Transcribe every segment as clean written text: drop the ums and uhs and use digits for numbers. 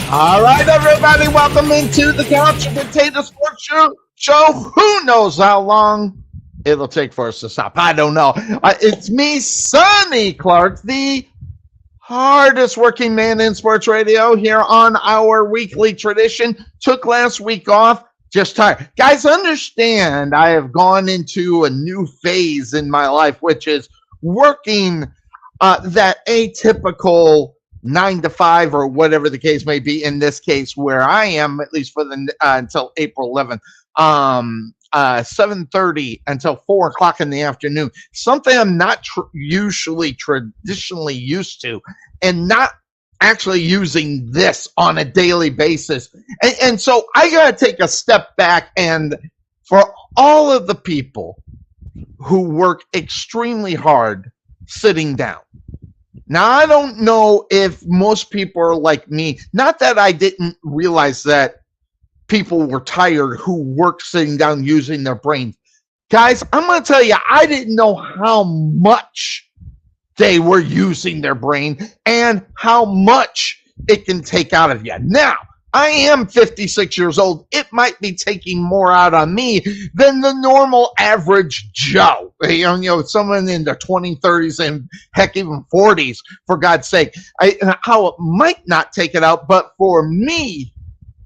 All right, everybody, welcome into the Couch Potato Sports Show. Who knows how long it'll take for us to stop? I don't know. It's me, Sonny Clark, the hardest working man in sports radio here on our weekly tradition. Took last week off, just tired. Guys, understand I have gone into a new phase in my life, which is working that atypical 9 to 5 or whatever the case may be. In this case, where I am, at least for the until April 11th, 7:30 until 4 o'clock in the afternoon. Something I'm not traditionally used to, and not actually using this on a daily basis. And so I got to take a step back, and for all of the people who work extremely hard sitting down. Now, I don't know if most people are like me. Not that I didn't realize that people were tired who work sitting down using their brains. Guys, I'm going to tell you, I didn't know how much they were using their brain and how much it can take out of you. Now, I am 56 years old. It might be taking more out on me than the normal average Joe. You know, someone in their 20s, 30s, and heck, even 40s, for God's sake. How it might not take it out, but for me,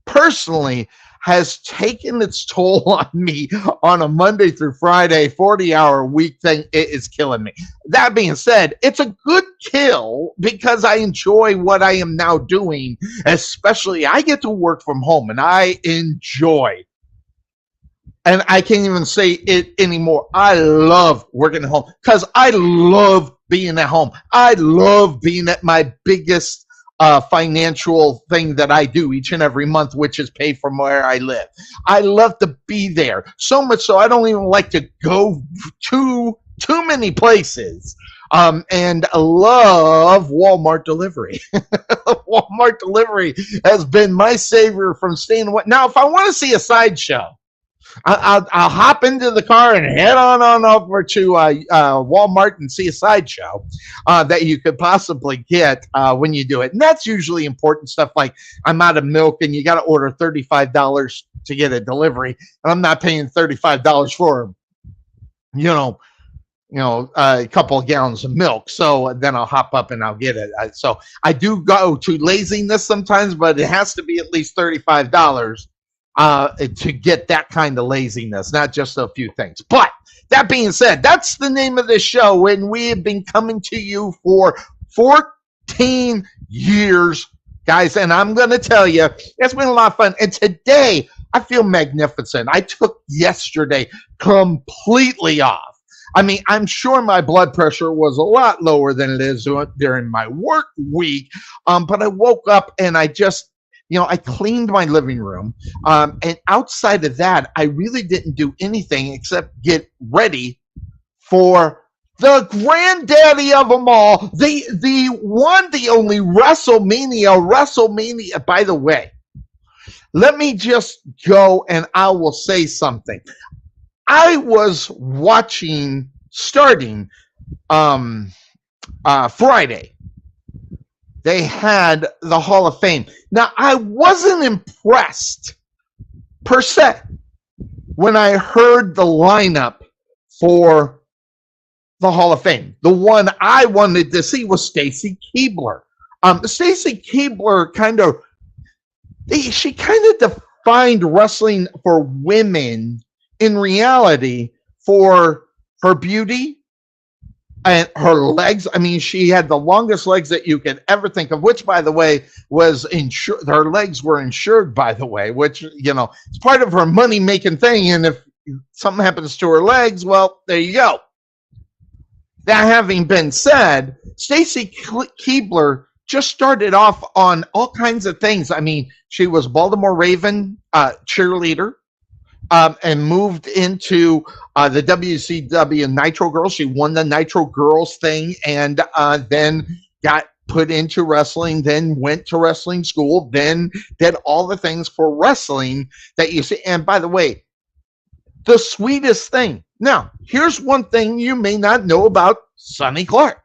personally, has taken its toll on me on a Monday through Friday 40-hour week thing. It is killing me. That being said, it's a good kill because I enjoy what I am now doing. Especially, I get to work from home, and I enjoy. And I can't even say it anymore. I love working at home because I love being at home. I love being at my biggest financial thing that I do each and every month, which is pay from where I live. I love to be there, so much so I don't even like to go too many places. And I love Walmart delivery. Walmart delivery has been my savior from staying away. Now, if I want to see a sideshow, I'll hop into the car and head on over to Walmart and see a sideshow that you could possibly get when you do it. And that's usually important stuff like I'm out of milk and you got to order $35 to get a delivery. And I'm not paying $35 for, a couple of gallons of milk. So then I'll hop up and I'll get it. So I do go to laziness sometimes, but it has to be at least $35. To get that kind of laziness, not just a few things. But that being said, that's the name of this show, and we have been coming to you for 14 years, guys, and I'm going to tell you, it's been a lot of fun, and today, I feel magnificent. I took yesterday completely off. I mean, I'm sure my blood pressure was a lot lower than it is during my work week, but I woke up and I just, I cleaned my living room, and outside of that, I really didn't do anything except get ready for the granddaddy of them all, the one, the only WrestleMania. By the way, let me just go and I will say something. I was watching starting Friday. They had the Hall of Fame. Now, I wasn't impressed, per se, when I heard the lineup for the Hall of Fame. The one I wanted to see was Stacy Keibler. Stacy Keibler she kind of defined wrestling for women in reality for her beauty, and her legs. I mean, she had the longest legs that you could ever think of, which, by the way, was insured. Her legs were insured, by the way, which, it's part of her money-making thing. And if something happens to her legs, well, there you go. That having been said, Stacy Keibler just started off on all kinds of things. I mean, she was Baltimore Raven cheerleader. And moved into the WCW Nitro Girls. She won the Nitro Girls thing, and then got put into wrestling, then went to wrestling school, then did all the things for wrestling that you see. And by the way, the sweetest thing. Now, here's one thing you may not know about Sonny Clark.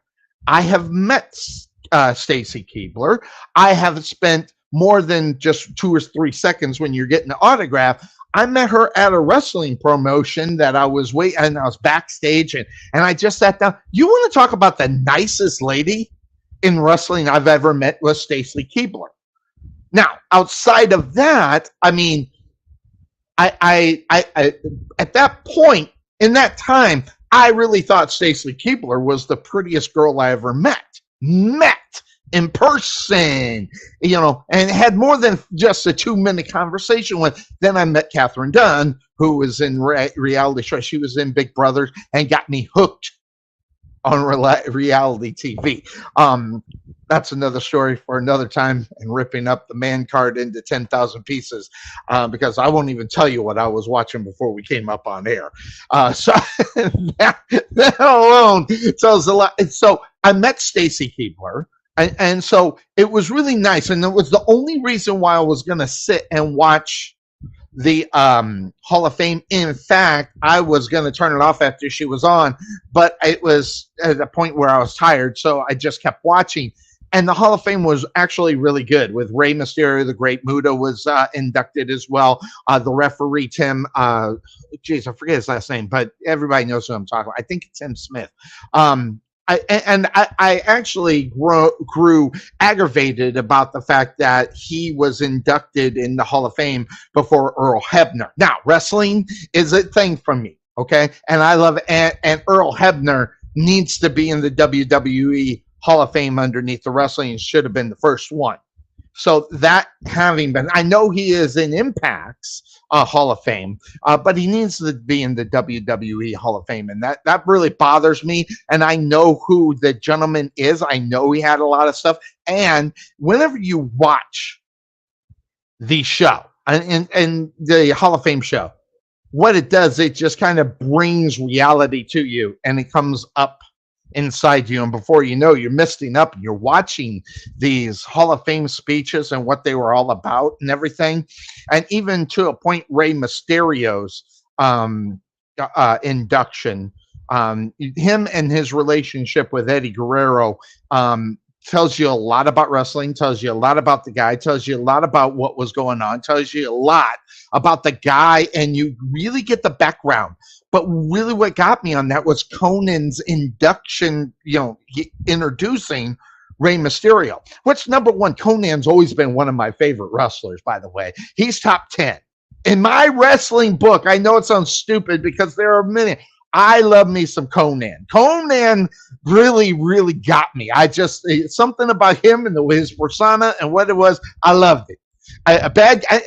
I have met Stacy Keibler. I have spent more than just 2 or 3 seconds when you're getting the autograph. I met her at a wrestling promotion that I was waiting, and I was backstage, and I just sat down. You want to talk about the nicest lady in wrestling I've ever met was Stacy Keibler. Now, outside of that, I mean, I at that point in that time, I really thought Stacy Keibler was the prettiest girl I ever met in person, and had more than just a 2-minute conversation with. Then I met Catherine Dunn, who was in reality show. She was in Big Brother and got me hooked on reality TV. That's another story for another time, and ripping up the man card into 10,000 pieces, because I won't even tell you what I was watching before we came up on air. So that alone tells a lot. So I met Stacy Keibler, and so it was really nice. And it was the only reason why I was going to sit and watch the Hall of Fame. In fact, I was going to turn it off after she was on, but it was at a point where I was tired, so I just kept watching. And the Hall of Fame was actually really good, with Rey Mysterio, the Great Muta was inducted as well. The referee, Tim, I forget his last name, but everybody knows who I'm talking about. I think it's Tim Smith. I actually grew aggravated about the fact that he was inducted in the Hall of Fame before Earl Hebner. Now, wrestling is a thing for me, okay? And I love it. And Earl Hebner needs to be in the WWE Hall of Fame underneath the wrestling. Should have been the first one. So that having been, I know he is in Impact's Hall of Fame, but he needs to be in the WWE Hall of Fame, and that really bothers me. And I know who the gentleman is. I know he had a lot of stuff. And whenever you watch the show and the Hall of Fame show, what it does, it just kind of brings reality to you, and it comes up inside you, and before you know, you're misting up and you're watching these Hall of Fame speeches and what they were all about and everything. And even to a point, Rey Mysterio's induction, him and his relationship with Eddie Guerrero, tells you a lot about wrestling, tells you a lot about the guy, tells you a lot about what was going on, tells you a lot about the guy, and you really get the background. But really what got me on that was Conan's induction, introducing Rey Mysterio. Which, number one, Conan's always been one of my favorite wrestlers, by the way. He's top 10. In my wrestling book, I know it sounds stupid because there are many. I love me some Conan. Conan really, really got me. Something about him and his persona and what it was, I loved it.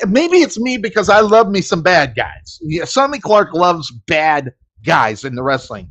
Maybe it's me because I love me some bad guys. Yeah, Sonny Clark loves bad guys in the wrestling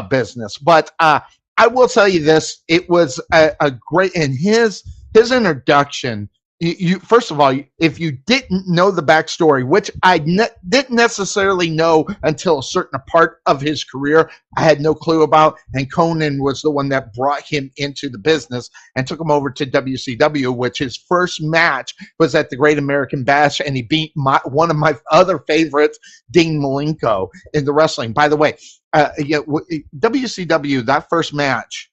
business. But I will tell you this: it was a great, and his introduction. You first of all, if you didn't know the backstory, which I didn't necessarily know until a certain part of his career, I had no clue about. And Conan was the one that brought him into the business and took him over to WCW, which his first match was at the Great American Bash, and he beat one of my other favorites, Dean Malenko, in the wrestling. By the way, WCW, that first match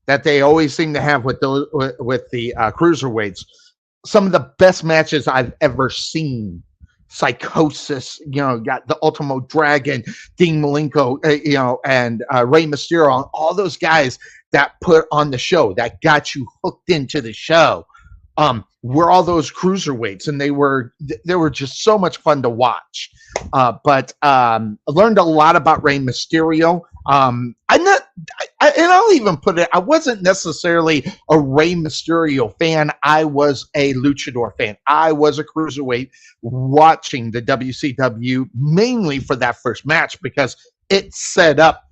that they always seem to have with the cruiserweights, some of the best matches I've ever seen. Psychosis, got the Ultimo Dragon, Dean Malenko, and Rey Mysterio, all those guys that put on the show, that got you hooked into the show, were all those cruiserweights, and they were just so much fun to watch. But I learned a lot about Rey Mysterio. And I'll even put it, I wasn't necessarily a Rey Mysterio fan. I was a luchador fan. I was a cruiserweight watching the WCW mainly for that first match because it set up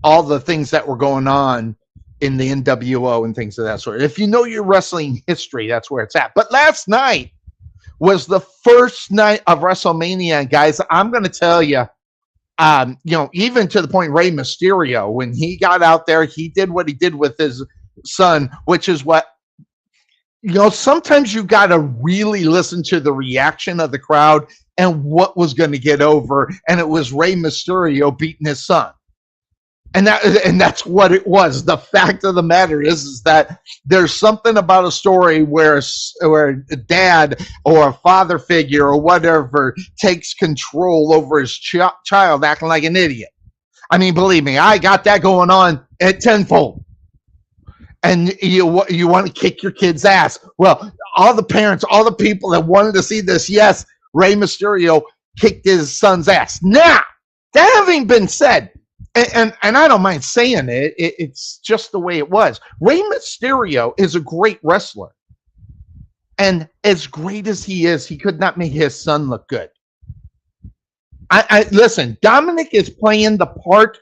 all the things that were going on in the NWO and things of that sort. If you know your wrestling history, that's where it's at. But last night was the first night of WrestleMania, and guys, I'm going to tell you, even to the point Rey Mysterio, when he got out there, he did what he did with his son, which is what, sometimes you got to really listen to the reaction of the crowd and what was going to get over. And it was Rey Mysterio beating his son. And that's what it was. The fact of the matter is that there's something about a story where a dad or a father figure or whatever takes control over his child acting like an idiot. I mean, believe me, I got that going on at tenfold. And you want to kick your kid's ass. Well, all the parents, all the people that wanted to see this, yes, Rey Mysterio kicked his son's ass. Now, that having been said, and I don't mind saying it, it's just the way it was. Rey Mysterio is a great wrestler. And as great as he is, he could not make his son look good. Listen, Dominic is playing the part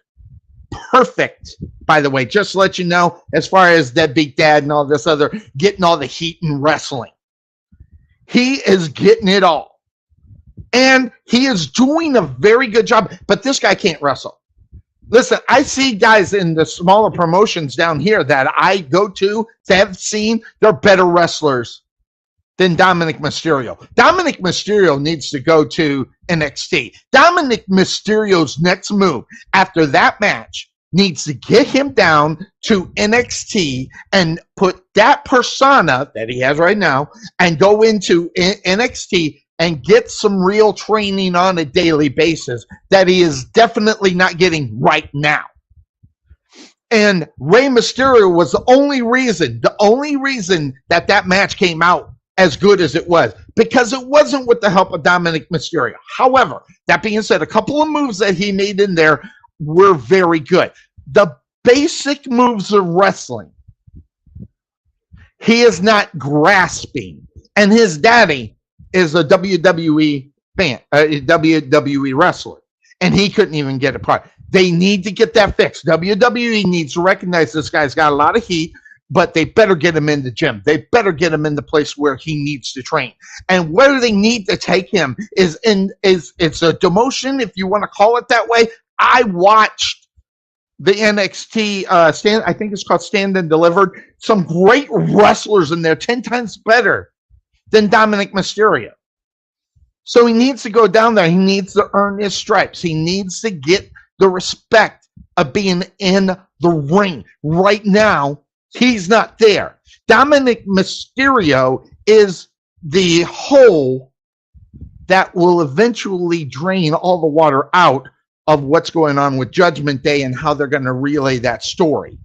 perfect, by the way, just to let you know, as far as deadbeat dad and all this other, getting all the heat in wrestling. He is getting it all. And he is doing a very good job, but this guy can't wrestle. Listen, I see guys in the smaller promotions down here that I go to that have seen, they're better wrestlers than Dominic Mysterio. Dominic Mysterio needs to go to NXT. Dominic Mysterio's next move after that match needs to get him down to NXT and put that persona that he has right now and go into NXT and get some real training on a daily basis that he is definitely not getting right now. And Rey Mysterio was the only reason that match came out as good as it was, because it wasn't with the help of Dominic Mysterio. However, that being said, a couple of moves that he made in there were very good. The basic moves of wrestling, he is not grasping. And his daddy is a WWE fan, a WWE wrestler, and he couldn't even get it part. They need to get that fixed. WWE needs to recognize this guy's got a lot of heat, but they better get him in the gym. They better get him in the place where he needs to train. And where they need to take him is it's a demotion, if you want to call it that way. I watched the NXT I think it's called Stand and Delivered. Some great wrestlers in there, 10 times better than Dominic Mysterio. So he needs to go down there. He needs to earn his stripes. He needs to get the respect of being in the ring. Right now, he's not there. Dominic Mysterio is the hole that will eventually drain all the water out of what's going on with Judgment Day and how they're going to relay that story.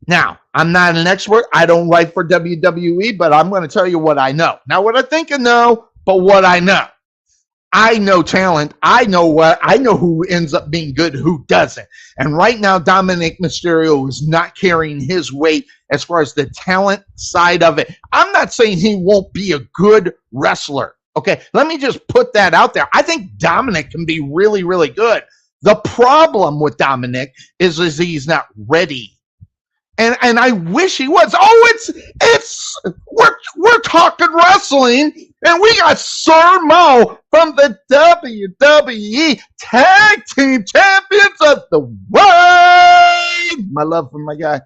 Now, I'm not an expert. I don't write for WWE, but I'm going to tell you what I know. Not what I think I know, but what I know. I know talent. I know who ends up being good, who doesn't. And right now, Dominic Mysterio is not carrying his weight as far as the talent side of it. I'm not saying he won't be a good wrestler. Okay, let me just put that out there. I think Dominic can be really, really good. The problem with Dominic is he's not ready. And I wish he was. Oh, we're talking wrestling, and we got Sir Mo from the WWE Tag Team Champions of the World. My love for my guy.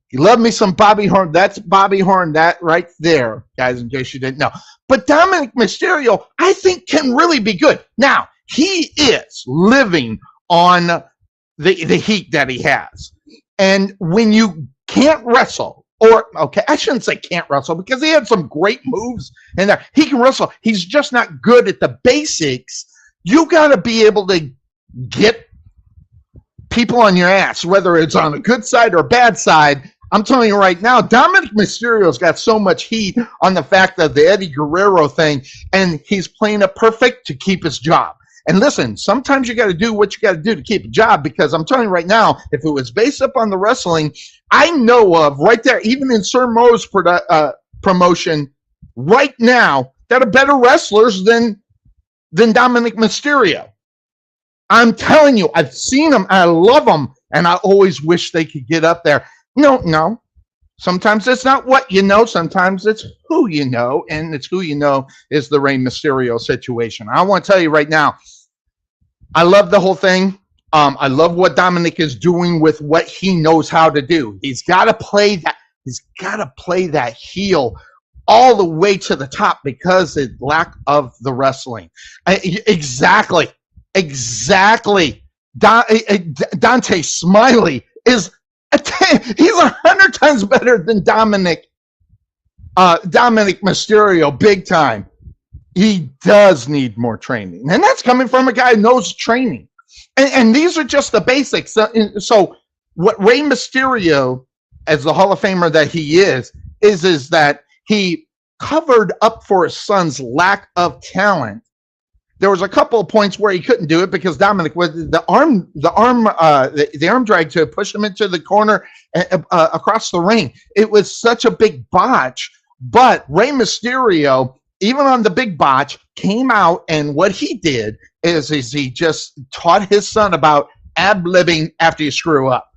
He loved me some Bobby Horn. That's Bobby Horn, that right there, guys, in case you didn't know. But Dominic Mysterio, I think, can really be good. Now, he is living on the heat that he has. And when you can't wrestle, I shouldn't say can't wrestle, because he had some great moves in there. He can wrestle. He's just not good at the basics. You got to be able to get people on your ass, whether it's on a good side or a bad side. I'm telling you right now, Dominic Mysterio's got so much heat on the fact of the Eddie Guerrero thing, and he's playing it perfect to keep his job. And listen, sometimes you got to do what you got to do to keep a job, because I'm telling you right now, if it was based up on the wrestling, I know of right there, even in Sir Mo's promotion right now, that are better wrestlers than Dominic Mysterio. I'm telling you, I've seen them, I love them, and I always wish they could get up there. No. Sometimes it's not what you know. Sometimes it's who you know. And it's who you know is the Rey Mysterio situation. I want to tell you right now, I love the whole thing. I love what Dominic is doing with what he knows how to do. He's got to play that. He's got to play that heel all the way to the top because of lack of the wrestling. Exactly. Exactly. Dante Smiley is he's 100 times better than Dominic Mysterio, big time. He does need more training, and that's coming from a guy who knows training. And these are just the basics. So what Rey Mysterio, as the Hall of Famer that he is that he covered up for his son's lack of talent. There was a couple of points where he couldn't do it because Dominic with the arm drag to push him into the corner across the ring. It was such a big botch, but Rey Mysterio, even on the big botch, came out, and what he did is he just taught his son about ad-libbing after you screw up.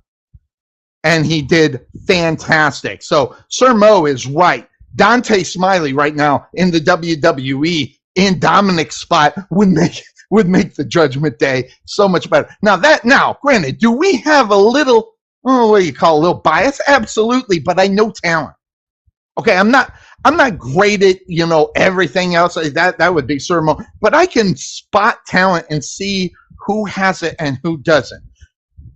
And he did fantastic. So Sir Mo is right. Dante Smiley right now in the WWE in Dominic's spot would make the Judgment Day so much better. Now, granted, do we have a little, what do you call a little bias? Absolutely, but I know talent. Okay, I'm not great at, everything else. That would be Sir Mo, but I can spot talent and see who has it and who doesn't.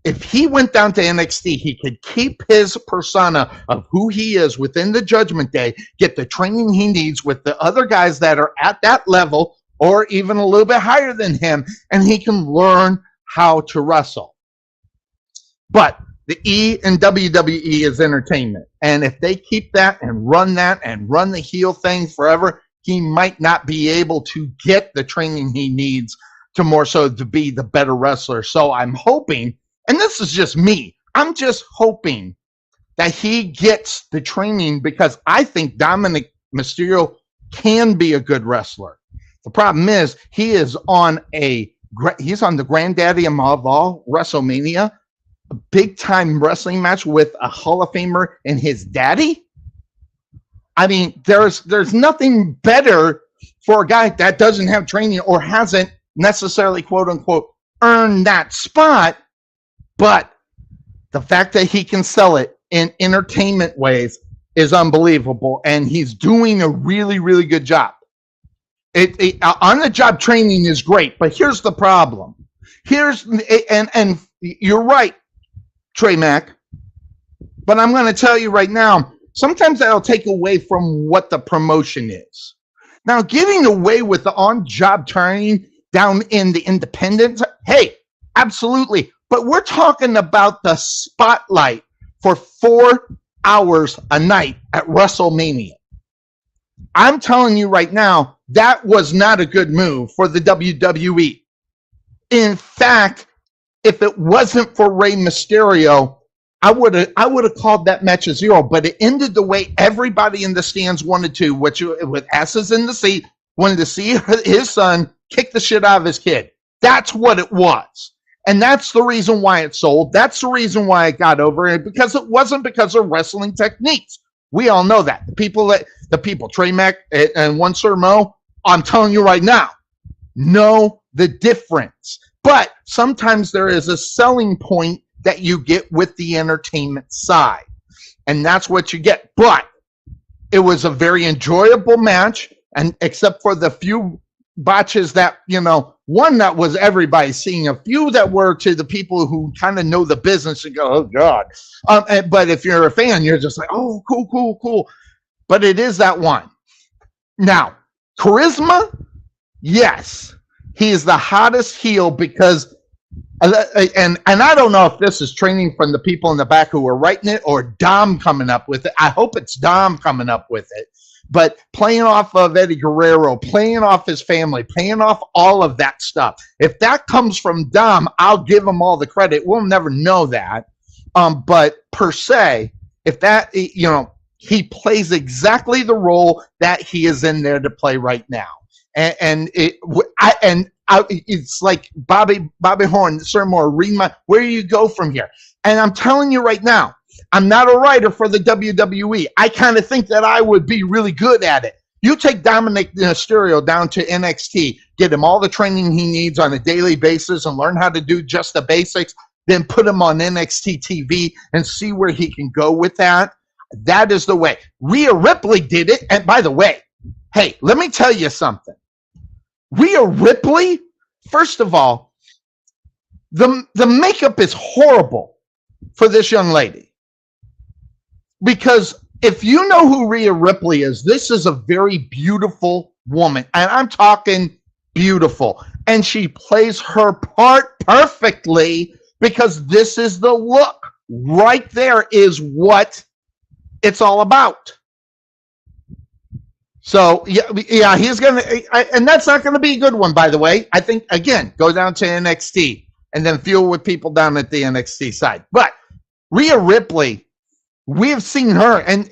If he went down to NXT, he could keep his persona of who he is within the Judgment Day, get the training he needs with the other guys that are at that level or even a little bit higher than him, and he can learn how to wrestle. But the E in WWE is entertainment. And if they keep that and run the heel thing forever, he might not be able to get the training he needs to be the better wrestler. So I'm hoping, and this is just me, I'm just hoping that he gets the training, because I think Dominic Mysterio can be a good wrestler. The problem is he's on the granddaddy of all, WrestleMania, a big time wrestling match with a Hall of Famer and his daddy. I mean, there's nothing better for a guy that doesn't have training or hasn't necessarily, quote unquote, earned that spot. But the fact that he can sell it in entertainment ways is unbelievable, and he's doing a really, really good job. On-the-job training is great, but here's the problem. And you're right, Trey Mack, but I'm going to tell you right now, sometimes that'll take away from what the promotion is. Now, getting away with the on-job training down in the independents, hey, absolutely. But we're talking about the spotlight for 4 hours a night at WrestleMania. I'm telling you right now, that was not a good move for the WWE. In fact, if it wasn't for Rey Mysterio, I would have called that match a 0. But it ended the way everybody in the stands wanted to, with asses in the seat, wanted to see his son kick the shit out of his kid. That's what it was. And that's the reason why it sold. That's the reason why it got over it, because it wasn't because of wrestling techniques. We all know that. The people, Trey Mack and one Sir Mo, I'm telling you right now, know the difference. But sometimes there is a selling point that you get with the entertainment side. And that's what you get. But it was a very enjoyable match, and except for the few botches that, one that was everybody seeing, a few that were to the people who kind of know the business and go, oh God. But if you're a fan, you're just like, oh, cool. But it is that one. Now, charisma, yes, he is the hottest heel because, and I don't know if this is training from the people in the back who are writing it or Dom coming up with it. I hope it's Dom coming up with it. But playing off of Eddie Guerrero, playing off his family, playing off all of that stuff. If that comes from Dom, I'll give him all the credit. We'll never know that. But per se, if that, he plays exactly the role that he is in there to play right now. It's like Bobby Horn, Sir Moore, where do you go from here? And I'm telling you right now, I'm not a writer for the WWE. I kind of think that I would be really good at it. You take Dominic Mysterio down to NXT, get him all the training he needs on a daily basis and learn how to do just the basics, then put him on NXT TV and see where he can go with that. That is the way. Rhea Ripley did it. And by the way, hey, let me tell you something. Rhea Ripley, first of all, The makeup is horrible for this young lady, because if you know who Rhea Ripley is, this is a very beautiful woman, and I'm talking beautiful, and she plays her part perfectly, because this is the look right there is what it's all about. So yeah, he's gonna, and that's not gonna be a good one, by the way. I think, again, go down to NXT and then feud with people down at the NXT side. But Rhea Ripley, we have seen her, and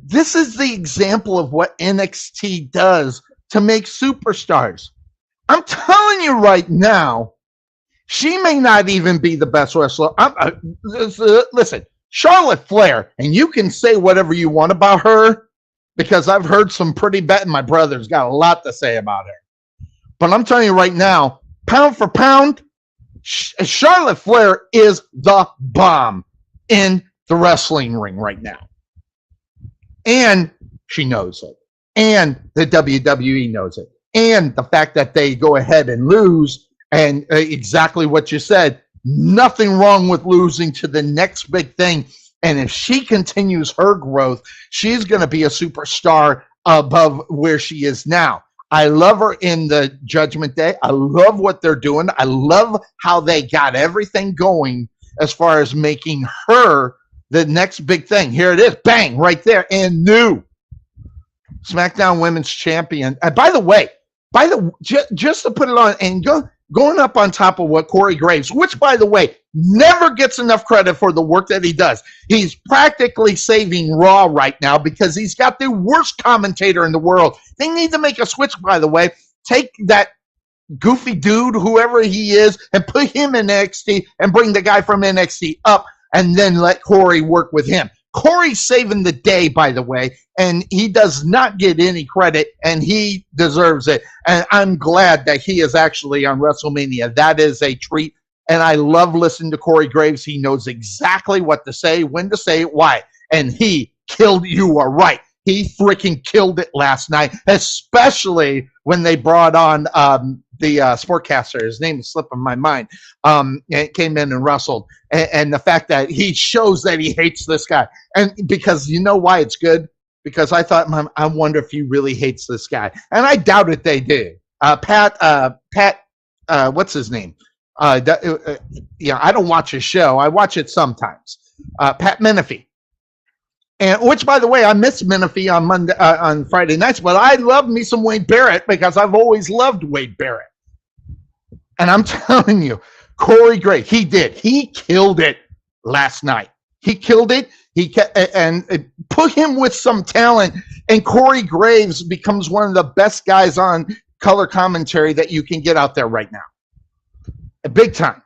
this is the example of what NXT does to make superstars. I'm telling you right now, she may not even be the best wrestler. Listen, Charlotte Flair, and you can say whatever you want about her, because I've heard some pretty bad. My brother's got a lot to say about her. But I'm telling you right now, pound for pound, Charlotte Flair is the bomb in the wrestling ring right now. And she knows it. And the WWE knows it. And the fact that they go ahead and lose, and exactly what you said, nothing wrong with losing to the next big thing. And if she continues her growth, she's going to be a superstar above where she is now. I love her in the Judgment Day. I love what they're doing. I love how they got everything going as far as making her the next big thing. Here it is. Bang, right there. And new SmackDown Women's Champion. By the way, just to put it on and going up on top of what Corey Graves, which, by the way, never gets enough credit for the work that he does. He's practically saving Raw right now because he's got the worst commentator in the world. They need to make a switch, by the way. Take that goofy dude, whoever he is, and put him in NXT and bring the guy from NXT up, and then let Corey work with him. Corey's saving the day, by the way, and he does not get any credit, and he deserves it. And I'm glad that he is actually on WrestleMania. That is a treat, and I love listening to Corey Graves. He knows exactly what to say, when to say it, why, and he killed. You are right. He freaking killed it last night, especially when they brought on the sportcaster. His name is slipping my mind. And came in and wrestled. And the fact that he shows that he hates this guy. And because you know why it's good? Because I thought, I wonder if he really hates this guy. And I doubted they did. Pat, what's his name? I don't watch his show. I watch it sometimes. Pat Menefee. And which, by the way, I miss Menefee on Friday nights, but I love me some Wade Barrett because I've always loved Wade Barrett. And I'm telling you, Corey Graves, he did. He killed it last night. He killed it. And put him with some talent, and Corey Graves becomes one of the best guys on color commentary that you can get out there right now. Big time.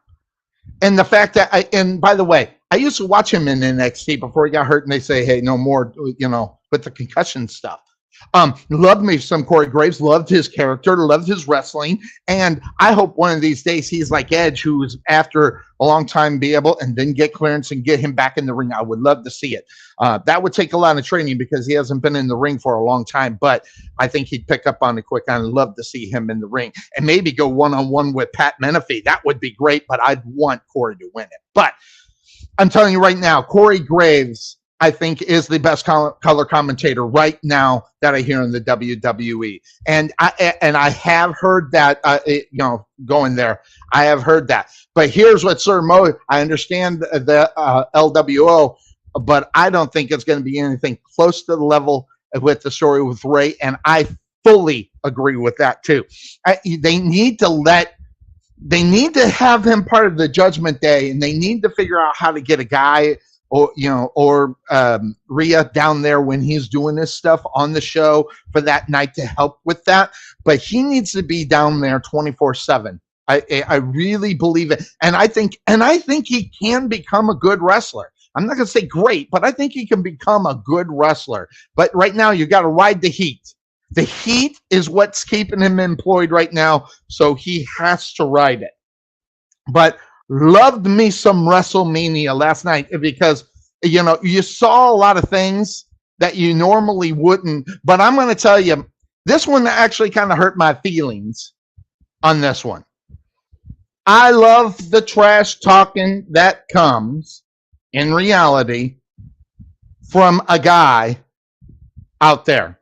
And the fact that, and by the way, I used to watch him in NXT before he got hurt, and they say, hey, no more, with the concussion stuff. Loved me some Corey Graves, loved his character, loved his wrestling, and I hope one of these days he's like Edge, who's after a long time be able and then get clearance and get him back in the ring. I would love to see it. That would take a lot of training because he hasn't been in the ring for a long time, but I think he'd pick up on it quick. I'd love to see him in the ring and maybe go one-on-one with Pat Menefee. That would be great, but I'd want Corey to win it. But I'm telling you right now, Corey Graves, I think, is the best color commentator right now that I hear in the WWE. And I have heard that, going there. I have heard that. But here's what Sir Mo, I understand the LWO, but I don't think it's going to be anything close to the level with the story with Ray. And I fully agree with that too. They need to have him part of the Judgment Day, and they need to figure out how to get a guy or Rhea down there when he's doing this stuff on the show for that night to help with that. But he needs to be down there 24/7. I really believe it, and I think he can become a good wrestler. I'm not going to say great, but I think he can become a good wrestler. But right now, you got to ride the heat. The heat is what's keeping him employed right now, so he has to ride it. But loved me some WrestleMania last night because, you saw a lot of things that you normally wouldn't. But I'm going to tell you, this one actually kind of hurt my feelings on this one. I love the trash talking that comes in reality from a guy out there.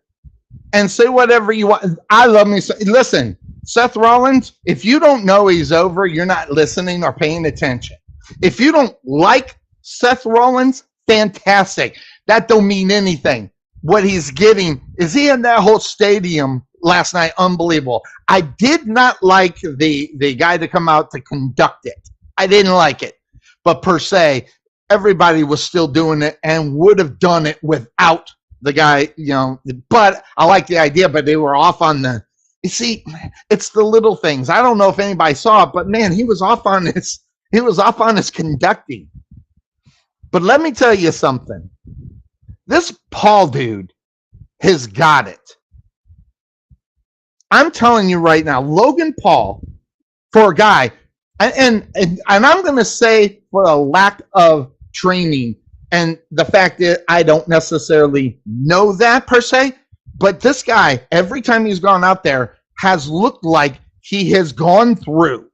And say whatever you want. I love me. Listen, Seth Rollins, if you don't know he's over, you're not listening or paying attention. If you don't like Seth Rollins, fantastic. That don't mean anything. What he's getting is he in that whole stadium last night, unbelievable. I did not like the guy to come out to conduct it. I didn't like it. But per se, everybody was still doing it and would have done it without the guy, but I like the idea, but they were off on you see, it's the little things. I don't know if anybody saw it, but man, he was off on his conducting. But let me tell you something. This Paul dude has got it. I'm telling you right now, Logan Paul, for a guy, and I'm going to say for a lack of training, and the fact that I don't necessarily know that per se, but this guy, every time he's gone out there, has looked like he has gone through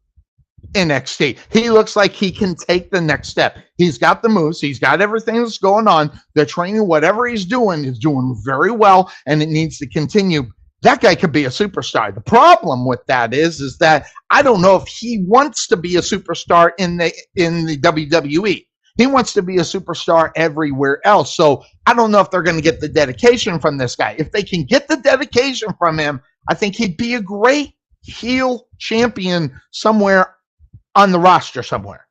NXT. He looks like he can take the next step. He's got the moves. He's got everything that's going on. The training, whatever he's doing, is doing very well, and it needs to continue. That guy could be a superstar. The problem with that is that I don't know if he wants to be a superstar in the WWE. He wants to be a superstar everywhere else. So I don't know if they're going to get the dedication from this guy. If they can get the dedication from him, I think he'd be a great heel champion somewhere on the roster somewhere.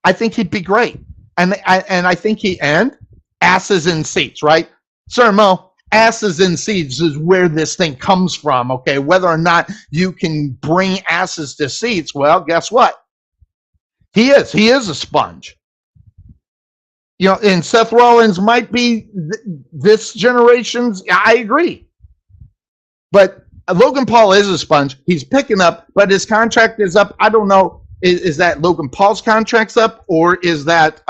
I think he'd be great. And I think and asses in seats, right? Sir Mo, asses in seats is where this thing comes from, okay? Whether or not you can bring asses to seats, well, guess what? He is a sponge. And Seth Rollins might be this generation's, I agree. But Logan Paul is a sponge. He's picking up, but his contract is up. I don't know, is that Logan Paul's contract's up, or is that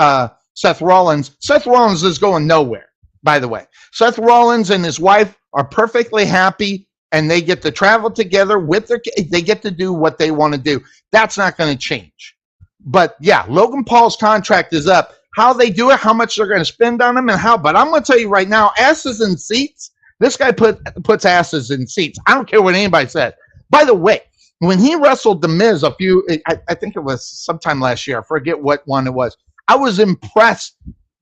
Seth Rollins? Seth Rollins is going nowhere, by the way. Seth Rollins and his wife are perfectly happy, and they get to travel together with they get to do what they want to do. That's not going to change. But yeah, Logan Paul's contract is up. How they do it, how much they're going to spend on him, and how. But I'm going to tell you right now, asses in seats. This guy puts asses in seats. I don't care what anybody says. By the way, when he wrestled The Miz I think it was sometime last year. I forget what one it was. I was impressed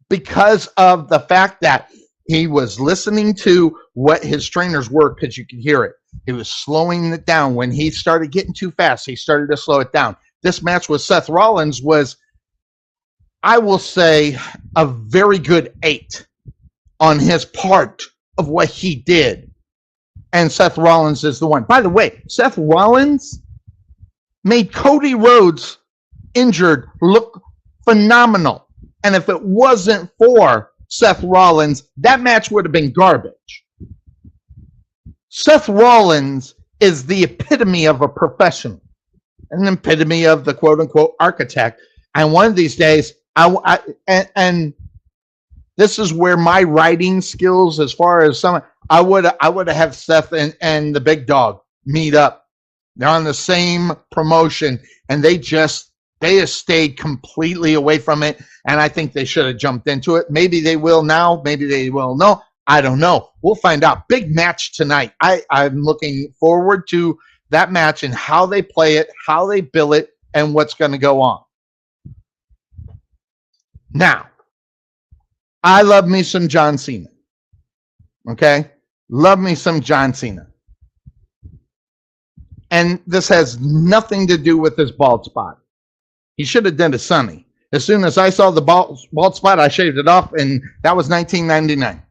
because of the fact that he was listening to what his trainers were, because you could hear it. He was slowing it down. When he started getting too fast, he started to slow it down. This match with Seth Rollins was, I will say, a very good 8 on his part of what he did. And Seth Rollins is the one. By the way, Seth Rollins made Cody Rhodes injured look phenomenal. And if it wasn't for Seth Rollins, that match would have been garbage. Seth Rollins is the epitome of a professional, an epitome of the quote-unquote architect. And one of these days, and this is where my writing skills, as far as I would have Seth and the Big Dog meet up. They're on the same promotion, and they just stayed completely away from it. And I think they should have jumped into it. Maybe they will now. Maybe they will. No, I don't know. We'll find out. Big match tonight. I'm looking forward to that match and how they play it, how they bill it, and what's going to go on. Now, I love me some John Cena. Okay? Love me some John Cena. And this has nothing to do with his bald spot. He should have done a Sunny. As soon as I saw the bald spot, I shaved it off, and that was 1999.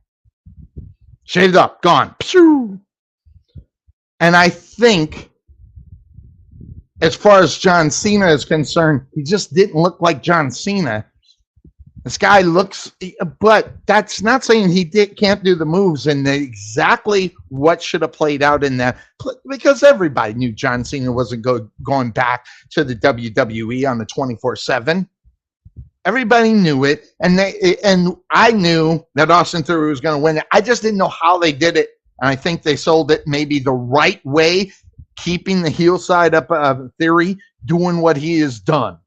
Shaved up, gone. And I think, as far as John Cena is concerned, he just didn't look like John Cena. This guy looks, but that's not saying he can't do the moves, and exactly what should have played out in that, because everybody knew John Cena wasn't going back to the WWE on the 24/7. Everybody knew it, and I knew that Austin Theory was going to win it. I just didn't know how they did it, and I think they sold it maybe the right way, keeping the heel side up of Theory, doing what he has done,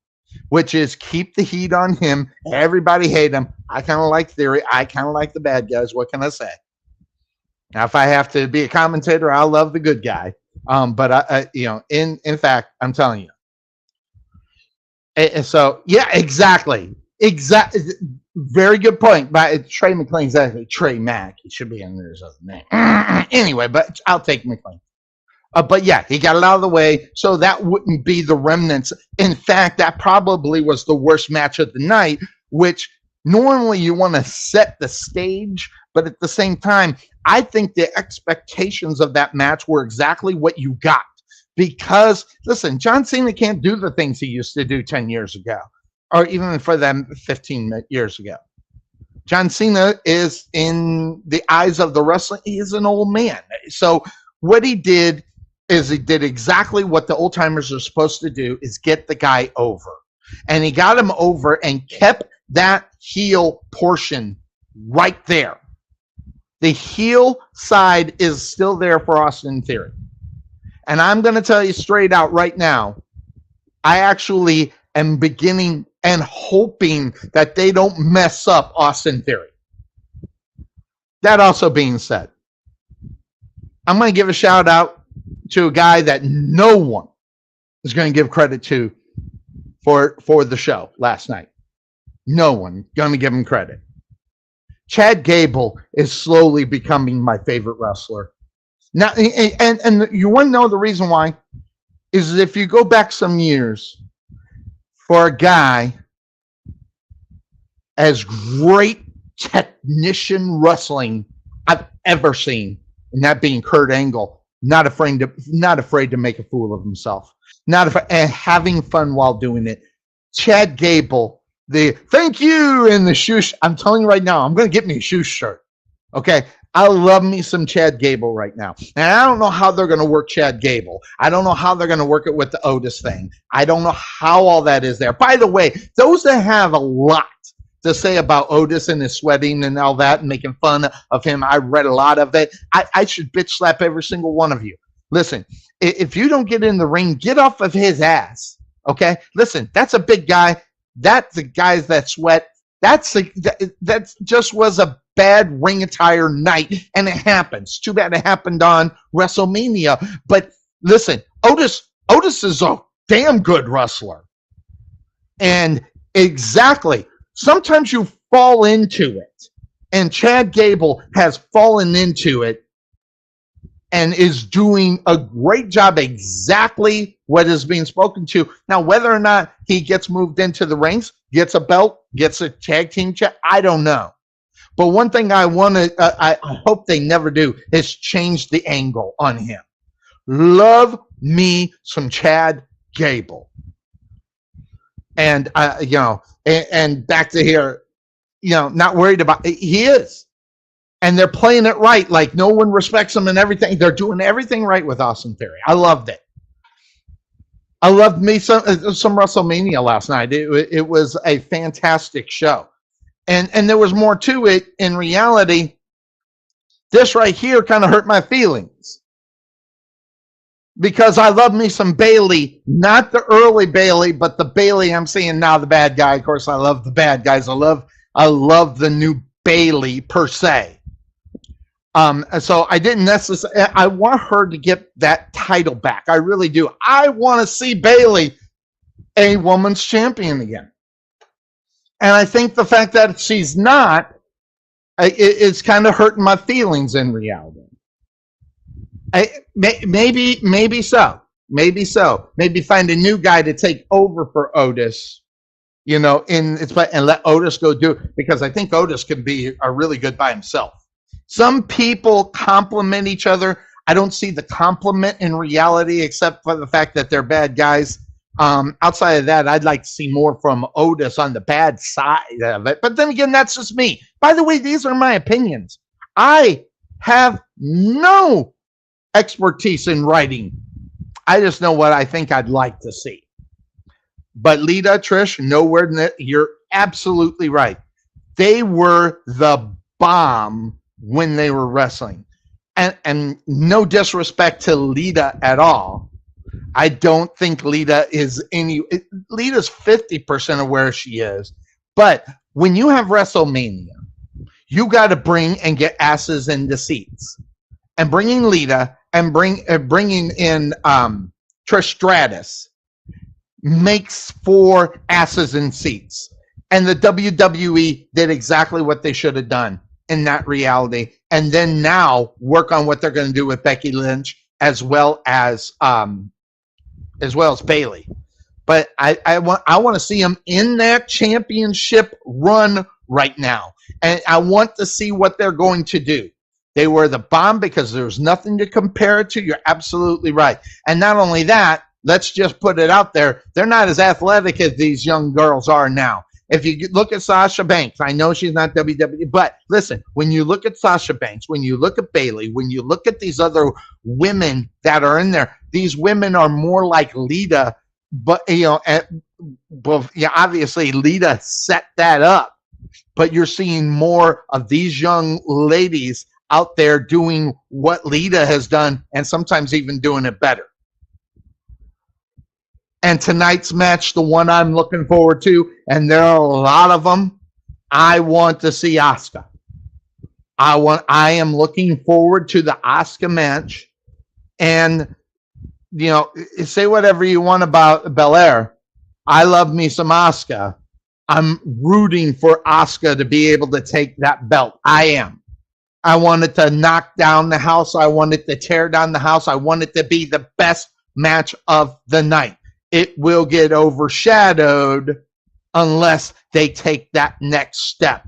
which is keep the heat on him. Everybody hate him. I kind of like Theory. I kind of like the bad guys. What can I say? Now, if I have to be a commentator, I'll love the good guy. But in fact, I'm telling you. And so, yeah, exactly. Very good point. But Trey McLean's actually Trey Mack. He should be under his other name. Anyway, but I'll take McLean. But yeah, he got it out of the way, so that wouldn't be the remnants. In fact, that probably was the worst match of the night, which normally you want to set the stage, but at the same time, I think the expectations of that match were exactly what you got. Because, listen, John Cena can't do the things he used to do 10 years ago, or even for them 15 years ago. John Cena is, in the eyes of the wrestling, he is an old man. So what he did is he did exactly what the old timers are supposed to do, is get the guy over. And he got him over and kept that heel portion right there. The heel side is still there for Austin Theory. And I'm going to tell you straight out right now, I actually am beginning and hoping that they don't mess up Austin Theory. That also being said, I'm going to give a shout out to a guy that no one is going to give credit to for the show last night. No one going to give him credit. Chad Gable is slowly becoming my favorite wrestler. Now, and you want to know the reason why? Is if you go back some years, for a guy as great technician wrestling I've ever seen, and that being Kurt Angle, not afraid to make a fool of himself, and having fun while doing it. Chad Gable, the thank you and the shoosh. I'm telling you right now, I'm going to get me a shoosh shirt. Okay, I love me some Chad Gable right now, and I don't know how they're going to work Chad Gable. I don't know how they're going to work it with the Otis thing. I don't know how all that is there. By the way, those that have a lot to say about Otis and his sweating and all that and making fun of him, I read a lot of it. I should bitch slap every single one of you. Listen, if you don't get in the ring, get off of his ass. Okay? Listen, that's a big guy. That's the guys that sweat. That just was a bad ring attire night, and it happens. Too bad it happened on WrestleMania. But listen, Otis is a damn good wrestler. And exactly, sometimes you fall into it, and Chad Gable has fallen into it and is doing a great job, exactly what is being spoken to. Now, whether or not he gets moved into the ranks, gets a belt, gets a tag team check, I don't know. But one thing I hope they never do is change the angle on him. Love me some Chad Gable. And, and back to here, not worried about it. He is. And they're playing it right. Like no one respects him and everything. They're doing everything right with Austin Theory. I loved it. I loved me some WrestleMania last night. It was a fantastic show. And there was more to it. In reality, this right here kind of hurt my feelings. Because I love me some Bayley, not the early Bayley, but the Bayley I'm seeing now, the bad guy. Of course, I love the bad guys. I love the new Bayley per se. So I didn't necessarily. I want her to get that title back. I really do. I want to see Bayley a woman's champion again. And I think the fact that she's not, it's kind of hurting my feelings in reality. Maybe so. Maybe find a new guy to take over for Otis, and let Otis go do it, because I think Otis can be a really good by himself. Some people compliment each other. I don't see the compliment in reality, except for the fact that they're bad guys. Outside of that, I'd like to see more from Otis on the bad side of it. But then again, that's just me. By the way, these are my opinions. I have no expertise in writing. I just know what I think I'd like to see. But Lita, Trish, nowhere near. You're absolutely right. They were the bomb when they were wrestling. And no disrespect to Lita at all. I don't think Lita is Lita's 50% of where she is. But when you have WrestleMania, you got to bring and get asses into seats. And bringing Lita and bringing in Trish Stratus makes for asses in seats. And the WWE did exactly what they should have done in that reality. And then now work on what they're going to do with Becky Lynch as well as Bayley. But I want to see them in that championship run right now. And I want to see what they're going to do. They were the bomb because there's nothing to compare it to. You're absolutely right. And not only that, let's just put it out there. They're not as athletic as these young girls are now. If you look at Sasha Banks, I know she's not WWE, but listen, when you look at Sasha Banks, when you look at Bayley, when you look at these other women that are in there, these women are more like Lita, but obviously Lita set that up, but you're seeing more of these young ladies out there doing what Lita has done and sometimes even doing it better. And tonight's match, the one I'm looking forward to, and there are a lot of them, I want to see Asuka. I am looking forward to the Asuka match. And, say whatever you want about Belair. I love me some Asuka. I'm rooting for Asuka to be able to take that belt. I am. I want it to knock down the house. I want it to tear down the house. I want it to be the best match of the night. It will get overshadowed unless they take that next step.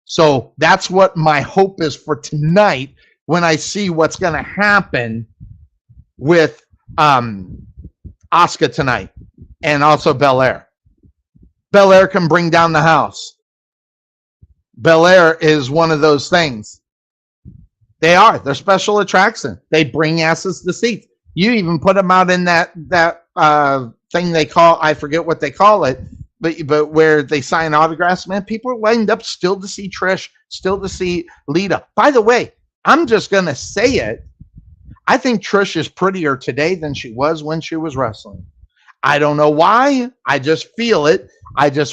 So that's what my hope is for tonight when I see what's going to happen with Asuka tonight and also Belair. Belair can bring down the house. Belair is one of those things. They're special attraction. They bring asses to seats. You even put them out in that thing they call, I forget what they call it, but where they sign autographs, man, people are lined up still to see Trish, still to see Lita. By the way, I'm just going to say it. I think Trish is prettier today than she was when she was wrestling. I don't know why. I just feel it.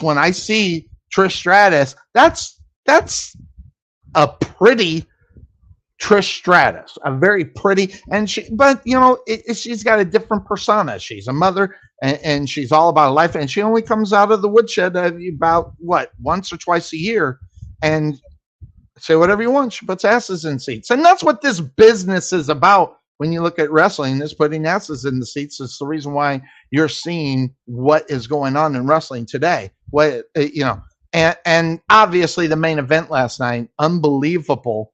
When I see Trish Stratus, that's a pretty Trish Stratus, a very pretty, and she's got a different persona. She's a mother, and she's all about life, and she only comes out of the woodshed about once or twice a year, and say whatever you want. She puts asses in seats, and that's what this business is about. When you look at wrestling, is putting asses in the seats. It's the reason why you're seeing what is going on in wrestling today. And obviously the main event last night, unbelievable.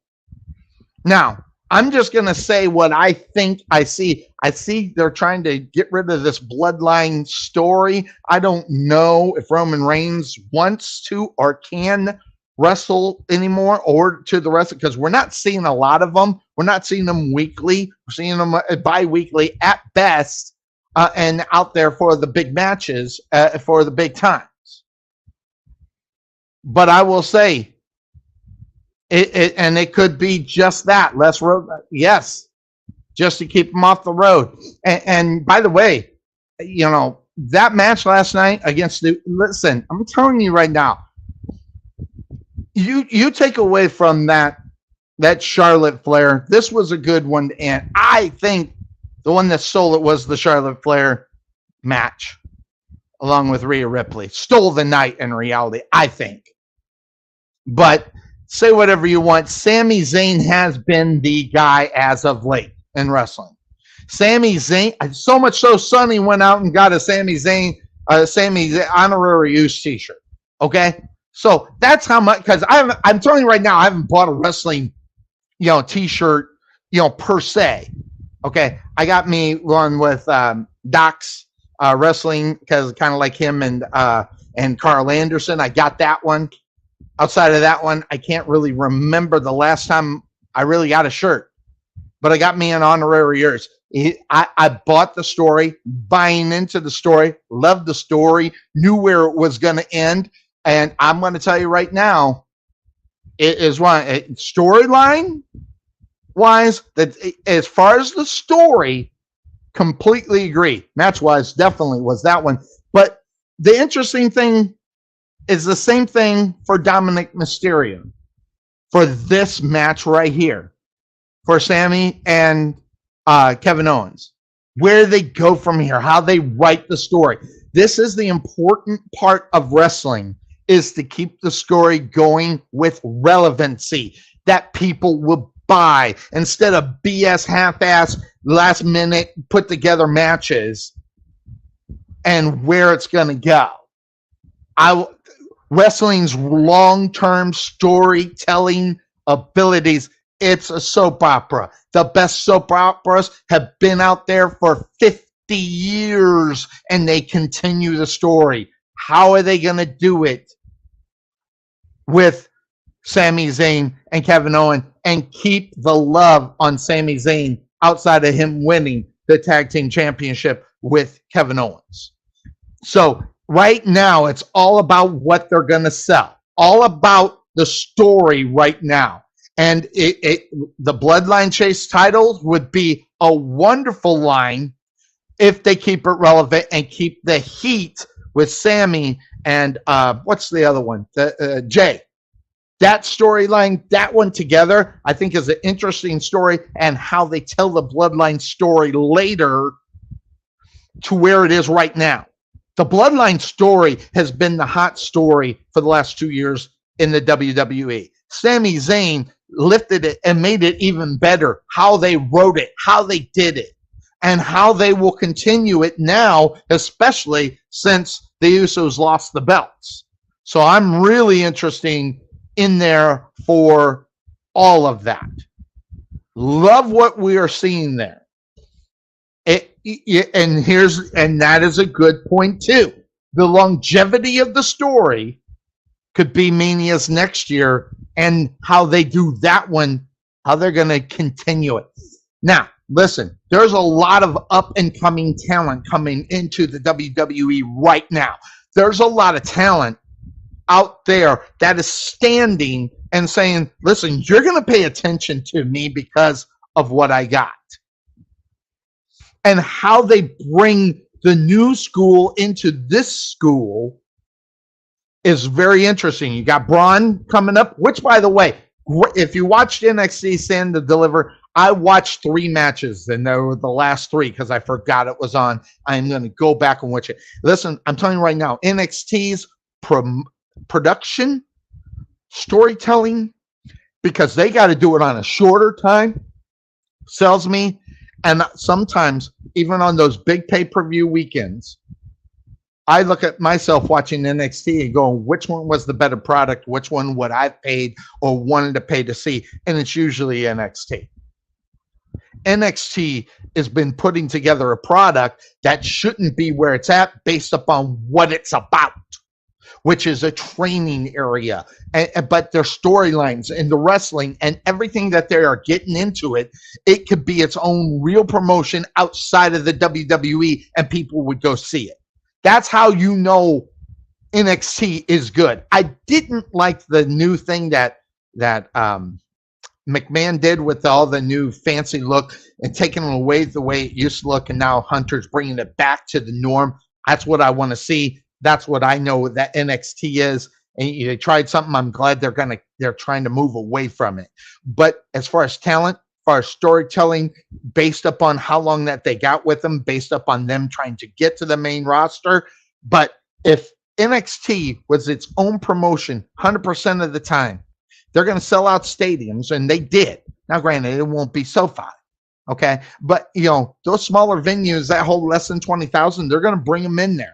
Now, I'm just going to say what I think I see. I see they're trying to get rid of this bloodline story. I don't know if Roman Reigns wants to or can wrestle anymore or to the rest, because we're not seeing a lot of them. We're not seeing them weekly. We're seeing them bi-weekly at best and out there for the big matches, for the big times. But I will say, it could be just that, less road. Yes, just to keep them off the road. And by the way, that match last night against listen, I'm telling you right now, you take away from that Charlotte Flair, this was a good one. And I think the one that stole it was the Charlotte Flair match, along with Rhea Ripley. Stole the night in reality, I think. But say whatever you want. Sami Zayn has been the guy as of late in wrestling. Sami Zayn, so much so, Sonny went out and got a Sami Zayn honorary use t-shirt. Okay? So that's how much, because I'm telling you right now, I haven't bought a wrestling, t-shirt, per se. Okay? I got me one with Doc's wrestling, because kind of like him and Carl Anderson. I got that one. Outside of that one, I can't really remember the last time I really got a shirt, but I got me an honorary yours. I bought the story, buying into the story, loved the story, knew where it was going to end. And I'm going to tell you right now, it is one storyline wise, that as far as the story completely agree. Match-wise, definitely was that one. But the interesting thing is the same thing for Dominic Mysterio for this match right here for Sammy and Kevin Owens. Where they go from here, how they write the story. This is the important part of wrestling, is to keep the story going with relevancy that people will buy instead of BS half-ass last minute put together matches and where it's going to go. Wrestling's long-term storytelling abilities, it's a soap opera. The best soap operas have been out there for 50 years and they continue the story. How are they going to do it with Sami Zayn and Kevin Owens and keep the love on Sami Zayn outside of him winning the tag team championship with Kevin Owens? So right now, it's all about what they're going to sell, all about the story right now. And the Bloodline Chase title would be a wonderful line if they keep it relevant and keep the heat with Sammy and what's the other one? Jay. That storyline, that one together, I think is an interesting story, and how they tell the Bloodline story later to where it is right now. The Bloodline story has been the hot story for the last 2 years in the WWE. Sami Zayn lifted it and made it even better. How they wrote it, how they did it, and how they will continue it now, especially since the Usos lost the belts. So I'm really interested in there for all of that. Love what we are seeing there. And that is a good point too. The longevity of the story could be Mania's next year, and how they do that one, how they're going to continue it. Now, listen, there's a lot of up and coming talent coming into the WWE right now. There's a lot of talent out there that is standing and saying, listen, you're going to pay attention to me because of what I got. And how they bring the new school into this school is very interesting. You got Braun coming up, which, by the way, if you watched NXT Stand to Deliver, I watched 3 matches, and they were the last 3 because I forgot it was on. I'm going to go back and watch it. Listen, I'm telling you right now, NXT's production, storytelling, because they got to do it on a shorter time, sells me. And sometimes, even on those big pay-per-view weekends, I look at myself watching NXT and going, which one was the better product? Which one would I have paid or wanted to pay to see? And it's usually NXT. NXT has been putting together a product that shouldn't be where it's at based upon what it's about, which is a training area. But their storylines and the wrestling and everything that they are getting into it could be its own real promotion outside of the WWE, and people would go see it. That's how you know NXT is good. I didn't like the new thing that McMahon did with all the new fancy look and taking it away the way it used to look, and now Hunter's bringing it back to the norm. That's what I want to see. That's what I know that NXT is. And they tried something. I'm glad they're trying to move away from it. But as far as talent, as far as storytelling, based upon how long that they got with them, based upon them trying to get to the main roster. But if NXT was its own promotion 100% of the time, they're going to sell out stadiums, and they did. Now, granted, it won't be SoFi. Okay. But, those smaller venues that hold less than 20,000, they're going to bring them in there.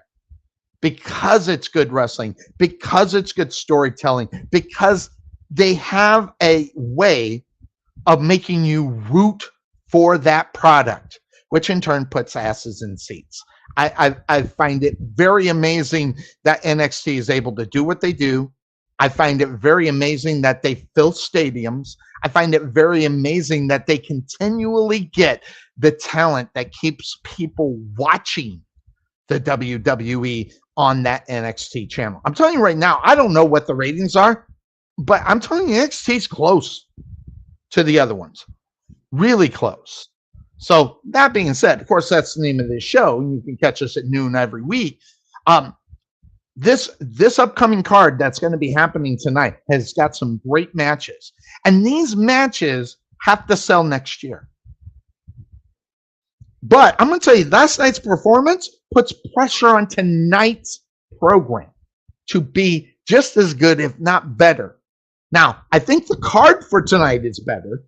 Because it's good wrestling, because it's good storytelling, because they have a way of making you root for that product, which in turn puts asses in seats. I find it very amazing that NXT is able to do what they do. I find it very amazing that they fill stadiums. I find it very amazing that they continually get the talent that keeps people watching the WWE on that NXT channel. I'm telling you right now, I don't know what the ratings are, but I'm telling you NXT's close to the other ones. Really close. So that being said, of course, that's the name of this show. You can catch us at noon every week. This upcoming card that's going to be happening tonight has got some great matches, and these matches have to sell next year. But I'm going to tell you, last night's performance puts pressure on tonight's program to be just as good, if not better. Now, I think the card for tonight is better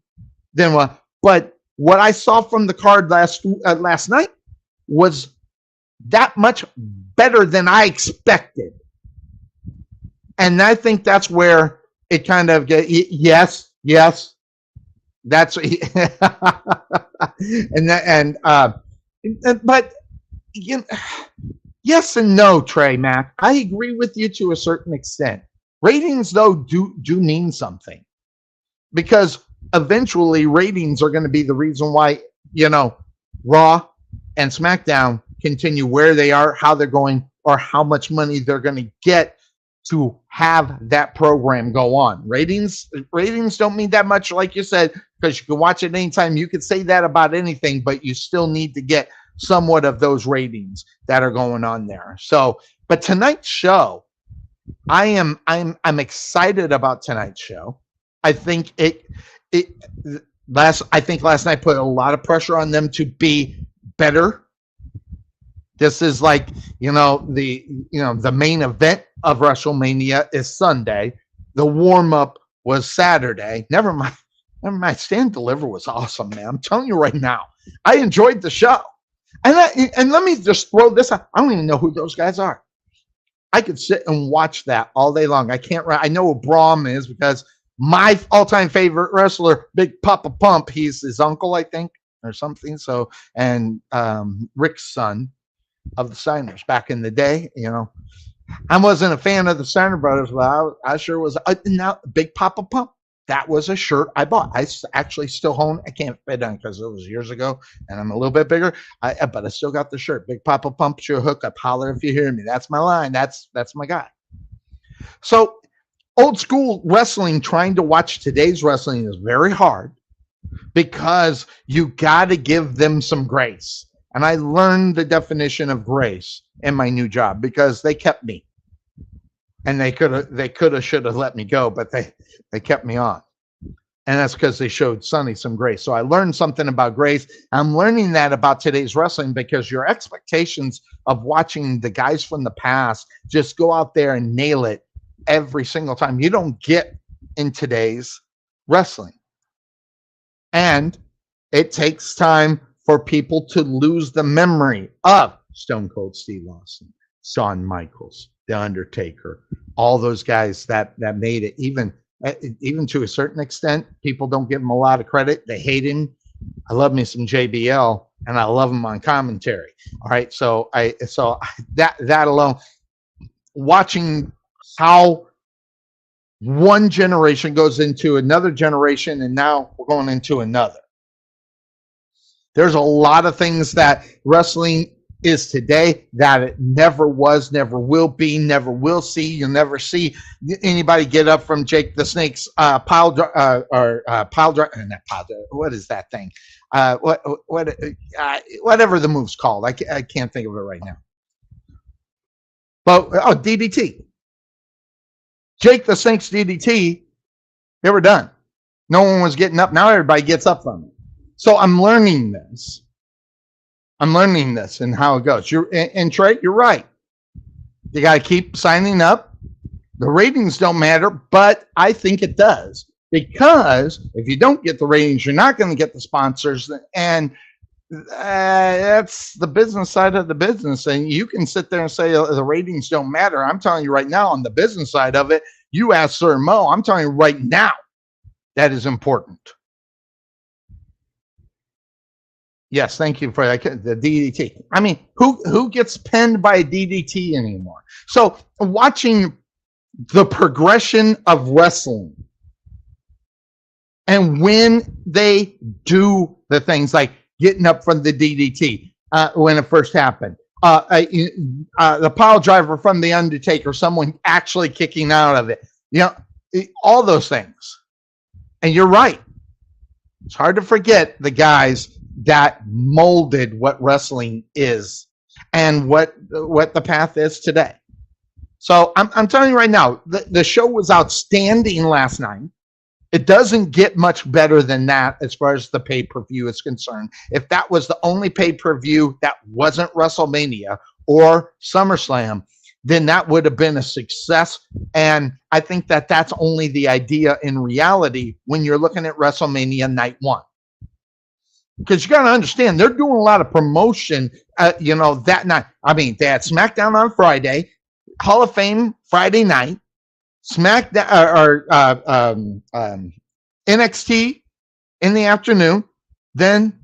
than what, but what I saw from the card last night was that much better than I expected. And I think that's where it kind of get, yes, that's but you know, yes and no, Trey Mac. I agree with you to a certain extent. Ratings though do mean something, because eventually ratings are going to be the reason why, you know, Raw and SmackDown continue where they are, how they're going, or how much money they're going to get to have that program go on. Ratings don't mean that much, like you said, because you can watch it anytime. You could say that about anything, but you still need to get somewhat of those ratings that are going on there. So, but tonight's show, I'm excited about tonight's show. I think last night put a lot of pressure on them to be better. This is like, the main event of WrestleMania is Sunday. The warm-up was Saturday. Never mind. Stand Deliver was awesome, man. I'm telling you right now. I enjoyed the show. And let me just throw this out. I don't even know who those guys are. I could sit and watch that all day long. I know who Braum is because my all-time favorite wrestler, Big Papa Pump, he's his uncle, I think, or something. So, and Rick's son of the Steiners back in the day, I wasn't a fan of the Steiner brothers, but I sure was. Now, Big Papa Pump, that was a shirt I bought. I actually still own. I can't fit on because it was years ago, and I'm a little bit bigger. But I still got the shirt. Big Papa Pump, your hookup. Holler if you hear me. That's my line. That's my guy. So, old school wrestling, trying to watch today's wrestling is very hard because you got to give them some grace. And I learned the definition of grace in my new job because they kept me. And they should have let me go, but they kept me on. And that's because they showed Sonny some grace. So I learned something about grace. I'm learning that about today's wrestling because your expectations of watching the guys from the past just go out there and nail it every single time. You don't get in today's wrestling. And it takes time for people to lose the memory of Stone Cold Steve Austin, Shawn Michaels, The Undertaker, all those guys that made it. Even to a certain extent, people don't give him a lot of credit. They hate him. I love me some JBL, and I love him on commentary. All right, so that alone, watching how one generation goes into another generation, and now we're going into another. There's a lot of things that wrestling is today that it never was, never will be, never will see. You'll never see anybody get up from Jake the Snake's pile driver. What is that thing? Whatever the move's called. I can't think of it right now. But DDT. Jake the Snake's DDT. They were done. No one was getting up. Now everybody gets up from it. So I'm learning this. And how it goes. And Trey, you're right. You got to keep signing up. The ratings don't matter, but I think it does. Because if you don't get the ratings, you're not going to get the sponsors. And that's the business side of the business. And you can sit there and say the ratings don't matter. I'm telling you right now, on the business side of it, you ask Sir Mo, I'm telling you right now, that is important. Yes, thank you for that. The DDT. I mean, who gets pinned by a DDT anymore? So watching the progression of wrestling and when they do the things like getting up from the DDT when it first happened, the pile driver from the Undertaker, someone actually kicking out of it, all those things. And you're right. It's hard to forget the guys that molded what wrestling is and what the path is today. So I'm telling you right now, the show was outstanding last night. It doesn't get much better than that as far as the pay-per-view is concerned. If that was the only pay-per-view that wasn't WrestleMania or SummerSlam, then that would have been a success. And I think that that's only the idea in reality when you're looking at WrestleMania night one. Because you got to understand, they're doing a lot of promotion, that night. I mean, they had SmackDown on Friday, Hall of Fame Friday night, SmackDown NXT in the afternoon, then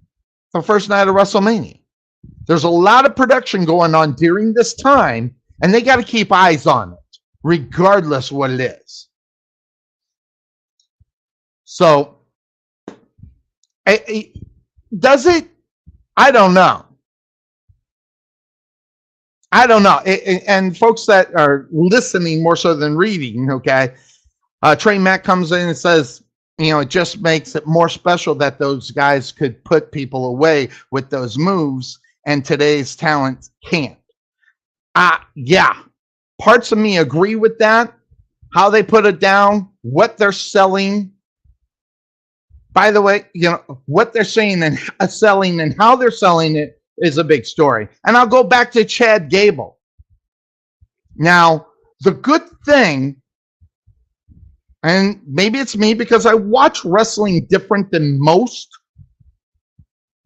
the first night of WrestleMania. There's a lot of production going on during this time, and they got to keep eyes on it, regardless what it is. So, does it? I don't know. And folks that are listening more so than reading, okay? Trey Mack comes in and says, it just makes it more special that those guys could put people away with those moves, and today's talent can't. Yeah, parts of me agree with that. How they put it down, what they're selling. By the way, what they're saying and selling and how they're selling it is a big story. And I'll go back to Chad Gable. Now, the good thing, and maybe it's me because I watch wrestling different than most,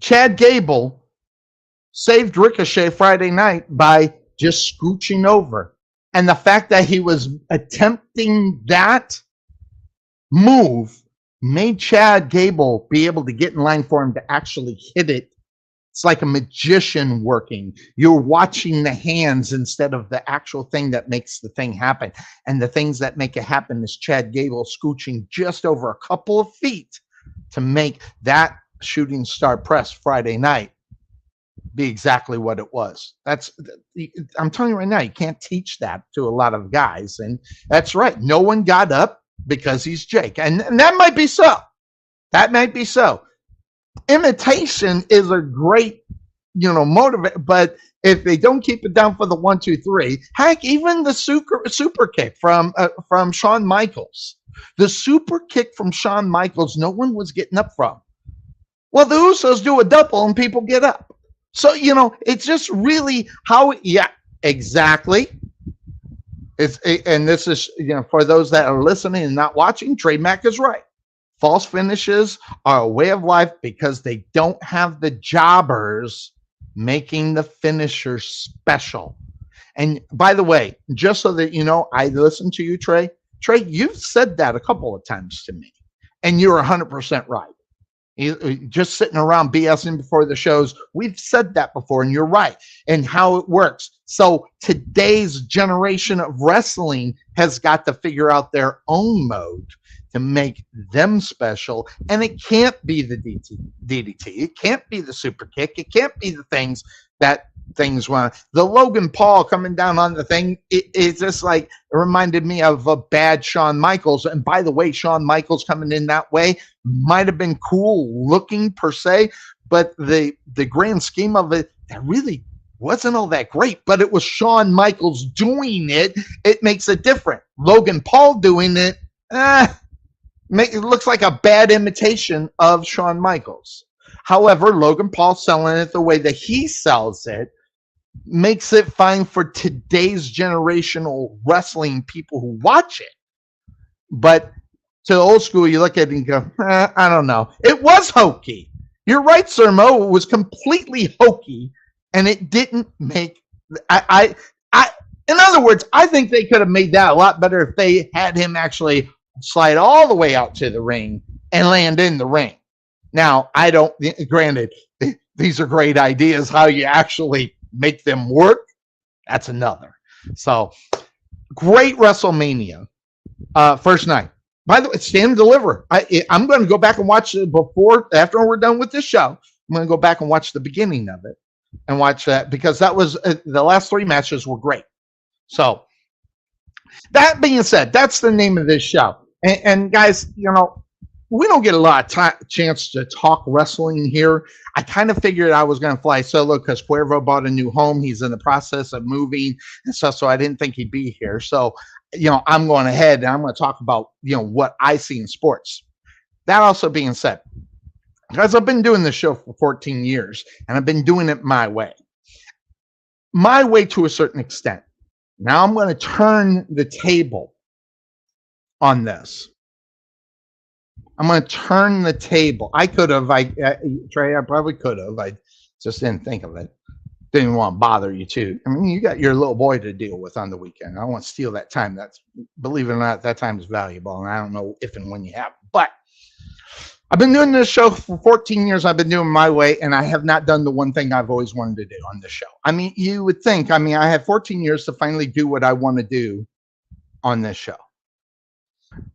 Chad Gable saved Ricochet Friday night by just scooching over. And the fact that he was attempting that move made Chad Gable be able to get in line for him to actually hit it. It's like a magician working. You're watching the hands instead of the actual thing that makes the thing happen. And the things that make it happen is Chad Gable scooching just over a couple of feet to make that shooting star press Friday night be exactly what it was. I'm telling you right now, you can't teach that to a lot of guys. And that's right. No one got up because he's Jake. And that might be so. That might be so. Imitation is a great, motivator, but if they don't keep it down for the 1, 2, 3, heck, even the super kick from Shawn Michaels, the super kick from Shawn Michaels, no one was getting up from. Well, the Usos do a double and people get up. So, it's just really how, yeah, exactly. And this is, for those that are listening and not watching, Trey Mack is right. False finishes are a way of life because they don't have the jobbers making the finisher special. And by the way, just so that I listen to you, Trey. Trey, you've said that a couple of times to me, and you're 100% right. Just sitting around BSing before the shows, we've said that before, and you're right, and how it works. So today's generation of wrestling has got to figure out their own mode to make them special, and it can't be the DDT. It can't be the super kick. It can't be the things want. The Logan Paul coming down on the thing, it's just like, it reminded me of a bad Shawn Michaels. And by the way, Shawn Michaels coming in that way might have been cool looking per se, but the grand scheme of it, that really wasn't all that great. But it was Shawn Michaels doing it. It makes it different. Logan Paul doing it, it looks like a bad imitation of Shawn Michaels. However, Logan Paul selling it the way that he sells it makes it fine for today's generational wrestling people who watch it. But to the old school, you look at it and go, I don't know. It was hokey. You're right, Sir Mo. It was completely hokey, and it didn't make. In other words, I think they could have made that a lot better if they had him actually slide all the way out to the ring and land in the ring. Now, granted, these are great ideas. How you actually make them work, that's another. So, great WrestleMania first night. By the way, Stand and Deliver. I'm going to go back and watch it after we're done with this show. I'm going to go back and watch the beginning of it and watch that, because that was the last 3 matches were great. So, that being said, that's the name of this show. And guys, we don't get a lot of chance to talk wrestling here. I kind of figured I was going to fly solo because Cuervo bought a new home. He's in the process of moving and stuff, so I didn't think he'd be here. So, I'm going ahead and I'm going to talk about, what I see in sports. That also being said, because I've been doing this show for 14 years and I've been doing it my way to a certain extent. Now I'm going to turn the table on this. I'm going to turn the table. I could have, Trey, I probably could have. I just didn't think of it. Didn't want to bother you too. I mean, you got your little boy to deal with on the weekend. I don't want to steal that time. That's, believe it or not, that time is valuable. And I don't know if and when you have, but I've been doing this show for 14 years. I've been doing my way, and I have not done the one thing I've always wanted to do on this show. I mean, you would think, I have 14 years to finally do what I want to do on this show.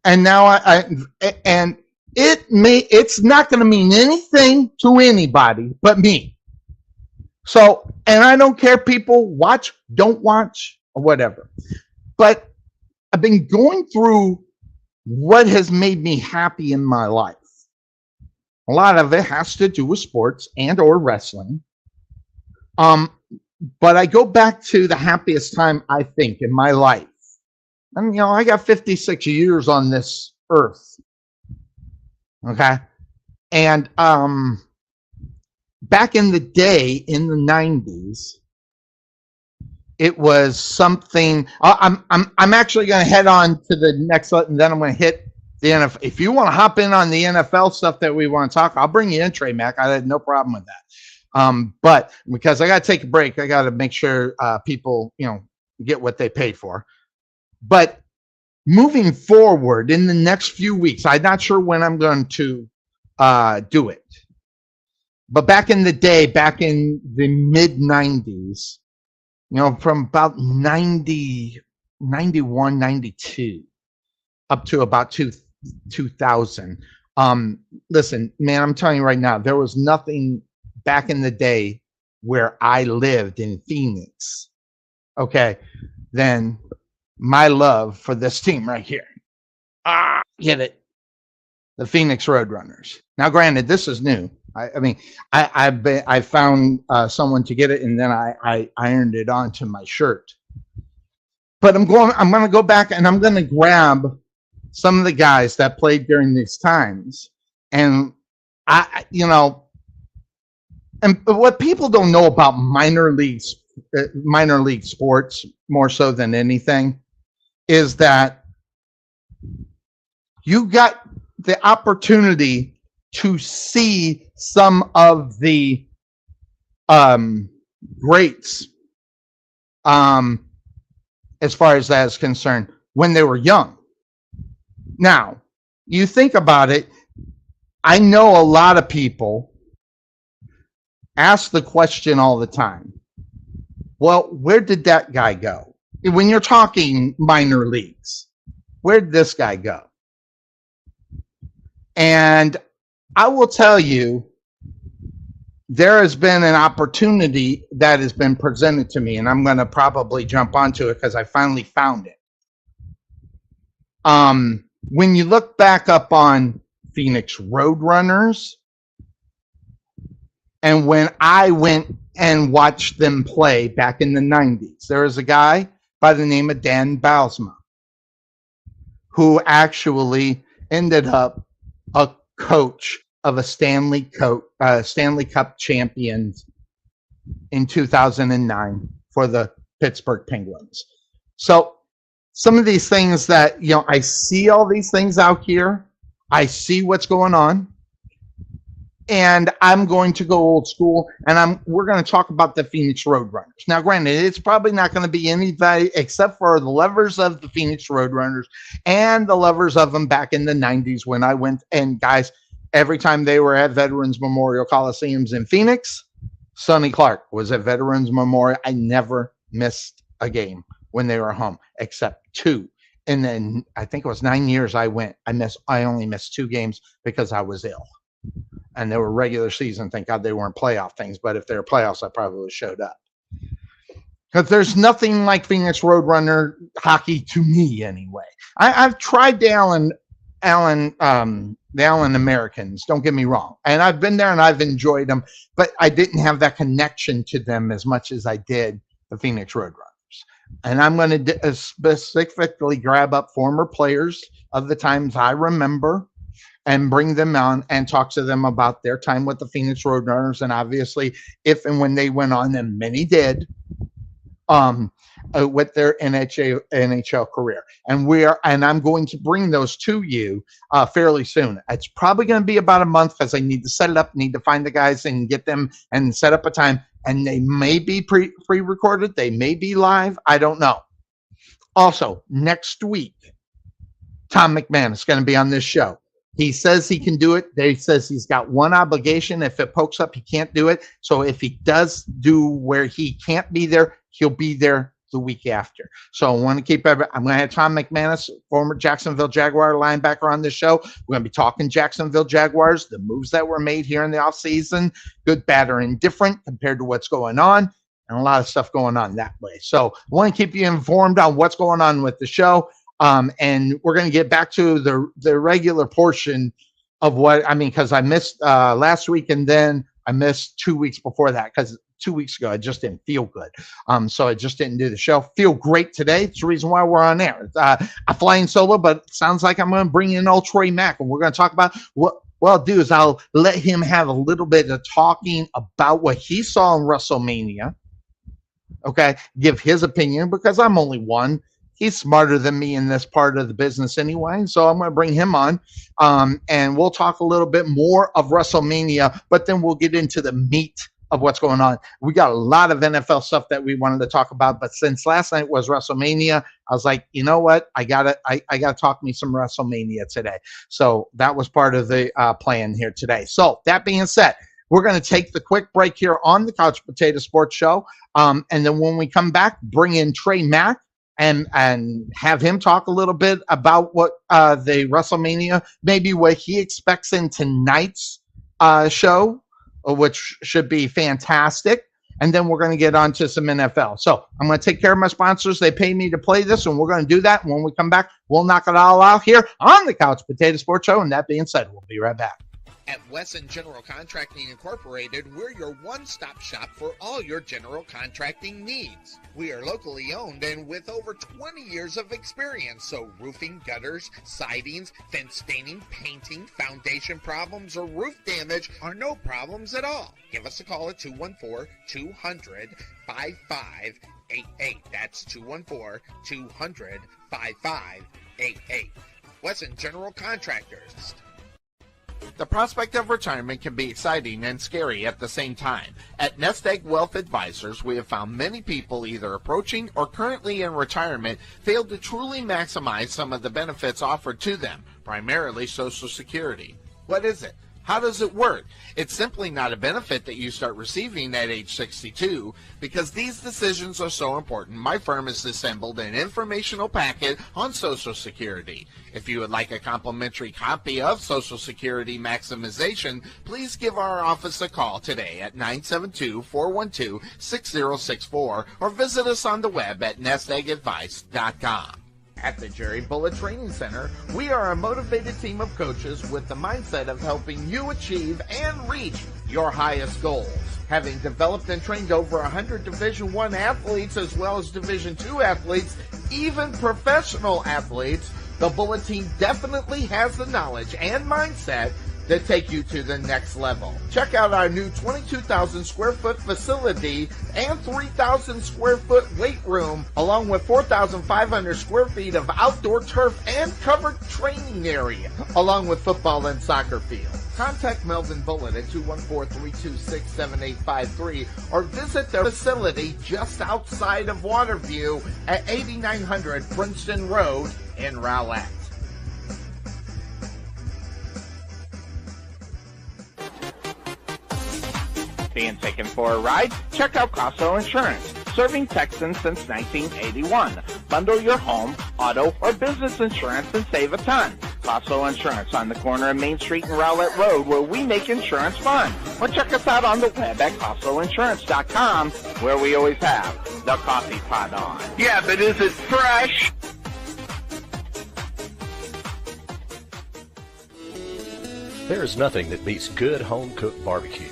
And now it's not going to mean anything to anybody but me. So, and I don't care people watch, don't watch, or whatever. But I've been going through what has made me happy in my life. A lot of it has to do with sports and or wrestling. But I go back to the happiest time, I think, in my life. And, I got 56 years on this earth. Okay. And back in the day, in the 90s, it was something. I'm actually going to head on to the next, and then I'm going to hit the NFL. If you want to hop in on the NFL stuff that we want to talk, I'll bring you in, Trey Mac. I had no problem with that. But because I got to take a break, I got to make sure people, get what they paid for. But moving forward in the next few weeks, I'm not sure when I'm going to do it. But back in the day, back in the mid 90s, from about 90, 91, 92 up to about 2000. Listen, man, I'm telling you right now, there was nothing back in the day where I lived in Phoenix, okay, than my love for this team right here. Get it? The Phoenix Roadrunners. Now, granted, this is new. I found someone to get it, and then I ironed it onto my shirt. But I'm going to go back and I'm going to grab some of the guys that played during these times, and and what people don't know about minor league sports more so than anything is that you got the opportunity to see some of the greats as far as that is concerned when they were young. Now, you think about it, I know a lot of people ask the question all the time, well, where did that guy go? When you're talking minor leagues, where did this guy go? And I will tell you, there has been an opportunity that has been presented to me, and I'm going to probably jump onto it because I finally found it. When you look back up on Phoenix Roadrunners, and when I went and watched them play back in the 90s, there was a guy by the name of Dan Bylsma who actually ended up a coach of a Stanley Cup champions in 2009 for the Pittsburgh Penguins. So some of these things that, I see all these things out here. I see what's going on. And I'm going to go old school, and we're going to talk about the Phoenix Roadrunners. Now, granted, it's probably not going to be anybody except for the lovers of the Phoenix Roadrunners and the lovers of them back in the 90s when I went. And guys, every time they were at Veterans Memorial Coliseums in Phoenix, Sonny Clark was at Veterans Memorial. I never missed a game when they were home, except 2. And then I think it was 9 years I went. I only missed 2 games because I was ill. And they were regular season. Thank God they weren't playoff things. But if they were playoffs, I probably would have showed up. Because there's nothing like Phoenix Roadrunner hockey to me, anyway. I've tried the Allen the Allen Americans. Don't get me wrong. And I've been there and I've enjoyed them, but I didn't have that connection to them as much as I did the Phoenix Roadrunners. And I'm going to specifically grab up former players of the times I remember and bring them on and talk to them about their time with the Phoenix Roadrunners. And obviously, if and when they went on, and many did, with their NHL career. And I'm going to bring those to you fairly soon. It's probably going to be about a month because I need to set it up, need to find the guys and get them and set up a time. And they may be pre-recorded. They may be live. I don't know. Also, next week, Tom McMahon is going to be on this show. He says he can do it. He says he's got one obligation. If it pokes up, he can't do it. So if he does do where he can't be there, he'll be there the week after. So I want to keep I'm going to have Tom McManus, former Jacksonville Jaguar linebacker, on this show. We're going to be talking Jacksonville Jaguars, the moves that were made here in the offseason, good, bad, or indifferent compared to what's going on, and a lot of stuff going on that way. So I want to keep you informed on what's going on with the show. And we're going to get back to the regular portion of what, I mean, because I missed last week and then I missed 2 weeks before that because 2 weeks ago I just didn't feel good. So I just didn't do the show. Feel great today. It's the reason why we're on air. I'm flying solo, but it sounds like I'm going to bring in old Troy Mack, and we're going to talk about what I'll do is I'll let him have a little bit of talking about what he saw in WrestleMania. Okay, give his opinion because I'm only one. He's smarter than me in this part of the business anyway, so I'm going to bring him on, and we'll talk a little bit more of WrestleMania, but then we'll get into the meat of what's going on. We got a lot of NFL stuff that we wanted to talk about, but since last night was WrestleMania, I was like, you know what? I gotta talk me some WrestleMania today. So that was part of the plan here today. So that being said, we're going to take the quick break here on the Couch Potato Sports Show, and then when we come back, bring in Trey Mack and have him talk a little bit about what the WrestleMania, maybe what he expects in tonight's show, which should be fantastic. And then we're going to get on to some NFL. So I'm going to take care of my sponsors. They pay me to play this, and we're going to do that. And when we come back, we'll knock it all out here on the Couch Potato Sports Show. And that being said, we'll be right back. At Wesson General Contracting Incorporated, we're your one-stop shop for all your general contracting needs. We are locally owned and with over 20 years of experience, so roofing, gutters, sidings, fence staining, painting, foundation problems, or roof damage are no problems at all. Give us a call at 214-200-5588. That's 214-200-5588. Wesson General Contractors. The prospect of retirement can be exciting and scary at the same time. At Nest Egg Wealth Advisors, we have found many people either approaching or currently in retirement fail to truly maximize some of the benefits offered to them, primarily Social Security. What is it? How does it work? It's simply not a benefit that you start receiving at age 62. Because these decisions are so important, my firm has assembled an informational packet on Social Security. If you would like a complimentary copy of Social Security Maximization, please give our office a call today at 972-412-6064 or visit us on the web at nesteggadvice.com. At the Jerry Bullet Training Center, we are a motivated team of coaches with the mindset of helping you achieve and reach your highest goals. Having developed and trained over 100 Division I athletes as well as Division II athletes, even professional athletes, the Bullet team definitely has the knowledge and mindset that take you to the next level. Check out our new 22,000 square foot facility and 3,000 square foot weight room, along with 4,500 square feet of outdoor turf and covered training area, along with football and soccer fields. Contact Melvin Bullitt at 214-326-7853 or visit their facility just outside of Waterview at 8900 Princeton Road in Rowlett. Being taken for a ride? Check out Casso Insurance, serving Texans since 1981. Bundle your home, auto, or business insurance and save a ton. Casso Insurance on the corner of Main Street and Rowlett Road, where we make insurance fun. Or check us out on the web at CassoInsurance.com, where we always have the coffee pot on. Yeah, but is it fresh? There is nothing that beats good home-cooked barbecue.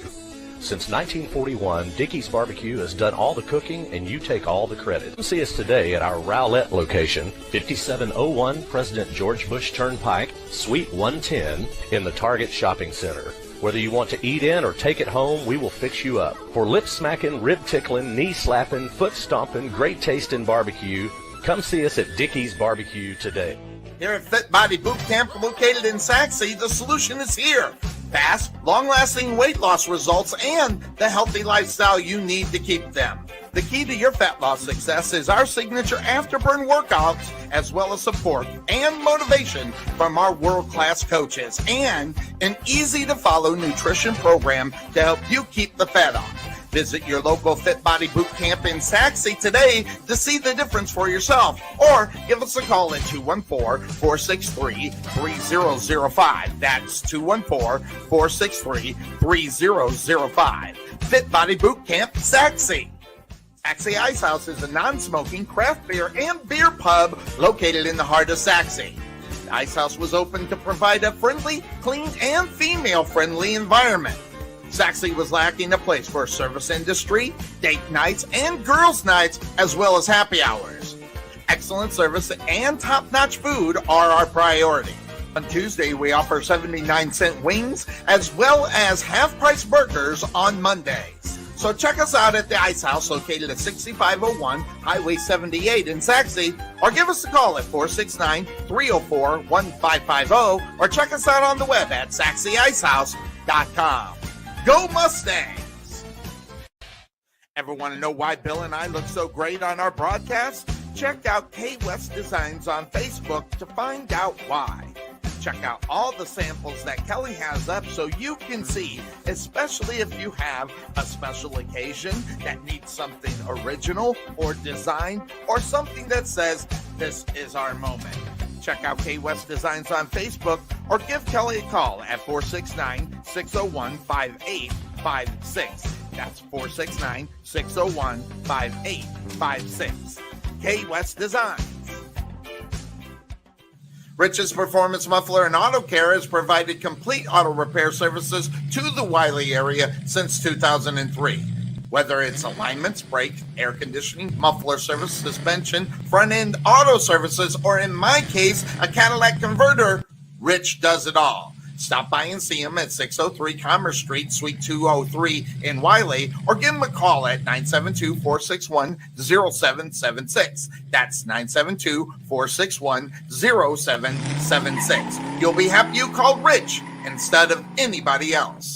Since 1941, Dickey's Barbecue has done all the cooking and you take all the credit. Come see us today at our Rowlett location, 5701 President George Bush Turnpike, Suite 110 in the Target Shopping Center. Whether you want to eat in or take it home, we will fix you up. For lip-smacking, rib-tickling, knee-slapping, foot-stomping, great-tasting barbecue, come see us at Dickey's Barbecue today. Here at Fit Body Boot Camp, located in Saxe, the solution is here. Fast, long-lasting weight loss results and the healthy lifestyle you need to keep them. The key to your fat loss success is our signature afterburn workouts, as well as support and motivation from our world-class coaches, and an easy-to-follow nutrition program to help you keep the fat off. Visit your local Fit Body Boot Camp in Saxe today to see the difference for yourself, or give us a call at 214-463-3005. That's 214-463-3005. Fit Body Boot Camp, Saxe. Saxe Ice House is a non-smoking craft beer and beer pub located in the heart of Saxe. The Ice House was opened to provide a friendly, clean, and female-friendly environment. Saxe was lacking a place for service industry, date nights, and girls' nights, as well as happy hours. Excellent service and top-notch food are our priority. On Tuesday, we offer 79-cent wings, as well as half-price burgers on Mondays. So check us out at the Ice House, located at 6501 Highway 78 in Saxe, or give us a call at 469-304-1550, or check us out on the web at saxeicehouse.com. Go Mustangs! Ever want to know why Bill and I look so great on our broadcast? Check out K-West Designs on Facebook to find out why. Check out all the samples that Kelly has up so you can see, especially if you have a special occasion that needs something original or design or something that says, this is our moment. Check out K-West Designs on Facebook or give Kelly a call at 469-601-5856. That's 469-601-5856. K-West Designs. Rich's Performance Muffler and Auto Care has provided complete auto repair services to the Wiley area since 2003. Whether it's alignments, brakes, air conditioning, muffler service, suspension, front-end auto services, or in my case, a Cadillac converter, Rich does it all. Stop by and see him at 603 Commerce Street, Suite 203 in Wiley, or give him a call at 972-461-0776. That's 972-461-0776. You'll be happy you called Rich instead of anybody else.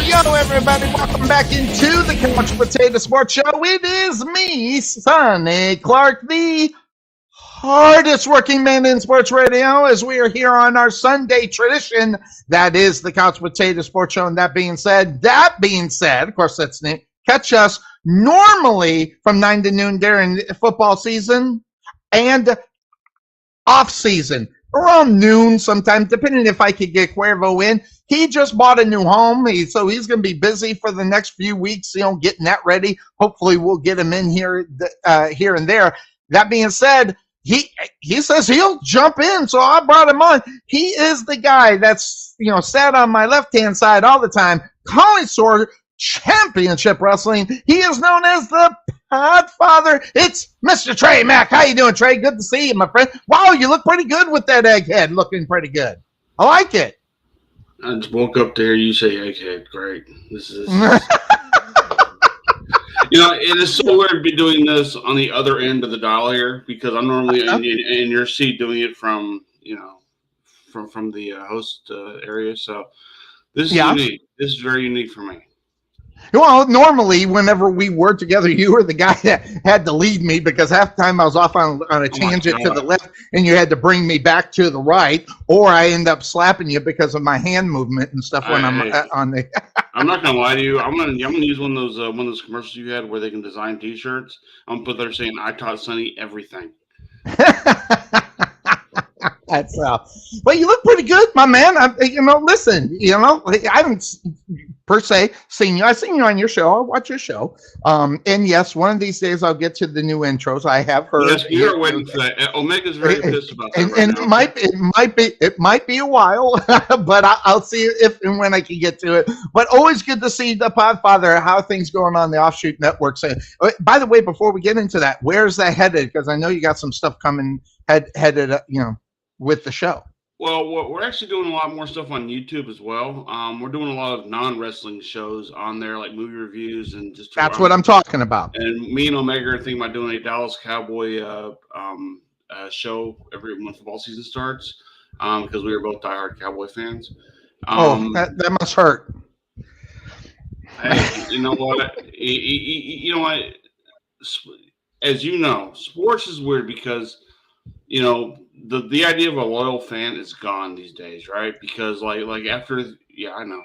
Yo, everybody. Welcome back into the Couch Potato Sports Show. It is me, Sonny Clark, the hardest working man in sports radio, as we are here on our Sunday tradition. That is the Couch Potato Sports Show. And that being said, of course, that's name. Catch us normally from 9 to noon during football season and off season. Around noon sometimes, depending if I could get Cuervo in. He just bought a new home, so he's going to be busy for the next few weeks, getting that ready. Hopefully we'll get him in here and there. That being said, he says he'll jump in, so I brought him on. He is the guy that's, sat on my left-hand side all the time, Connoisseur Championship Wrestling. He is known as the Podfather. It's Mr. Trey Mack. How you doing, Trey? Good to see you, my friend. Wow, you look pretty good with that egghead. Looking pretty good. I like it. I just woke up to hear you say egghead. Great. This is it is so weird to be doing this on the other end of the dial here, because I'm normally in your seat doing it from from the host area. So this is unique. This is very unique for me. Well, normally, whenever we were together, you were the guy that had to lead me, because half the time I was off on a tangent to the left, and you had to bring me back to the right, or I end up slapping you because of my hand movement and stuff when I'm on the. I'm not gonna lie to you. I'm gonna use one of those commercials you had where they can design T-shirts. I'm gonna put there saying, "I taught Sonny everything." That's well, you look pretty good, my man. Listen, I haven't per se seen you. I've seen you on your show. I'll watch your show. And yes, one of these days I'll get to the new intros. I have heard. Yes, you're waiting for that. Omega's very pissed about that. And it might be a while, but I'll see if and when I can get to it. But always good to see the Podfather. How are things going on the offshoot networks? By the way, before we get into that, where's that headed? Because I know you got some stuff coming headed, with the show. Well, we're actually doing a lot more stuff on YouTube as well. We're doing a lot of non-wrestling shows on there, like movie reviews and just. That's what I'm talking about. And me and Omega are thinking about doing a Dallas Cowboy show every month football season starts, because we were both diehard Cowboy fans. That must hurt. You know what? You know what? As you know, sports is weird because the idea of a loyal fan is gone these days, right? Because like after, I know.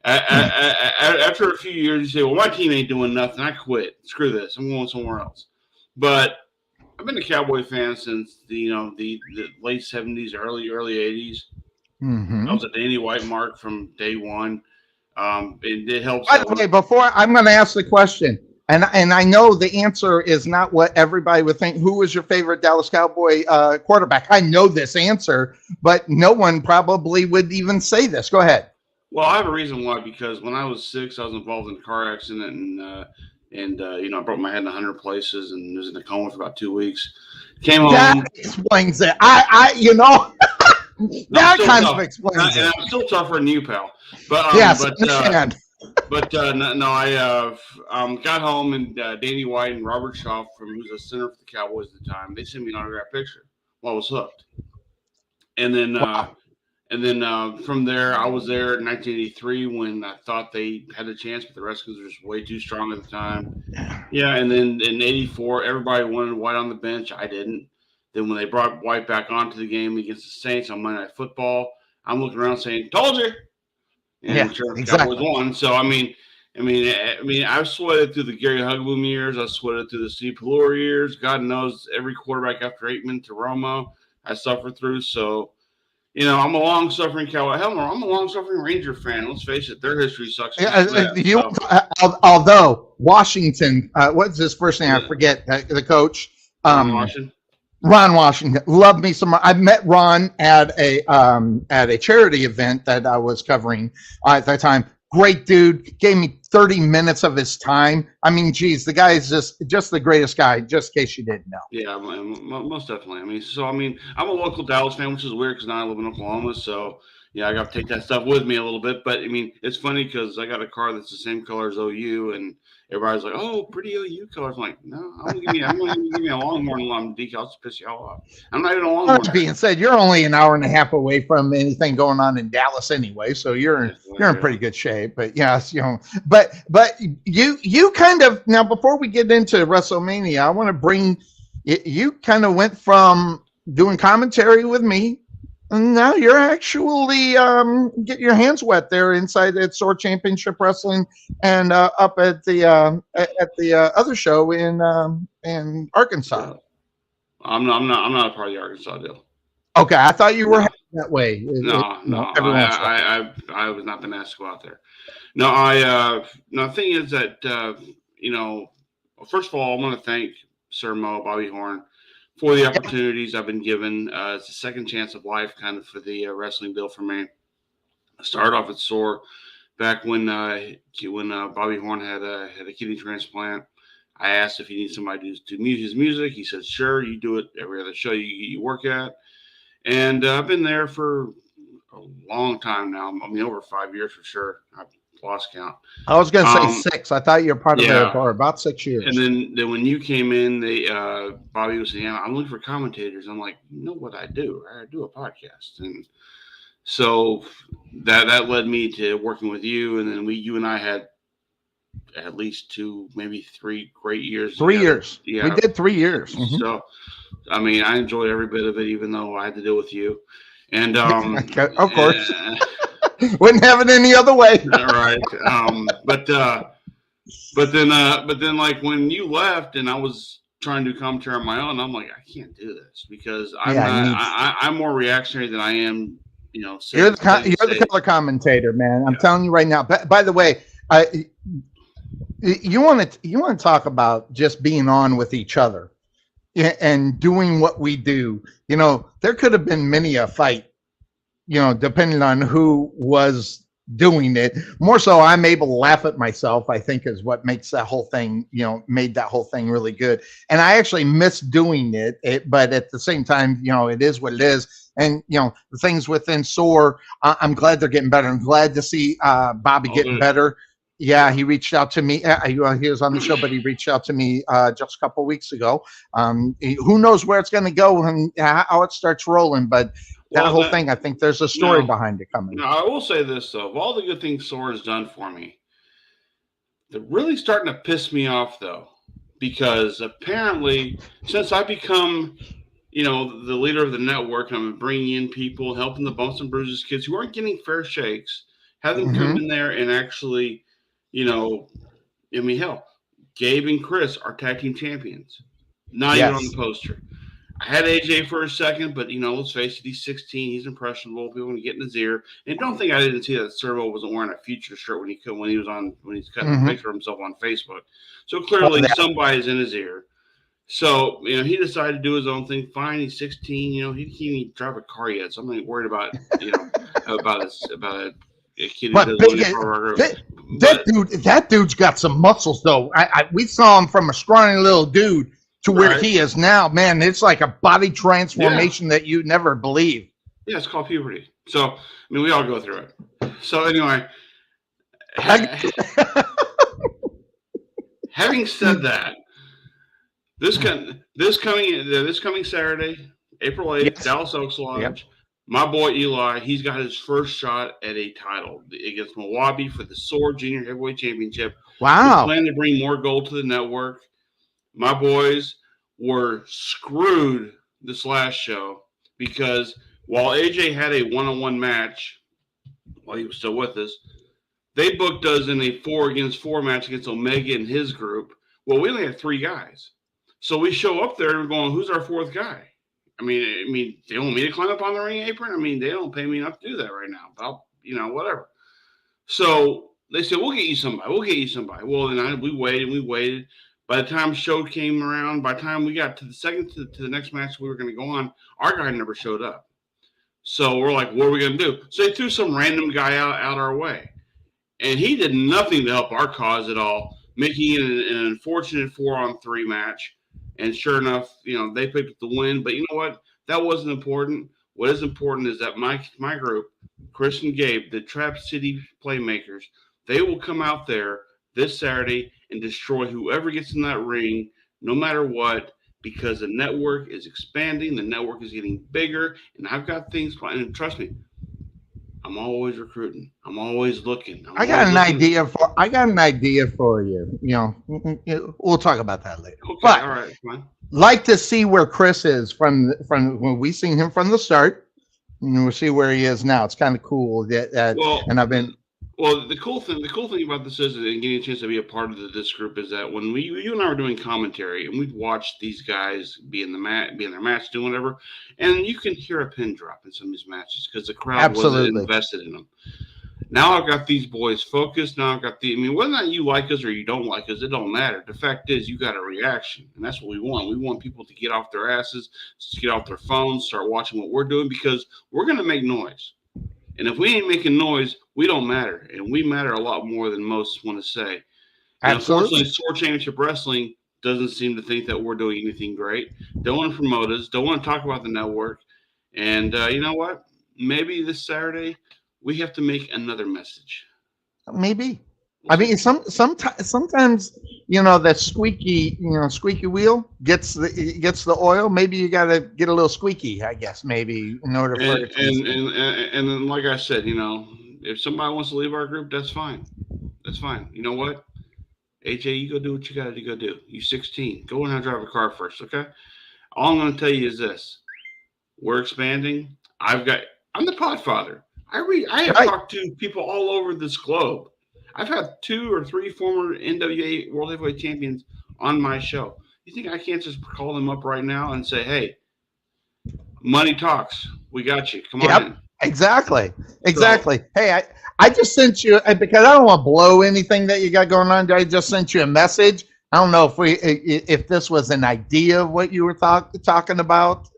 After a few years, you say, well, my team ain't doing nothing. I quit. Screw this. I'm going somewhere else. But I've been a Cowboy fan since the late 70s, early 80s. Mm-hmm. I was a Danny White mark from day one. It helps. By the way, before I'm going to ask the question, and I know the answer is not what everybody would think. Who was your favorite Dallas Cowboy quarterback? I know this answer, but no one probably would even say this. Go ahead. Well, I have a reason why. Because when I was 6, I was involved in a car accident, and I broke my head in 100 places and was in a coma for about 2 weeks. Came home. That explains it. That kind of explains it. And I'm still tougher than you, pal. But yes, understand. I got home, and Danny White and Robert Shaw, who's a center for the Cowboys at the time, they sent me an autographed picture. Well, I was hooked. And then, from there, I was there in 1983 when I thought they had a chance, but the Redskins were just way too strong at the time. Yeah, and then in '84, everybody wanted White on the bench. I didn't. Then when they brought White back onto the game against the Saints on Monday Night Football, I'm looking around saying, "Told you." And sure, exactly. Cowboys won. So I mean, I've sweated through the Gary Hugboom years. I sweated through the Steve Pelluer years. God knows every quarterback after Aikman to Romo, I suffered through. So, I'm a long-suffering Cowboy. Hell no, I'm a long-suffering Ranger fan. Let's face it, their history sucks. Although Washington, what's his first name? I forget. The coach. Ron Washington, loved me some. I met Ron at a charity event that I was covering at that time. Great dude, gave me 30 minutes of his time. I mean, geez, the guy is just the greatest guy. Just in case you didn't know. Yeah, most definitely. I'm a local Dallas fan, which is weird because now I live in Oklahoma. So I got to take that stuff with me a little bit. But it's funny because I got a car that's the same color as OU, and everybody's like, "Oh, pretty OU colors." I'm like, no, I'm going to give me a Longhorn alum decals to piss you all off. I'm not even a Longhorn. That being said, you're only an hour and a half away from anything going on in Dallas anyway, so you're in pretty good shape. But yes, but you kind of, now before we get into WrestleMania, I want to bring you kind of went from doing commentary with me. And now you're actually getting your hands wet there inside at Sword Championship Wrestling and up at the other show in Arkansas. I'm not a part of the Arkansas deal. Okay, I thought you were heading that way. No. I was not been asked to go out there. No, the thing is that first of all, I want to thank Sir Mo, Bobby Horn, for the opportunities I've been given. It's a second chance of life kind of for the wrestling deal for me. I started off at SOAR back when Bobby Horn had a kidney transplant. I asked if he needed somebody to do his music. He said, sure, you do it every other show you work at. And I've been there for a long time now. Over 5 years for sure. I've lost count. I was going to say 6. I thought you were part of it for about 6 years. And then when you came in, Bobby was saying, I'm looking for commentators. I'm like, you know what I do? I do a podcast. And so that led me to working with you. And then you and I had at least 2, maybe 3 great years. 3 years. Yeah. We did 3 years. Mm-hmm. So, I enjoyed every bit of it, even though I had to deal with you. And of course. Wouldn't have it any other way. Right. But then like when you left and I was trying to do commentary on my own. I'm like, I can't do this because I'm more reactionary than I am. You know, you're the color commentator, man. I'm telling you right now. By the way, you want to talk about just being on with each other and doing what we do. You know, there could have been many a fight, you know, depending on who was doing it. More so, I'm able to laugh at myself, I think, is what makes that whole thing, you know, made that whole thing really good. And I actually miss doing it, but at the same time, you know, it is what it is. And, you know, the things within SOAR, I'm glad they're getting better. I'm glad to see Bobby getting better. Yeah, he reached out to me. He was on the show, but he reached out to me just a couple of weeks ago. Who knows where it's going to go and how it starts rolling, but that whole thing, I think there's a story behind it coming. I will say this, though. Of all the good things SOAR has done for me, they're really starting to piss me off, though, because apparently since I become, you know, the leader of the network, and I'm bringing in people, helping the Bumps and Bruises kids who aren't getting fair shakes, have them come in there and actually, you know, I mean, hell, Gabe and Chris are tag team champions. Not even on the poster. I had AJ for a second, but, you know, let's face it, he's 16. He's impressionable. People want to get in his ear. And don't think I didn't see that Servo wasn't wearing a Future shirt when he's cutting a picture of himself on Facebook. So clearly somebody's in his ear. So, you know, he decided to do his own thing. Fine, he's 16. You know, he can't even drive a car yet. So I'm not worried about, you know, about a kid. But that dude's got some muscles, though. We saw him from a scrawny little dude to where he is now. Man, it's like a body transformation that you never believe. Yeah, it's called puberty. So, I mean, we all go through it. So, anyway, having said that, this coming Saturday, April 8th, Dallas Oaks Lodge, my boy Eli, he's got his first shot at a title against Mawabi for the SOAR Junior Heavyweight Championship. Wow. We plan to bring more gold to the network. My boys were screwed this last show because while AJ had a one-on-one match while he was still with us, they booked us in a 4-against-4 match against Omega and his group. Well, we only had 3 guys. So we show up there and we're going, who's our 4th guy? I mean, they want me to climb up on the ring apron? I mean, they don't pay me enough to do that right now. I'll, you know, whatever. So they said, we'll get you somebody. Well, then we waited. By the time show came around, by the time we got to the next match we were going to go on, our guy never showed up. So we're like, what are we going to do? So they threw some random guy out our way. And he did nothing to help our cause at all, making it an unfortunate 4-on-3 match. And sure enough, you know, they picked up the win. But you know what? That wasn't important. What is important is that my group, Chris and Gabe, the Trap City Playmakers, they will come out there this Saturday and destroy whoever gets in that ring, no matter what, because the network is expanding, the network is getting bigger, and I've got things planned. And trust me, I'm always recruiting. I'm always looking. I got an idea for you. You know, we'll talk about that later. Okay, but all right, fine. Like to see where Chris is from when we seen him from the start, and we'll see where he is now. It's kind of cool and I've been. Well, the cool thing about this is, and getting a chance to be a part of this group, is that when you and I were doing commentary, and we've watched these guys be in their match, doing whatever, and you can hear a pin drop in some of these matches because the crowd wasn't invested in them. Now I've got these boys focused. Now I've got whether or not you like us or you don't like us, it don't matter. The fact is, you got a reaction, and that's what we want. We want people to get off their asses, to get off their phones, start watching what we're doing, because we're going to make noise. And if we ain't making noise, we don't matter. And we matter a lot more than most want to say. Unfortunately, SOAR Championship Wrestling doesn't seem to think that we're doing anything great. Don't want to promote us. Don't want to talk about the network. And you know what? Maybe this Saturday we have to make another message. Maybe. I mean, sometimes, you know, that squeaky wheel gets the oil. Maybe you got to get a little squeaky, I guess, maybe, in order for it to. And then, like I said, you know, if somebody wants to leave our group, that's fine. That's fine. You know what? AJ, you go do what you got to go do. You're 16. Go and drive a car first, okay? All I'm going to tell you is this. We're expanding. I'm the Podfather. I have talked to people all over this globe. I've had 2 or 3 former NWA World Heavyweight Champions on my show. You think I can't just call them up right now and say, "Hey, money talks. We got you. Come on in." Exactly. Hey, I just sent you, because I don't want to blow anything that you got going on. I just sent you a message. I don't know if this was an idea of what you were talking about.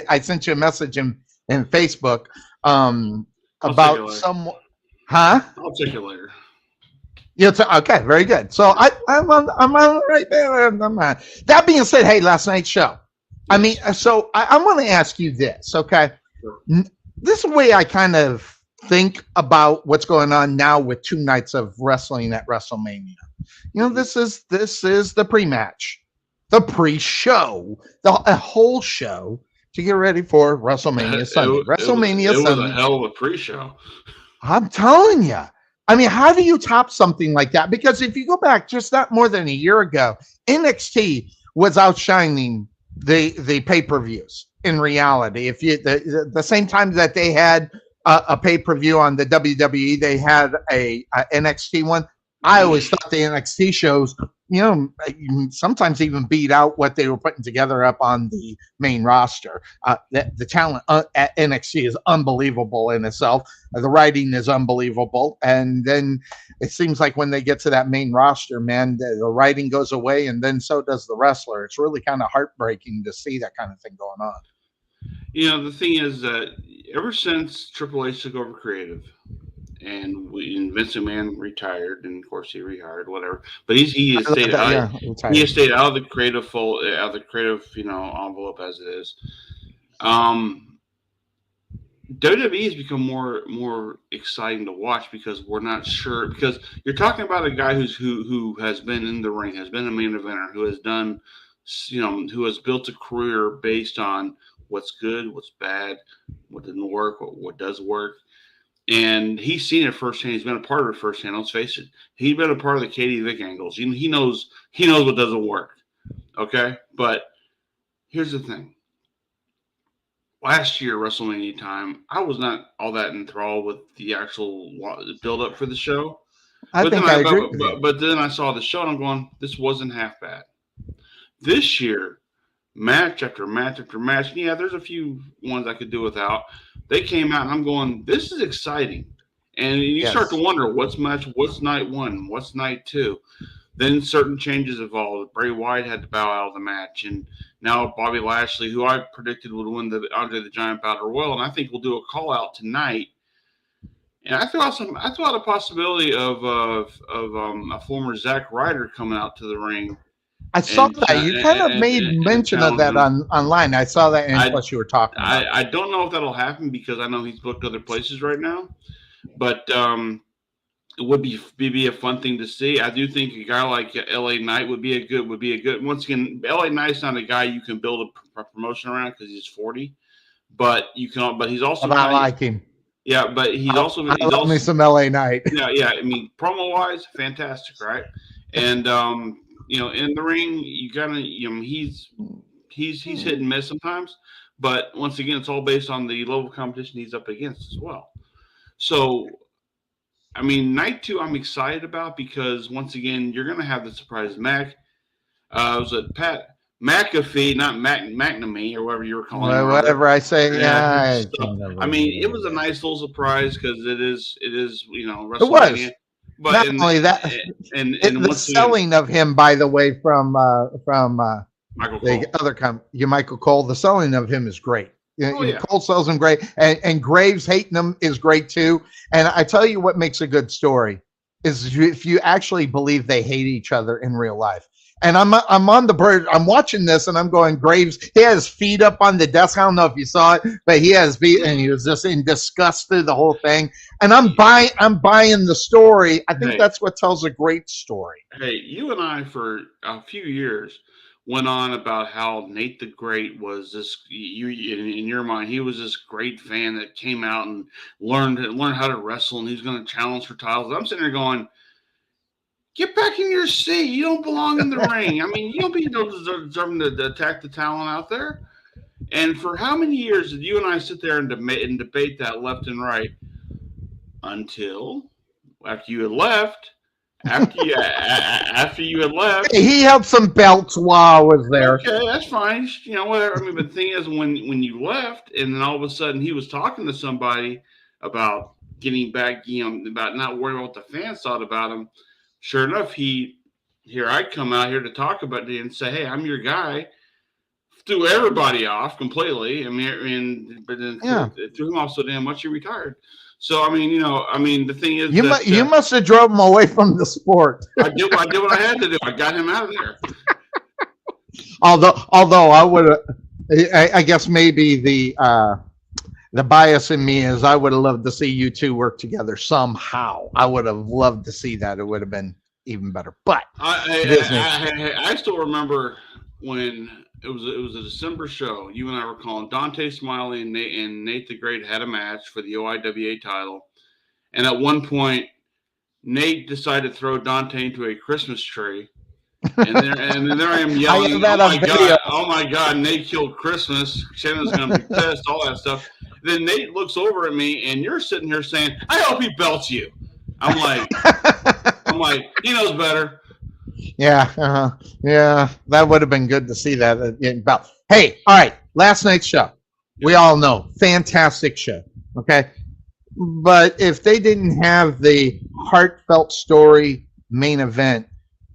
I sent you a message in Facebook about some. Huh? I'll take it later. Yeah. Okay. Very good. So I'm on right there. That being said, hey, last night's show. I mean, so I'm going to ask you this. Okay. Sure. This is the way I kind of think about what's going on now with 2 nights of wrestling at WrestleMania. You know, this is the pre-match, the pre-show, a whole show to get ready for WrestleMania Sunday. It was a hell of a pre-show. I'm telling you. I mean, how do you top something like that? Because if you go back just not more than a year ago, NXT was outshining the pay-per-views. In reality, if you the same time that they had a pay-per-view on the WWE, they had a NXT one. I always thought the NXT shows, you know, sometimes even beat out what they were putting together up on the main roster. The talent at NXT is unbelievable in itself. The writing is unbelievable, and then it seems like when they get to that main roster, man, the writing goes away, and then so does the wrestler. It's really kind of heartbreaking to see that kind of thing going on. You know, the thing is that ever since Triple H took over creative, and Vince McMahon retired, and of course he rehired, whatever. But he has stayed out. He has stayed out of the creative fold, out of the creative, envelope as it is. WWE has become more exciting to watch because we're not sure, because you're talking about a guy who has been in the ring, has been a main eventer, who has done, who has built a career based on what's good, what's bad, what didn't work, what does work. And he's seen it firsthand. He's been a part of it firsthand. Let's face it. He's been a part of the Katie Vick angles. He knows what doesn't work. Okay? But here's the thing. Last year, WrestleMania time, I was not all that enthralled with the actual build-up for the show. I agree. But then I saw the show, and I'm going, this wasn't half bad. This year, match after match after match. And yeah, there's a few ones I could do without. They came out, and I'm going, this is exciting. And you start to wonder what's night one, what's night two. Then certain changes evolved. Bray Wyatt had to bow out of the match, and now Bobby Lashley, who I predicted would win the Andre the Giant Battle Royal, and I think we'll do a call out tonight. And I thought a possibility of a former Zack Ryder coming out to the ring. I saw that. You kind of made mention of that online. I saw that, and plus you were talking about I don't know if that'll happen because I know he's booked other places right now. But it would be a fun thing to see. I do think a guy like LA Knight would be a good. Once again, LA Knight's not a guy you can build a promotion around because he's 40. But he's also. I like him. Yeah, but he's also. I love me some LA Knight. Yeah. I mean, promo wise, fantastic, right? And in the ring, you gotta, he's hit and miss sometimes, but once again, it's all based on the level of competition he's up against as well. So, I mean, night 2, I'm excited about because once again, you're gonna have the surprise was it Pat McAfee, not McNamee or whatever you were calling him. Whatever I say, yeah. I mean, it was a nice little surprise because it is, WrestleMania. It was. But not only that, and the selling of him, by the way, from Michael Cole. The other Michael Cole, the selling of him is great. Cole sells him great, and Graves hating him is great too. And I tell you what makes a good story is if you actually believe they hate each other in real life. And I'm on the bird. I'm watching this, and I'm going, Graves. He has feet up on the desk. I don't know if you saw it, but he has feet, and he was just in disgust through the whole thing. And I'm buying the story. I think that's what tells a great story. Hey, you and I for a few years went on about how Nate the Great was this. In your mind, he was this great fan that came out and learned how to wrestle, and he's going to challenge for titles. I'm sitting there going, get back in your seat. You don't belong in the ring. I mean, you don't deserve to attack the talent out there. And for how many years did you and I sit there and debate that left and right until after you had left after you had left. Hey, he held some belts while I was there. Okay, that's fine. You know, whatever. I mean, but the thing is, when you left, and then all of a sudden he was talking to somebody about getting back, you know, about not worrying about what the fans thought about him. Sure enough, here I come out here to talk about it and say, hey, I'm your guy. Threw everybody off completely. I mean, but then threw him off so damn much he retired. So I mean, you know, the thing is, you must have drove him away from the sport. I did what I had to do. I got him out of there. Although I would, I guess maybe the bias in me is I would have loved to see you two work together somehow. I would have loved to see that. It would have been even better. But I still remember when it was a December show. You and I were calling. Dante Smiley and Nate the Great had a match for the OIWA title, and at one point, Nate decided to throw Dante into a Christmas tree, and there I am yelling, "Oh my God! Nate killed Christmas! Shannon's gonna be pissed!" All that stuff. Then Nate looks over at me, and you're sitting here saying, "I hope he belts you." I'm like, he knows better. Yeah, yeah, that would have been good to see that. Hey, all right, last night's show. We all know, fantastic show. Okay, but if they didn't have the heartfelt story main event,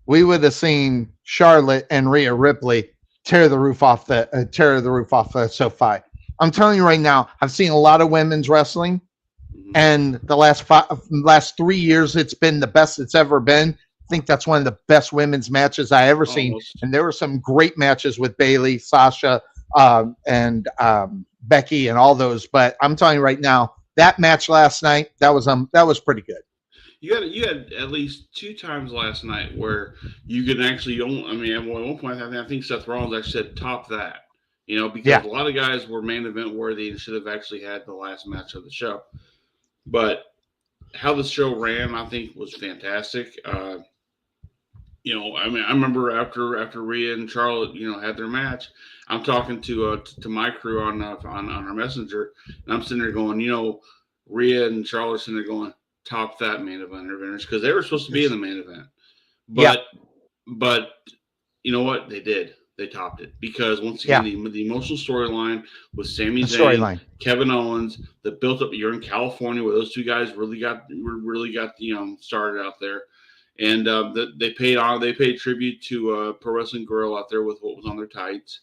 we would have seen Charlotte and Rhea Ripley tear the roof off SoFi. I'm telling you right now, I've seen a lot of women's wrestling, and the last 3 years, it's been the best it's ever been. I think that's one of the best women's matches I ever seen. And there were some great matches with Bayley, Sasha, and Becky, and all those. But I'm telling you right now, that match last night, that was pretty good. You had at least 2 times last night where you could actually. At one point, I think Seth Rollins actually said top that. You know, because a lot of guys were main event worthy and should have actually had the last match of the show. But how the show ran, I think, was fantastic. You know, I mean, I remember after Rhea and Charlotte, you know, had their match, I'm talking to my crew on our messenger, and I'm sitting there going, you know, Rhea and Charlotte sitting there going, top that main event because they were supposed to be in the main event, but you know what, they did. They topped it because once again, the emotional storyline with Sami Zayn, Kevin Owens, the built up. You're in California where those two guys really got started out there, and they paid tribute to Pro Wrestling Guerrilla out there with what was on their tights,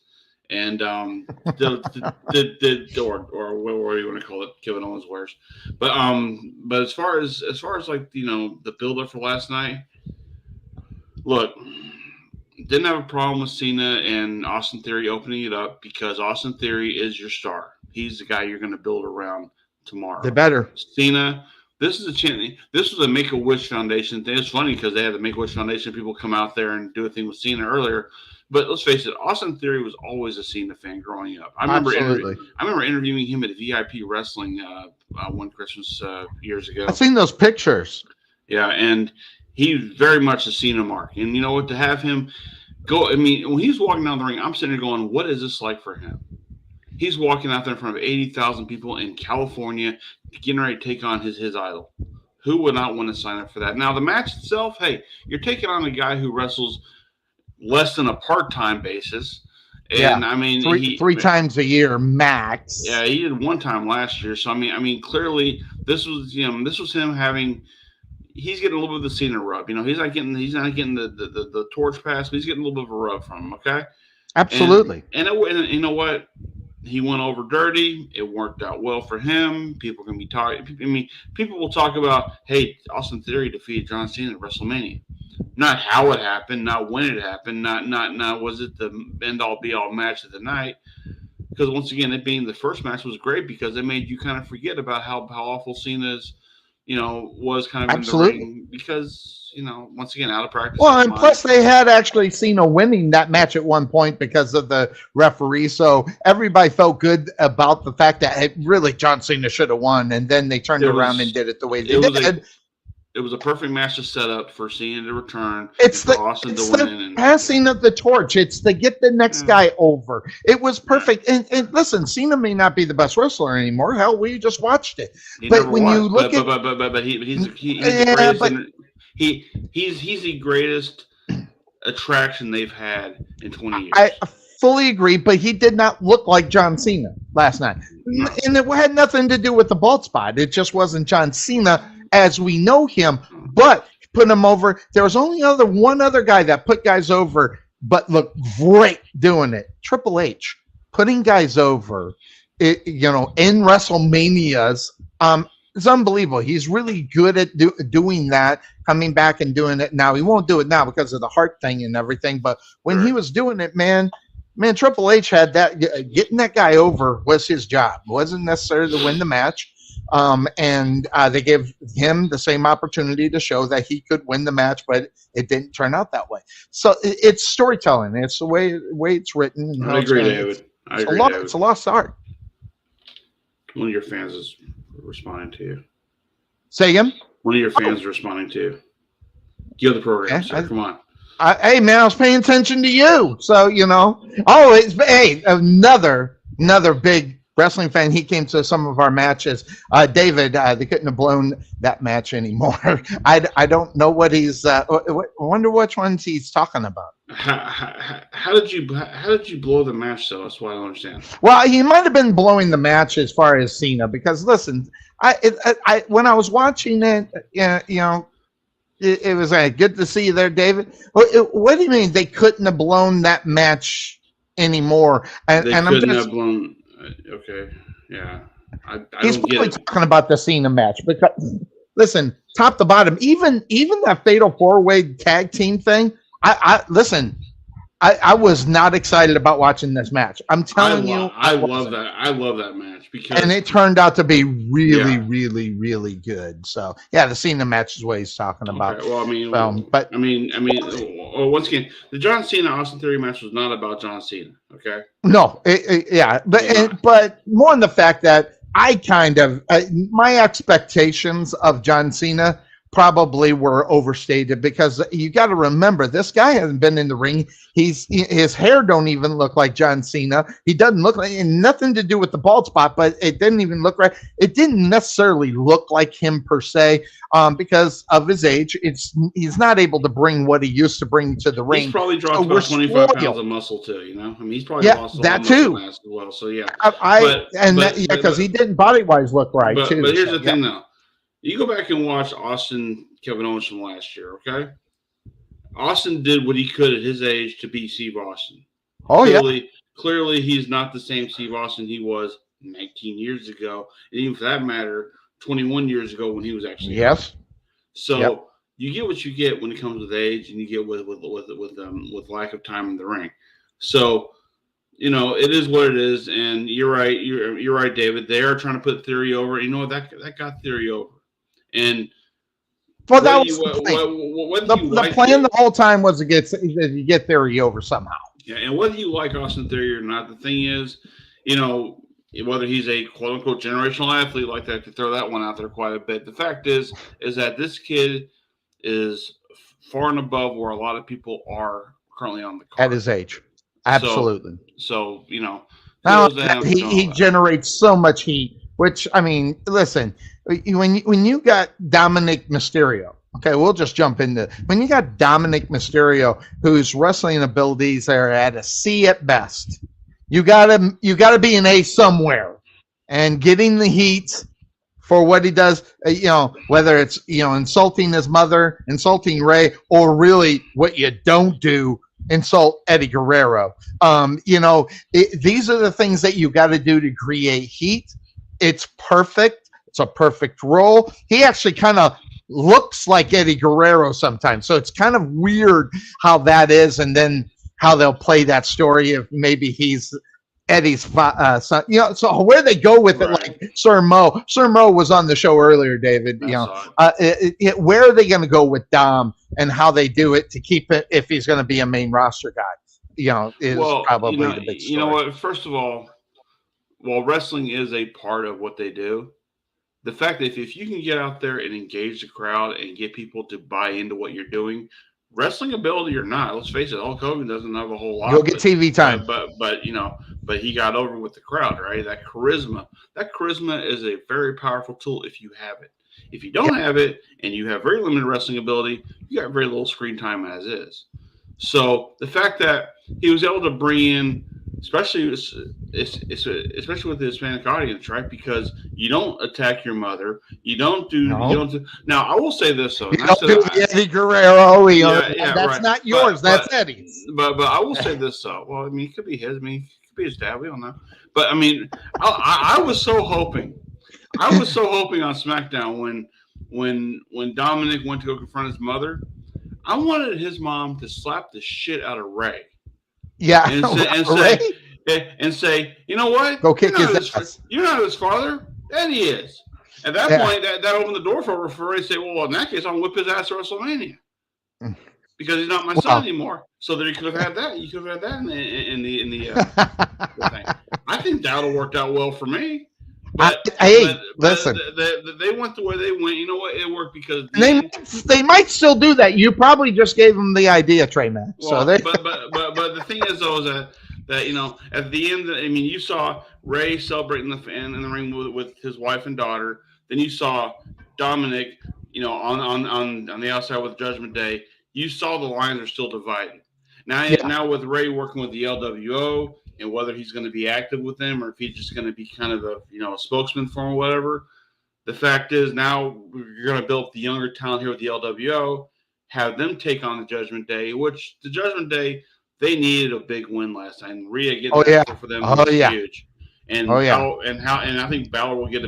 and or whatever you want to call it, Kevin Owens wears. But as far as like, you know, the build up for last night, look. Didn't have a problem with Cena and Austin Theory opening it up because Austin Theory is your star. He's the guy you're going to build around tomorrow. They better. Cena, this is a chance. This was a Make-A-Wish Foundation thing. It's funny because they had the Make-A-Wish Foundation people come out there and do a thing with Cena earlier. But let's face it, Austin Theory was always a Cena fan growing up. I remember interviewing him at VIP Wrestling one Christmas years ago. I've seen those pictures. Yeah, and he's very much a Cena mark. And you know what, to have him go, I mean, when he's walking down the ring, I'm sitting there going, what is this like for him? He's walking out there in front of 80,000 people in California, getting ready to take on his idol. Who would not want to sign up for that? Now, the match itself, hey, you're taking on a guy who wrestles less than a part-time basis. And I mean, three times a year max. Yeah, he did one time last year. So I mean, clearly this was him having. He's getting a little bit of the Cena rub. You know, he's not getting the torch pass, but he's getting a little bit of a rub from him. Okay, absolutely. And you know what? He went over dirty. It worked out well for him. People can be talking. I mean, people will talk about, hey, Austin Theory defeated John Cena at WrestleMania. Not how it happened, not when it happened, not was it the end-all be-all match of the night. Because once again, it being the first match was great because it made you kind of forget about how awful Cena's, you know, was kind of absolutely in the ring because, you know, once again, out of practice. Well, and plus they had actually Cena winning that match at one point because of the referee. So everybody felt good about the fact that really John Cena should have won. And then they turned around and did it the way they did. It was a perfect match to set up for Cena to return. It's the passing of the torch. It's to get the next guy over. It was perfect. And listen, Cena may not be the best wrestler anymore. Hell, we just watched it. But when you look at, he's He's the greatest attraction they've had in 20 years. I fully agree, but he did not look like John Cena last night. No. And it had nothing to do with the bald spot. It just wasn't John Cena as we know him, but put him over. There was only one other guy that put guys over, but looked great doing it. Triple H, putting guys over, in WrestleManias, it's unbelievable. He's really good at doing that, coming back and doing it now. He won't do it now because of the heart thing and everything, but when he was doing it, man, Triple H had that. Getting that guy over was his job. It wasn't necessarily to win the match. And they gave him the same opportunity to show that he could win the match, but it didn't turn out that way. So it's storytelling. It's the way it's written. And I agree, David. I agree, David. It's a lost art. One of your fans is responding to you. Say again? One of your fans is responding to you. Give the program, sir. Come on. Hey, man, I was paying attention to you. So, another big wrestling fan. He came to some of our matches. David, they couldn't have blown that match anymore. I don't know what he's. I wonder which ones he's talking about. How did you blow the match? So that's what I don't understand. Well, he might have been blowing the match as far as Cena, because listen, I when I was watching it, it was good to see you there, David. What do you mean they couldn't have blown that match anymore? They couldn't have blown. Okay, yeah. He's probably talking about the Cena match, because listen, top to bottom, even that fatal 4-way tag team thing. I was not excited about watching this match. I'm telling you, I love that. I love that match and it turned out to be really, really, really good. So yeah, the Cena match is what he's talking about. Okay, well, once again, the John Cena Austin Theory match was not about John Cena. Okay. No, but more in the fact that I kind of my expectations of John Cena probably were overstated, because you got to remember, this guy hasn't been in the ring. His hair don't even look like John Cena. He doesn't look like, and nothing to do with the bald spot, but it didn't even look right. It didn't necessarily look like him per se, because of his age. He's not able to bring what he used to bring to the ring. He's probably dropped about 25 pounds of muscle too. He's probably lost a lot of muscle mass as well. So yeah, because he didn't body wise look right too. But here's the thing, though. You go back and watch Austin Kevin Owens from last year, okay? Austin did what he could at his age to beat Steve Austin. Oh, Clearly, he's not the same Steve Austin he was 19 years ago, and even for that matter, 21 years ago when he was actually. Yes. So you get what you get when it comes with age, and you get with lack of time in the ring. So, it is what it is, and you're right. You're right, David. They are trying to put Theory over. You know what? That got Theory over. And that was the plan the whole time was to get Theory over somehow. Yeah, and whether you like Austin Theory or not, the thing is, whether he's a quote unquote generational athlete, like that, to throw that one out there quite a bit. The fact is that this kid is far and above where a lot of people are currently on the card. At his age. Absolutely. So he generates so much heat, which, I mean, listen, when you got Dominic Mysterio, okay, we'll just jump into when you got Dominic Mysterio, whose wrestling abilities are at a C at best. You gotta be an A somewhere, and getting the heat for what he does, whether it's insulting his mother, insulting Ray, or really what you don't do, insult Eddie Guerrero. These are the things that you got to do to create heat. It's perfect. It's a perfect role. He actually kind of looks like Eddie Guerrero sometimes. So it's kind of weird how that is, and then how they'll play that story if maybe he's Eddie's son. So where they go with it, like Sir Mo. Sir Mo was on the show earlier, David. Where are they going to go with Dom, and how they do it to keep it, if he's going to be a main roster guy? Probably the big story. You know what? First of all, while wrestling is a part of what they do, the fact that if you can get out there and engage the crowd and get people to buy into what you're doing, wrestling ability or not, let's face it, Hulk Hogan doesn't have a whole lot. He'll get TV time, but he got over with the crowd, right? That charisma is a very powerful tool if you have it. If you don't have it and you have very limited wrestling ability, you got very little screen time as is. So the fact that he was able to bring in, especially with the Hispanic audience, right? Because you don't attack your mother, you don't do. Now, I will say this though. You don't do Eddie Guerrero. That's right. not yours. That's Eddie's. But I will say this though. Well, I mean, it could be his. I mean, it could be his dad. We don't know. But I mean, I was so hoping. I was so hoping on SmackDown when Dominic went to go confront his mother. I wanted his mom to slap the shit out of Ray. Yeah, and say, you know what? Go kick his ass. You're not his father. Eddie is. At that point, that opened the door for Ray to say, well, in that case, I'll whip his ass at WrestleMania because he's not my son anymore. So that you could have had that. You could have had that in the thing. I think that would have worked out well for me. But listen, they went the way they went. You know what? It worked because they might still do that. You probably just gave them the idea, Trey Man. Well, but the thing is though is that you know at the end, I mean, you saw Ray celebrating in the ring with his wife and daughter. Then you saw Dominic, you know, on the outside with Judgment Day. You saw the lines are still divided. Now with Ray working with the LWO. And whether he's going to be active with them or if he's just going to be kind of a spokesman for him or whatever. The fact is now you're going to build the younger talent here with the LWO, have them take on the Judgment Day, which the Judgment Day, they needed a big win last time. And Rhea getting for them was huge. And I think Balor will get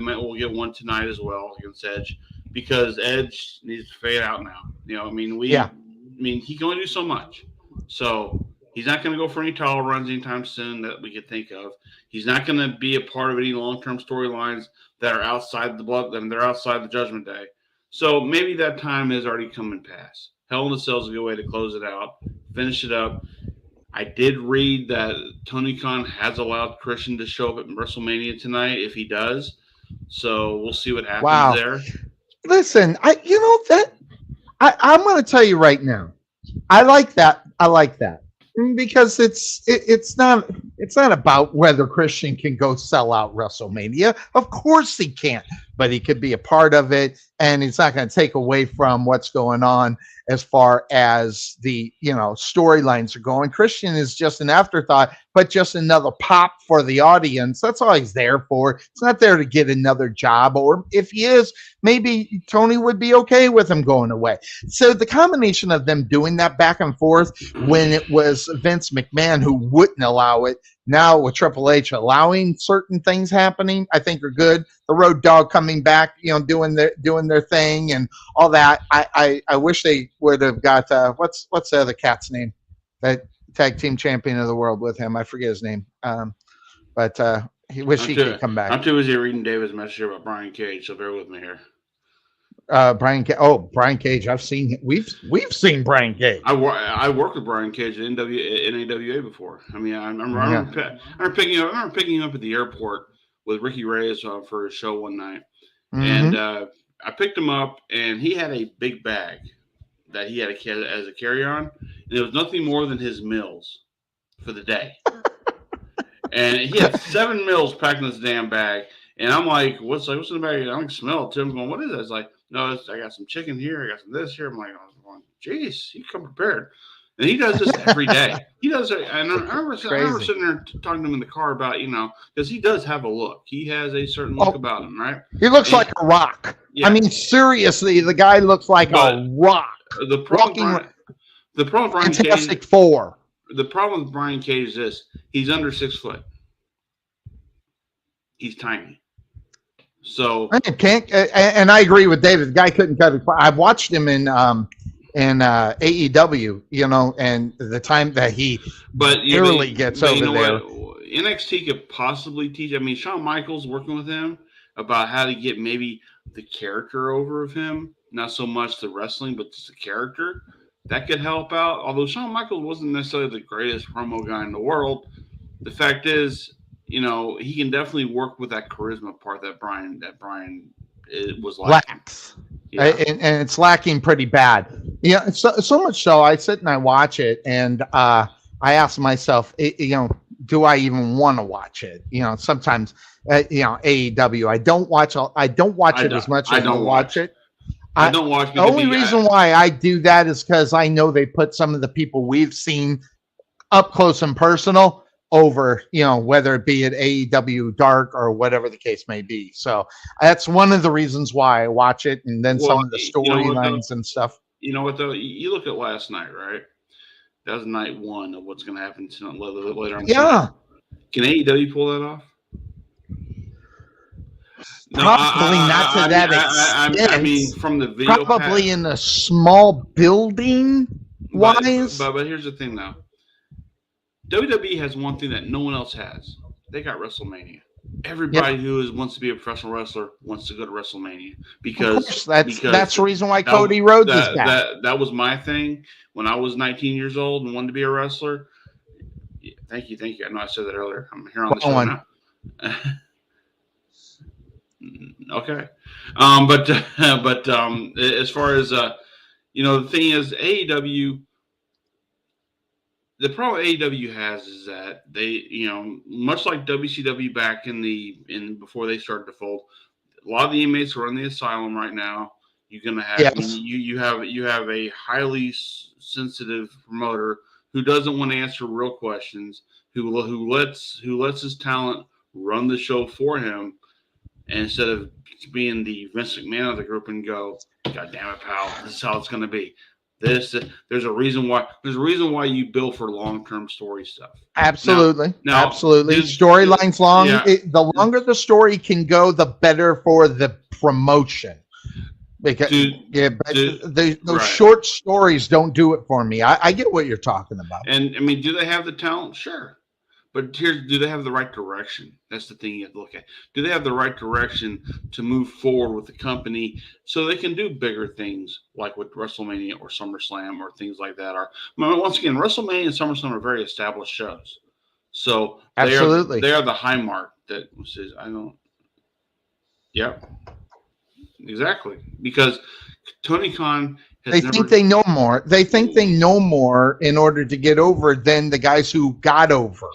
one tonight as well against Edge because Edge needs to fade out now. You know, I mean, he can only do so much. So he's not going to go for any title runs anytime soon that we could think of. He's not going to be a part of any long-term storylines that are outside they're outside the Judgment Day. So maybe that time is already coming past. Hell in a Cell is a good way to close it out, finish it up. I did read that Tony Khan has allowed Christian to show up at WrestleMania tonight if he does. So we'll see what happens there. Listen, I'm going to tell you right now. I like that. Because it's not about whether Christian can go sell out WrestleMania. Of course he can't, but he could be a part of it, and it's not going to take away from what's going on as far as the storylines are going. Christian is just an afterthought, but just another pop for the audience. That's all he's there for. He's not there to get another job, or if he is, maybe Tony would be okay with him going away. So the combination of them doing that back and forth when it was Vince McMahon who wouldn't allow it, now with Triple H allowing certain things happening, I think are good. The Road Dogg coming back, doing their thing and all that. I wish they would have got what's the other cat's name? That tag team champion of the world with him. I forget his name. But he could come back. I'm too busy reading David's message about Brian Cage, so bear with me here. Brian Cage. I've seen him. We've seen Brian Cage. I worked with Brian Cage at NAWA before. I mean, I remember picking him up at the airport with Ricky Reyes for a show one night, and I picked him up, and he had a big bag that he had as a carry-on, and it was nothing more than his meals for the day. And he had 7 meals packed in this damn bag. And I'm like, what's in the bag? I can smell it too. I'm going, what is that? It's like, no, I got some chicken here. I got some this here. I'm like, geez, you come prepared. And he does this every day. He does it. And I remember sitting there talking to him in the car about, because he does have a look. He has a certain look about him, right? He looks like a rock. Yeah. I mean, seriously, the guy looks like a rock. The problem with Brian Fantastic Cage, Four. The problem with Brian Cage is this: he's under 6 foot. He's tiny. So and I agree with David. The guy couldn't cut it. I've watched him in AEW, and the time that he barely gets over there. What? NXT could possibly teach. I mean, Shawn Michaels working with him about how to get maybe the character over of him, not so much the wrestling, but just the character. That could help out. Although Shawn Michaels wasn't necessarily the greatest promo guy in the world, the fact is, he can definitely work with that charisma part that Brian was lacks. Yeah. And it's lacking pretty bad. So much so I sit and I watch it, and I ask myself, do I even want to watch it? Sometimes, AEW, I don't watch it as much as I watch it. I don't watch. The only reason why I do that is because I know they put some of the people we've seen up close and personal over, whether it be at AEW Dark or whatever the case may be. So that's one of the reasons why I watch it, and then some of the storylines and stuff. You know what though? You look at last night, right? That was night one of what's going to happen later on. Yeah. Can AEW pull that off? Probably not to that extent. I mean, from the video, probably in a small building wise. But here's the thing, though. WWE has one thing that no one else has. They got WrestleMania. Everybody who wants to be a professional wrestler wants to go to WrestleMania because that's the reason why Cody Rhodes is back. That was my thing when I was 19 years old and wanted to be a wrestler. Yeah, thank you. I know I said that earlier. I'm here on the show now. Okay, but as far as the thing is, AEW. The problem AEW has is that they, much like WCW back before they started to fold, a lot of the inmates are in the asylum right now. You're gonna have you have a highly sensitive promoter who doesn't want to answer real questions, who lets his talent run the show for him, instead of being the Vince McMahon of the group and go, God damn it, pal, this is how it's gonna be. There's a reason why you build for long-term story stuff. Absolutely. Absolutely. Storyline's long. Yeah. The longer the story can go, the better for the promotion. Because those short stories don't do it for me. I get what you're talking about. And I mean, do they have the talent? Sure. But do they have the right direction? That's the thing you have to look at. Do they have the right direction to move forward with the company so they can do bigger things like with WrestleMania or SummerSlam or things like that? Once again, WrestleMania and SummerSlam are very established shows. So absolutely, they are the high mark that says, Yep. Exactly. Because Tony Khan think they know more. They think they know more in order to get over than the guys who got over.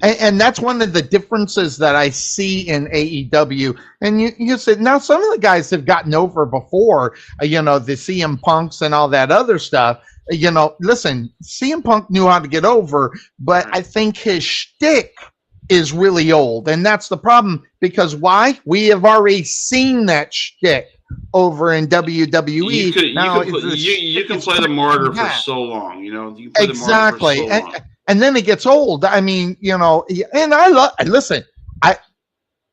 And that's one of the differences that I see in AEW. And you said, now some of the guys have gotten over before, the CM Punks and all that other stuff. Listen, CM Punk knew how to get over, but I think his shtick is really old. And that's the problem, because why? We have already seen that shtick over in WWE. You can play the martyr for so long, You can play exactly. The martyr for so long. And then it gets old. I mean, and listen,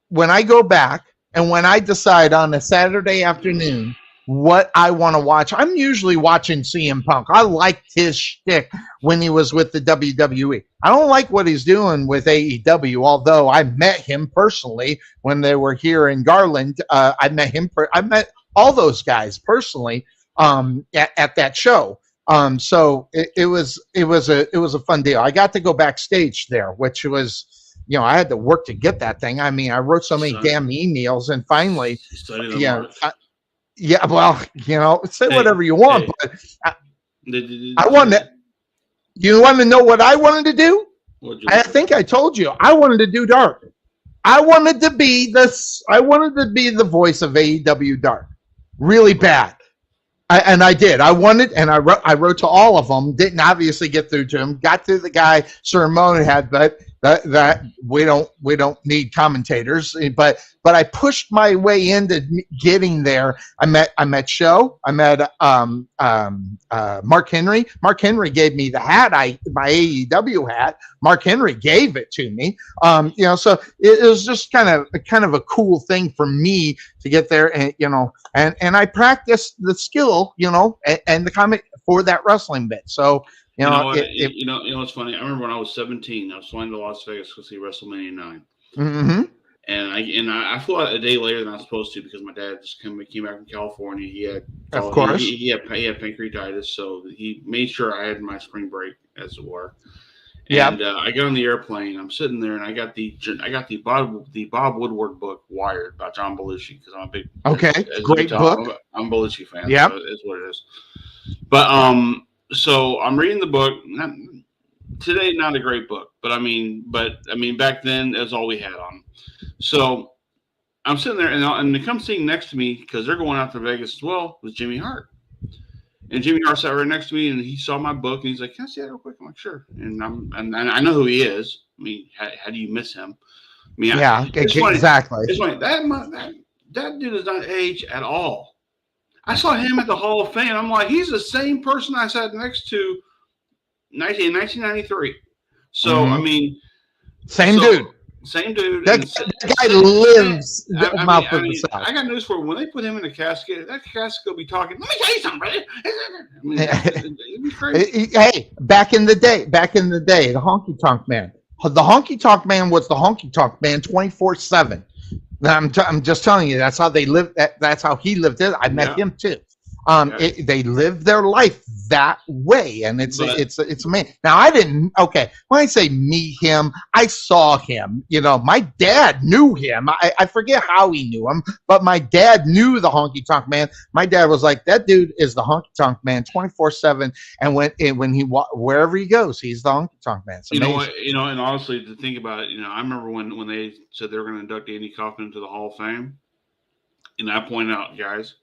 when I go back and when I decide on a Saturday afternoon what I want to watch, I'm usually watching CM Punk. I liked his shtick when he was with the WWE. I don't like what he's doing with AEW, although I met him personally when they were here in Garland. I met all those guys personally at that show. So it was a fun deal. I got to go backstage there, which was, I had to work to get that thing. I mean, I wrote so many damn emails, and finally, say whatever you want, but I wanted. You want to know what I wanted to do? I think I told you I wanted to do Dark. I wanted to be the voice of AEW Dark, really bad. I did. I wanted, and I wrote to all of them. Didn't obviously get through to them. Got to the guy Sir Ramon had, but that we don't need commentators. But I pushed my way into getting there. I met Show. I met Mark Henry. Mark Henry gave me the hat, my AEW hat. Mark Henry gave it to me. So it was just kind of a cool thing for me to get there, and I practiced the skill, and the comment for that wrestling bit. So what's funny? I remember when I was 17, I was flying to Las Vegas to see WrestleMania 9. Mm-hmm. And I flew out a day later than I was supposed to because my dad just came back from California. He had he had pancreatitis, so he made sure I had my spring break, as it were. And I got on the airplane. I'm sitting there, and I got the Bob Woodward book, Wired, by John Belushi, because I'm a big great book. I'm a Belushi fan. Yeah, so it's what it is. But so I'm reading the book. today, not a great book, but I mean, back then, that's all we had on him. So I'm sitting there, and they come sitting next to me because they're going out to Vegas as well, was Jimmy Hart. And Jimmy Hart sat right next to me, and he saw my book, and he's like, "Can I see that real quick?" I'm like, "Sure." And I know who he is. I mean, how do you miss him? I mean, exactly. It's funny that dude does not age at all. I saw him at the Hall of Fame. I'm like, he's the same person I sat next to in 1993. So I mean, same dude. Same dude. That guy lives. I got news for you. When they put him in a casket, that casket will be talking. Let me tell you something, brother. I mean, it'd be crazy. Hey, back in the day, the Honky Tonk Man. The Honky Tonk Man was the Honky Tonk Man 24/7. I'm just telling you, that's how they lived. That's how he lived it. I met him too. They live their life that way, and it's amazing. Now, I didn't. Okay, when I say meet him, I saw him. You know, my dad knew him. I forget how he knew him, but my dad knew the Honky Tonk Man. My dad was like, that dude is the Honky Tonk Man 24/7, and when he wherever he goes, he's the Honky Tonk Man. You know what? You know, and honestly, to think about it, you know, I remember when they said they were going to induct Andy Kaufman into the Hall of Fame, and I pointed out, guys,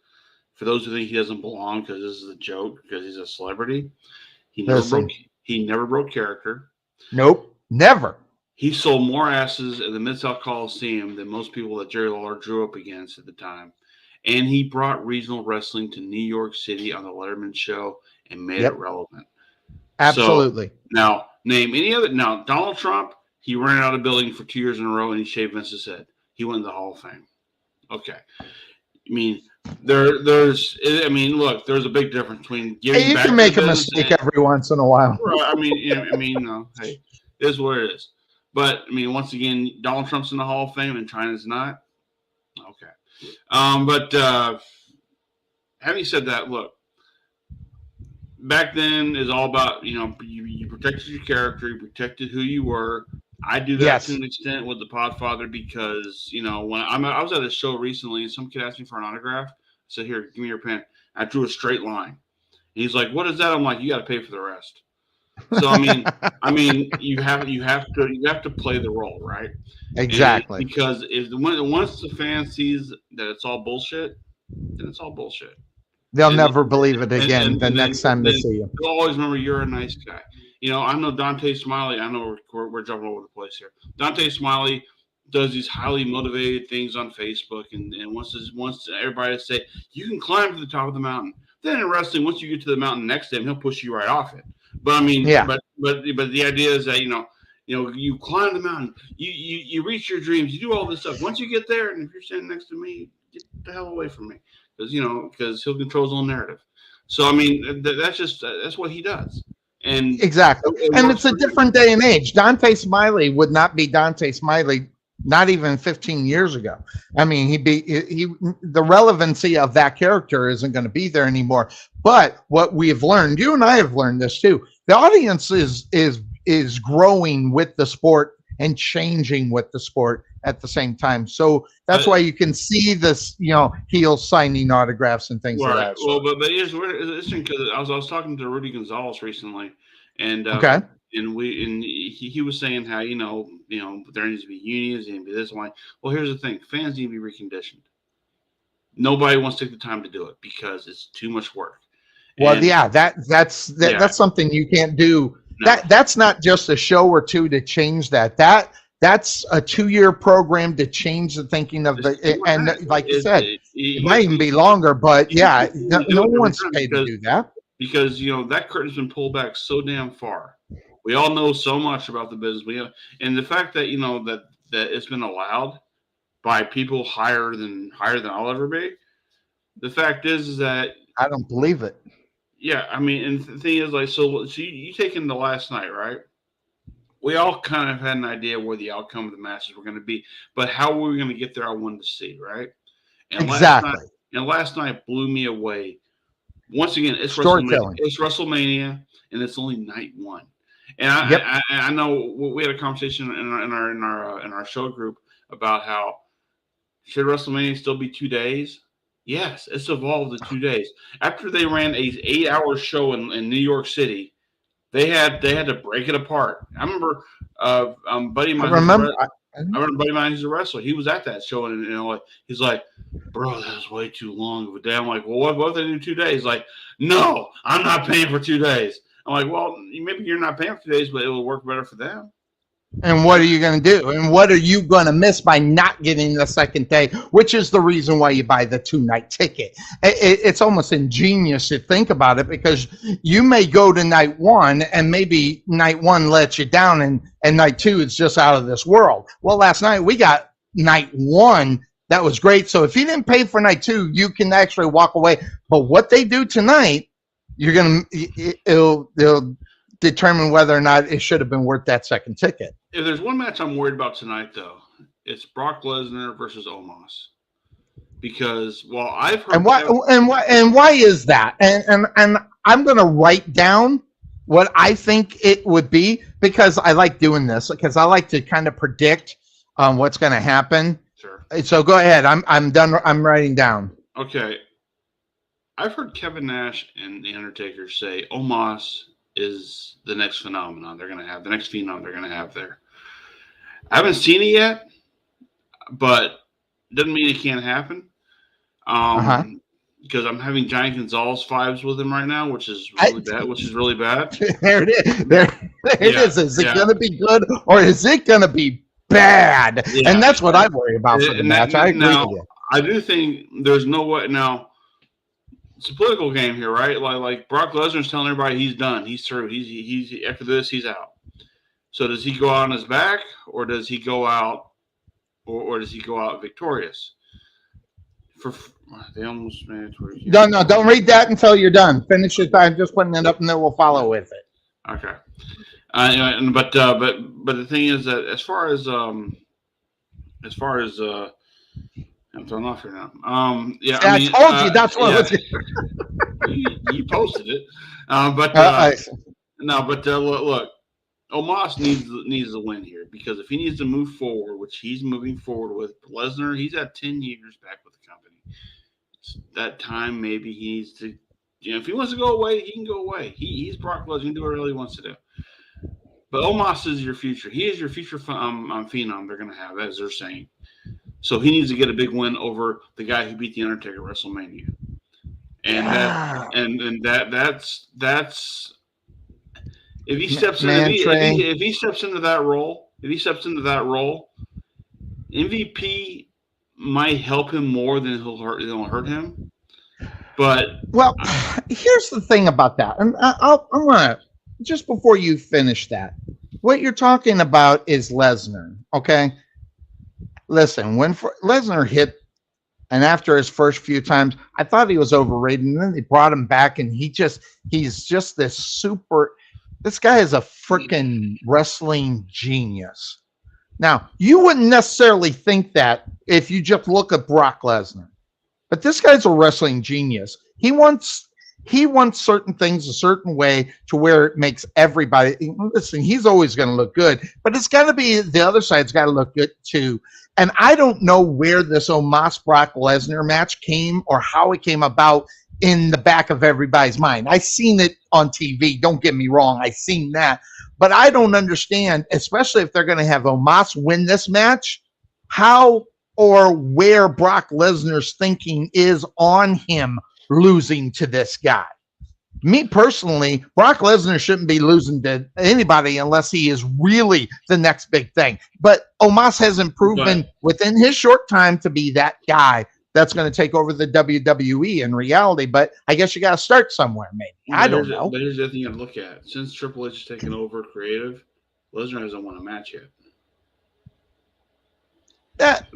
for those who think he doesn't belong because this is a joke, because he's a celebrity, he never broke character. Nope, never. He sold more asses at the Mid-South Coliseum than most people that Jerry Lawler drew up against at the time. And he brought regional wrestling to New York City on the Letterman show and made it relevant. Absolutely. So, now, name any other. Now, Donald Trump, he ran out of building for 2 years in a row and he shaved Vince's head. He went to the Hall of Fame. Okay. I mean, there's a big difference between giving back. You can make a mistake every once in a while. Hey, it is what it is. But I mean, once again, Donald Trump's in the Hall of Fame and China's not. Okay. But having said that, look, back then is all about, you know, you protected your character, you protected who you were. I do that to an extent with the Podfather because, you know, when I was at a show recently and some kid asked me for an autograph. I said, "Here, give me your pen." I drew a straight line. And he's like, "What is that?" I'm like, "You got to pay for the rest." So I mean, you have to play the role, right? Exactly. And because once the fan sees that it's all bullshit, then it's all bullshit. They'll never believe it again the next time they see you. They'll always remember you're a nice guy. You know, I know Dante Smiley. I know we're jumping over the place here. Dante Smiley does these highly motivated things on Facebook and wants everybody to say, you can climb to the top of the mountain. Then in wrestling, once you get to the mountain next to him, he'll push you right off it. But I mean, but the idea is that, you know, you climb the mountain, you reach your dreams, you do all this stuff. Once you get there, and if you're standing next to me, get the hell away from me, because he'll control his own narrative. So I mean, that's what he does. And exactly, and it's a different day and age. Dante Smiley would not be Dante Smiley not even 15 years ago. I mean, the relevancy of that character isn't going to be there anymore. But what we have learned, you and I have learned this too, the audience is growing with the sport and changing with the sport at the same time. So that's why you can see this, heels signing autographs and things like that. Well, but it's interesting because I was talking to Rudy Gonzalez recently, and he was saying how there needs to be unions and be this one. Well, here's the thing: fans need to be reconditioned. Nobody wants to take the time to do it because it's too much work. Well, that's something you can't do. No. That's not just a show or two to change that. That's a 2-year program to change the thinking of like you said, it might even be longer, but no one's paid to do that. Because, that curtain's been pulled back so damn far. We all know so much about the business. And the fact that, that it's been allowed by people higher than I'll ever be. The fact is that I don't believe it. Yeah, I mean, and the thing is, like, so you take into last night, right? We all kind of had an idea where the outcome of the matches were going to be, but how were we going to get there? I wanted to see, right? And exactly. Last night blew me away. Once again, it's WrestleMania, and it's only night one. And I know we had a conversation in our show group about how should WrestleMania still be 2 days? Yes, it's evolved to 2 days. After they ran a 8-hour show in New York City, They had to break it apart. I remember buddy of mine. I remember buddy of mine who's a wrestler. He was at that show, and like he's like, bro, that was way too long of a day. I'm like, well, what if they do 2 days? Like, no, I'm not paying for 2 days. I'm like, well, maybe you're not paying for 2 days, but it will work better for them. And what are you going to do? And what are you going to miss by not getting the second day, which is the reason why you buy the 2-night ticket? It's almost ingenious to think about it, because you may go to night one and maybe night one lets you down, and night two is just out of this world. Well, last night we got night one. That was great. So if you didn't pay for night two, you can actually walk away. But what they do tonight, it'll determine whether or not it should have been worth that second ticket. If there's one match I'm worried about tonight, though, it's Brock Lesnar versus Omos, because I've heard and why is that? And I'm going to write down what I think it would be, because I like doing this, because I like to kind of predict what's going to happen. Sure. So go ahead. I'm done. I'm writing down. Okay. I've heard Kevin Nash and The Undertaker say Omos is the next phenomenon they're going to have, the next phenom they're going to have there. I haven't seen it yet, but doesn't mean it can't happen. Because I'm having Giant Gonzalez vibes with him right now, which is really bad. There it is. There it is. Is it going to be good, or is it going to be bad? Yeah. And that's what I worry about for the match. I agree with you. I do think there's no way now. It's a political game here, right? Like Brock Lesnar's telling everybody he's done, he's through, he's after this, he's out. So does he go out on his back, or does he go out, or does he go out victorious? They almost made it. No, don't read that until you're done. Finish it. I'm just putting it up, and then we'll follow with it. Okay. But the thing is that as far as I'm thrown off here now. Yeah, I told you that's what you posted it. Look, Omos needs to win here, because if he needs to move forward, which he's moving forward with Lesnar, he's at 10 years back with the company. It's that time maybe he needs to, if he wants to go away, he can go away. He's Brock Lesnar. He can do whatever he wants to do. But Omos is your future. He is your future phenom they're going to have, as they're saying. So he needs to get a big win over the guy who beat the Undertaker at WrestleMania, and that's if he steps if he steps into that role, MVP might help him more than it'll hurt him. But here's the thing about that, and I want to, just before you finish that, what you're talking about is Lesnar, okay? Listen, when Lesnar hit, and after his first few times, I thought he was overrated, and then they brought him back, and he's just this super. This guy is a freaking wrestling genius. Now, you wouldn't necessarily think that if you just look at Brock Lesnar, but this guy's a wrestling genius. He wants certain things a certain way to where it makes everybody listen. He's always going to look good, but it's got to be the other side's got to look good too. And I don't know where this Omos Brock Lesnar match came, or how it came about in the back of everybody's mind. I seen it on TV. Don't get me wrong. I seen that, but I don't understand, especially if they're going to have Omos win this match, how or where Brock Lesnar's thinking is on him losing to this guy. Me personally, Brock Lesnar shouldn't be losing to anybody unless he is really the next big thing. But Omos hasn't proven within his short time to be that guy that's going to take over the WWE in reality. But I guess you got to start somewhere, maybe. I don't know. But here's the thing you got to look at. Since Triple H has taken over creative, Lesnar hasn't won a match yet. But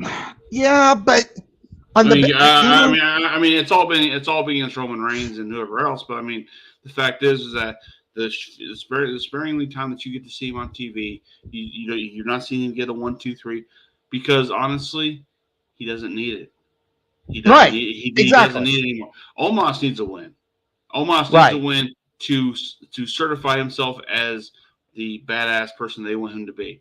I mean, it's all been against Roman Reigns and whoever else. But I mean, the fact is that the sparingly time that you get to see him on TV, you're not seeing him get a 1, 2, 3, because honestly, he doesn't need it. He doesn't need it anymore. Omos needs a win. Omos needs a win to certify himself as the badass person they want him to be.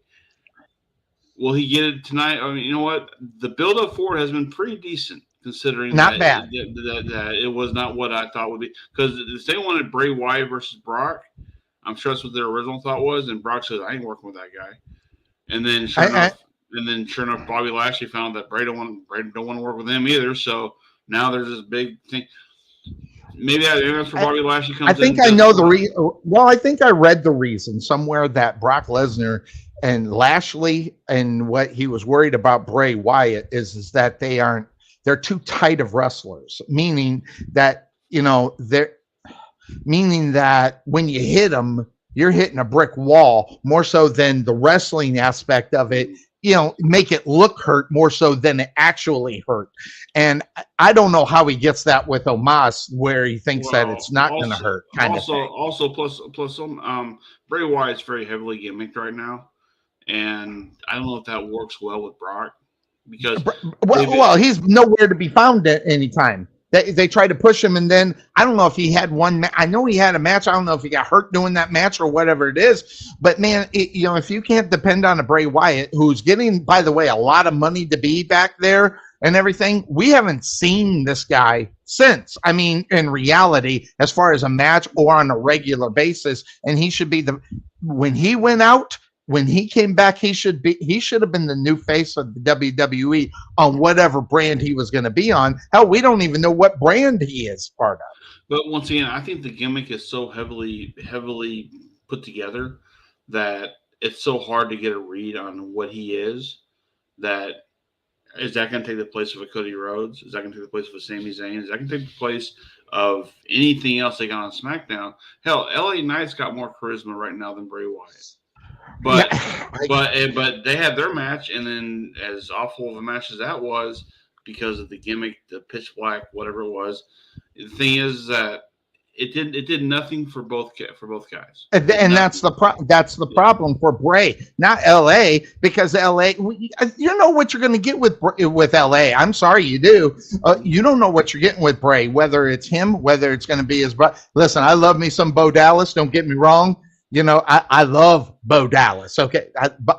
Will he get it tonight? I mean, you know what? The build-up for it has been pretty decent, considering not bad. That it was not what I thought would be. Because if they wanted Bray Wyatt versus Brock, I'm sure that's what their original thought was. And Brock says, I ain't working with that guy. And then sure enough, Bobby Lashley found that Bray don't want to work with him either. So now there's this big thing. Maybe that's where Bobby Lashley comes in. I think I know the reason. Well, I think I read the reason somewhere that Brock Lesnar and Lashley and what he was worried about Bray Wyatt is that they're too tight of wrestlers, meaning that when you hit them, you're hitting a brick wall more so than the wrestling aspect of it. Make it look hurt more so than it actually hurt. And I don't know how he gets that with Omos, where he thinks that it's not going to hurt. Plus, Bray Wyatt's very heavily gimmicked right now, and I don't know if that works well with Brock because he's nowhere to be found at any time. They tried to push him, and then I don't know if he had one. I know he had a match. I don't know if he got hurt doing that match or whatever it is. But man, if you can't depend on a Bray Wyatt, who's getting, by the way, a lot of money to be back there and everything, we haven't seen this guy since. I mean, in reality, as far as a match or on a regular basis, and he should be when he went out. When he came back, he should have been the new face of the WWE on whatever brand he was going to be on. Hell, we don't even know what brand he is part of. But once again, I think the gimmick is so heavily put together that it's so hard to get a read on what he is. That is that going to take the place of a Cody Rhodes? Is that going to take the place of a Sami Zayn? Is that going to take the place of anything else they got on SmackDown? Hell, LA Knight's got more charisma right now than Bray Wyatt. But they had their match, and then as awful of a match as that was, because of the gimmick, the pitch black, whatever it was, the thing is that it did nothing for both guys. And that's the problem for Bray, not LA, because LA, you know what you're going to get with LA. I'm sorry, you do. You don't know what you're getting with Bray, whether it's him, whether it's going to be his brother. Listen, I love me some Bo Dallas. Don't get me wrong. I love Bo Dallas. Okay,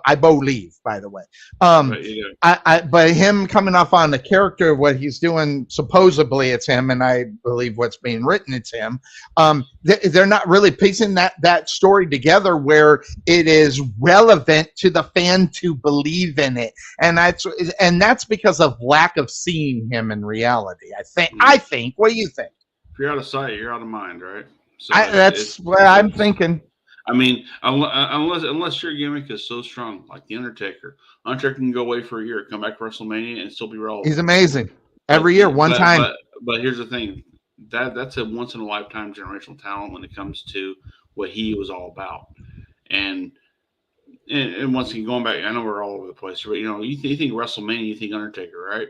I believe, by the way. But him coming off on the character of what he's doing, supposedly it's him, and I believe what's being written, it's him. They're not really piecing that story together where it is relevant to the fan to believe in it, and that's because of lack of seeing him in reality. I think. What do you think? If you're out of sight, you're out of mind, right? So that's what I'm thinking. I mean, unless your gimmick is so strong, like The Undertaker. Undertaker can go away for a year, come back to WrestleMania, and still be relevant. He's amazing. Every year, one time. But here's the thing. That's a once-in-a-lifetime generational talent when it comes to what he was all about. And once again, going back, I know we're all over the place. But, you think WrestleMania, you think Undertaker, right?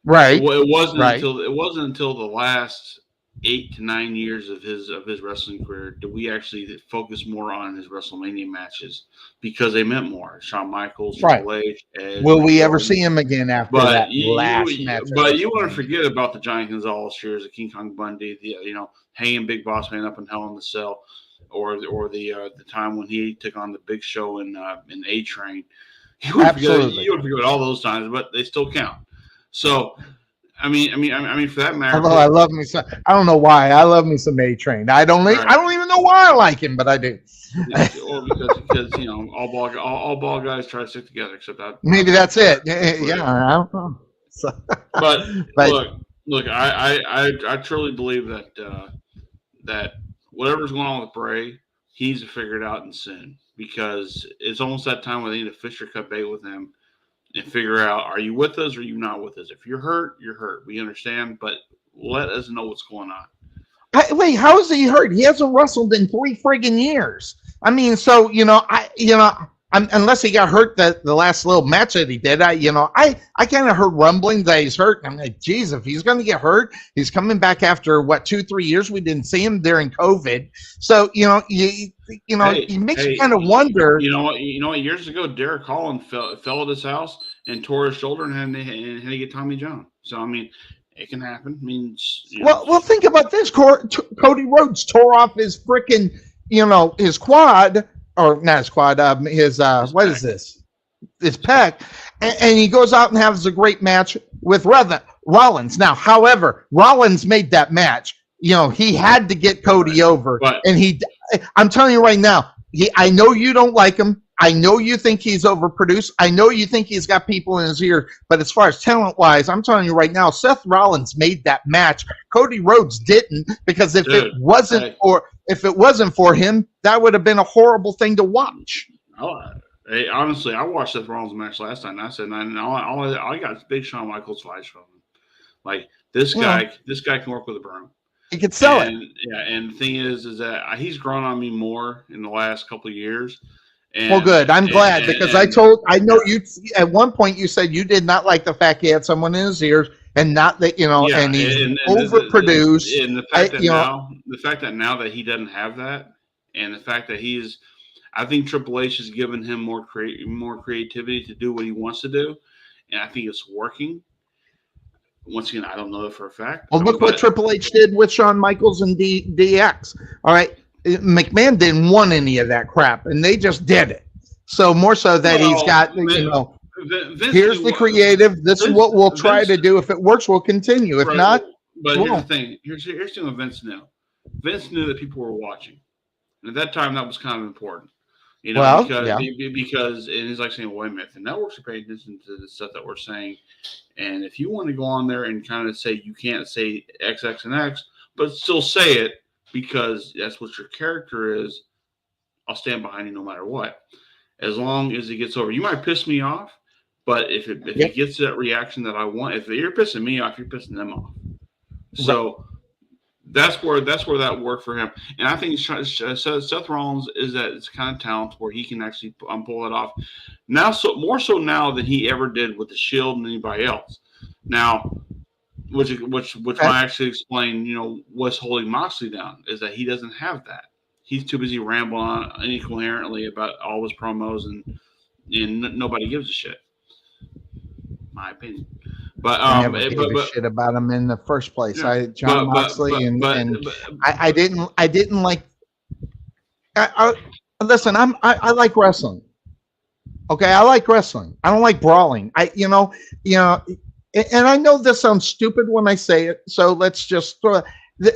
Right. Well, it wasn't until the last 8 to 9 years of his wrestling career did we actually focus more on his WrestleMania matches because they meant more. Shawn Michaels, Triple H, Edge. Will we ever see him again after that last match? But you want to forget about the Giant Gonzalez years, the King Kong Bundy, hanging Big Boss Man up in Hell in the Cell, or the time when he took on the Big Show in A Train. You would forget all those times, but they still count. So. I mean, for that matter. Although I love me some, I don't know why. I love me some A Train. I don't even know why I like him, but I do. Or because all ball guys try to stick together, except that. Maybe that's it. Yeah, I don't know. So, but look, I truly believe that whatever's going on with Bray, he needs to figure it out and soon, because it's almost that time where they need to fish or cut bait with him. And figure out, are you with us or are you not with us? If you're hurt, you're hurt. We understand, but let us know what's going on. Wait, how is he hurt? He hasn't wrestled in 3 friggin' years. I mean, so unless he got hurt the last little match that he did, I kind of heard rumblings that he's hurt. I'm like, geez, if he's going to get hurt, he's coming back after 2-3 years. We didn't see him during COVID, so it makes you kind of wonder. You know what? Years ago, Derek Holland fell at his house and tore his shoulder and had to get Tommy John. So I mean, it can happen. I mean, well, think about this. Cody Rhodes tore off his freaking, his quad. Or not his quad, his what is this? His pec, and he goes out and has a great match with Rollins. Now, however, Rollins made that match. He had to get Cody over, and I'm telling you right now, I know you don't like him. I know you think he's overproduced. I know you think he's got people in his ear. But as far as talent-wise, I'm telling you right now, Seth Rollins made that match. Cody Rhodes didn't, because if it wasn't for him, that would have been a horrible thing to watch. Hey, honestly, I watched Seth Rollins' match last night, and I said, I got big Shawn Michaels vibes from him. Like, this guy can work with a broom. He could sell it. Yeah, and the thing is that he's grown on me more in the last couple of years. And, well, good. I'm glad, because I know you at one point you said you did not like the fact he had someone in his ears, and not that, and he's overproduced. And the fact that now that he doesn't have that, and the fact that I think Triple H has given him more creativity to do what he wants to do, and I think it's working. Once again, I don't know that for a fact. Well, look what Triple H did with Shawn Michaels and DX. All right. McMahon didn't want any of that crap, and they just did it. So more so that he's got, here's the creative. This is what we'll try to do. If it works, we'll continue. If not, but here's the thing. Here's the thing with Vince knew. Vince knew that people were watching, and at that time, that was kind of important. Because and he's like saying, wait a minute, the networks are paying attention to the stuff that we're saying, and if you want to go on there and kind of say you can't say X, X, and X, but still say it, because that's what your character is, I'll stand behind you no matter what. As long as it gets over. You might piss me off, but if it gets that reaction that I want, if you're pissing me off, you're pissing them off. So that's where that worked for him. And I think Seth Rollins is that it's kind of talent where he can actually pull it off. Now, more so now than he ever did with the Shield and anybody else. Now, which might actually explain, what's holding Moxley down is that he doesn't have that. He's too busy rambling on incoherently about all his promos, and nobody gives a shit. My opinion. But I never gave a shit about him in the first place. Yeah, John Moxley, I didn't like. Listen, I like wrestling. Okay, I like wrestling. I don't like brawling. And I know this sounds stupid when I say it, so let's just throw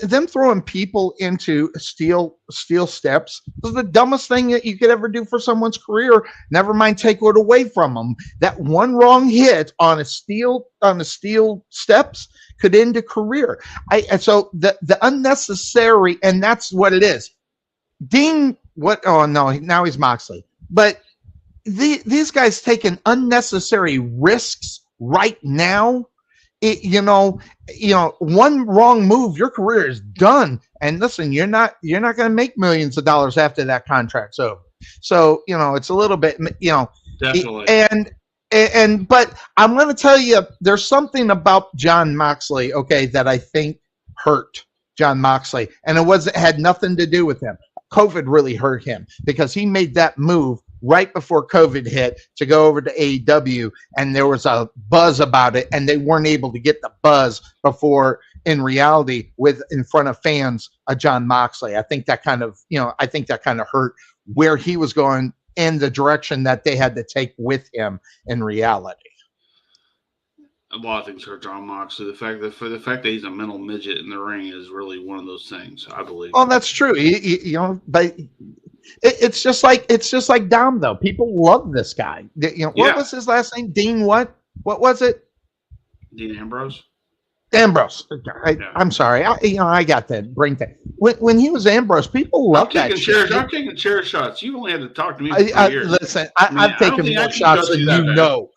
them throwing people into steel steps is the dumbest thing that you could ever do for someone's career. Never mind take it away from them. That one wrong hit on a steel steps could end a career. So the unnecessary, and that's what it is. Dean, oh no, now he's Moxley. But these guys taking unnecessary risks right now. One wrong move, your career is done. And listen, you're not going to make millions of dollars after that contract's over. So it's a little bit, definitely. But I'm going to tell you, there's something about John Moxley, okay, that I think hurt John Moxley, and it had nothing to do with him. COVID really hurt him because he made that move right before COVID hit to go over to AEW, and there was a buzz about it, and they weren't able to get the buzz before, in reality, in front of fans, John Moxley. I think that kind of hurt where he was going in the direction that they had to take with him in reality. A lot of things hurt John Moxley. The fact that he's a mental midget in the ring is really one of those things, I believe. Oh, that's true. But it's just like Dom, though. People love this guy. What was his last name? Dean what? What was it? Dean Ambrose. Ambrose. I'm sorry. I got that brain thing. When he was Ambrose, people loved that shit. I'm taking chair shots. You only had to talk to me for years. Listen, I've taken more shots than you know.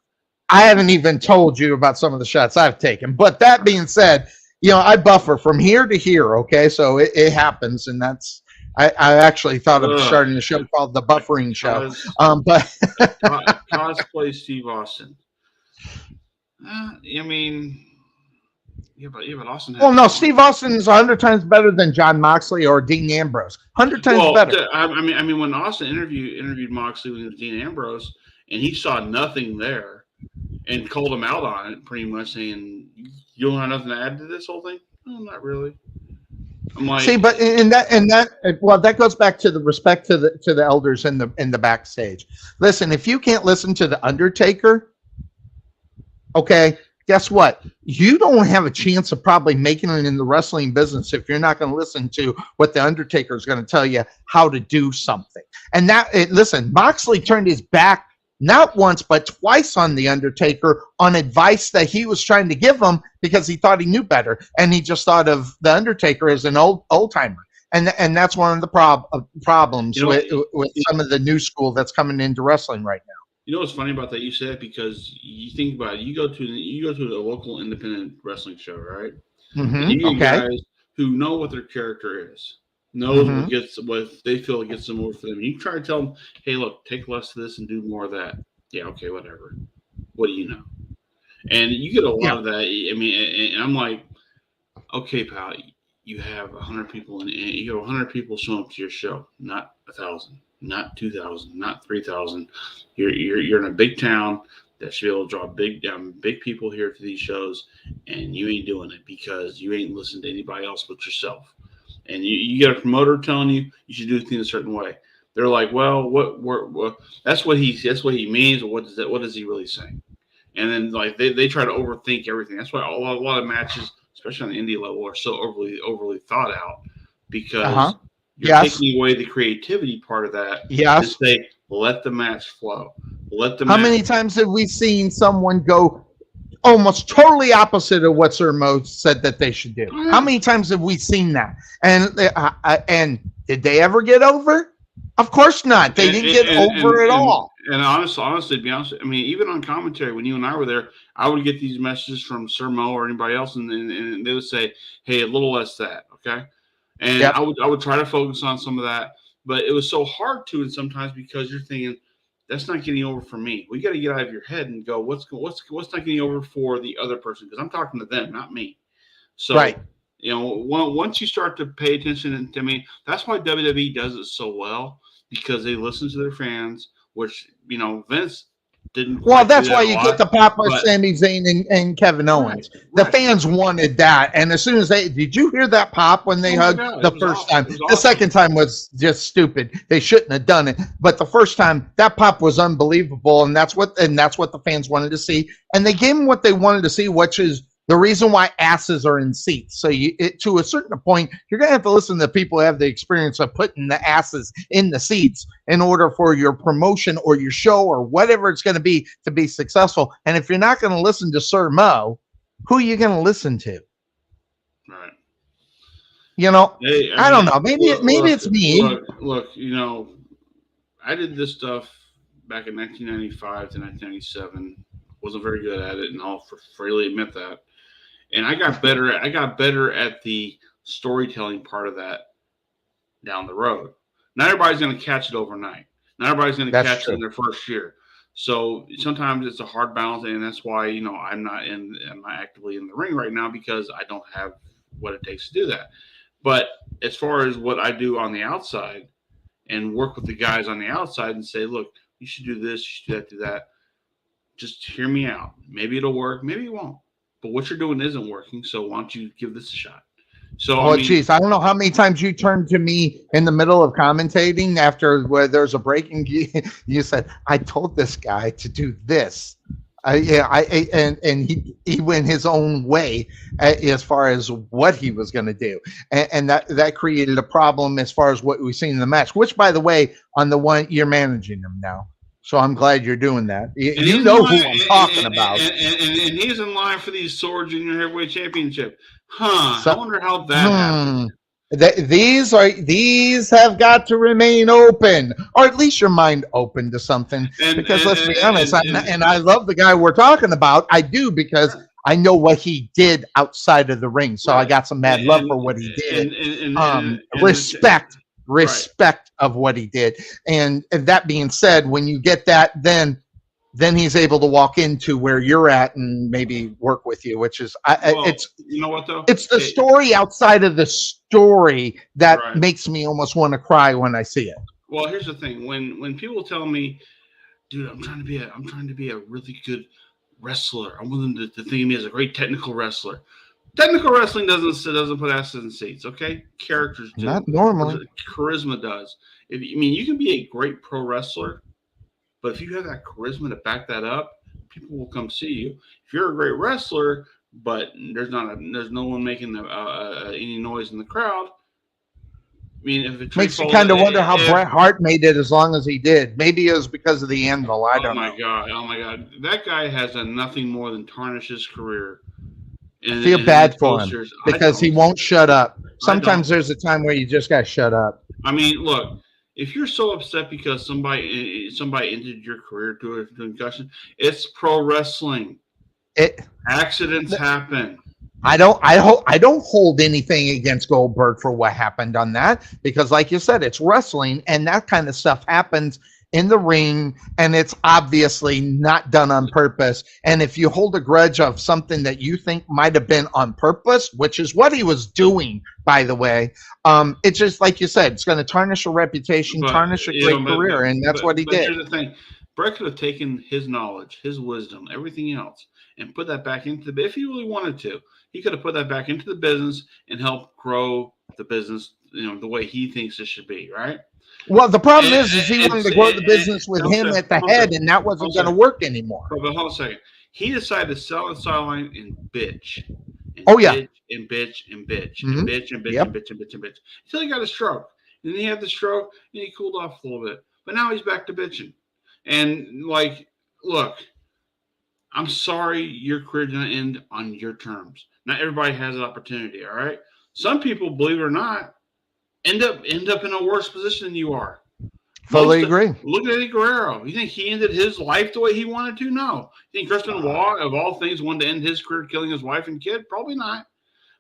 I haven't even told you about some of the shots I've taken. But that being said, I buffer from here to here, okay? So it happens, and that's I actually thought of starting a show called The Buffering Show. But cosplay Steve Austin. But Austin. Well, no, Steve Austin is 100 times better than John Moxley or Dean Ambrose. 100 times better. I mean, when Austin interviewed Moxley when he was Dean Ambrose, and he saw nothing there, and called him out on it, pretty much saying, "You don't have nothing to add to this whole thing." No, not really. I'm like, see, but that goes back to the respect to the elders in the backstage. Listen, if you can't listen to the Undertaker, okay, guess what? You don't have a chance of probably making it in the wrestling business if you're not going to listen to what the Undertaker is going to tell you how to do something. And listen, Moxley turned his back not once but twice on the Undertaker on advice that he was trying to give him because he thought he knew better, and he just thought of the Undertaker as an old timer. And that's one of the problems with some of the new school that's coming into wrestling right now. You know what's funny about that? You said it because you think about it. You go to a local independent wrestling show, right? Mm-hmm. You get guys who know what their character is, knows what they feel gets them over for them. You try to tell them, hey, look, take less of this and do more of that. Yeah, okay, whatever. What do you know? And you get a lot of that. I mean, and I'm like, okay, pal, you have 100 people, and you have 100 people showing up to your show, not 1,000. Not 2,000, not 3,000. You're in a big town that should be able to draw big people here to these shows, and you ain't doing it because you ain't listening to anybody else but yourself. And you get a promoter telling you should do things a certain way. They're like, well, what that's what he means, or what is he really saying? And then like they try to overthink everything. That's why a lot of matches, especially on the indie level, are so overly thought out because. You're taking away the creativity part of that. Yes. To say, let the match flow. How many times have we seen someone go almost totally opposite of what Sir Mo said that they should do? How many times have we seen that? And did they ever get over? Of course not. They didn't get over at all. And honestly, to be honest, I mean, even on commentary, when you and I were there, I would get these messages from Sir Mo or anybody else, and they would say, hey, a little less that, okay? And I would try to focus on some of that, but it was so hard to, and sometimes because you're thinking that's not getting over for me. We got to get out of your head and go, what's not getting over for the other person? Because I'm talking to them, not me. So, you know, once you start to pay attention to me, that's why WWE does it so well, because they listen to their fans, which, you know, Vince didn't. Well, that's why you get the pop with Sami Zayn and Kevin Owens. The fans wanted that, and as soon as did you hear that pop when they hugged the first time? The second time was just stupid. They shouldn't have done it, but the first time that pop was unbelievable, and that's what the fans wanted to see, and they gave them what they wanted to see, which is the reason why asses are in seats. So to a certain point, you're going to have to listen to people who have the experience of putting the asses in the seats in order for your promotion or your show or whatever it's going to be successful. And if you're not going to listen to Sir Mo, who are you going to listen to? Right. You know, hey, I don't know. Maybe it's me. Look, you know, I did this stuff back in 1995 to 1997. Wasn't very good at it, and I'll freely admit that. And I got better at the storytelling part of that down the road. Not everybody's going to catch it overnight. Not everybody's going to catch it in their first year. So sometimes it's a hard balance, and that's why, you know, I'm not actively in the ring right now, because I don't have what it takes to do that. But as far as what I do on the outside and work with the guys on the outside and say, look, you should do this, you should do that. Just hear me out. Maybe it'll work, maybe it won't. But what you're doing isn't working, so why don't you give this a shot? So, geez, I don't know how many times you turned to me in the middle of commentating after where there's a breaking. You said, "I told this guy to do this." And he went his own way as far as what he was going to do, and that created a problem as far as what we've seen in the match. Which, by the way, on the one you're managing them now. So I'm glad you're doing that. You know who I'm talking about. And he's in line for the Sword Junior Heavyweight Championship. I wonder how that happened. These have got to remain open, or at least your mind open to something. Because let's be honest, and I love the guy we're talking about. I do, because I know what he did outside of the ring. So I got some mad love for what he did. Respect of what he did. And that being said, when you get that, then he's able to walk into where you're at and maybe work with you, which is it's, you know what though, it's the story outside of the story that makes me almost want to cry when I see it. Well, here's the thing. When people tell me, dude, I'm trying to be a really good wrestler, I want them to think of me as a great technical wrestler. Technical wrestling doesn't put asses in seats, okay? Characters do. Not normally. Charisma does. You can be a great pro wrestler, but if you have that charisma to back that up, people will come see you. If you're a great wrestler, but there's no one making any noise in the crowd. I mean, if it makes you kind of wonder how Bret Hart made it as long as he did. Maybe it was because of the Anvil. I don't know. Oh my God! That guy has done nothing more than tarnish his career. I feel bad for him because he won't shut up. Sometimes there's a time where you just got to shut up. I mean, look, if you're so upset because somebody ended your career to a concussion, it's pro wrestling. Accidents happen. I don't hold anything against Goldberg for what happened on that, because like you said, it's wrestling and that kind of stuff happens in the ring, and it's obviously not done on purpose. And if you hold a grudge of something that you think might have been on purpose, which is what he was doing, by the way, it's just like you said, it's going to tarnish a reputation, tarnish a great career, and that's what he did. Here's the thing. Brett could have taken his knowledge, his wisdom, everything else, and put that back into if he really wanted to. He could have put that back into the business and helped grow the business, the way he thinks it should be, right? Well, the problem is he wanted to grow the business with him at the head, and that wasn't going to work anymore. But hold on a second. He decided to sell the sideline and bitch. And bitch and bitch and bitch and bitch and bitch and bitch and bitch and bitch until he got a stroke. And then he had the stroke and he cooled off a little bit. But now he's back to bitching. And look, I'm sorry your career didn't end on your terms. Not everybody has an opportunity, all right? Some people, believe it or not, end up in a worse position than you are. Fully agree. Look at Eddie Guerrero. You think he ended his life the way he wanted to? No. You think Chris Benoit, of all things, wanted to end his career killing his wife and kid? Probably not.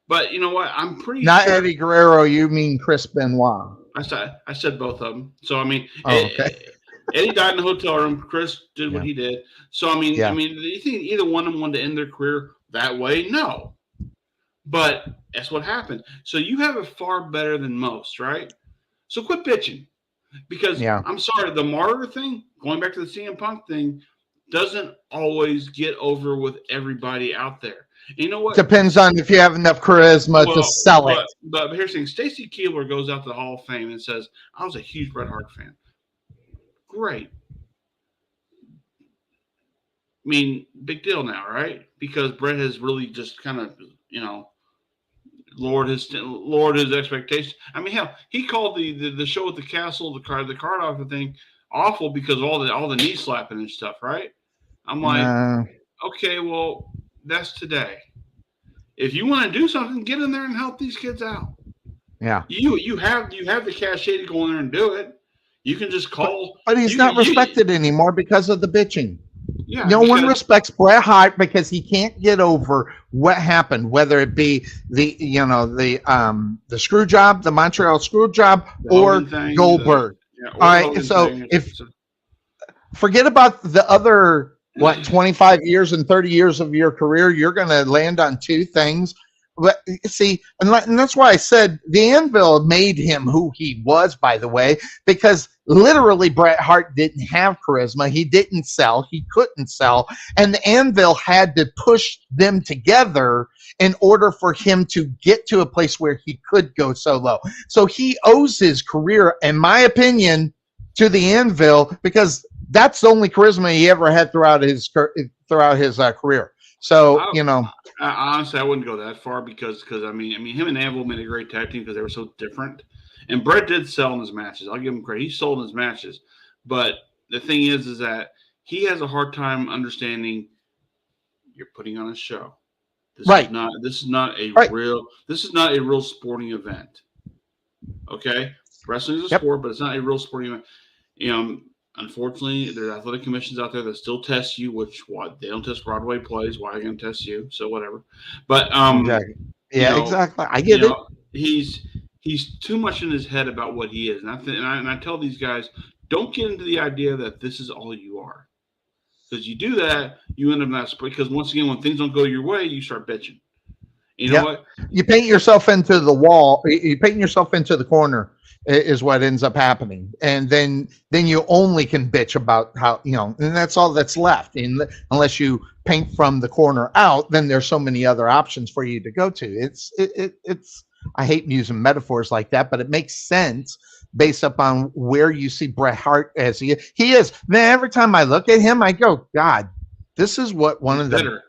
But you know what? I'm pretty not sure. Eddie Guerrero. You mean Chris Benoit? I said both of them. So I mean, okay. Eddie died in the hotel room. Chris did what he did. So I mean, do you think either one of them wanted to end their career that way? No. But that's what happened. So you have it far better than most, right? So quit bitching. Because I'm sorry, the martyr thing, going back to the CM Punk thing, doesn't always get over with everybody out there. And you know what? Depends on if you have enough charisma to sell it. But here's the thing. Stacy Keibler goes out to the Hall of Fame and says, I was a huge Bret Hart fan. Great. I mean, big deal now, right? Because Bret has really just kind of, lowered his expectations. I mean, hell, he called the show at the castle, the card offer thing, awful because of all the knee slapping and stuff, right? I'm like, okay, well, that's today. If you want to do something, get in there and help these kids out. Yeah, you have the cachet to go in there and do it. You can just call, but he's not respected anymore because of the bitching. Yeah, no one respects Bret Hart because he can't get over what happened, whether it be the screw job, the Montreal screw job, or Goldberg. All right, so forget about the other 25 years and 30 years of your career, you're going to land on two things. But see, and that's why I said the Anvil made him who he was, by the way, because literally Bret Hart didn't have charisma. He didn't sell. He couldn't sell. And the Anvil had to push them together in order for him to get to a place where he could go solo. So he owes his career, in my opinion, to the Anvil, because that's the only charisma he ever had throughout his career. So, honestly, I wouldn't go that far because I mean, him and Anvil made a great tag team because they were so different. And Bret did sell in his matches. I'll give him credit. He sold in his matches. But the thing is that he has a hard time understanding you're putting on a show. This is not a real sporting event. Okay? Wrestling is a sport, but it's not a real sporting event. Unfortunately, there's athletic commissions out there that still test you, they don't test Broadway plays. Why are they going to test you? So whatever. But exactly. Exactly. I get it. He's too much in his head about what he is, and I tell these guys, don't get into the idea that this is all you are, because you do that, you end up not. Because once again, when things don't go your way, you start bitching. You know what? You paint yourself into the wall. You paint yourself into the corner. Is what ends up happening, and then you only can bitch about how and that's all that's left. Unless you paint from the corner out, then there's so many other options for you to go to. It's I hate using metaphors like that, but it makes sense based upon where you see Bret Hart as he is. Man, every time I look at him, I go, God, This is what one of the Bitter.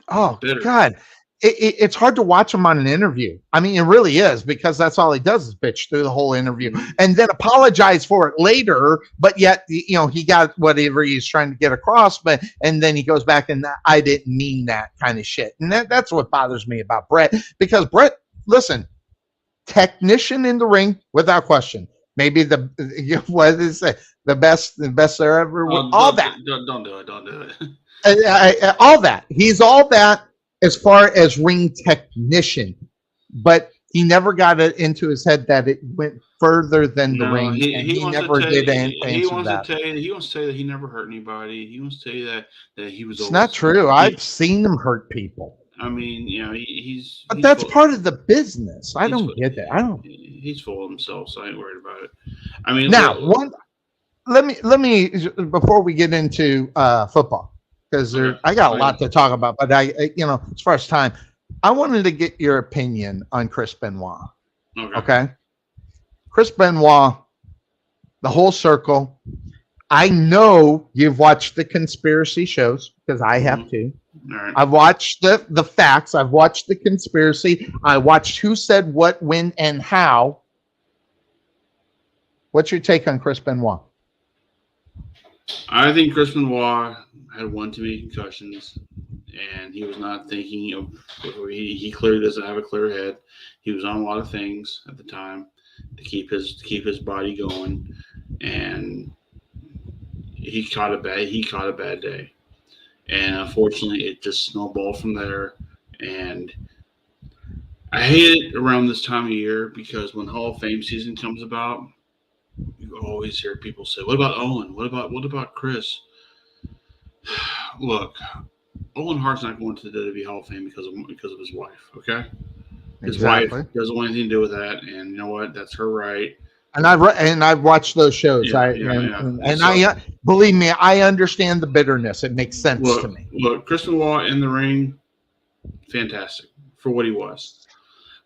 oh Bitter. God, it's hard to watch him on an interview. I mean, it really is, because that's all he does is bitch through the whole interview and then apologize for it later. But yet, you know, he got whatever he's trying to get across. And then he goes back and I didn't mean that kind of shit. And that's what bothers me about Bret, because Bret, listen, technician in the ring without question. Maybe what is it? The best there ever. All that. Don't do it. Don't do it. All that. He's all that as far as ring technician, but he never got it into his head that it went further than the ring. He never did anything. He wants to tell you that he never hurt anybody. He wants to tell you that he was. It's not true. I've seen him hurt people. I mean, you know, he's. But that's part of the business. I don't get that. I don't. He's full of himself, so I ain't worried about it. I mean, now let me before we get into football, because I got a lot to talk about, but as far as time, I wanted to get your opinion on Chris Benoit. Okay? Chris Benoit, the whole circle. I know you've watched the conspiracy shows, because I have too. Right. I've watched the facts. I've watched the conspiracy. I watched who said what, when, and how. What's your take on Chris Benoit? I think Chris Benoit had one too many concussions, and he was not thinking of. He clearly doesn't have a clear head. He was on a lot of things at the time to keep his body going, and he caught a bad day, and unfortunately, it just snowballed from there. And I hate it around this time of year, because when Hall of Fame season comes about, you always hear people say, "What about Owen? What about Chris?" Look, Owen Hart's not going to the WWE Hall of Fame because of his wife. Okay, his wife doesn't want anything to do with that, and you know what? That's her right. And I've watched those shows. Believe me, I understand the bitterness. It makes sense to me. Look, Chris Benoit in the ring, fantastic for what he was.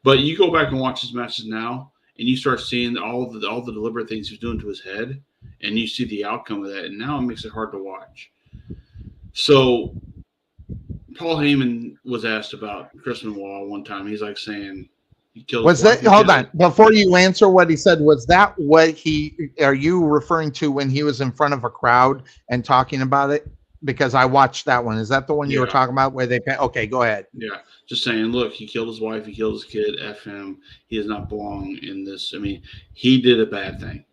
But you go back and watch his matches now, and you start seeing all the deliberate things he's doing to his head, and you see the outcome of that, and now it makes it hard to watch. So Paul Heyman was asked about Chris Benoit one time. He's like saying he killed. Hold on, before you answer what he said, was that what are you referring to when he was in front of a crowd and talking about it? Because I watched that one. Is that the one you were talking about where okay, go ahead. Yeah. Just saying, look, he killed his wife, he killed his kid, F him. He does not belong in this. I mean, he did a bad thing.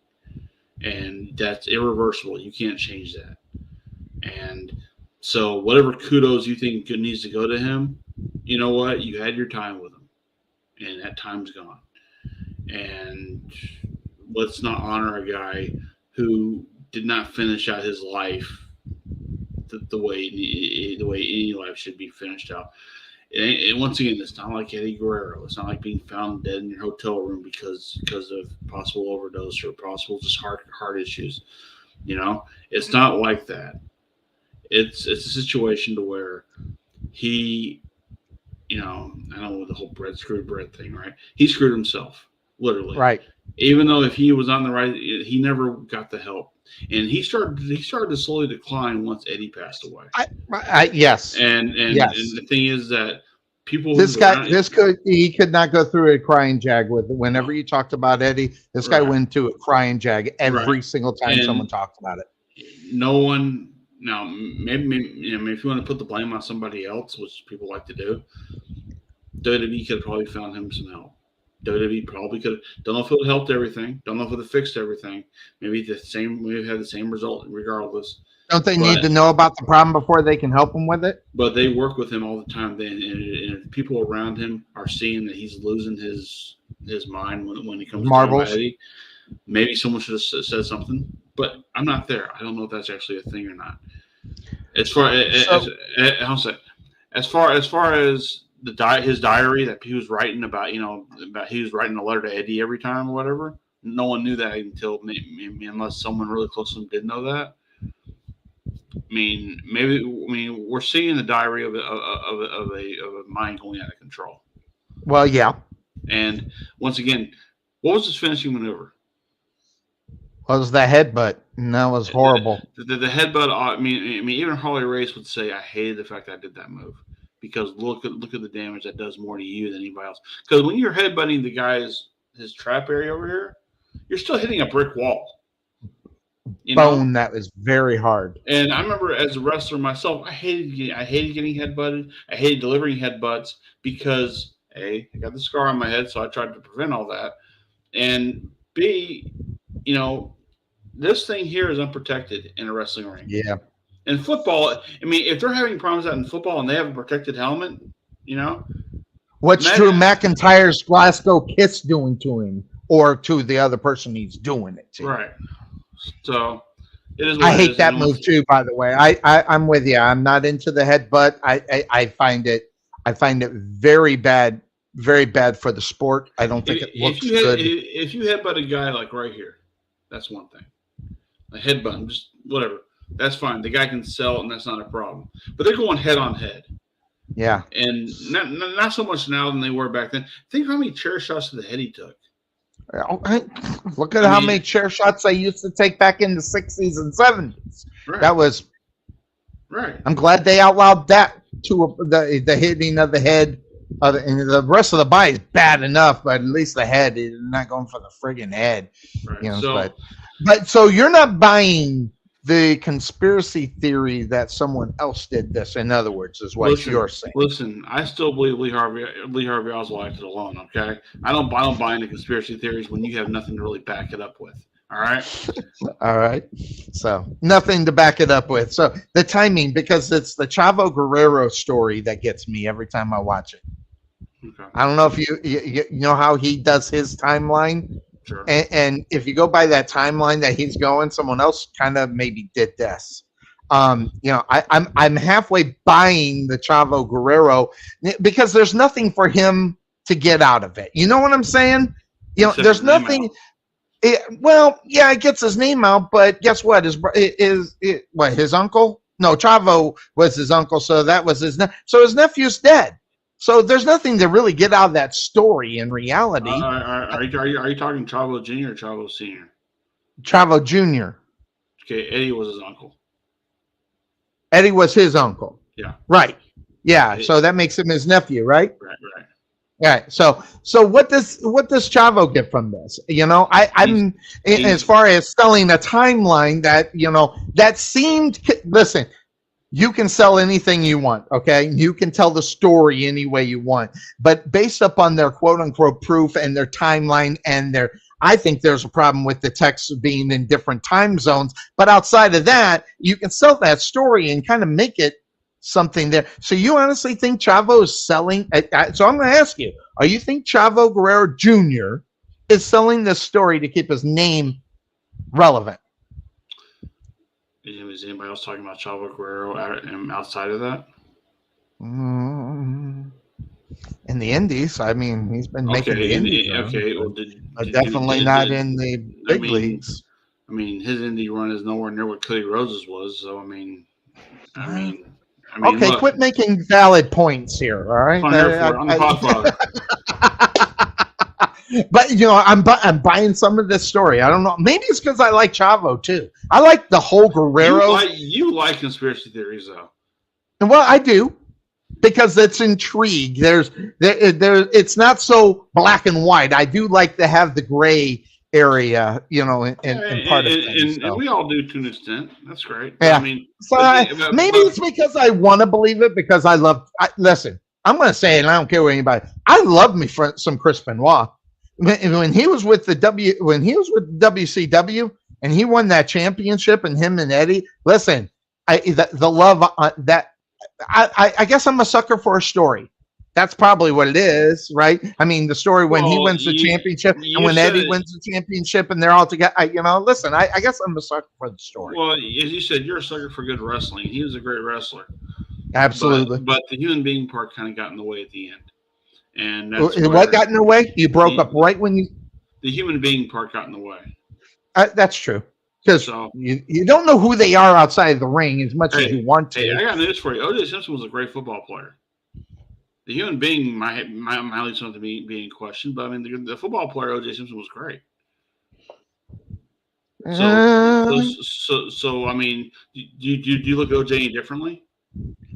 And that's irreversible. You can't change that. And so whatever kudos you think needs to go to him, you know what? You had your time with him. And that time's gone. And let's not honor a guy who did not finish out his life the way any life should be finished out. And once again, it's not like Eddie Guerrero. It's not like being found dead in your hotel room because of possible overdose or possible just heart issues. You know, it's not like that. It's a situation to where he, I don't know the whole screwed bread thing, right? He screwed himself, literally. Right. Even though if he was on the right, he never got the help. And he started to slowly decline once Eddie passed away. Yes. And yes. And the thing is that people. He could not go through a crying jag with it. Whenever you talked about Eddie, this guy went to a crying jag every single time someone talked about it. No one. Now, maybe if you want to put the blame on somebody else, which people like to do, WWE could have probably found him some help. WWE probably could have. Don't know if it would have helped everything. Don't know if it would have fixed everything. Maybe had the same result regardless. Don't they need to know about the problem before they can help him with it? But they work with him all the time. And people around him are seeing that he's losing his mind when he comes Marbles. to Eddie. Maybe someone should have said something. But I'm not there. I don't know if that's actually a thing or not. As far as his diary that he was writing about, he was writing a letter to Eddie every time or whatever. No one knew that until maybe unless someone really close to him did know that. We're seeing the diary of a mind going out of control. Well, yeah. And once again, what was his finishing maneuver? What was that headbutt? And that was horrible. The headbutt. I mean, even Harley Race would say, "I hated the fact that I did that move because look at the damage that does more to you than anybody else." Because when you're headbutting the guy's his trap area over here, you're still hitting a brick wall. You Bone know? that was very hard. And I remember as a wrestler myself, I hated getting headbutted. I hated delivering headbutts because A, I got the scar on my head, so I tried to prevent all that. And B, you know, this thing here is unprotected in a wrestling ring. Yeah. In football, I mean, if they're having problems out in football and they have a protected helmet, you know. What's Drew McIntyre's Glasgow Kiss doing to him or to the other person he's doing it to? Right. So it is. I hate that move too, by the way. I'm with you. I'm not into the headbutt. I find it very bad for the sport. I don't think it looks good. If you headbutt a guy like right here, that's one thing. A headbutt, just whatever. That's fine. The guy can sell it, and that's not a problem. But they're going head on head. Yeah. And not so much now than they were back then. Think how many chair shots to the head he took. Look at how many chair shots I used to take back in the 60s and 70s. Right. That was right. I'm glad they outlawed that to the hitting of the head. And the rest of the body is bad enough, but at least the head is not going for the friggin' head. Right. You know, but so you're not buying the conspiracy theory that someone else did this. In other words, is what you're saying. Listen, I still believe Lee Harvey Oswald acted alone. Okay, I don't buy into conspiracy theories when you have nothing to really back it up with. All right. All right. So nothing to back it up with. So the timing, because it's the Chavo Guerrero story that gets me every time I watch it. Okay. I don't know if you know how he does his timeline. Sure. And if you go by that timeline that he's going, someone else kind of maybe did this. You know, I'm halfway buying the Chavo Guerrero because there's nothing for him to get out of it. You know what I'm saying? You know, Except there's nothing. Well, yeah, it gets his name out, but guess what? His uncle? No, Chavo was his uncle, so that was so his nephew's dead. So there's nothing to really get out of that story in reality. Are you talking Chavo Jr. or Chavo Sr.? Chavo Jr. Okay, Eddie was his uncle. Eddie was his uncle. Yeah. Right. Yeah. So that makes him his nephew, right? Right. Yeah. So what does Chavo get from this? You know, I'm as far as selling a timeline that, you know, that seemed. Listen. You can sell anything you want, okay? You can tell the story any way you want. But based upon their quote-unquote proof and their timeline and I think there's a problem with the text being in different time zones. But outside of that, you can sell that story and kind of make it something there. So you honestly think Chavo is selling? So I'm going to ask you, are you think Chavo Guerrero Jr. is selling this story to keep his name relevant? Is anybody else talking about Chavo Guerrero outside of that? In the Indies, I mean, he's been making the Indies. Okay, well, definitely not in the big leagues. I mean, his indie run is nowhere near what Cody Rhodes was. So I mean, okay, look, quit making valid points here. All right, I'm the Podfather. But you know, I'm buying some of this story. I don't know. Maybe it's because I like Chavo too. I like the whole Guerrero. You like conspiracy theories, though. Well, I do, because it's intrigue. It's not so black and white. I do like to have the gray area, you know, in part of things. And we all do to an extent. That's great. Yeah. I mean, maybe it's because I want to believe it, because I love. Listen, I'm going to say it, and I don't care what anybody. I love me for some Chris Benoit. When he was with WCW and he won that championship, and him and Eddie, listen, the love that I guess I'm a sucker for a story. That's probably what it is, right? I mean, the story when he wins the championship and when Eddie wins the championship and they're all together. You know, listen, I guess I'm a sucker for the story. Well, as you said, you're a sucker for good wrestling. He was a great wrestler. Absolutely. But the human being part kind of got in the way at the end. And that's what got in the way? You broke up right when you. The human being part got in the way. That's true, because you don't know who they are outside of the ring as much as you want to. Hey, I got news for you. O.J. Simpson was a great football player. The human being might lead something to be in question, but I mean the football player O.J. Simpson was great. So So I mean, do you look at OJ any differently?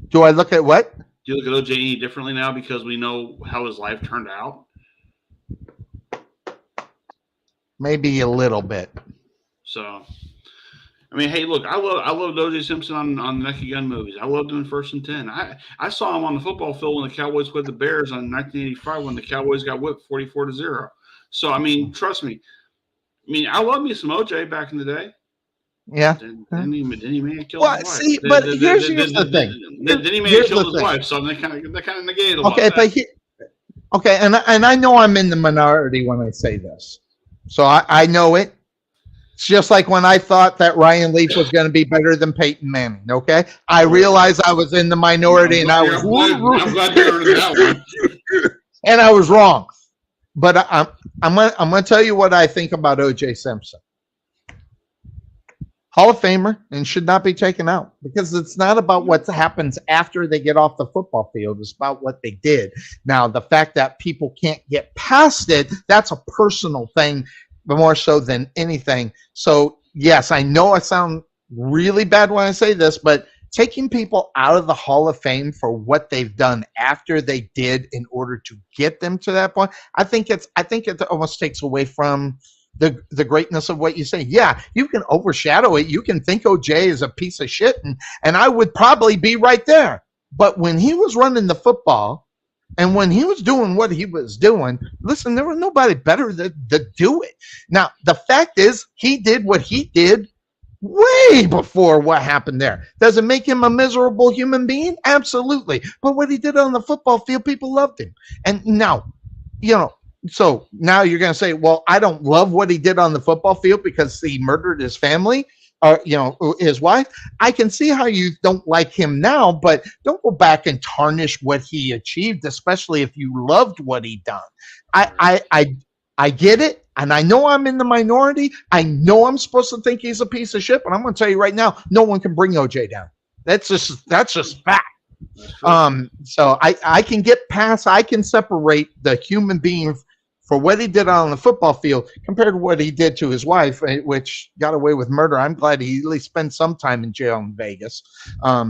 Do I look at what? Do you look at OJ any differently now because we know how his life turned out? Maybe a little bit. So, I mean, hey, look, I loved O.J. Simpson on the Naked Gun movies. I loved him in First and 10. I saw him on the football field when the Cowboys played the Bears in 1985 when the Cowboys got whipped 44-0. So, I mean, trust me. I mean, I love me some O.J. back in the day. Yeah. Then he may have killed his wife. See, but here's the thing. Then he may have killed his wife, so they kind of negated a lot of that. Okay, and I know I'm in the minority when I say this. So I know it. It's just like when I thought that Ryan Leaf was going to be better than Peyton Manning. Okay, I realized I was in the minority, and I'm glad you're in that one. And I was wrong. But I'm going to tell you what I think about O.J. Simpson. Hall of Famer and should not be taken out because it's not about what happens after they get off the football field. It's about what they did. Now, the fact that people can't get past it, that's a personal thing more so than anything. So, yes, I know I sound really bad when I say this, but taking people out of the Hall of Fame for what they've done after they did in order to get them to that point, I think it almost takes away from the greatness of what you say. Yeah, you can overshadow it. You can think OJ is a piece of shit, and I would probably be right there. But when he was running the football and when he was doing what he was doing, listen, there was nobody better to do it. Now, the fact is, he did what he did way before what happened there. Does it make him a miserable human being? Absolutely. But what he did on the football field, people loved him. And now, so now you're going to say, well, I don't love what he did on the football field because he murdered his family or, his wife. I can see how you don't like him now, but don't go back and tarnish what he achieved, especially if you loved what he done. I get it. And I know I'm in the minority. I know I'm supposed to think he's a piece of shit, but I'm going to tell you right now, no one can bring OJ down. That's just fact. So I can get past, I can separate the human being for what he did on the football field compared to what he did to his wife, which got away with murder. I'm glad he at least spent some time in jail in Vegas.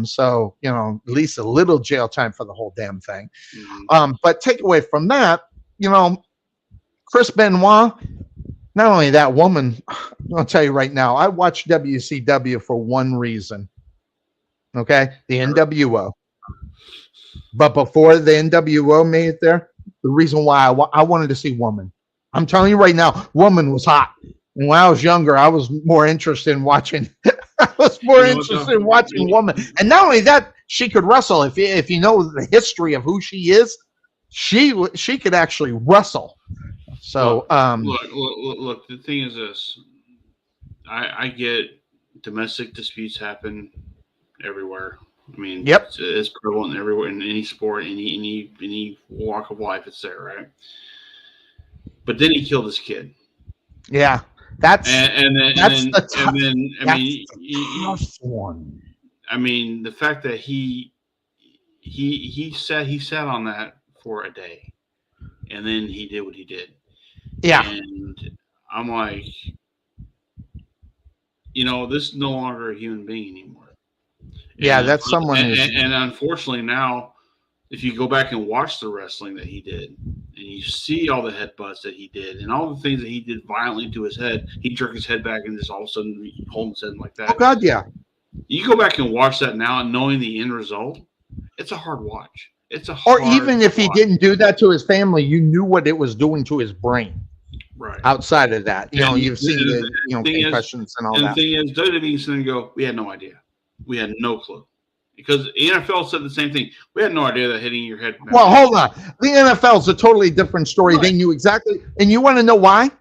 So, at least a little jail time for the whole damn thing. But take away from that, Chris Benoit, not only that woman, I'll tell you right now, I watched WCW for one reason. Okay? The NWO. But before the NWO made it there, the reason why I wanted to see Woman. I'm telling you right now, Woman was hot. And when I was younger, I was more interested in watching. Woman. And not only that, she could wrestle. If you know the history of who she is, she could actually wrestle. So look. The thing is this: I get domestic disputes happen everywhere. I mean, yep, it's prevalent everywhere in any sport, any walk of life. It's there, right? But then he killed his kid. Yeah, that's the tough one. I mean, the fact that he sat on that for a day, and then he did what he did. Yeah, and I'm like, this is no longer a human being anymore. Yeah, that's someone. And unfortunately now, if you go back and watch the wrestling that he did, and you see all the headbutts that he did, and all the things that he did violently to his head, he jerked his head back and just all of a sudden hold his head like that. Oh God, yeah. You go back and watch that now, and knowing the end result, it's a hard watch. Or even if he didn't do that to his family, you knew what it was doing to his brain. Right. Outside of that, you've seen the concussions and all that. And the thing is, WWE sitting and go, we had no idea. We had no clue. Because the NFL said the same thing. We had no idea that hitting your head. Well, hold on. The NFL is a totally different story. Right. They knew exactly. And you want to know why?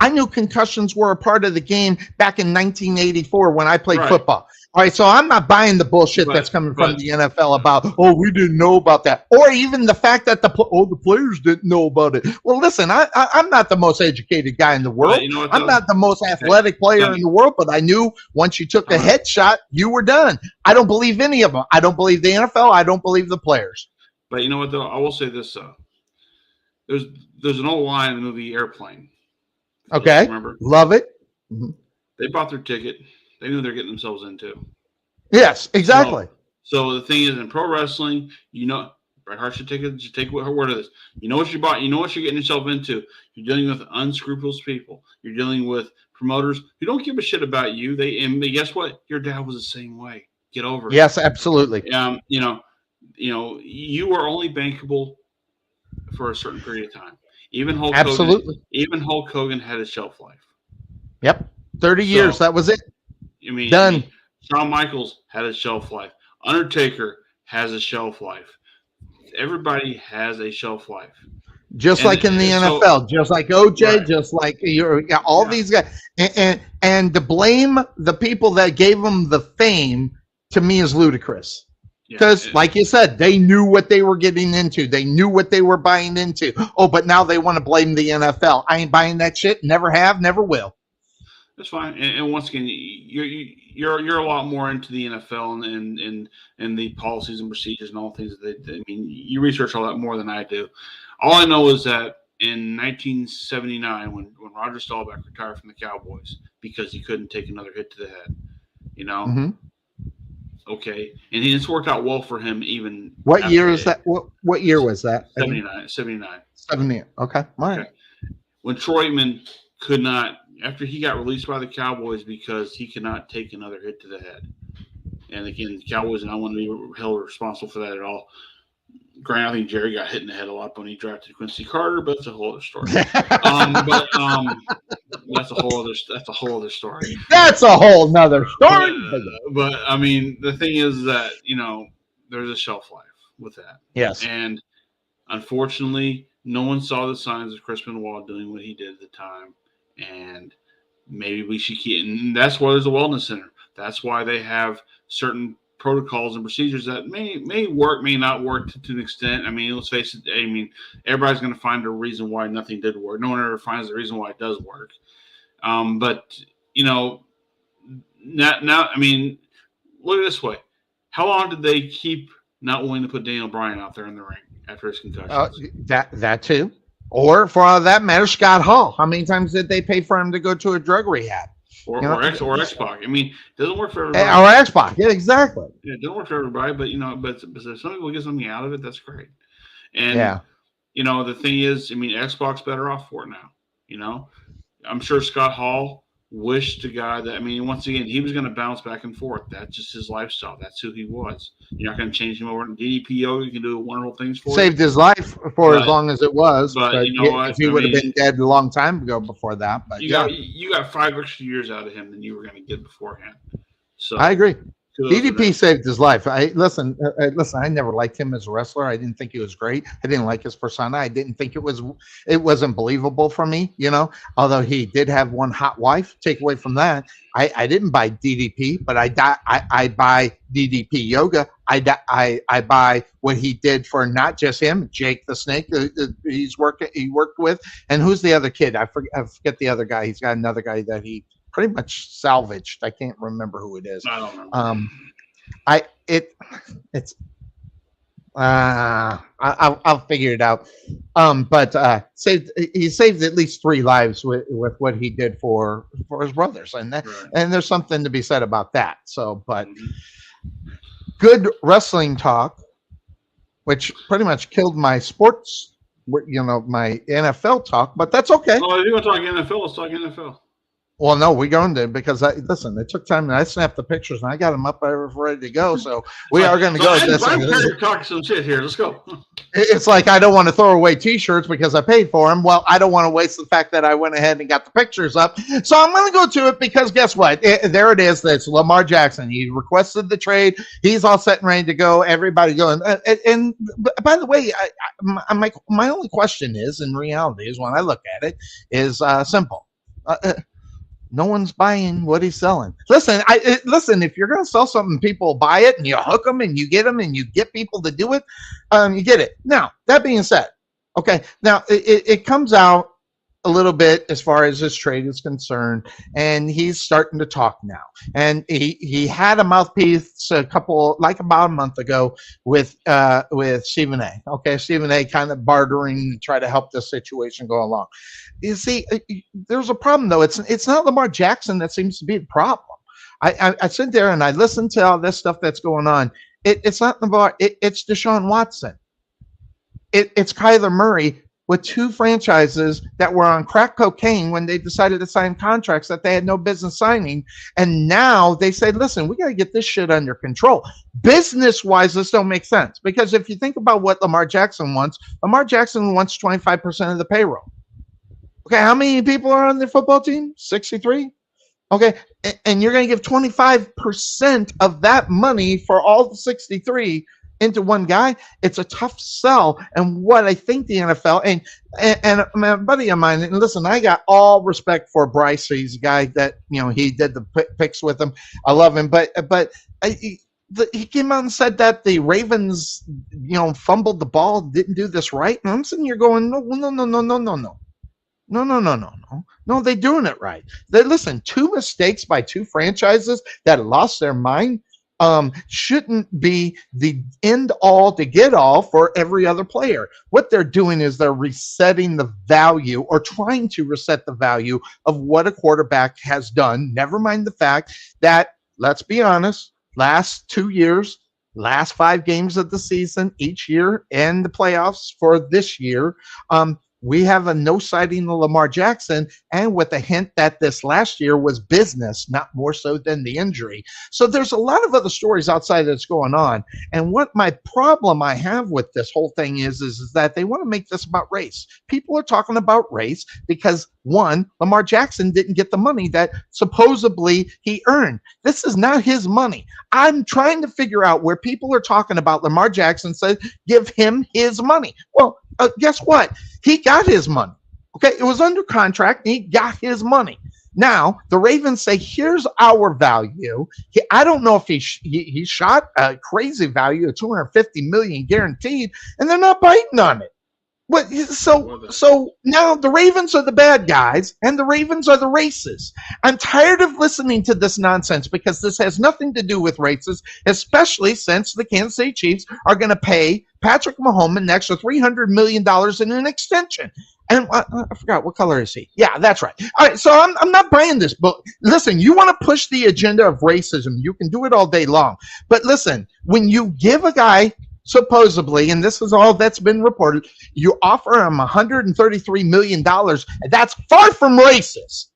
I knew concussions were a part of the game back in 1984 when I played football. All right, so I'm not buying the bullshit that's coming from the NFL about, we didn't know about that. Or even the fact that the players didn't know about it. Well, listen, I'm not the most educated guy in the world. I'm not the most athletic player in the world, but I knew once you took a headshot, you were done. I don't believe any of them. I don't believe the NFL. I don't believe the players. But you know what, though? I will say this, though. There's an old line in the movie Airplane. Okay. Remember? Love it. Mm-hmm. They bought their ticket. They knew they're getting themselves into. Yes, exactly. So the thing is, in pro wrestling, Bret Hart should take her word of this. You know what you bought. You know what you're getting yourself into. You're dealing with unscrupulous people. You're dealing with promoters who don't give a shit about you. And guess what? Your dad was the same way. Get over it. Yes, absolutely. You are only bankable for a certain period of time. Even Hulk Hogan had a shelf life. Yep, 30 years. That was it. Done. Shawn Michaels had a shelf life. Undertaker has a shelf life. Everybody has a shelf life. Just like in the NFL, just like OJ, right. Just like these guys. And to blame the people that gave them the fame, to me, is ludicrous. Because, like you said, they knew what they were getting into. They knew what they were buying into. Oh, but now they want to blame the NFL. I ain't buying that shit. Never have, never will. That's fine. And once again, you're a lot more into the NFL and the policies and procedures and all things. You research all that more than I do. All I know is that in 1979, when Roger Staubach retired from the Cowboys because he couldn't take another hit to the head, Mm-hmm. Okay, and it's worked out well for him. Even what year is that? What year was that? 79. 70. Okay, all right. Okay. When Troy Aikman could not, after he got released by the Cowboys because he could not take another hit to the head, and again, the Cowboys, and I want to be held responsible for that at all. Granted, I think Jerry got hit in the head a lot when he drafted Quincy Carter, but that's a whole other story. That's a whole other story. That's a whole nother story. But I mean, the thing is that there's a shelf life with that. Yes. And unfortunately, no one saw the signs of Chris Benoit doing what he did at the time, and maybe we should keep. And that's why there's a wellness center. That's why they have certain protocols and procedures that may work, may not work to an extent. I mean, let's face it. I mean, everybody's going to find a reason why nothing did work. No one ever finds the reason why it does work. But now, I mean, look at it this way. How long did they keep not willing to put Daniel Bryan out there in the ring after his concussion? That too. Or for all that matter, Scott Hall. How many times did they pay for him to go to a drug rehab? Or X-Pac. I mean, it doesn't work for everybody. Or X-Pac. Yeah, exactly. Yeah, it doesn't work for everybody, but if some people get something out of it, that's great. And the thing is, I mean, X-Pac's better off for it now. I'm sure Scott Hall wished to God that, I mean, once again, he was going to bounce back and forth. That's just his lifestyle. That's who he was. You're not going to change him over. DDP Yoga can do wonderful things for Saved his life for as long as it was. But you know what? If he would have been dead a long time ago before that. But you got 5 extra years out of him than you were going to get beforehand. So I agree. DDP saved his life. Listen. I never liked him as a wrestler. I didn't think he was great. I didn't like his persona. I didn't think it wasn't believable for me. Although he did have one hot wife. Take away from that, I didn't buy DDP, but I buy DDP Yoga. I buy what he did for not just him, Jake the Snake. He worked with, and who's the other kid? I forget the other guy. He's got another guy that he pretty much salvaged. I can't remember who it is. I don't know. I'll figure it out. But he saved at least 3 lives with what he did for his brothers, and and there's something to be said about that. So, but good wrestling talk, which pretty much killed my sports, my NFL talk. But that's okay. Well, if you want to talk NFL, let's talk NFL. Well, no, we're going to, because it took time, and I snapped the pictures, and I got them up ready to go. So we are going to go. I'm talking some shit here. Let's go. It's like I don't want to throw away T-shirts because I paid for them. Well, I don't want to waste the fact that I went ahead and got the pictures up. So I'm going to go to it because guess what? There it is. That's Lamar Jackson. He requested the trade. He's all set and ready to go. Everybody going. And by the way, my only question is, in reality, is when I look at it, is simple. No one's buying what he's selling. Listen, if you're going to sell something, people buy it, and you hook them, and you get them, and you get people to do it, you get it. Now, that being said, okay, now it comes out a little bit as far as his trade is concerned, and he's starting to talk now. And he had a mouthpiece about a month ago with Stephen A. Okay, Stephen A. kind of bartering to try to help this situation go along. You see, there's a problem though. It's not Lamar Jackson that seems to be the problem. I sit there and I listen to all this stuff that's going on. It's not Lamar. It's Deshaun Watson. It's Kyler Murray with 2 franchises that were on crack cocaine when they decided to sign contracts that they had no business signing. And now they say, listen, we got to get this shit under control. Business-wise, this don't make sense. Because if you think about what Lamar Jackson wants 25% of the payroll. Okay, how many people are on the football team? 63? Okay, and you're going to give 25% of that money for all the 63 into one guy. It's a tough sell. And what I think the NFL and a buddy of mine, and listen, I got all respect for Bryce. He's a guy that, he did the picks with him. I love him, but he came out and said that the Ravens, fumbled the ball, didn't do this right. And I'm sitting here going, no. No, they're doing it right. Listen, 2 mistakes by 2 franchises that lost their mind shouldn't be the end all to get all for every other player. What they're doing is they're resetting the value or trying to reset the value of what a quarterback has done. Never mind the fact that, let's be honest, last 2 years, last 5 games of the season, each year, and the playoffs for this year, we have a no sighting of Lamar Jackson, and with a hint that this last year was business, not more so than the injury. So there's a lot of other stories outside that's going on. And what my problem I have with this whole thing is that they want to make this about race. People are talking about race because, one, Lamar Jackson didn't get the money that supposedly he earned. This is not his money. I'm trying to figure out where people are talking about Lamar Jackson said, give him his money. Well, guess what? He got his money. Okay, it was under contract. And he got his money. Now the Ravens say, "Here's our value." I don't know if he shot a crazy value of $250 million guaranteed, and they're not biting on it. But so now the Ravens are the bad guys, and the Ravens are the racists. I'm tired of listening to this nonsense because this has nothing to do with races, especially since the Kansas City Chiefs are going to pay Patrick Mahomes an extra $300 million in an extension. And I forgot, what color is he? Yeah, that's right. All right, so I'm not buying this. But listen, you want to push the agenda of racism, you can do it all day long. But listen, when you give a guy, supposedly, and this is all that's been reported, you offer him $133 million, and that's far from racist.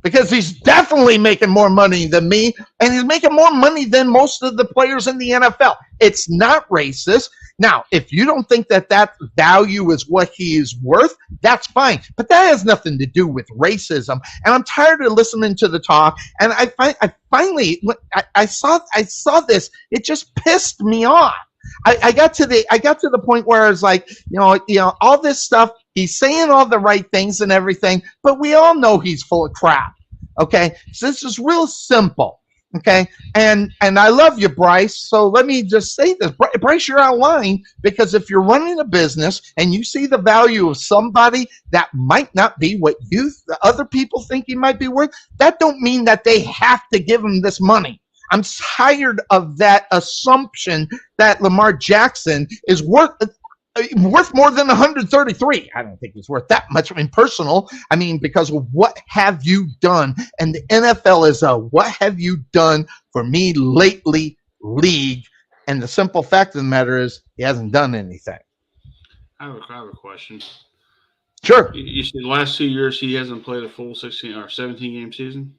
Because he's definitely making more money than me, and he's making more money than most of the players in the NFL. It's not racist. Now, if you don't think that value is what he is worth, that's fine. But that has nothing to do with racism. And I'm tired of listening to the talk. And I finally saw this. It just pissed me off. I got to the point where I was like, all this stuff. He's saying all the right things and everything, but we all know he's full of crap. Okay, so this is real simple. Okay, and I love you, Bryce. So let me just say this, Bryce, you're out of line, because if you're running a business and you see the value of somebody that might not be what the other people think he might be worth, that don't mean that they have to give him this money. I'm tired of that assumption that Lamar Jackson is worth more than 133. I don't think he's worth that much. Because of what have you done? And the NFL is a what have you done for me lately league. And the simple fact of the matter is he hasn't done anything. I have a question. Sure. You said the last 2 years he hasn't played a full 16 or 17 game season?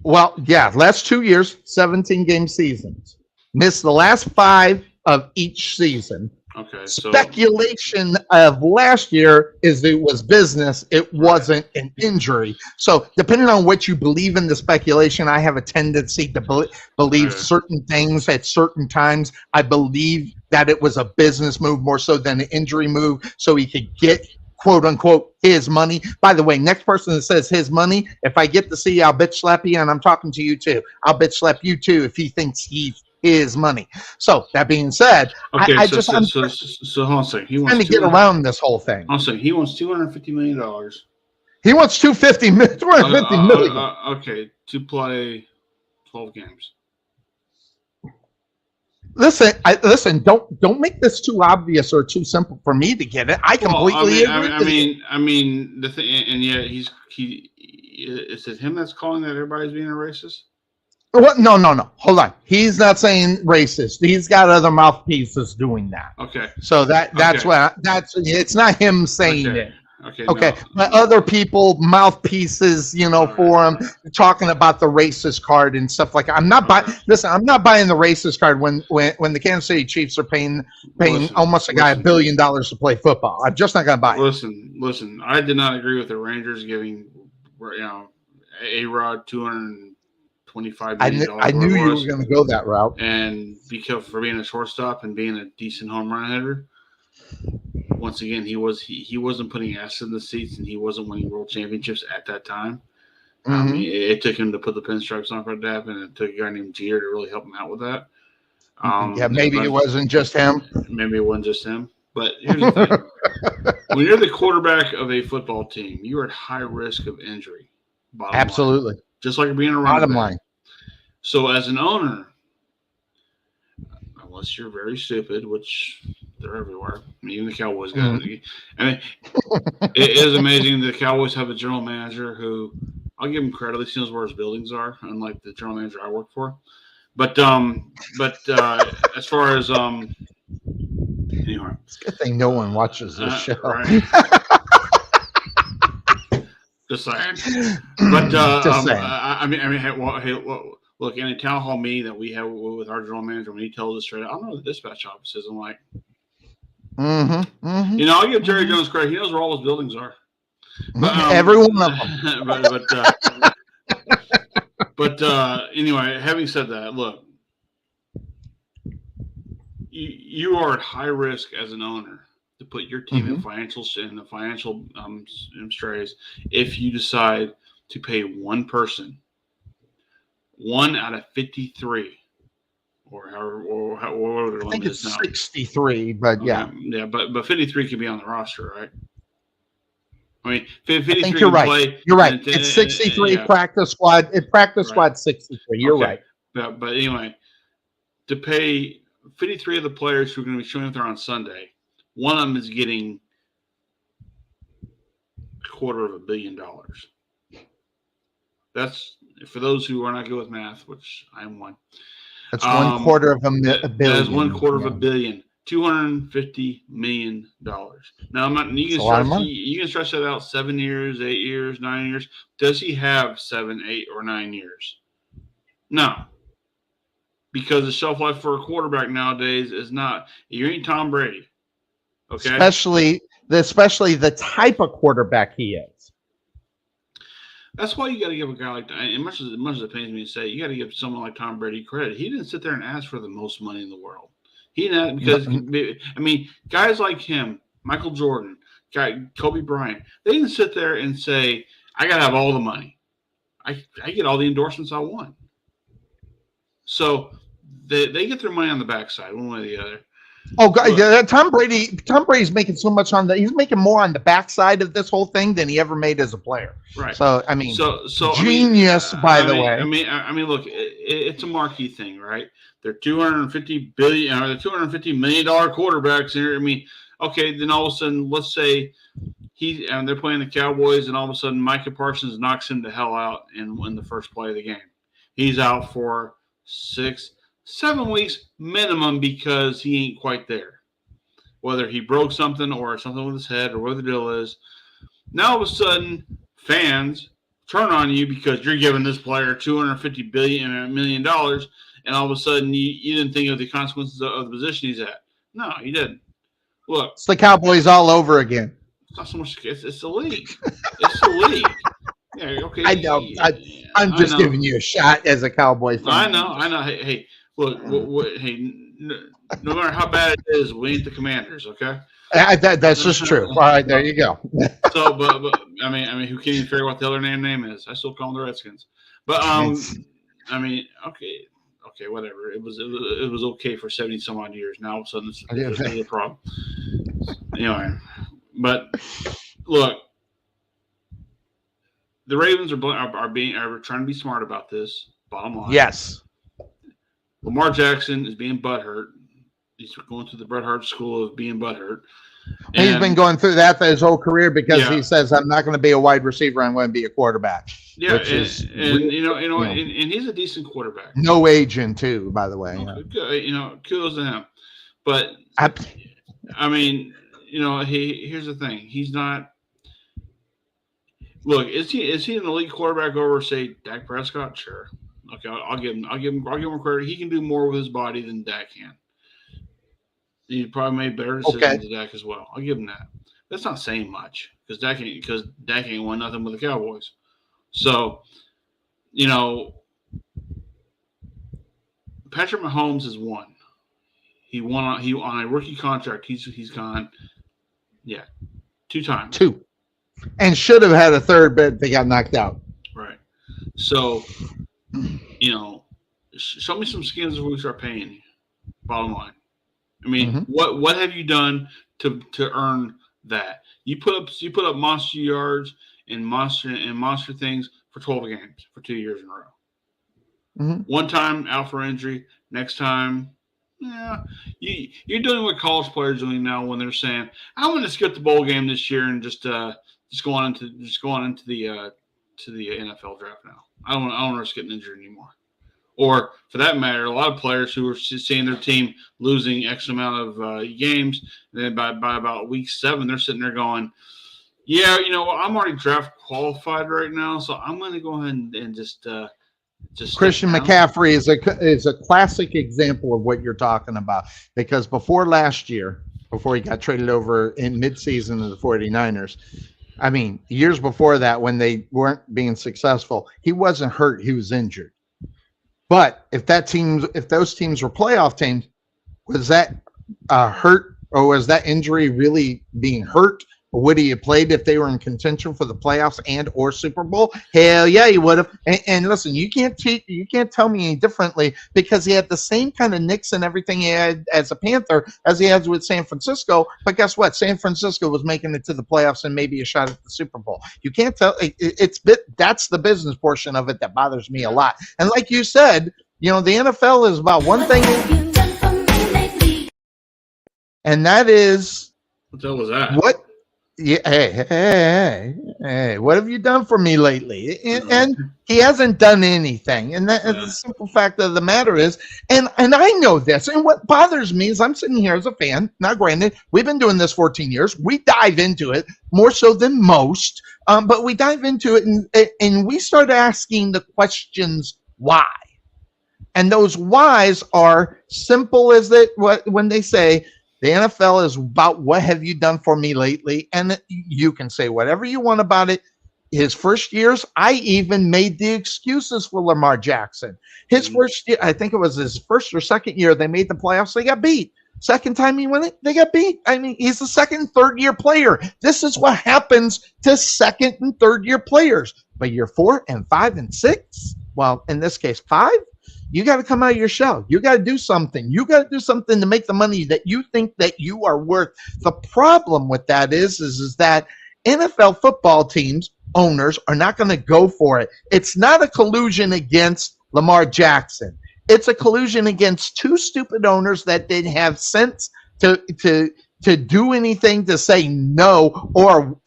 Well, yeah, last 2 years, 17 game seasons. Missed the last 5 of each season. Okay, so speculation of last year is it was business. It wasn't an injury. So depending on what you believe in the speculation, I have a tendency to believe certain things at certain times. I believe that it was a business move more so than an injury move, so he could get, quote unquote, his money. By the way, next person that says his money, if I get to see you, I'll bitch slap you, and I'm talking to you too. I'll bitch slap you too if he thinks he's his money. So that being said, okay, I'm hold on a second. He wants trying to get around this whole thing. He wants $250 million He wants 250 million. Okay, to play 12 games. Listen. Don't make this too obvious or too simple for me to get it. I completely agree. I mean, the thing, and yet is it him that's calling that everybody's being a racist? What? No. Hold on. He's not saying racist. He's got other mouthpieces doing that. Okay. So that's it's not him saying it. Okay. Okay. No. But other people mouthpieces, for him talking about the racist card and stuff like that. I'm not buying. Listen, I'm not buying the racist card when the Kansas City Chiefs are paying almost a guy $1 billion to play football. I'm just not going to buy it. Listen. I did not agree with the Rangers giving A-Rod $225 million. I knew you were going to go that route. And because for being a shortstop and being a decent home run hitter, once again, he wasn't putting ass in the seats, and he wasn't winning world championships at that time. Mm-hmm. It took him to put the pinstripes on for that, and it took a guy named Jeter to really help him out with that. Maybe it wasn't just him. Maybe it wasn't just him. But here's the thing. When you're the quarterback of a football team, you are at high risk of injury. Absolutely. Line. Just like being a running bottom back. line. So as an owner, unless you're very stupid, which they're everywhere. I mean, even the Cowboys got it. I mean, it is amazing. The Cowboys have a general manager who, I'll give him credit. At least he knows where his buildings are, unlike the general manager I work for. But as far as anyway, it's a good thing no one watches this show. Right. Just saying. But just saying. I mean, hey, look, in a town hall meeting that we have with our general manager, when he tells us straight, I don't know what the dispatch office is. I'm like, I'll give Jerry Jones credit. He knows where all his buildings are. But, every one of them. But anyway, having said that, look, you are at high risk as an owner to put your team in financial strays if you decide to pay one person, 1 out of 53, or whatever the limit is now. 63, but yeah. Yeah, but 53 can be on the roster, right? I mean, 53 I think you're right. Play, you're right. It's 63 practice squad. Squad 63. You're right. But anyway, to pay 53 of the players who are going to be showing up there on Sunday, one of them is getting $250 million. That's, for those who are not good with math, which I am one. That's $250 million. That is $250 million. $250 million. Now, you can stretch that out 7 years, 8 years, 9 years. Does he have 7, 8, or 9 years? No. Because the shelf life for a quarterback nowadays is not. You ain't Tom Brady. Okay. Especially the type of quarterback he is. That's why you got to give a guy like that. And much as it pains me to say, you got to give someone like Tom Brady credit. He didn't sit there and ask for the most money in the world. He didn't, because I mean, guys like him, Michael Jordan, Kobe Bryant, they didn't sit there and say, "I got to have all the money. I get all the endorsements I want." So they get their money on the backside, one way or the other. Oh, God, Tom Brady's making so much he's making more on the backside of this whole thing than he ever made as a player. Right. So I mean, so genius, by the way. I mean, look, it's a marquee thing, right? They're $250 billion, or the $250 million quarterbacks here. I mean, okay, then all of a sudden, let's say they're playing the Cowboys, and all of a sudden, Micah Parsons knocks him the hell out in the first play of the game. He's out for 6-7 weeks minimum because he ain't quite there. Whether he broke something or something with his head or whatever the deal is. Now all of a sudden, fans turn on you because you're giving this player $250 million, and all of a sudden you didn't think of the consequences of the position he's at. No, you didn't. Look, it's the Cowboys all over again. It's not so much. It's the league. It's the league. Yeah, okay. I know. I'm just giving you a shot as a Cowboy fan. I know. Hey, look. No matter how bad it is, we ain't the Commanders. Okay. That's just true. All right, there you go. So, but I mean, who can't even figure out what the other name is? I still call them the Redskins. But I mean, okay, whatever. It was okay for 70 some odd years. Now all of a sudden it's a problem. Anyway, but look, the Ravens are trying to be smart about this. Bottom line, Yes. Lamar Jackson is being butthurt. He's going through the Bret Hart school of being butthurt. He's been going through that his whole career because Yeah. he says, I'm not going to be a wide receiver. I'm going to be a quarterback. Yeah, Which is and he's a decent quarterback. no agent, too, by the way. Kudos to him. But I mean, here's the thing. He's not. Look, is he an elite quarterback over, say, Dak Prescott? Sure. Okay, I'll give him credit. He can do more with his body than Dak can. He probably made better decisions than Dak as well. I'll give him that. That's not saying much because Dak ain't won nothing with the Cowboys. So, Patrick Mahomes has won. He won on a rookie contract. He's gone, 2 times. 2. And should have had a third, but they got knocked out. Right. So, show me some skins before we start paying you. Bottom line. I mean, what have you done to earn that? You put up monster yards and monster things for 12 games for 2 years in a row. One time out for injury, next time, you're doing what college players are doing now when they're saying, "I'm going to skip the bowl game this year and just go on into the NFL draft now. I don't want to risk getting injured anymore." Or, for that matter, a lot of players who are seeing their team losing X amount of games, and then by about week 7, they're sitting there going, I'm already draft qualified right now, so I'm going to go ahead and just Christian McCaffrey is a classic example of what you're talking about, because before last year, before he got traded over in midseason to the 49ers, I mean, years before that when they weren't being successful, he wasn't hurt, he was injured. But if those teams were playoff teams, was that hurt, or was that injury really being hurt? Or would he have played if they were in contention for the playoffs and or Super Bowl? Hell yeah, he would have. And listen, you can't tell me any differently, because he had the same kind of nicks and everything he had as a Panther as he has with San Francisco. But guess what? San Francisco was making it to the playoffs and maybe a shot at the Super Bowl. You can't tell. That's the business portion of it that bothers me a lot. And like you said, the NFL is about one thing, and that is what the hell was that? What? Yeah, hey, what have you done for me lately? And he hasn't done anything. And the simple fact of the matter is, and I know this, and what bothers me is I'm sitting here as a fan. Now, granted, we've been doing this 14 years. We dive into it more so than most, but we dive into it and we start asking the questions why. And those whys are simple as that. When they say, the NFL is about what have you done for me lately? And you can say whatever you want about it. His first years, I even made the excuses for Lamar Jackson. His first year, I think it was his first or second year, they made the playoffs. They got beat. Second time he won it, they got beat. I mean, he's a second, third year player. This is what happens to second and third year players. But year 4 and 5 and 6, well, in this case, 5, you got to come out of your shell. You got to do something. You got to do something to make the money that you think that you are worth. The problem with that is that NFL football teams, owners, are not going to go for it. It's not a collusion against Lamar Jackson. It's a collusion against 2 stupid owners that didn't have sense to do anything to say no, or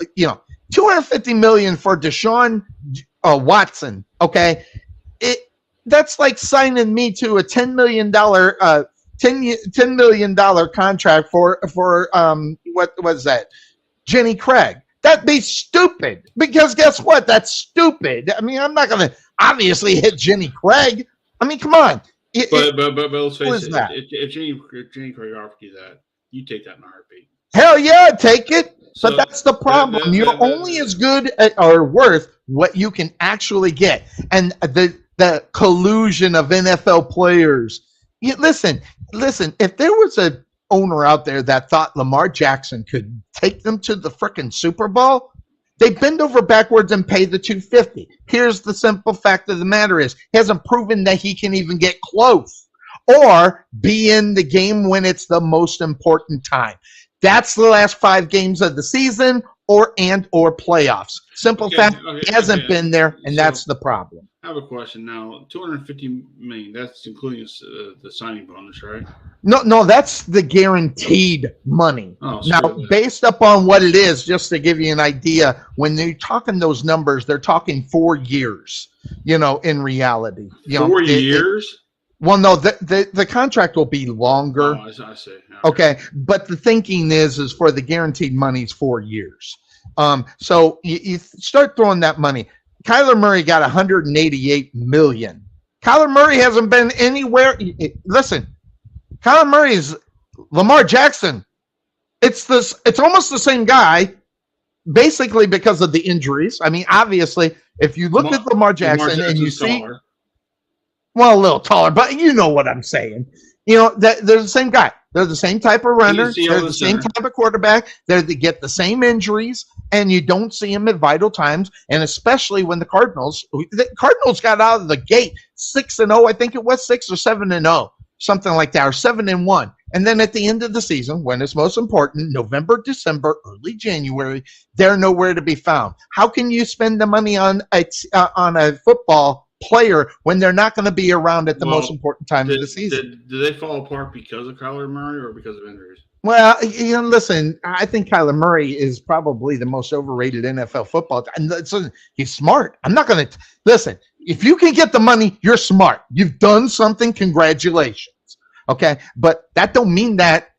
$250 million for Deshaun Watson. Okay, that's like signing me to a $10 million contract for what was that? Jenny Craig. That'd be stupid, because guess what? That's stupid. I mean, I'm not going to obviously hit Jenny Craig. I mean, come on. But let's face it. If Jenny Craig offered you that, you take that in a heartbeat. Hell yeah, take it. But that's the problem. You're only as good or worth what you can actually get. And the collusion of NFL players. Listen, if there was a owner out there that thought Lamar Jackson could take them to the frickin' Super Bowl, they bend over backwards and pay the $250. Here's the simple fact of the matter is, he hasn't proven that he can even get close or be in the game when it's the most important time. That's the last 5 games of the season, or playoffs. Simple fact, he hasn't been there, and that's the problem. I have a question now. $250 million. That's including the signing bonus, right? No, that's the guaranteed money. Oh, now, based upon what it is, just to give you an idea, when they're talking those numbers, they're talking 4 years. In reality, 4 years. Well, no, the contract will be longer. Oh, I see. Okay, but the thinking is for the guaranteed money's 4 years. So you start throwing that money. Kyler Murray got $188 million. Kyler Murray hasn't been anywhere. Listen, Kyler Murray is Lamar Jackson. It's almost the same guy, basically because of the injuries. I mean, obviously, if you look at Lamar Jackson and you see, well, a little taller, but you know what I'm saying. That they're the same guy. They're the same type of runner. They're the same type of quarterback. They get the same injuries, and you don't see them at vital times. And especially when the Cardinals got out of the gate 6-0, I think it was 6 or 7-0, something like that, or 7-1. And then at the end of the season, when it's most important, November, December, early January, they're nowhere to be found. How can you spend the money on a football player when they're not going to be around at the most important time of the season? Did they fall apart because of Kyler Murray or because of injuries? Well, listen, I think Kyler Murray is probably the most overrated NFL football. And he's smart. I'm not going to listen. If you can get the money, you're smart. You've done something. Congratulations. Okay, but that don't mean that.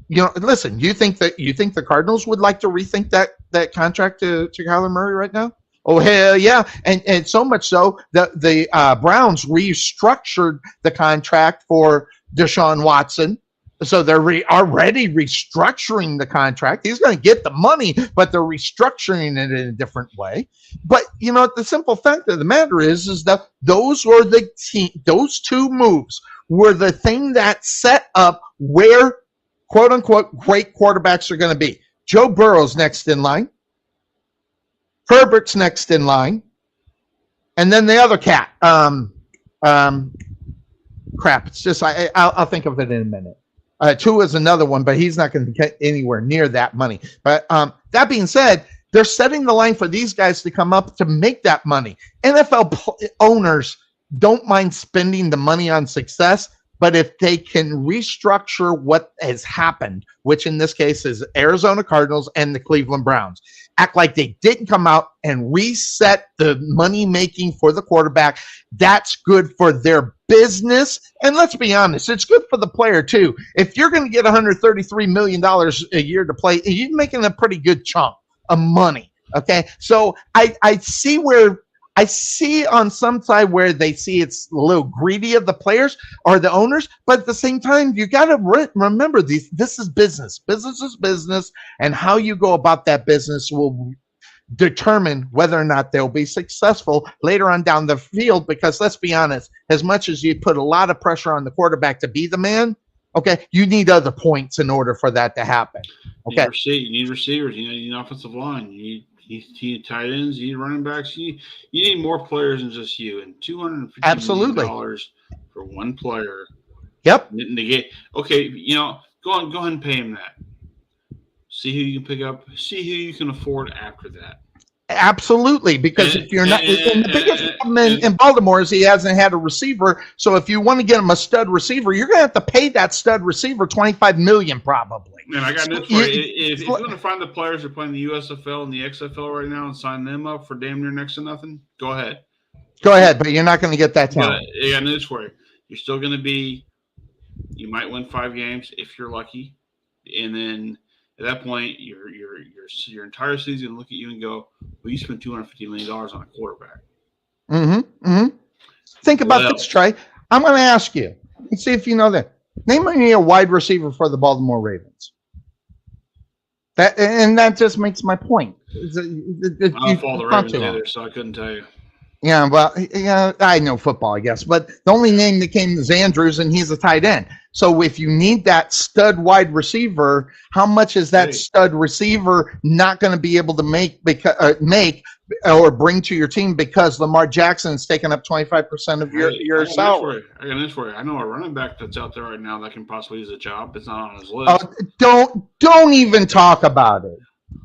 Listen. You think the Cardinals would like to rethink that contract to Kyler Murray right now? Oh, hell yeah. And so much so that the Browns restructured the contract for Deshaun Watson. So they're already restructuring the contract. He's going to get the money, but they're restructuring it in a different way. But, the simple fact of the matter is that those two moves were the thing that set up where, quote unquote, great quarterbacks are going to be. Joe Burrow's next in line. Herbert's next in line, and then the other cat. Crap. It's just I'll think of it in a minute. Tua is another one, but he's not going to get anywhere near that money. But that being said, they're setting the line for these guys to come up to make that money. NFL owners don't mind spending the money on success, but if they can restructure what has happened, which in this case is Arizona Cardinals and the Cleveland Browns, act like they didn't come out and reset the money making for the quarterback, that's good for their business. And let's be honest, it's good for the player too. If you're going to get $133 million a year to play, you're making a pretty good chunk of money. Okay. So I see on some side where they see it's a little greedy of the players or the owners, but at the same time, you got to remember this is business. Business is business, and how you go about that business will determine whether or not they'll be successful later on down the field. Because let's be honest, as much as you put a lot of pressure on the quarterback to be the man, okay, you need other points in order for that to happen. Okay, you need receivers, you need an offensive line, you need tight ends, you need running backs, you need more players than just you. And $250 million for one player. Yep. Negate. Okay, go ahead and pay him that. See who you can pick up. See who you can afford after that. Absolutely, because if you're not, the biggest problem in Baltimore is he hasn't had a receiver. So if you want to get him a stud receiver, you're going to have to pay that stud receiver $25 million probably. And I got this for you. If you're going to find the players who are playing the USFL and the XFL right now and sign them up for damn near next to nothing, go ahead. Go ahead, but you're not going to get that talent. I got news for you. You're still going to be. You might win 5 games if you're lucky, and then. At that point, your entire season look at you and go, well, you spent $250 million on a quarterback. Think about this, Trey. I'm going to ask you. Let's see if you know that. Name me a wide receiver for the Baltimore Ravens. That just makes my point. I don't follow the Ravens either, so I couldn't tell you. Yeah, well, I know football, I guess. But the only name that came is Andrews, and he's a tight end. So if you need that stud wide receiver, how much is that stud receiver not going to be able to make or bring to your team because Lamar Jackson's taking up 25% of your salary? I got this for you. I know a running back that's out there right now that can possibly use a job. It's not on his list. Don't even talk about it.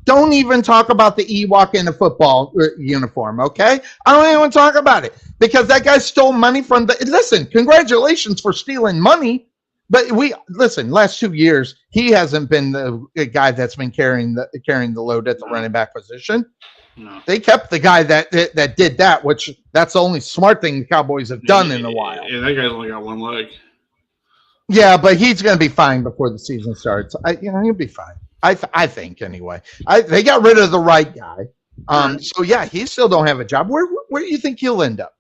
Don't even talk about the Ewok in the football uniform, okay? I don't even want to talk about it because that guy stole money from the. Listen, congratulations for stealing money, but last 2 years he hasn't been the guy that's been carrying the load at the running back position. No. They kept the guy that did that, which that's the only smart thing the Cowboys have done in a while. Yeah, that guy's only got one leg. Yeah, but he's going to be fine before the season starts. He'll be fine. I think anyway. They got rid of the right guy. So yeah, he still don't have a job. Where do you think he'll end up?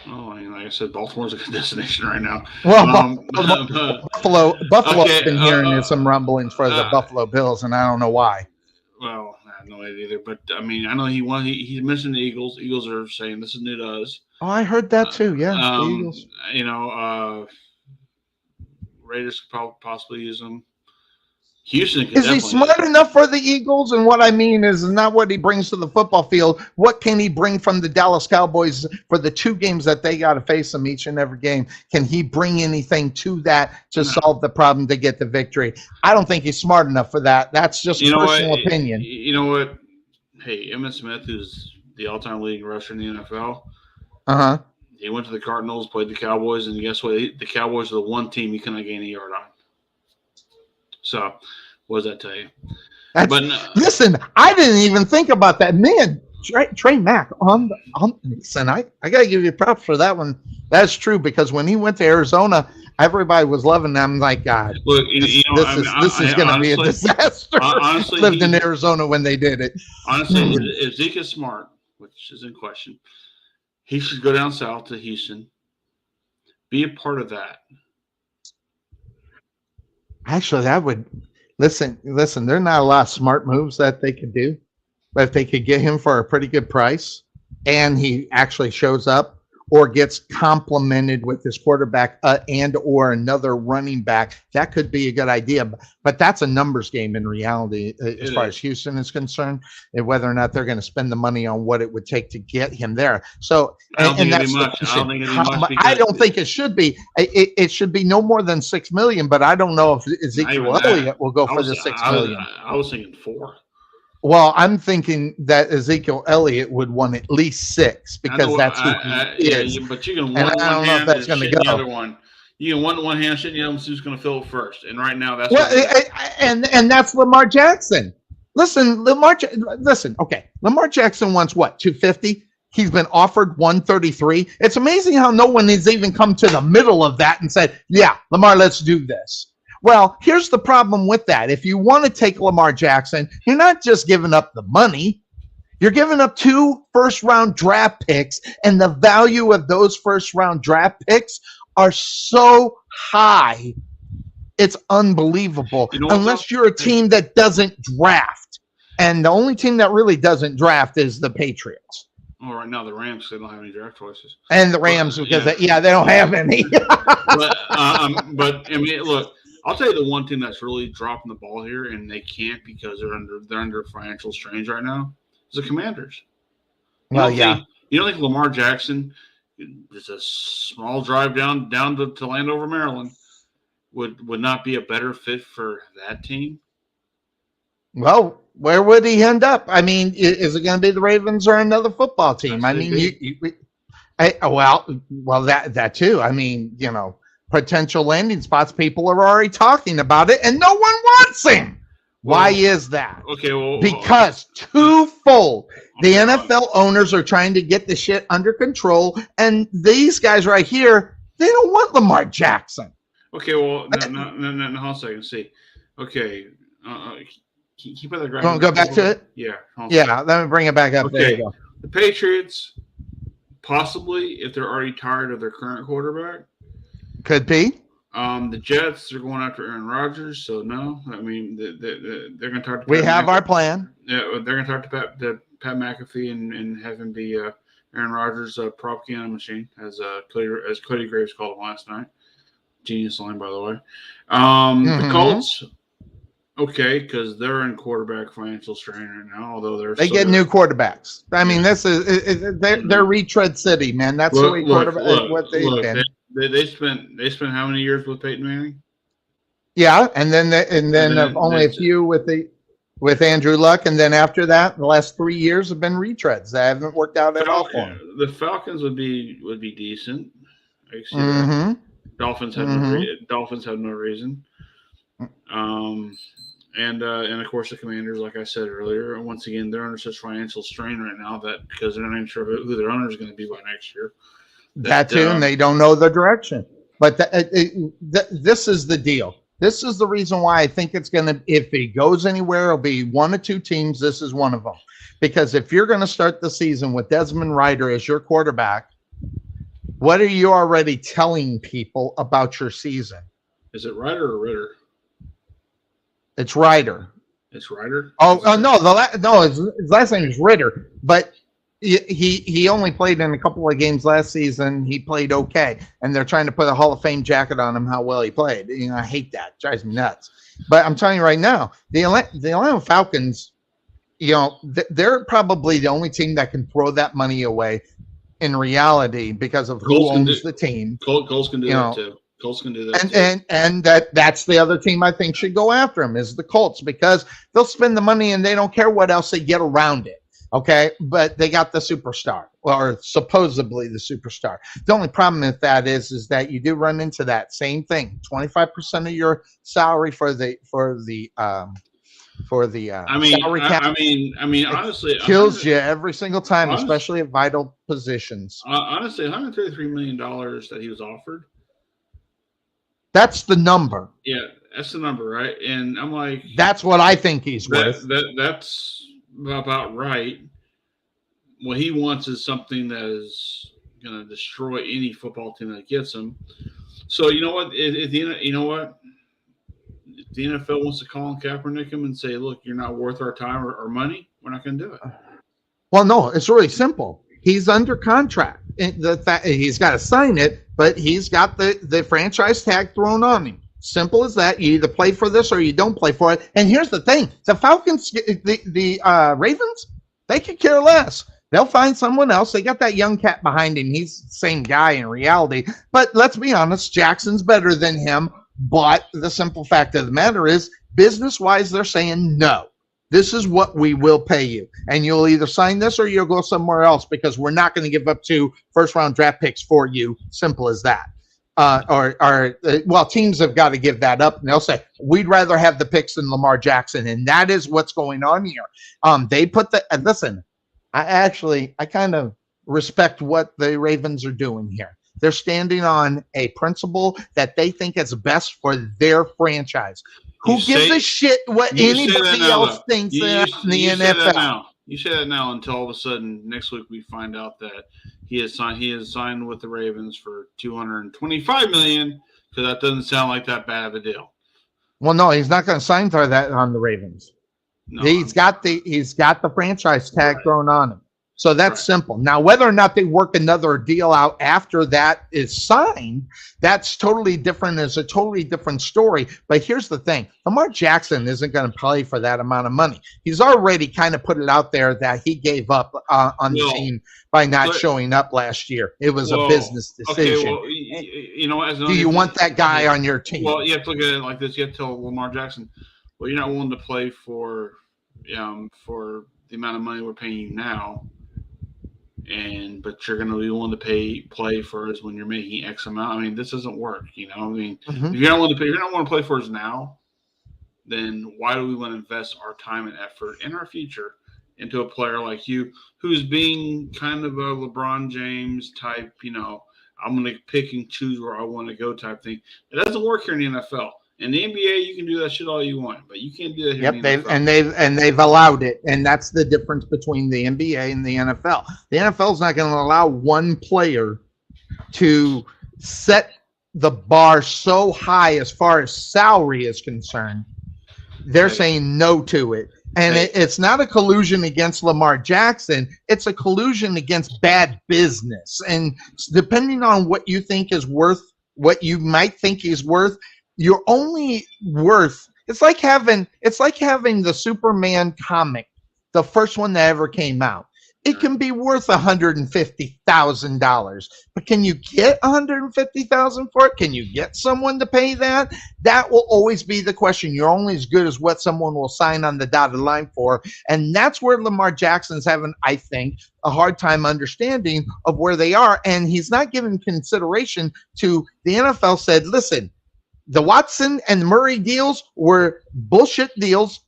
Oh, like I said, Baltimore's a good destination right now. Well, Buffalo's okay, been hearing some rumblings for the Buffalo Bills, and I don't know why. Well, I have no idea either. But I mean, I know he mentioned the Eagles. Eagles are saying this is new to us. Oh, I heard that too. Yeah, the Eagles. Raiders could possibly use him. Houston is he smart enough for the Eagles? And what I mean is not what he brings to the football field. What can he bring from the Dallas Cowboys for the 2 games that they got to face them each and every game? Can he bring anything to that to solve the problem to get the victory? I don't think he's smart enough for that. That's just personal opinion. You know what? Hey, Emmitt Smith, who's the all-time leading rusher in the NFL. He went to the Cardinals, played the Cowboys, and guess what? The Cowboys are the one team he couldn't gain a yard on. So, what does that tell you? Listen, I didn't even think about that. Man, Trey Mack listen, I got to give you props for that one. That's true because when he went to Arizona, everybody was loving him. Like, God, look, this is going to be a disaster. Honestly, lived in Arizona when they did it. Honestly, if Zeke is smart, which is in question, he should go down south to Houston, be a part of that. Actually, that would listen. There's not a lot of smart moves that they could do, but if they could get him for a pretty good price, and he actually shows up or gets complimented with his quarterback and or another running back, that could be a good idea. But that's a numbers game in reality, as far as Houston is concerned, and whether or not they're going to spend the money on what it would take to get him there. So, I don't think it should be. It should be no more than $6 million. But I don't know if Ezekiel Elliott will go for the $6 million. I was thinking 4. Well, I'm thinking that Ezekiel Elliott would want at least 6 because that's who he is. Yeah, but you can I don't know if that's going to go. The other one. You can one hand shit, the other one's who's going to fill it first. And right now, that's and that's Lamar Jackson. Listen, okay, Lamar Jackson wants what, 250? He's been offered 133. It's amazing how no one has even come to the middle of that and said, "Yeah, Lamar, let's do this." Well, here's the problem with that. If you want to take Lamar Jackson, you're not just giving up the money. You're giving up 2 first-round draft picks, and the value of those first-round draft picks are so high. It's unbelievable. Unless you're a team that doesn't draft. And the only team that really doesn't draft is the Patriots. Well, right now, the Rams, they don't have any draft choices. And the Rams, because they don't have any. but, I mean, look. I'll tell you the one team that's really dropping the ball here, and they can't because they're under financial strains right now, is the Commanders. You don't think Lamar Jackson, just a small drive down to Landover, Maryland, would not be a better fit for that team? Well, where would he end up? I mean, is it going to be the Ravens or another football team? I mean, that too. I mean, potential landing spots, people are already talking about it, and no one wants him. Why is that? Okay, because twofold. The NFL owners are trying to get the shit under control, and these guys right here, they don't want Lamar Jackson. Okay, well, no, hold on a second. See, okay, keep that graphic. Want to go back to it? Yeah. Let me bring it back up. Okay, there you go. The Patriots, possibly, if they're already tired of their current quarterback. Could be. The Jets are going after Aaron Rodgers, so no. I mean, they're going to talk to. We have our plan. Yeah, they're going to talk to Pat McAfee and have him be Aaron Rodgers' propaganda machine, as Cody Graves called him last night. Genius line, by the way. The Colts, okay, because they're in quarterback financial strain right now. Although they get new quarterbacks. I mean, this is they're retread city, man. That's the way quarterback what they've been. They spent how many years with Peyton Manning? Yeah, and then only a few with the with Andrew Luck, and then after that, the last 3 years have been retreads that haven't worked out at all for him. The Falcons would be decent. I see that. Dolphins have no reason. And of course the Commanders, like I said earlier, once again they're under such financial strain right now that because they're not even sure who their owner is going to be by next year. That too, and they don't know the direction. But this is the deal. This is the reason why I think it's going to, if it goes anywhere, it'll be one or two teams. This is one of them. Because if you're going to start the season with Desmond Ridder as your quarterback, what are you already telling people about your season? Is it Ridder or Ritter? It's Ridder. It's Ridder? No, his last name is Ritter. But he only played in a couple of games last season. He played okay, and they're trying to put a Hall of Fame jacket on him. How well he played, I hate that. It drives me nuts. But I'm telling you right now, the Atlanta Falcons, they're probably the only team that can throw that money away in reality because of who owns the team. Colts can do that too. Colts can do that and that's the other team I think should go after him is the Colts because they'll spend the money and they don't care what else they get around it. Okay, but they got the superstar, or supposedly the superstar. The only problem with that is that you do run into that same thing. 25% of your salary for the salary cap. I mean, honestly, kills you every single time, especially at vital positions. Honestly, $133 million that he was offered. That's the number. Yeah, that's the number, right? And I'm like, that's what I think he's worth. That's about right. What he wants is something that is going to destroy any football team that gets him. So you know what? If the NFL wants to call on Kaepernick him and say, "Look, you're not worth our time or money," we're not going to do it. Well, no, it's really simple. He's under contract. He's got to sign it, but he's got the franchise tag thrown on him. Simple as that. You either play for this or you don't play for it. And here's the thing: the Falcons, the Ravens, they could care less. They'll find someone else. They got that young cat behind him. He's the same guy in reality. But let's be honest, Jackson's better than him. But the simple fact of the matter is, business-wise, they're saying no. This is what we will pay you. And you'll either sign this or you'll go somewhere else because we're not going to give up 2 first-round draft picks for you. Simple as that. Teams have got to give that up, and they'll say we'd rather have the picks than Lamar Jackson, and that is what's going on here. They put listen. I kind of respect what the Ravens are doing here. They're standing on a principle that they think is best for their franchise. Who gives a shit what anybody else thinks in the NFL? You say that now until all of a sudden next week we find out that he has signed with the Ravens for $225 million, because that doesn't sound like that bad of a deal. Well, no, he's not going to sign for that on the Ravens. No, he's got the franchise tag thrown on him. So that's simple. Now, whether or not they work another deal out after that is signed, that's totally different. It's a totally different story. But here's the thing. Lamar Jackson isn't going to play for that amount of money. He's already kind of put it out there that he gave up on the team by not showing up last year. It was a business decision. Okay, do you want that guy on your team? Well, you have to look at it like this. You have to tell Lamar Jackson, well, you're not willing to play for the amount of money we're paying you now. But you're going to be willing to play for us when you're making X amount. I mean, this doesn't work. If you're not willing to play for us now, then why do we want to invest our time and effort and our future into a player like you, who's being kind of a LeBron James type? I'm going to pick and choose where I want to go type thing. It doesn't work here in the NFL. In the NBA, you can do that shit all you want, but you can't do that here in the NFL. They've allowed it, and that's the difference between the NBA and the NFL. The NFL is not going to allow one player to set the bar so high as far as salary is concerned. They're saying no to it. And it's not a collusion against Lamar Jackson. It's a collusion against bad business. And depending on what you think is worth, what you might think he's worth, you're only worth. It's like having the Superman comic, the first one that ever came out. it can be worth $150,000. But can you get $150,000 for it? Can you get someone to pay that? That will always be the question. You're only as good as what someone will sign on the dotted line for. And that's where Lamar Jackson's having, I think, a hard time understanding of where they are. And he's not giving consideration to the NFL said, listen, the Watson and Murray deals were bullshit deals.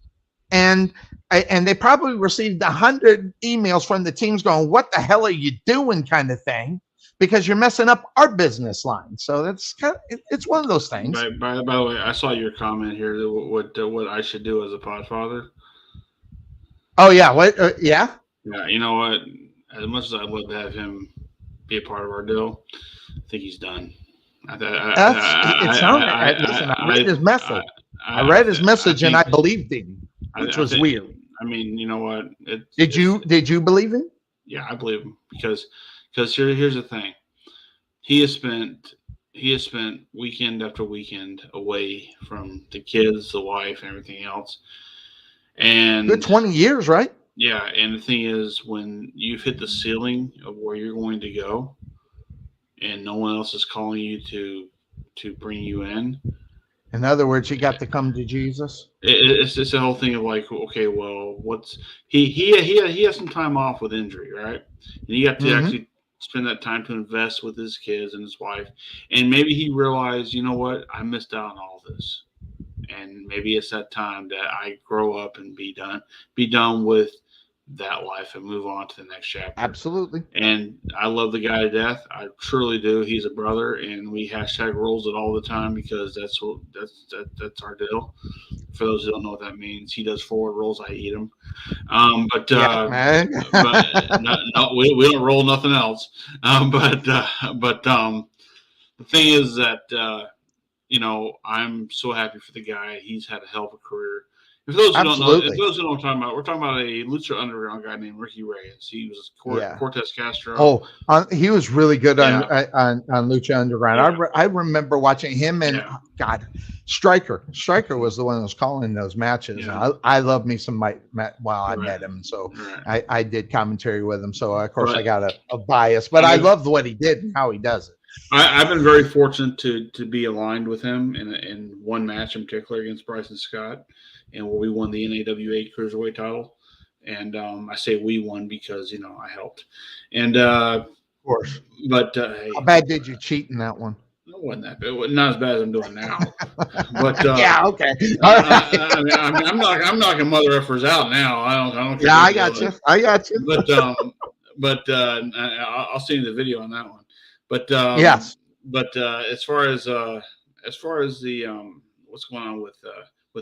And they probably received 100 emails from the teams going, what the hell are you doing kind of thing, because you're messing up our business line. So that's kind of, it's one of those things. By the way, I saw your comment here that what I should do as a podfather. Oh, yeah. What? Yeah. Yeah. You know what? As much as I'd love to have him be a part of our deal, I think he's done. I read his message. I read his message and I believed him. Which was weird. I mean, you know what? Did you believe him? Yeah, I believe him because here's the thing. He has spent weekend after weekend away from the kids, the wife, and everything else. And good 20 years, right? Yeah, and the thing is, when you've hit the ceiling of where you're going to go, and no one else is calling you to bring you in. In other words, you got to come to Jesus. It's just a whole thing of like, okay, well, what's he has some time off with injury, right? And he got to actually spend that time to invest with his kids and his wife, and maybe he realized, you know what, I missed out on all this, and maybe it's that time that I grow up and be done with that life and move on to the next chapter. Absolutely. And I love the guy to death. I truly do. He's a brother, and we hashtag rolls it all the time because that's our deal. For those who don't know what that means, he does forward rolls. I eat them. But we don't roll nothing else. But the thing is that I'm so happy for the guy. He's had a hell of a career. For those who don't know, if those who don't know what I'm talking about, we're talking about a Lucha Underground guy named Ricky Reyes. He was Cortez Castro. He was really good on Lucha Underground. Yeah. I remember watching him and Striker. Striker was the one that was calling those matches. Yeah. I love me some Mike. I met him, so I did commentary with him. So of course I got a bias, but I loved what he did and how he does it. I've been very fortunate to be aligned with him in one match in particular against Bryson Scott, and where we won the NAWA Cruiserweight title. And I say we won because I helped. And of course, but how bad did you cheat in that one? It wasn't that bad. Not as bad as I'm doing now. But okay. I'm knocking mother effers out now. I don't. Yeah, I got you. But I'll send you the video on that one. But yes. But as far as the what's going on with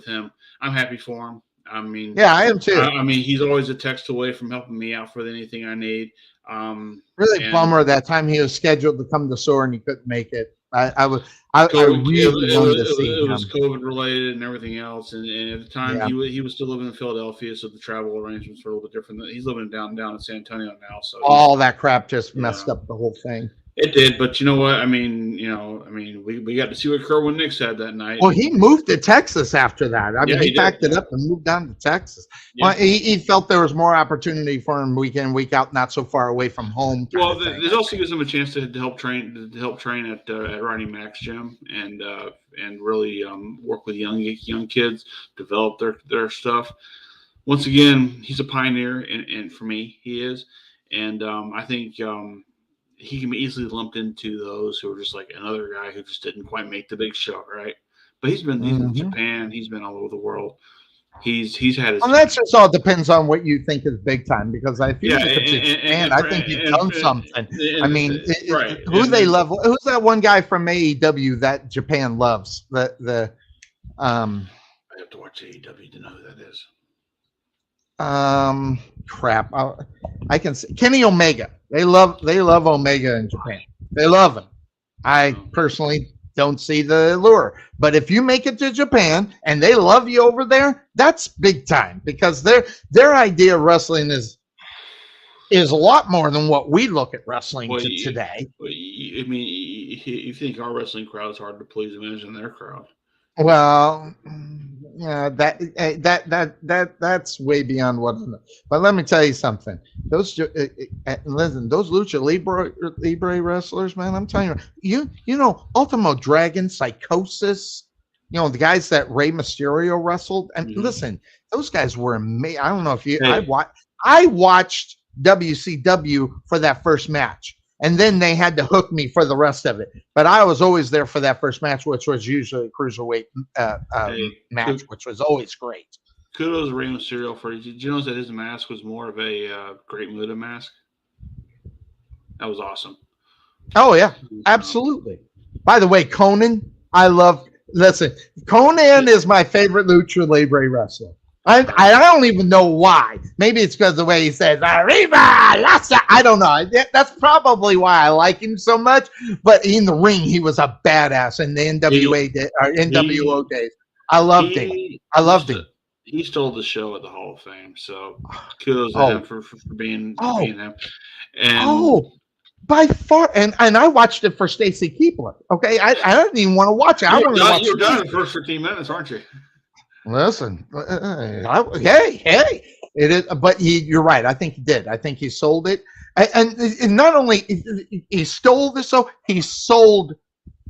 him, I'm happy for him. I mean, yeah, I am too. I mean, he's always a text away from helping me out for anything I need. Really bummer that time he was scheduled to come to SOAR and he couldn't make it. I really wanted to see him. It was COVID related and everything else, and at the time he was still living in Philadelphia, so the travel arrangements were a little bit different. He's living down in San Antonio now, so all that crap just messed up the whole thing. It did, but you know what? I mean, we got to see what Kerwin Nix had that night. Well, he moved to Texas after that. I mean, he packed it up and moved down to Texas. Yeah. Well, he felt there was more opportunity for him week in, week out, not so far away from home. Well, this also gives him a chance to help train at Ronnie Mac's gym and really work with young kids, develop their stuff. Once again, he's a pioneer, and for me, he is. And I think he can be easily lumped into those who are just like another guy who just didn't quite make the big show, right? But he's been in Japan, he's been all over the world. He's had his. Well, that just all depends on what you think is big time. Because I feel I think you've done something. I mean, who they love? Who's that one guy from AEW that Japan loves? I have to watch AEW to know who that is. Crap. I can see Kenny Omega. They love Omega in Japan. They love him. I personally don't see the allure, but if you make it to Japan and they love you over there, that's big time, because their idea of wrestling is a lot more than what we look at wrestling today. I mean, you think our wrestling crowd is hard to please, imagine their crowd. Well, Yeah, that's way beyond what. But let me tell you something. Listen, those lucha libre wrestlers, man. I'm telling you know, Ultimo Dragon, Psychosis. You know, the guys that Rey Mysterio wrestled. And listen, those guys were amazing. I don't know if you. Hey. I watched WCW for that first match. And then they had to hook me for the rest of it. But I was always there for that first match, which was usually a cruiserweight match, which was always great. Kudos to Rey Mysterio for. Did you notice that his mask was more of a Great Muta mask? That was awesome. Oh, yeah, absolutely. By the way, Conan, listen, Conan is my favorite Lucha Libre wrestler. I don't even know why. Maybe it's because of the way he says "Arriba, Lassa." I don't know. That's probably why I like him so much. But in the ring, he was a badass in the NWO days. I loved him. I loved him. He stole the show at the Hall of Fame. So kudos to him for being him. And by far, and I watched it for Stacy Keibler. Okay, I didn't even want to watch it. You're done in the first 15 minutes, aren't you? Listen, hey, it is. But you're right. I think he did. I think he sold it, and not only he stole this, so he sold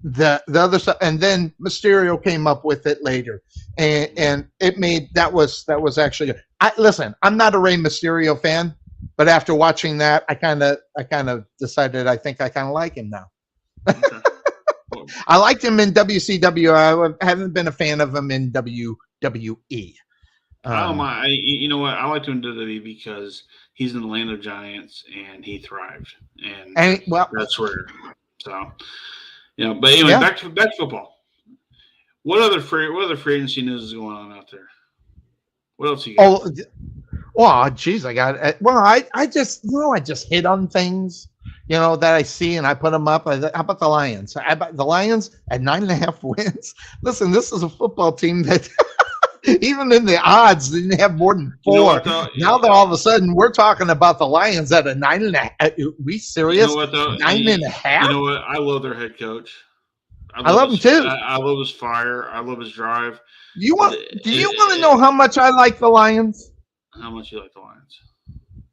the other stuff, and then Mysterio came up with it later, and it made that was actually. Listen, I'm not a Rey Mysterio fan, but after watching that, I kind of decided I think I kind of like him now. Okay. I liked him in WCW. I haven't been a fan of him in WWE. You know what? I liked him in WWE because he's in the land of giants and he thrived, and that's where. So, but anyway, back to football. What other free agency news is going on out there? What else you got? Well, geez, I got it. Well, I just hit on things. That I see and I put them up. How about the Lions? The Lions at 9.5 wins. Listen, this is a football team that even in the odds didn't have more than 4. Now that all of a sudden we're talking about the Lions at a 9.5. We serious? You know what, though? 9.5. You know what? I love their head coach. I love him too. I love his fire. I love his drive. Do you want to know how much I like the Lions? How much you like the Lions?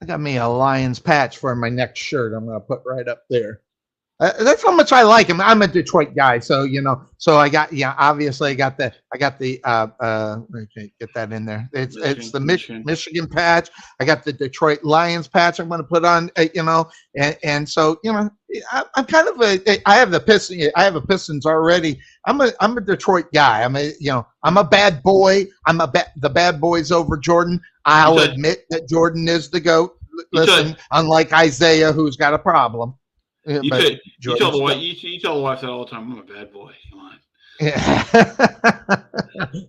I got me a Lions patch for my next shirt. I'm going to put right up there. That's how much I like him. I'm a Detroit guy, so So I got obviously I got the okay, get that in there. It's the Michigan patch. I got the Detroit Lions patch. I'm going to put on, and so I'm kind of I have the Pistons. I have a Pistons already. I'm a Detroit guy. I'm a bad boy. The bad boys over Jordan. I'll admit that Jordan is the GOAT. Listen, unlike Isaiah, who's got a problem. You tell the wife that all the time. I'm a bad boy. Come on. Yeah.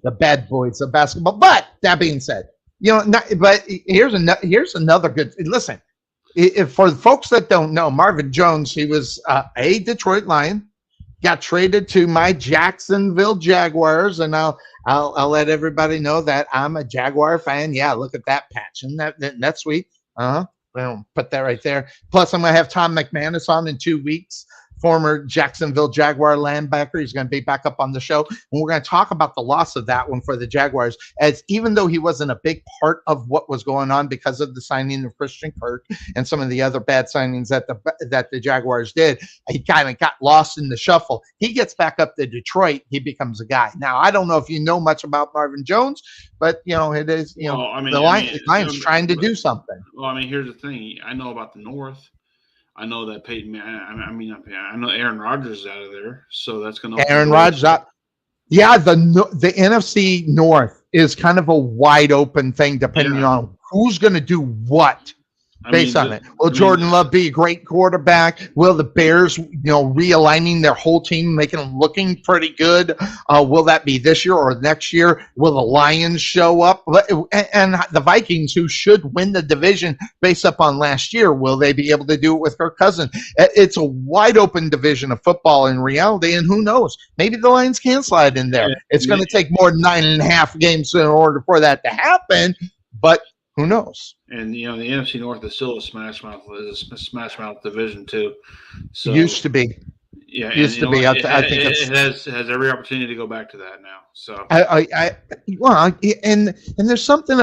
The bad boys of basketball. But that being said, but here's another good. Listen, for the folks that don't know, Marvin Jones, he was a Detroit Lion, got traded to my Jacksonville Jaguars, and I'll let everybody know that I'm a Jaguar fan. Yeah, look at that patch, and that's sweet. Well, put that right there. Plus, I'm going to have Tom McManus on in 2 weeks, former Jacksonville Jaguar linebacker. He's going to be back up on the show. And we're going to talk about the loss of that one for the Jaguars, as even though he wasn't a big part of what was going on because of the signing of Christian Kirk and some of the other bad signings that the Jaguars did, he kind of got lost in the shuffle. He gets back up to Detroit. He becomes a guy. Now, I don't know if you know much about Marvin Jones, but, it is, the Lions trying to do something. Well, here's the thing. I know about the North. I know that Peyton. I know Aaron Rodgers is out of there, so that's going to. Aaron Rodgers out. Yeah, the NFC North is kind of a wide open thing, depending on who's going to do what. Based on it. Will Jordan Love be a great quarterback? Will the Bears, realigning their whole team, making them looking pretty good? Will that be this year or next year? Will the Lions show up? And the Vikings, who should win the division based upon last year, will they be able to do it with Kirk Cousins? It's a wide open division of football in reality, and who knows? Maybe the Lions can slide in there. It's going to take more than 9.5 games in order for that to happen, but who knows? And the NFC North is still a smash mouth division too. So used to be. Yeah, Used to be. I think it has every opportunity to go back to that now. So and there's something.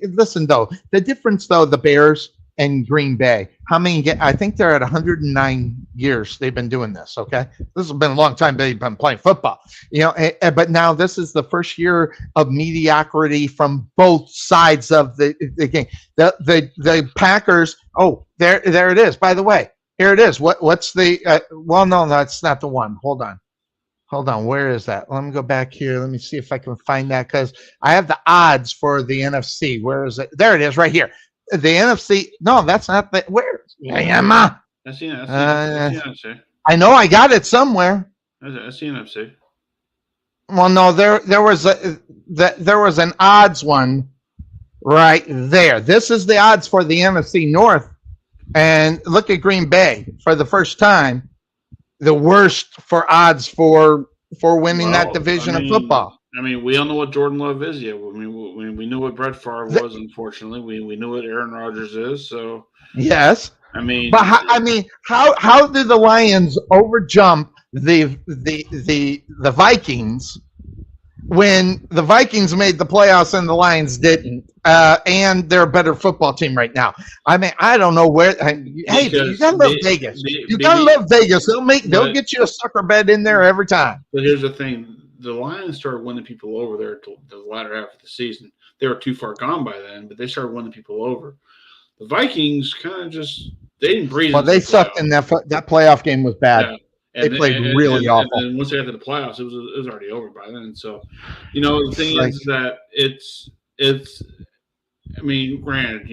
Listen though, the difference though, the Bears and Green Bay. How many? I think they're at 109 years they've been doing this. Okay, this has been a long time they've been playing football. But now this is the first year of mediocrity from both sides of the game. The Packers. Oh, there it is. By the way, here it is. What's the? Well, no, that's not the one. Hold on. Where is that? Let me go back here. Let me see if I can find that because I have the odds for the NFC. Where is it? There it is, right here. The NFC. No, that's not the. Where? That's the NFC. I know I got it somewhere. That's the NFC. Well, no, there was an odds one right there. This is the odds for the NFC North, and look at Green Bay for the first time. The worst for odds for winning that division of football. I mean, we don't know what Jordan Love is yet. I mean, we knew what Brett Favre was. Unfortunately, we knew what Aaron Rodgers is. So yes, I mean, but how did the Lions overjump the Vikings when the Vikings made the playoffs and the Lions didn't? And they're a better football team right now. I mean, I don't know where. Hey, you gotta love Vegas. You gotta love Vegas. They'll get you a sucker bet in there every time. But here's the thing: the Lions started winning people over there to the latter half of the season. They were too far gone by then, but they started winning people over. The Vikings kind of just they didn't breathe. Well, they sucked in that playoff game was bad. Yeah. They played really awful. And once they got to the playoffs, it was already over by then. So, the thing is that it's. I mean, granted,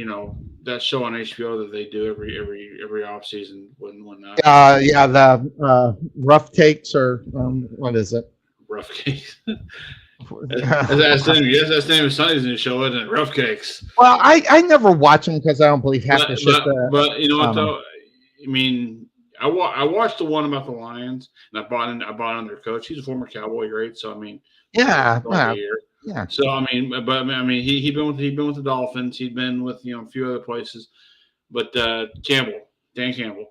that show on HBO that they do every off season when the Rough Takes or what is it? Rough Cakes. That's the name of Sonny's new show, isn't it? Rough Cakes. Well, I never watch them because I don't believe half the shit. But you know what though? I mean, I watched the one about the Lions, and I bought in their coach. He's a former Cowboy, right? So I mean, yeah. So I mean, he'd been with the Dolphins. He'd been with a few other places, but Dan Campbell,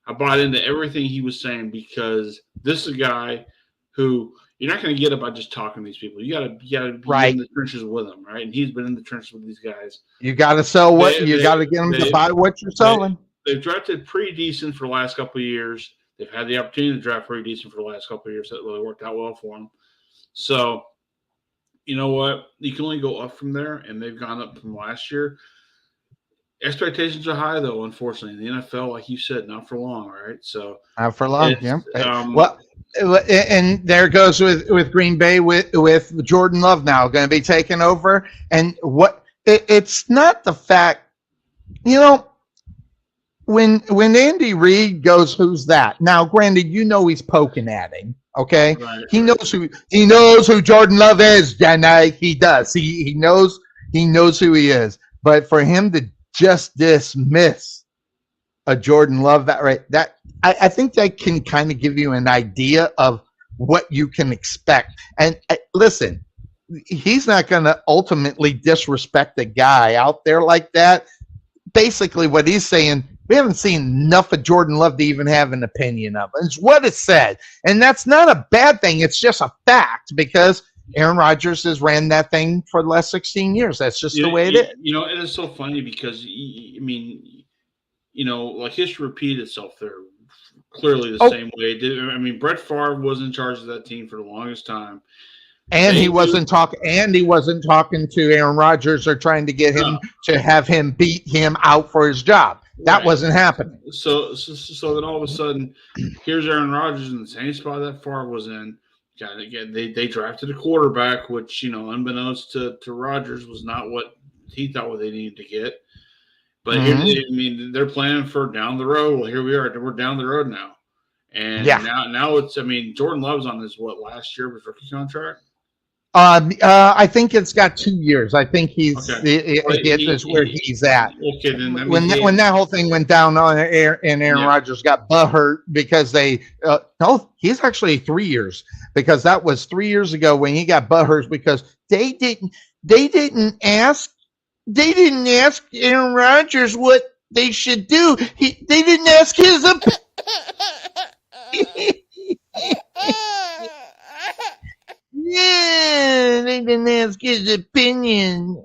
I bought into everything he was saying because this is a guy who you're not going to get it by just talking to these people. You got to be in the trenches with them, right? And he's been in the trenches with these guys. You got to sell you got to get them to buy what you're selling. They've drafted pretty decent for the last couple of years. They've had the opportunity to draft pretty decent for the last couple of years. That really worked out well for them. So. You know what? You can only go up from there, and they've gone up from last year. Expectations are high, though, unfortunately. In the NFL, like you said, not for long, right? So not for long, yeah. And there goes with Green Bay with Jordan Love now going to be taking over. And it's not the fact, when Andy Reid goes, who's that? Now, granted, he's poking at him. Okay, right. He knows who Jordan Love is, Jenna. He does. He knows who he is. But for him to just dismiss a Jordan Love, that I think that can kind of give you an idea of what you can expect. And listen, he's not going to ultimately disrespect a guy out there like that. Basically, what he's saying. We haven't seen enough of Jordan Love to even have an opinion of it. It's what it said. And that's not a bad thing. It's just a fact because Aaron Rodgers has ran that thing for the last 16 years. That's just the way it is. It is so funny because, like history repeated itself there clearly the same way. I mean, Brett Favre was in charge of that team for the longest time. And he wasn't talking to Aaron Rodgers or trying to get him to have him beat him out for his job. That wasn't happening. So then all of a sudden, here's Aaron Rodgers in the same spot that Favre was in. They drafted a quarterback, which unbeknownst to Rodgers was not what he thought they needed to get. But they're planning for down the road. Well, here we are. We're down the road now, and now it's. Jordan Love's on his last year of his rookie contract. I think it's got 2 years. I think he's where he's at. Okay, then when that whole thing went down on air and Aaron Rodgers got butthurt because he's actually 3 years because that was 3 years ago when he got butthurt because they didn't ask Aaron Rodgers what they should do. They didn't ask his opinion. Yeah, they didn't ask his opinion.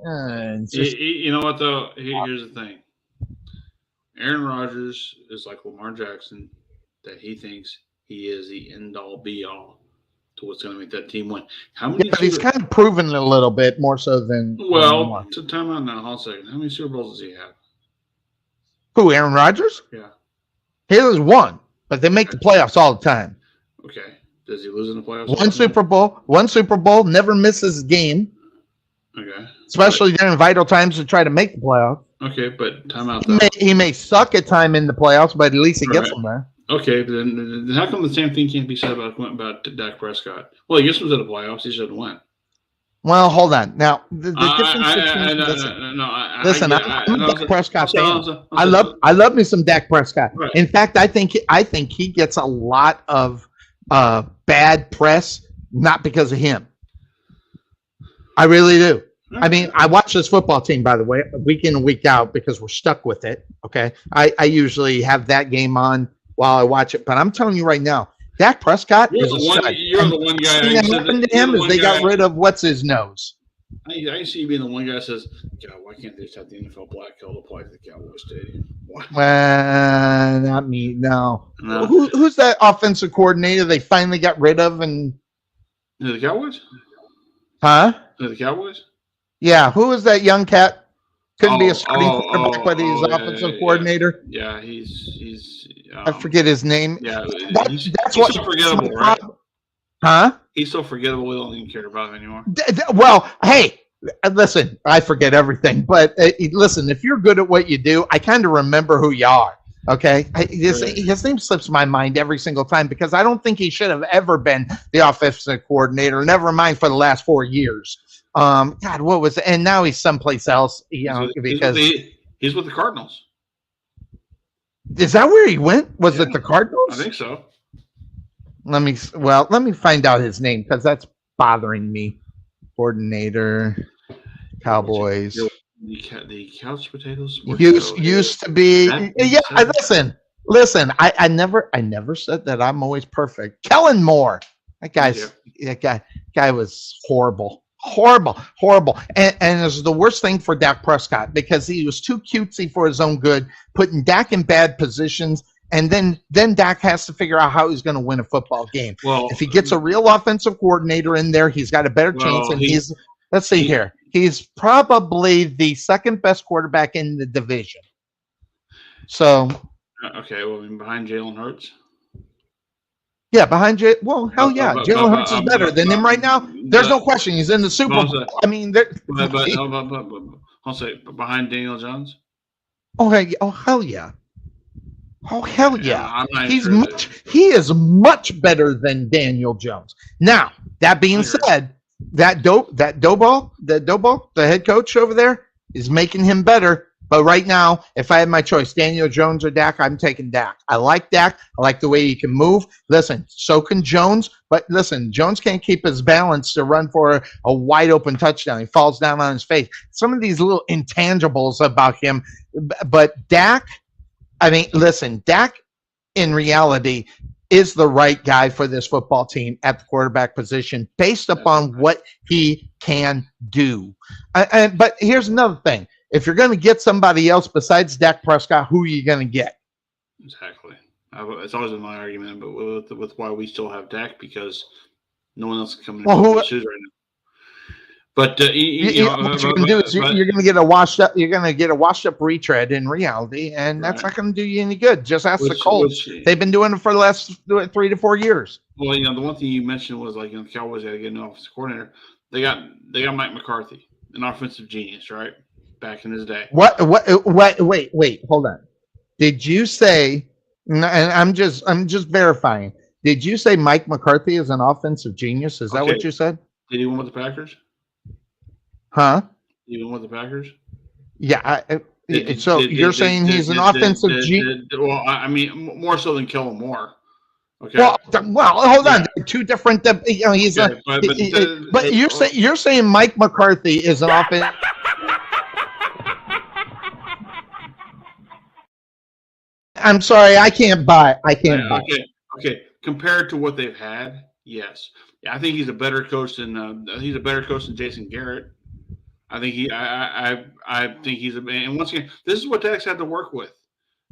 You know what though? Here's the thing. Aaron Rodgers is like Lamar Jackson, that he thinks he is the end all be all to what's going to make that team win. How many? Yeah, but he's kind of proven it a little bit more so than. Well, to time out now. Hold on a second. How many Super Bowls does he have? Who? Aaron Rodgers? Yeah. He has one, but they make the playoffs all the time. Okay. Does he lose in the playoffs? One Super Bowl, never misses a game. Okay. Especially during vital times to try to make the playoffs. Okay, but time out though. He may suck at time in the playoffs, but at least he gets them there. Okay, but then how come the same thing can't be said about Dak Prescott? Well, he just was at the playoffs. He should have won. Well, hold on. Now, the difference between I'm a Dak Prescott fan. I love me some Dak Prescott. Right. In fact, I think he gets a lot of bad press, not because of him. I really do. I mean, I watch this football team, by the way, week in and week out because we're stuck with it. Okay, I usually have that game on while I watch it, but I'm telling you right now, Dak Prescott is a stud. You're the one guy. What happened to him is they got rid of what's his nose. I see you being the one guy that says, "God, why can't they just have the NFL Black Hill to play at the Cowboys Stadium?" Why? Well, not me. No. Who's that offensive coordinator they finally got rid of? And the Cowboys? Huh? The Cowboys? Yeah. Who is that young cat? Couldn't be a starting quarterback, but he's offensive coordinator. Yeah, he's. I forget his name. Yeah, he's so forgettable, right? Huh? He's so forgettable. We don't even care about him anymore. Well, hey, listen, I forget everything, but listen, if you're good at what you do, I kind of remember who you are. Okay, his name slips my mind every single time because I don't think he should have ever been the offensive coordinator. Never mind for the last 4 years. God, what was it? And now he's someplace else. Because he's with the Cardinals. Is that where he went? Was it the Cardinals? I think so. Let me find out his name because that's bothering me. Coordinator, Cowboys. The couch potatoes used to be. Listen. I never said that I'm always perfect. Kellen Moore, that guy was horrible. And it was the worst thing for Dak Prescott because he was too cutesy for his own good, putting Dak in bad positions. And then Dak has to figure out how he's going to win a football game. Well, if he gets a real offensive coordinator in there, he's got a better chance. And let's see here. He's probably the second best quarterback in the division. So. Okay, well, behind Jalen Hurts. Yeah, behind Jalen. Well, hell yeah, Jalen Hurts is better than him right now. There's no question. He's in the Super Bowl. I mean, I'll say behind Daniel Jones. Oh hell yeah. Oh hell yeah! Yeah, he is much better than Daniel Jones. Now that being said, that Doball, the head coach over there, is making him better. But right now, if I had my choice, Daniel Jones or Dak, I'm taking Dak. I like Dak. I like the way he can move. Listen, so can Jones. But listen, Jones can't keep his balance to run for a wide open touchdown. He falls down on his face. Some of these little intangibles about him. But Dak. I mean, listen, Dak, in reality, is the right guy for this football team at the quarterback position based upon what he can do. But here's another thing. If you're going to get somebody else besides Dak Prescott, who are you going to get? Exactly. It's always been my argument, but with why we still have Dak, because no one else can come in the shoes right now. But what you're going to do is you're going to get a washed up. You're going to get a washed up retread in reality, and that's not going to do you any good. Just ask the Colts. They've been doing it for the last 3 to 4 years. Well, the one thing you mentioned was the Cowboys had to get an offensive coordinator. They got Mike McCarthy, an offensive genius, right? Back in his day. What? Wait, hold on. Did you say? And I'm just verifying. Did you say Mike McCarthy is an offensive genius? Is that what you said? Did he win with the Packers? Huh? Even with the Packers? Yeah. You're saying he's an offensive genius? Well, I mean, more so than Kellen Moore. Okay. Well, hold on. They're two different. He's but you're saying Mike McCarthy is an offensive. I'm sorry, I can't buy. Okay. compared to what they've had, yes. Yeah, I think he's a better coach than Jason Garrett. I think I think he's and once again, this is what Tex had to work with.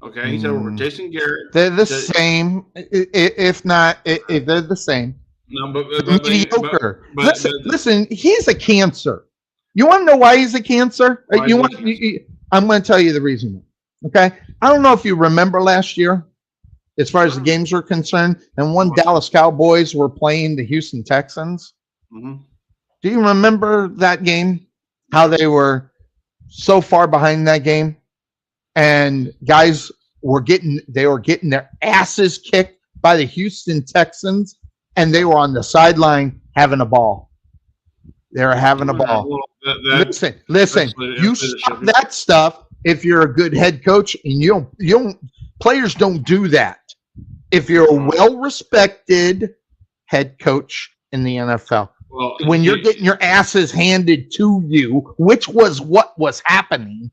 Okay, he's had to work with Jason Garrett. They're the same, if not, if they're the same. No, but mediocre. Listen, he's a cancer. You want to know why he's a cancer? I'm going to tell you the reason. Okay, I don't know if you remember last year, as far as the games were concerned, and when Dallas Cowboys were playing the Houston Texans. Mm-hmm. Do you remember that game? How they were so far behind that game, and guys were getting their asses kicked by the Houston Texans, and they were on the sideline having a ball. They were having a ball. Well, listen. You stop that stuff if you're a good head coach, and you don't. Players don't do that. If you're a well-respected head coach in the NFL. Well, when you're getting your asses handed to you, which was what was happening,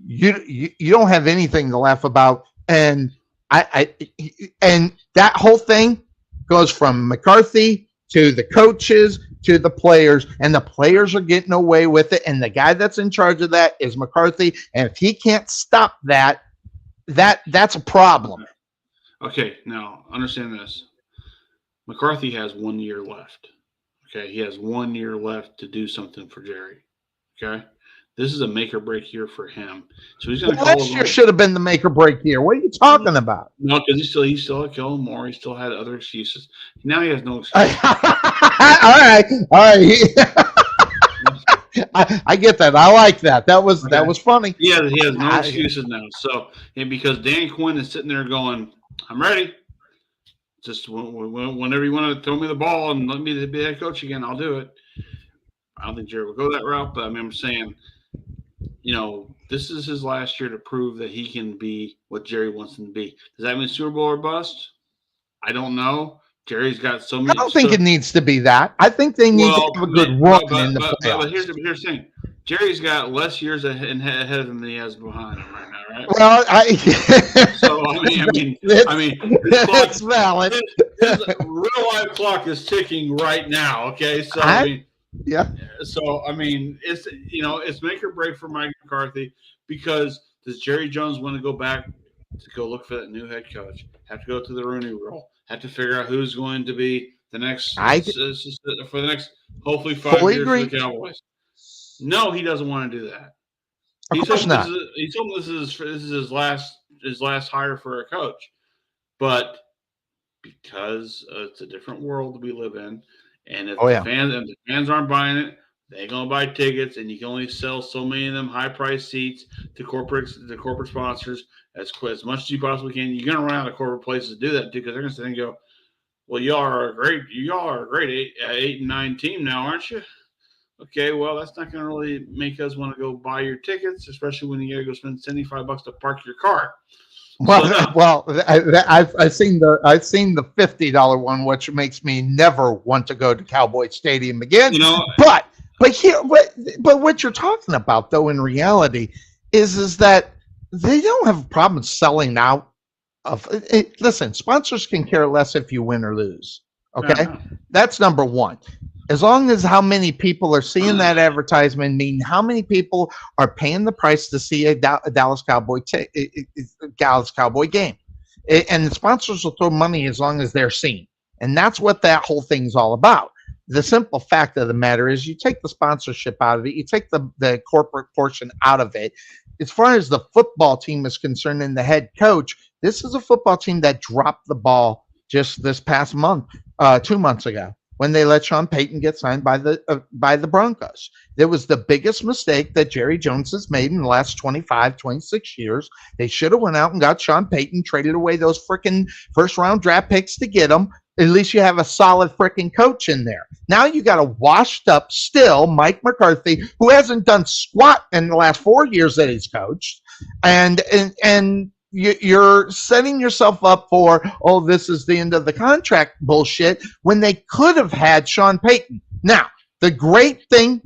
you don't have anything to laugh about. And and that whole thing goes from McCarthy to the coaches to the players, and the players are getting away with it. And the guy that's in charge of that is McCarthy. And if he can't stop that, that's a problem. Okay, now understand this. McCarthy has 1 year left. Okay, he has 1 year left to do something for Jerry. Okay, this is a make or break year for him. So he's going to. Last year should have been the make or break year. What are you talking about? No, because he still had Kellen Moore. He still had other excuses. Now he has no excuses. All right. I get that. I like that. That was funny. Yeah, he has no excuses now. So, and because Dan Quinn is sitting there going, "I'm ready. Just whenever you want to throw me the ball and let me be head coach again, I'll do it." I don't think Jerry will go that route, but I mean, I'm saying, this is his last year to prove that he can be what Jerry wants him to be. Does that mean Super Bowl or bust? I don't know. Jerry's got so many. I don't think it needs to be that. I think they need to have a good run in the playoffs. But here's the thing. Jerry's got less years ahead of him than he has behind him right now, right? Well, so it's valid. His real life clock is ticking right now. Okay, so yeah. So it's make or break for Mike McCarthy, because does Jerry Jones want to go back to go look for that new head coach? Have to go to the Rooney Rule. Have to figure out who's going to be the next for the next hopefully 5 years for the Cowboys. No, he doesn't want to do that. Of course not. He told me this is his last hire for a coach, but because it's a different world we live in, and if the fans aren't buying it, they're gonna buy tickets, and you can only sell so many of them high price seats to corporate sponsors as much as you possibly can. You're gonna run out of corporate places to do that too, because they're gonna sit and go, "Well, y'all are a great 8 and 9 team now, aren't you?" Okay, well, that's not going to really make us want to go buy your tickets, especially when you got to go spend $75 to park your car. I've seen the $50 one, which makes me never want to go to Cowboy Stadium again. But what you're talking about, though, in reality, is that they don't have a problem selling out of it. Listen, sponsors can care less if you win or lose. Okay, that's number one. As long as how many people are seeing that advertisement, meaning how many people are paying the price to see a Dallas Cowboy game. And the sponsors will throw money as long as they're seen. And that's what that whole thing's all about. The simple fact of the matter is you take the sponsorship out of it, you take the corporate portion out of it. As far as the football team is concerned and the head coach, this is a football team that dropped the ball just this past month, 2 months ago, when they let Sean Payton get signed by the Broncos. It was the biggest mistake that Jerry Jones has made in the last 25, 26 years. They should have went out and got Sean Payton, traded away those freaking first-round draft picks to get him. At least you have a solid freaking coach in there. Now you got a washed-up still Mike McCarthy, who hasn't done squat in the last 4 years that he's coached, and you're setting yourself up for, this is the end of the contract bullshit, when they could have had Sean Payton. Now, the good thing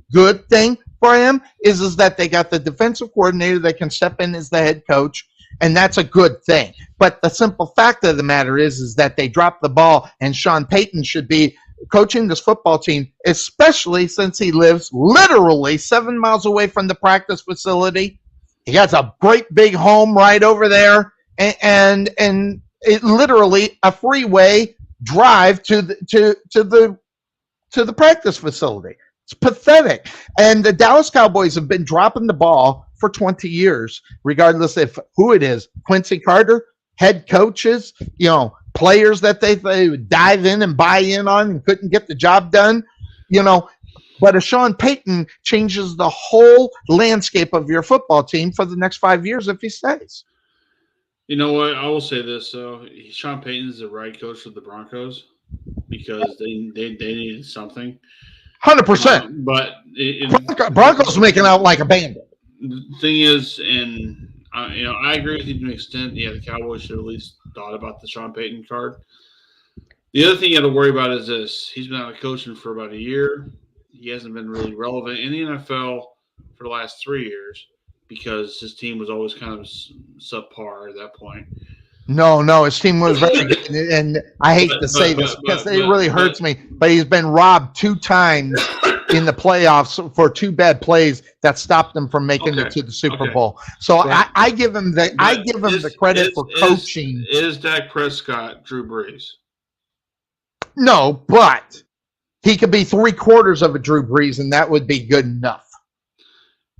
for him is that they got the defensive coordinator that can step in as the head coach and that's a good thing. But the simple fact of the matter is that they dropped the ball, and Sean Payton should be coaching this football team, especially since he lives literally 7 miles away from the practice facility. He has a great big home right over there, and it literally a freeway drive to the practice facility. It's pathetic. And the Dallas Cowboys have been dropping the ball for 20 years, regardless of who it is. Quincy Carter, head coaches, players that they would dive in and buy in on and couldn't get the job done, But a Sean Payton changes the whole landscape of your football team for the next 5 years if he stays. You know what? I will say this. So Sean Payton's the right coach for the Broncos because they needed something. 100%. But Broncos making out like a bandit. The thing is, and I agree with you to an extent. Yeah, the Cowboys should at least thought about the Sean Payton card. The other thing you got to worry about is this: he's been out of coaching for about a year. He hasn't been really relevant in the NFL for the last 3 years because his team was always kind of subpar at that point. No, his team was very good, and I hate to say this because it really hurts me, but he's been robbed 2 times in the playoffs for 2 bad plays that stopped him from making it to the Super Bowl. So I give him the credit for coaching. Is Dak Prescott Drew Brees? No, but he could be 3/4 of a Drew Brees, and that would be good enough.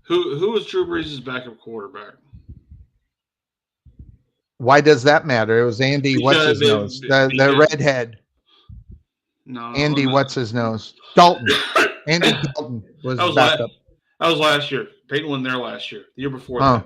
Who was Drew Brees' backup quarterback? Why does that matter? It was Andy. What's his nose? The redhead. No, Andy. What's his nose? Dalton. Andy Dalton was backup. That was last year. Peyton won there last year. The year before that.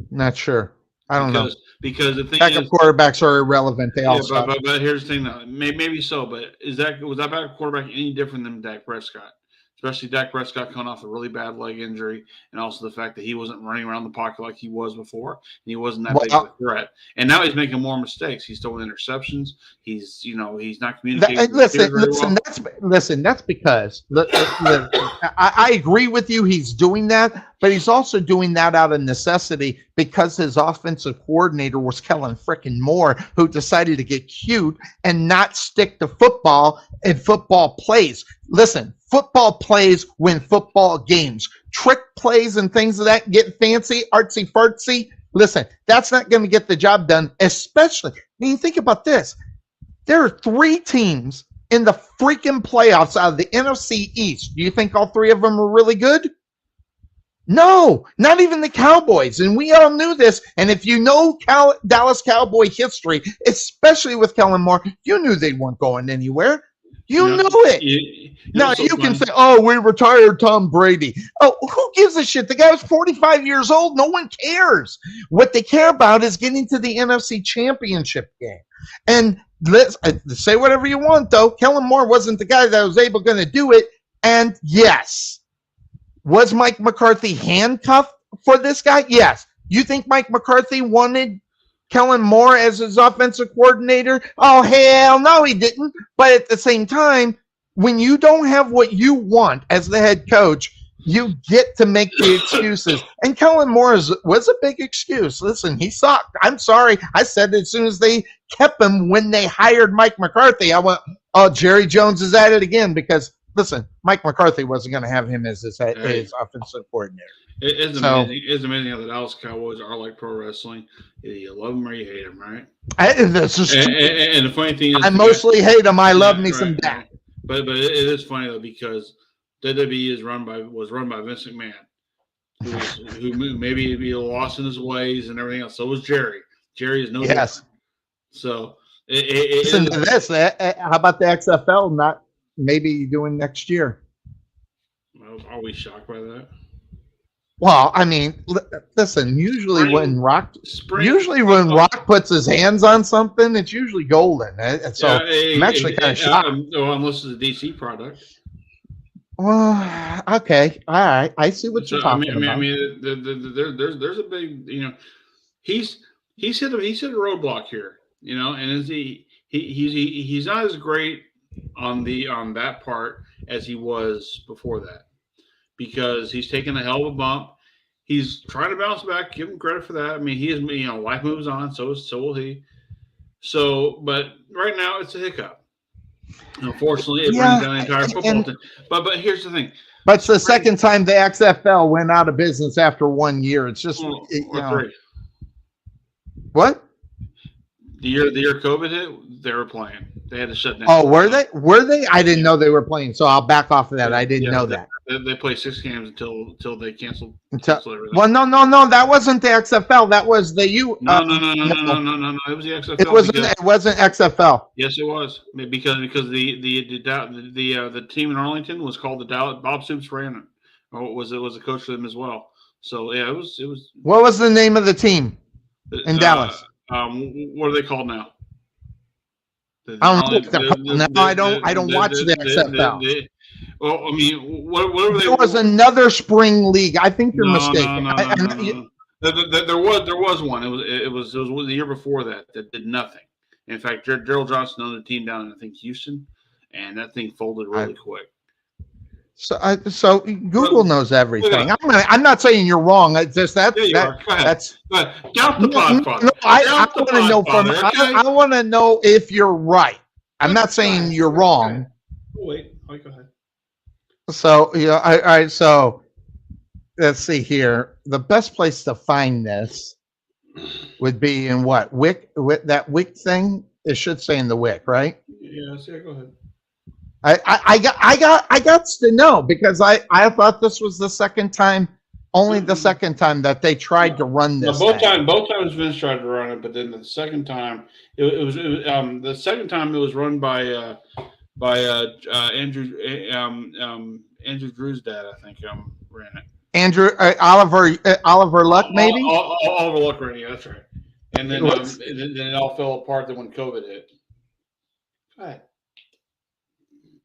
Not sure. I don't know. Because the thing backup quarterbacks are irrelevant. They all suck. But here's the thing, though. Maybe so, but was that backup quarterback any different than Dak Prescott? Especially Dak Prescott coming off a really bad leg injury, and also the fact that he wasn't running around the pocket like he was before, and he wasn't that big of a threat. And now he's making more mistakes. He's throwing interceptions. He's not communicating. That's because I agree with you. He's doing that, but he's also doing that out of necessity because his offensive coordinator was Kellen frickin' Moore, who decided to get cute and not stick to football and football plays. Listen, football plays win football games. Trick plays and things of that, getting fancy, artsy fartsy. Listen, that's not going to get the job done, especially when you think about this. There are 3 teams in the freaking playoffs out of the NFC East. Do you think all 3 of them are really good? No, not even the Cowboys. And we all knew this. And if you know Dallas Cowboy history, especially with Kellen Moore, you knew they weren't going anywhere. You knew it. Now, you can say, we retired Tom Brady. Oh, who gives a shit? The guy was 45 years old. No one cares. What they care about is getting to the NFC Championship game. And let's say whatever you want, though. Kellen Moore wasn't the guy that was going to do it. And yes, was Mike McCarthy handcuffed for this guy? Yes. You think Mike McCarthy wanted Kellen Moore as his offensive coordinator? Oh, hell no, he didn't. But at the same time, when you don't have what you want as the head coach, you get to make the excuses. And Kellen Moore was a big excuse. Listen, he sucked. I'm sorry. I said it as soon as they kept him when they hired Mike McCarthy. I went, Jerry Jones is at it again because, listen, Mike McCarthy wasn't going to have him as his offensive coordinator. It's amazing how the Dallas Cowboys are like pro wrestling. You love them or you hate them, right? And the funny thing is, I mostly hate them. I love me some Dak. But it is funny though because WWE was run by Vince McMahon, who maybe be lost in his ways and everything else. So was Jerry. Jerry is no different. So listen to this. How about the XFL not maybe doing next year? Are we shocked by that? Well, I mean, listen. Usually when Rock puts his hands on something, it's usually golden. So I'm actually kind of shocked. Unless it's a DC product. Well, okay, all right. I see what you're talking about. I mean, there's a big, he's hit a roadblock here, and he's not as great on that part as he was before that. Because he's taken a hell of a bump. he's trying to bounce back. Give him credit for that. I mean, he is, life moves on. So will he. So, but right now it's a hiccup. Unfortunately, it brings down the entire football team. But here's the thing. But it's the second time the XFL went out of business after 1 year. It's just three. What? The year COVID hit, they were playing. They had to shut down. Oh, were they? Were they? I didn't know they were playing. So I'll back off of that. I didn't know that. They played 6 games until they canceled. Well, no. That wasn't the XFL. That was the U. No. It was the XFL. It wasn't XFL. Yes, it was because the team in Arlington was called the Dallas. Bob Stoops ran it. Or was a coach for them as well. So yeah, it was. What was the name of the team in Dallas? What are they called now? I don't watch the XFL. Well, I mean, whatever they. There was another spring league. I think you're mistaken. No. There was one. It was the year before that did nothing. In fact, Gerald Johnson owned the team down in, I think, Houston, and that thing folded really quick. So Google knows everything. I'm not saying you're wrong. It's just that's count the Podfather. No, I want to know I want to know if you're right. I'm not saying you're wrong. Wait, go ahead. So all right. So let's see here. The best place to find this would be in what Wick? That Wick thing. It should say in the Wick, right? Yeah. Go ahead. I got to know because I thought this was the second time, only the second time that they tried to run this. Both times Vince tried to run it, but then the second time it was run by Andrew Drew's dad, I think, ran it. Andrew Oliver Luck, maybe. Oliver Luck ran it. Yeah, that's right. And then it all fell apart then when COVID hit. Go ahead.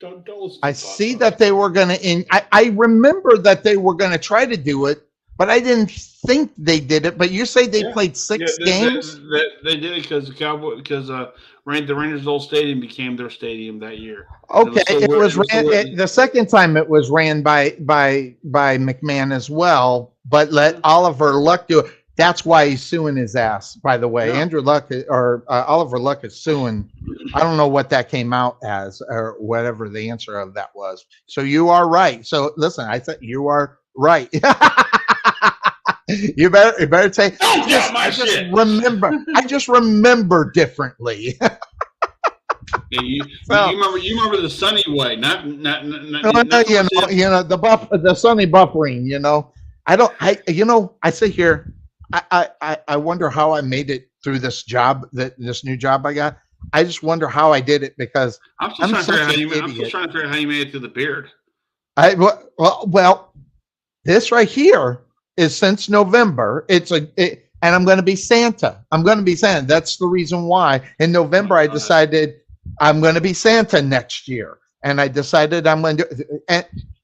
Don't listen. I see that they were going to. I remember that they were going to try to do it, but I didn't think they did it. But you say they played 6 games. They did it because the Rangers' old stadium became their stadium that year. Okay, the second time it was ran by McMahon as well, but let Oliver Luck do it. That's why he's suing his ass, by the way. Yeah. Andrew Luck or Oliver Luck is suing. I don't know what that came out as or whatever the answer of that was. So you are right. So listen, I said you are right. You better say. I just remember differently. You remember the Sunny way, not the Sunny buffering. I sit here. I wonder how I made it through this job, this new job I got. I just wonder how I did it because I'm still trying to figure out how you made it through the beard. Well, this right here is since November. And I'm going to be Santa. That's the reason why. In November, I decided I'm going to be Santa next year, and I decided I'm going to do.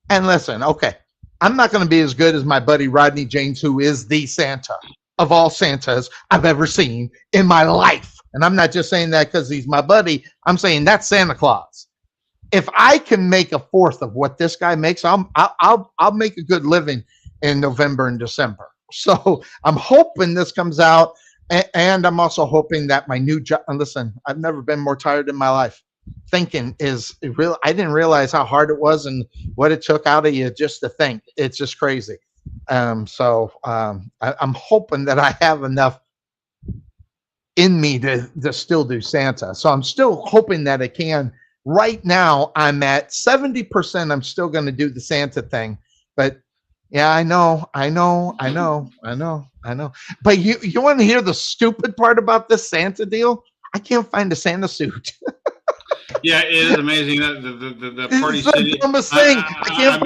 And listen, okay. I'm not going to be as good as my buddy Rodney James, who is the Santa of all Santas I've ever seen in my life. And I'm not just saying that because he's my buddy. I'm saying that's Santa Claus. If I can make 1/4 of what this guy makes, I'll make a good living in November and December. So I'm hoping this comes out, and I'm also hoping that my new job. And listen, I've never been more tired in my life. Thinking is real. I didn't realize how hard it was and what it took out of you just to think. It's just crazy. I'm hoping that I have enough in me to still do Santa. So I'm still hoping that I can. Right now, I'm at 70%. I'm still going to do the Santa thing. But yeah, I know. But you want to hear the stupid part about this Santa deal? I can't find a Santa suit. Yeah, it is amazing that the Party City. The dumbest thing. I can't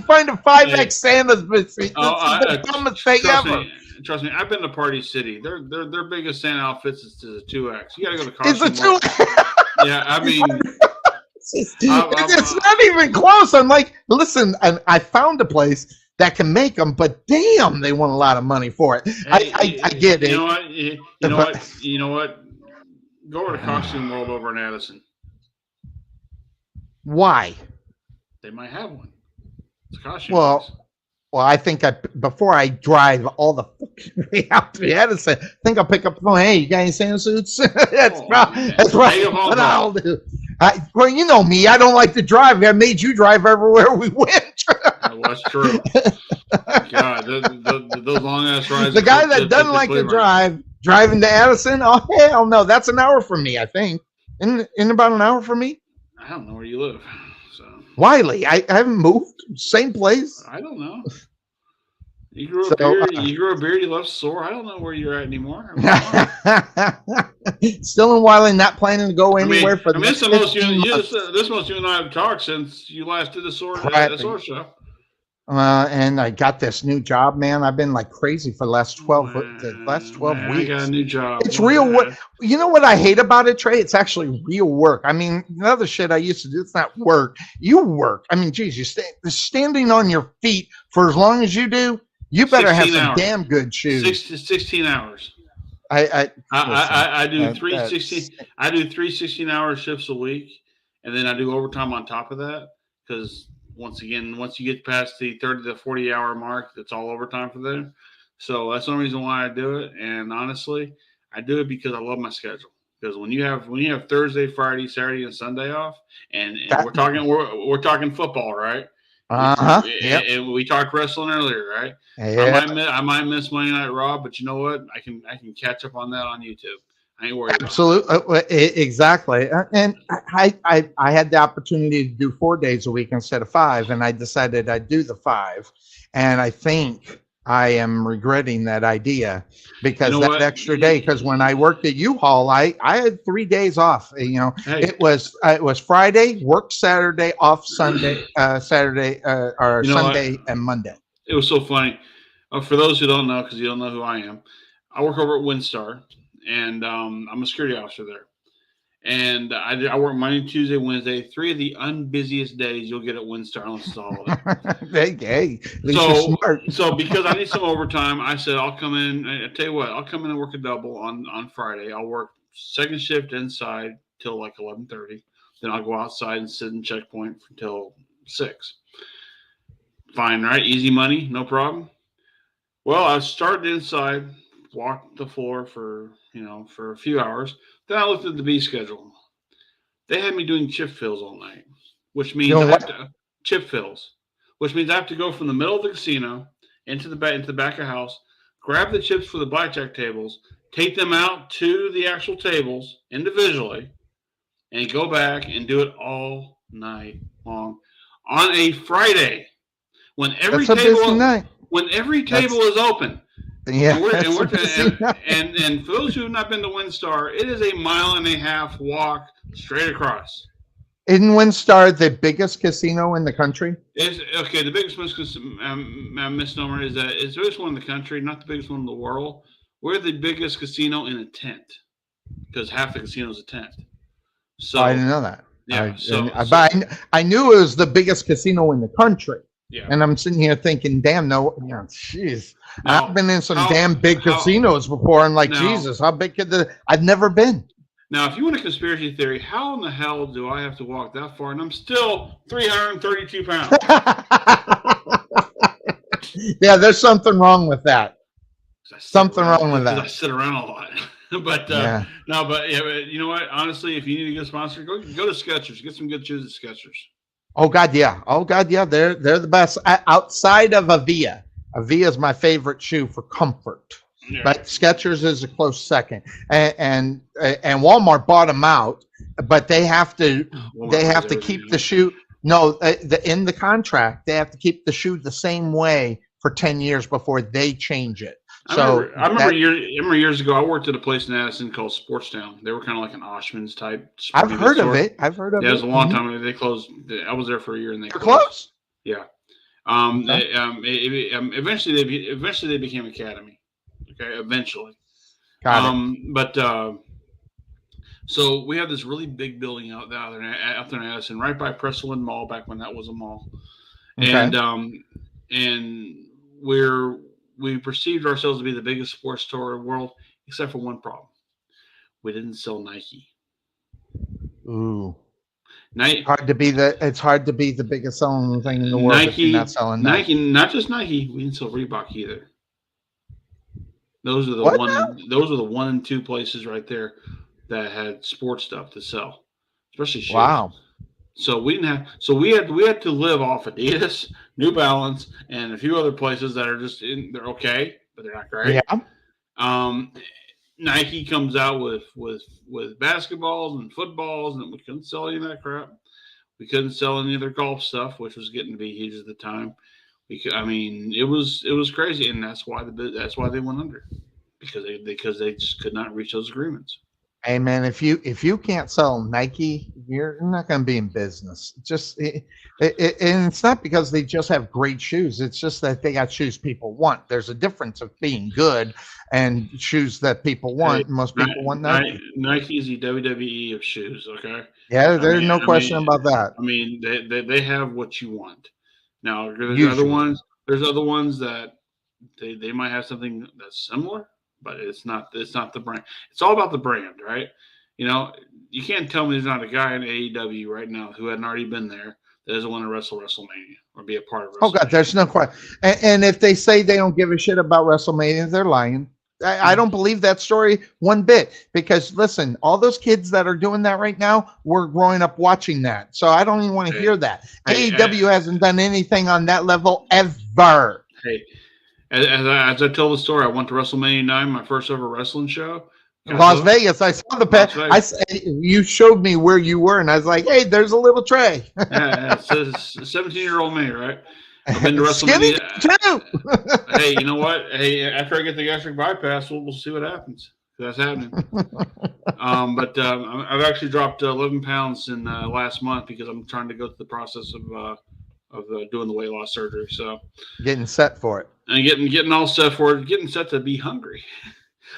find a 5X Santa's. This is the dumbest thing ever. Trust me, I've been to Party City. Their biggest Santa outfits is the 2X. You got to go to Carson. It's a 2X. Yeah, I mean, it's not even close. I'm like, listen, and I found a place that can make them, but damn, they want a lot of money for it. Hey, I get it. You know what? Go over to Costume World over in Addison. Why? They might have one. It's a costume. Well, Well, I think before I drive all the way out to Edison, I think I'll pick up the phone. Hey, you got any sand suits? That's probably what I'll do. Well, you know me. I don't like to drive. I made you drive everywhere we went. Well, that's true. God, those long ass rides. The guy that doesn't like to drive, driving to Addison, oh hell no, that's an hour from me. I think in about an hour from me. I don't know where you live. So Wiley, I haven't moved. Same place. I don't know. You grew up here. You grew up here. You left Sore. I don't know where you're at anymore. Still in Wiley, not planning to go anywhere for the next 15 months. This most you and I have talked since you last did the Sore show. And I got this new job, man. I've been like crazy for the last 12 weeks. I got a new job. It's real work. You know what I hate about it, Trey? It's actually real work. I mean, the other shit I used to do, it's not work. You work. I mean, geez, standing on your feet for as long as you do, you better have some damn good shoes. 16 hours. I do 16-hour shifts a week, and then I do overtime on top of that because once you get past the 30 to 40-hour mark, it's all overtime for them. So that's the only reason why I do it. And honestly, I do it because I love my schedule. Because when you have Thursday, Friday, Saturday, and Sunday off, and we're talking football, right? Yep. We talked wrestling earlier, right? Yeah. I might miss Monday Night Raw, but you know what? I can catch up on that on YouTube. I ain't worried. Absolutely, exactly. And I had the opportunity to do 4 days a week instead of 5, and I decided I'd do the 5. And I think I am regretting that idea because extra day. Because when I worked at U-Haul, I had 3 days off. It was Friday, work Saturday, off Sunday, Sunday and Monday. It was so funny. For those who don't know, because you don't know who I am, I work over at WinStar, and I'm a security officer there. And I work Monday, Tuesday, Wednesday, 3 of the unbusiest days you'll get at WinStar unless it's a holiday. So because I need some overtime, I said I'll come in. I tell you what, I'll come in and work a double on Friday. I'll work second shift inside till like 11:30. Then I'll go outside and sit in checkpoint until 6. Fine, right? Easy money, no problem. Well, I started inside, walked the floor for a few hours. Then I looked at the B schedule. They had me doing chip fills all night, which means chip fills, which means I have to go from the middle of the casino into the back of house, grab the chips for the blackjack tables, take them out to the actual tables individually, and go back and do it all night long on a Friday when every table is open. Yeah, and for those who have not been to WinStar, it is a 1.5-mile walk straight across. Isn't WinStar the biggest casino in the country? The biggest misnomer is that it's the biggest one in the country, not the biggest one in the world. We're the biggest casino in a tent because half the casino is a tent. So I didn't know that. Yeah, I knew it was the biggest casino in the country. Yeah. And I'm sitting here thinking, damn, jeez. I've been in some damn big casinos before, and Jesus, how big could I've never been. Now, if you want a conspiracy theory, how in the hell do I have to walk that far? And I'm still 332 pounds. Yeah, there's something wrong with that. Something wrong with that. I sit around a lot. But you know what? Honestly, if you need a good sponsor, go to Skechers. Get some good shoes at Skechers. Oh God, yeah. They're the best. Outside of Avia. Avia is my favorite shoe for comfort, but Skechers is a close second. And Walmart bought them out, but they have to keep the shoe. No, in the contract they have to keep the shoe the same way for 10 years before they change it. So I remember years ago I worked at a place in Addison called Sportstown. They were kind of like an Oshman's type. I've heard of it. Yeah, it was a long time ago. They closed. I was there for a year and they closed. Yeah. Eventually they became Academy. Okay, eventually. Got it. So we have this really big building out there in Addison, right by Presselwind Mall, back when that was a mall, and we perceived ourselves to be the biggest sports store in the world, except for one problem: we didn't sell Nike. Ooh. It's hard to be the biggest selling thing in the world if you're not selling Nike. Not just Nike. We didn't sell Reebok either. Those are the Those are the 1 and 2 places right there that had sports stuff to sell, especially shoes. Wow. So we didn't have. So we had to live off Adidas, New Balance, and a few other places that are just they're okay, but they're not great. Yeah. Nike comes out with basketballs and footballs, and we couldn't sell any of that crap. We couldn't sell any of their golf stuff, which was getting to be huge at the time. It was crazy, and that's why they went under, because they just could not reach those agreements. Hey man, if you can't sell Nike, you're not going to be in business. And it's not because they just have great shoes. It's just that they got shoes people want. There's a difference of being good and shoes that people want. Most people want Nike. Nike is the WWE of shoes. Okay. Yeah, there's no question about that. I mean, they have what you want. Now there's other ones. There's other ones that they might have something that's similar, but it's not the brand. It's all about the brand, right? You can't tell me there's not a guy in AEW right now who hadn't already been there that doesn't want to wrestle WrestleMania or be a part of WrestleMania. Oh God, there's no question. And if they say they don't give a shit about WrestleMania, they're lying. I don't believe that story one bit, because listen, all those kids that are doing that right now were growing up watching that. So I don't even want to hear that. AEW hasn't done anything on that level ever. Hey, as I tell the story, I went to WrestleMania 9, my first ever wrestling show. Las Vegas. I saw the pet. You showed me where you were, and I was like, "Hey, there's a little tray." It's 17-year-old me, right? I've been to WrestleMania too. Hey, you know what? Hey, after I get the gastric bypass, we'll see what happens. That's happening. I've actually dropped 11 pounds in last month because I'm trying to go through the process of doing the weight loss surgery. So getting set for it and getting all set for it, getting set to be hungry.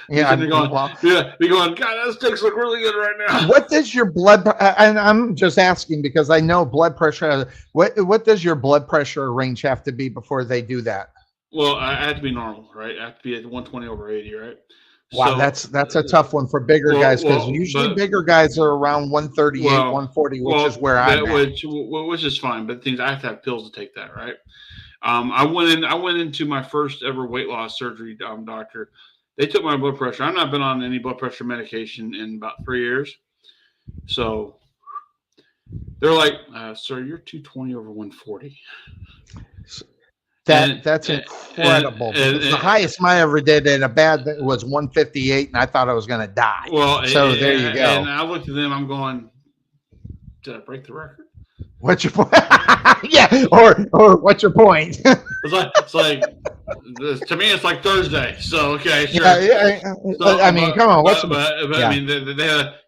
Yeah, be going. God, those steaks look really good right now. What does your blood? And I'm just asking because I know blood pressure. What does your blood pressure range have to be before they do that? Well, I have to be normal, right? I have to be at 120/80, right? Wow, so, that's a tough one for bigger guys, because usually bigger guys are around 138, 140, which is where I'm at. Which is fine, but things I have to have pills to take that, right? I went into my first ever weight loss surgery, doctor. They took my blood pressure. I've not been on any blood pressure medication in about 3 years. So they're like, sir, you're 220/140. That's incredible. The highest I ever did in a bad was 158, and I thought I was going to die. Well, so there you go. And I looked at them. I'm going, did I break the record? What's your point? Yeah, or what's your point? It's like to me, it's like Thursday. So okay, sure. Yeah. So, I mean, come on. I mean, they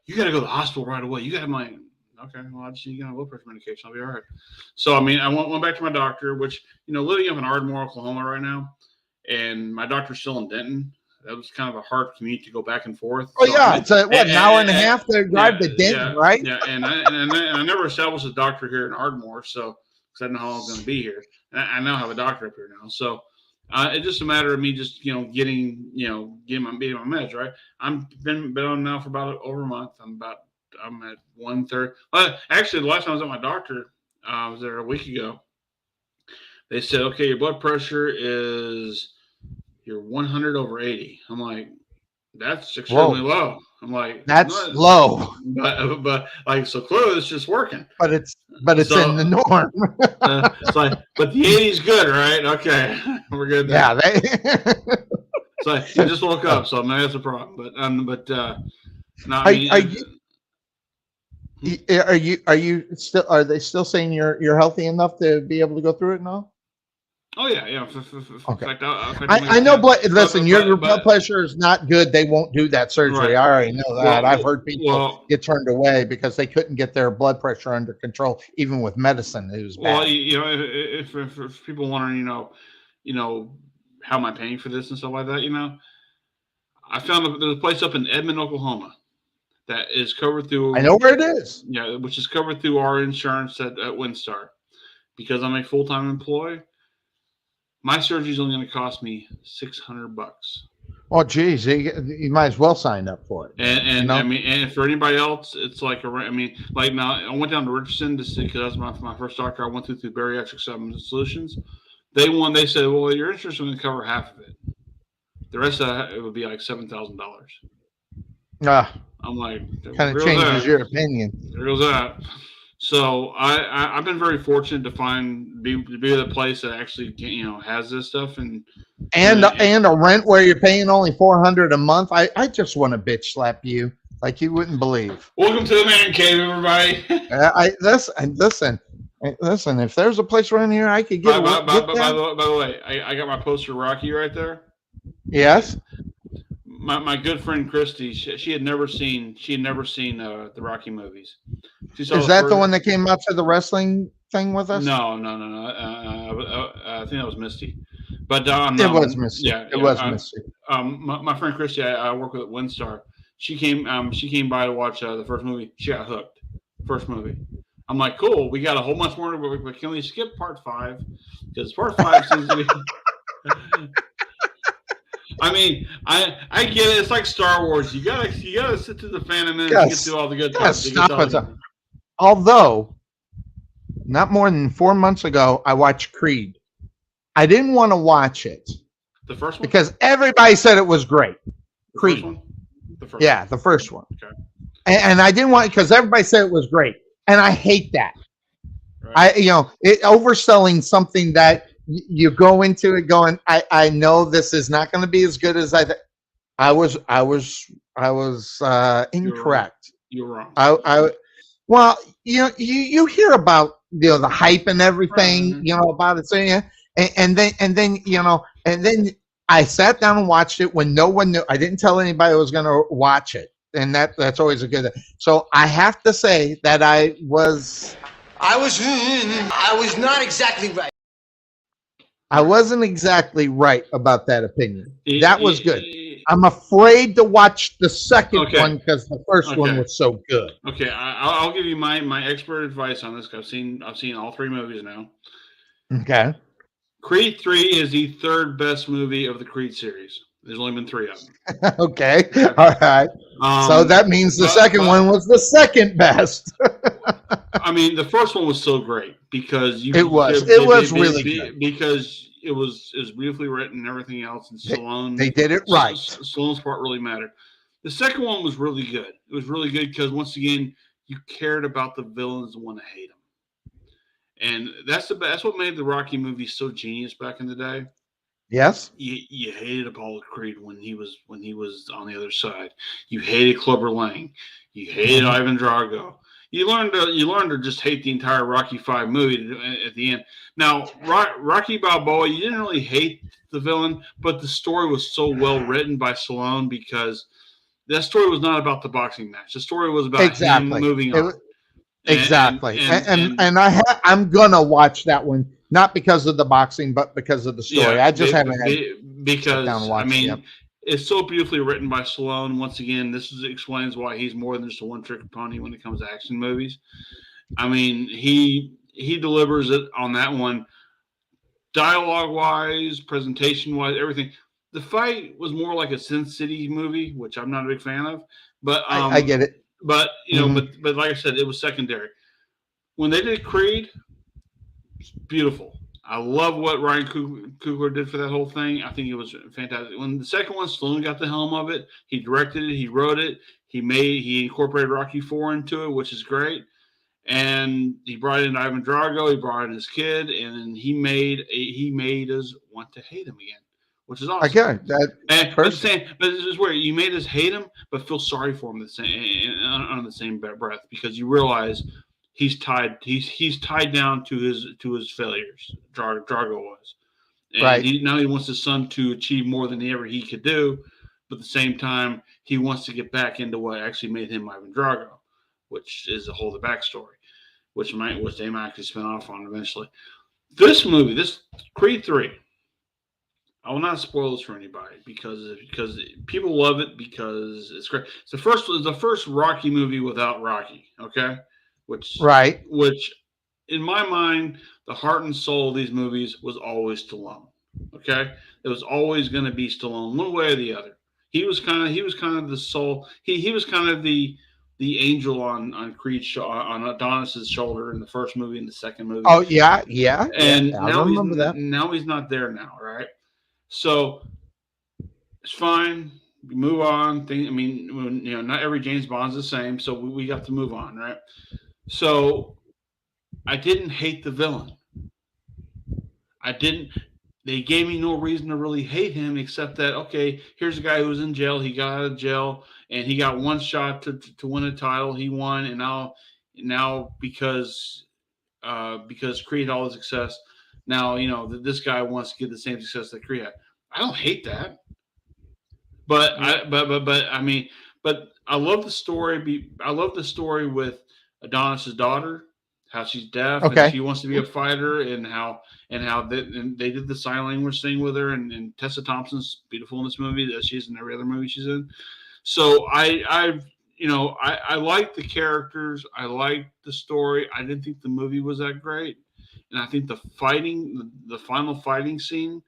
you got to go to the hospital right away. You got my okay. Well, I just need to get my blood pressure medication. I'll be all right. So I mean, I went back to my doctor, which living up in Ardmore, Oklahoma right now, and my doctor's still in Denton. That was kind of a hard commute to go back and forth. Oh, so, yeah. It's an hour and a half to drive to Denton, right? Yeah. And I never established a doctor here in Ardmore, so because I didn't know how long I was going to be here. And I now have a doctor up here now. So it's just a matter of me just, getting my meds, right? I've been on now for about over a month. I'm at 1/3. Actually, the last time I was at my doctor, I was there a week ago. They said, okay, your blood pressure is... You're 100/80. I'm like, that's extremely low. I'm like, that's low. But like, so clearly it's just working. But it's in the norm. It's like, but the 80 is good, right? Okay, we're good. Yeah. So I just woke up, so maybe that's a problem. But no, are you still? Are they still saying you're healthy enough to be able to go through it now? Oh yeah. Okay. In fact, I know. Listen, your blood pressure is not good. They won't do that surgery. Right. I already know that. I've heard people get turned away because they couldn't get their blood pressure under control, even with medicine. It was bad. Well, if people wondering, how am I paying for this and stuff like that, I found there's a place up in Edmond, Oklahoma, that is covered through. I know where it is. Yeah, which is covered through our insurance at WinStar, because I'm a full-time employee. My surgery is only going to cost me $600. Oh, geez, you might as well sign up for it. And I mean, and for anybody else, it's like I mean, like now I went down to Richardson to see because that's my first doctor I went through Bariatric Solutions. They said, well, your insurance is going to cover half of it. The rest of it would be like $7,000. I'm like, kind of changes your opinion. There goes that. So I've been very fortunate to be at a place that actually has this stuff and a rent where you're paying only $400 a month. I just want to bitch slap you like you wouldn't believe. Welcome to the man cave, everybody. Listen. If there's a place around here, I could get. By the way, I got my poster Rocky right there. Yes. My good friend Christy, she had never seen the Rocky movies. Is that the one that came out to the wrestling thing with us? No. I think that was Misty. But it was Misty. Yeah, it was Misty. My friend Christy, I work with at WinStar. She came by to watch the first movie. She got hooked. First movie. I'm like, cool. We got a whole bunch more, but we can only skip part 5 because part 5 seems to be. I mean, I get it. It's like Star Wars. You gotta sit through the Phantom Menace to get through all the good stuff. Although, not more than 4 months ago, I watched Creed. I didn't want to watch it. The first one? Because everybody said it was great. Creed. The first one? The first one. Okay. And I didn't want it because everybody said it was great. And I hate that. Right. Overselling something that you go into it going, I know this is not going to be as good as I was incorrect. You're wrong. Well, you hear about the hype and everything, right. About it. So and then I sat down and watched it when no one knew. I didn't tell anybody I was going to watch it, and that's always a good thing. So I have to say that I was not exactly right. I wasn't exactly right about that opinion. That was good. I'm afraid to watch the second one because the first one was so good. Okay, I'll give you my expert advice on this. I've seen all 3 movies now. Okay. Creed 3 is the 3rd best movie of the Creed series. There's only been 3 of them. Okay. All right. So that means the second one was the second best. I mean, the first one was so great because it was really good because it was beautifully written and everything else. And Stallone, they did it right. Stallone's part really mattered. The second one was really good. It was really good because once again, you cared about the villains and want to hate them. And that's what made the Rocky movies so genius back in the day. Yes. You hated Apollo Creed when he was on the other side. You hated Clubber Lang. You hated Ivan Drago. You learned to just hate the entire Rocky V movie at the end. Now, Rocky Balboa, you didn't really hate the villain, but the story was so well written by Stallone because that story was not about the boxing match. The story was about him moving on. Exactly. And I'm gonna watch that one, not because of the boxing, but because of the story. I just haven't had because I mean it's so beautifully written by Stallone. Once again, this explains why he's more than just a one-trick pony when it comes to action movies. I mean, he delivers it on that one, dialogue-wise, presentation-wise, everything. The fight was more like a Sin City movie, which I'm not a big fan of. But I get it. But but like I said, it was secondary. When they did Creed, it's beautiful. I love what Ryan Coogler did for that whole thing. I think it was fantastic. When the second one, Stallone got the helm of it. He directed it. He wrote it. He incorporated Rocky IV into it, which is great. And he brought in Ivan Drago. He brought in his kid, and then he made us want to hate him again, which is awesome. Okay, but this is where you made us hate him, but feel sorry for him on the same breath because you realize he's tied down to his failures. Drago was, and right. Now he wants his son to achieve more than ever he could do, but at the same time he wants to get back into what actually made him Ivan Drago, which is a whole other backstory, which they might actually spin off on eventually. This movie, this Creed 3. I will not spoil this for anybody because people love it because it's great. It's the first Rocky movie without Rocky. Okay, which in my mind, the heart and soul of these movies was always Stallone. Okay, it was always going to be Stallone one way or the other. He was kind of the soul. He was kind of the angel on Creed's on Adonis's shoulder in the first movie and the second movie. Oh yeah. And I remember that. Now he's not there now, right? So it's fine. We move on. Not every James Bond's the same, so we got to move on, right? So I didn't hate the villain. They gave me no reason to really hate him except that, okay, here's a guy who was in jail. He got out of jail and he got one shot to win a title. He won, and now because Creed had all the success, now this guy wants to get the same success that Creed had. I don't hate that, but I love the story. I love the story with Adonis's daughter, how she's deaf, okay, and she wants to be a fighter, and how they did the sign language thing with her, and Tessa Thompson's beautiful in this movie, as she's in every other movie she's in. So I like the characters, I like the story. I didn't think the movie was that great, and I think the final fighting scene,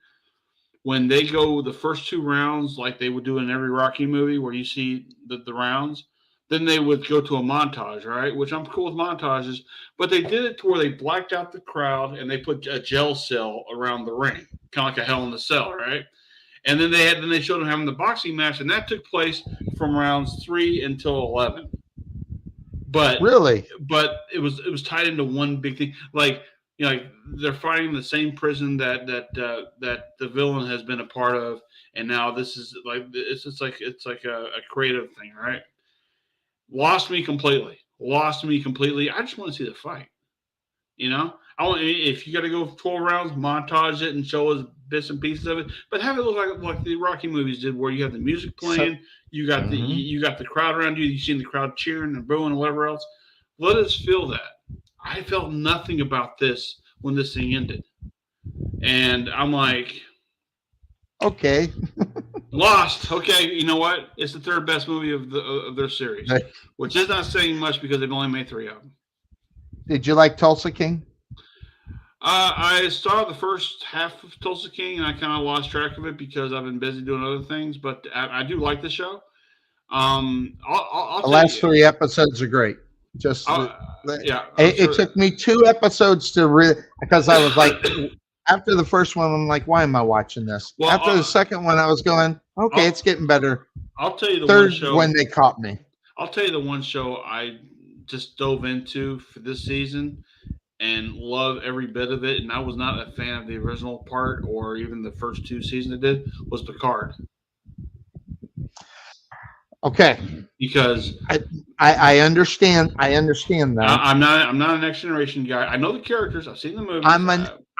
when they go the first 2 rounds like they would do in every Rocky movie, where you see the rounds. Then they would go to a montage, right? Which I'm cool with montages, but they did it to where they blacked out the crowd and they put a gel cell around the ring, kind of like a Hell in a Cell, right? And then they showed them having the boxing match, and that took place from rounds 3 until 11. But really, it was tied into one big thing, like they're fighting the same prison that the villain has been a part of, and now this is like it's like a creative thing, right? Lost me completely. I just want to see the fight. If you got to go 12 rounds, montage it and show us bits and pieces of it, but have it look like the Rocky movies did, where you have the music playing, you got the crowd around you, seen the crowd cheering and booing and whatever else. Let us feel that. I felt nothing about this when this thing ended, and I'm like, okay. Lost. Okay, you know what? It's the 3rd best movie of their series, which is not saying much because they've only made 3 of them. Did you like Tulsa King? I saw the first half of Tulsa King, and I kind of lost track of it because I've been busy doing other things. But I do like the show. The last 3 episodes are great. It took me 2 episodes to really, because I was like, after the first one, I'm like, why am I watching this? Well, after the second one, I was going, okay, it's getting better. I'll tell you the third one show when they caught me. I'll tell you the one show I just dove into for this season and love every bit of it. And I was not a fan of the original part or even the first 2 seasons it did, was Picard. Okay. Because I understand that. I'm not a Next Generation guy. I know the characters. I've seen the movies.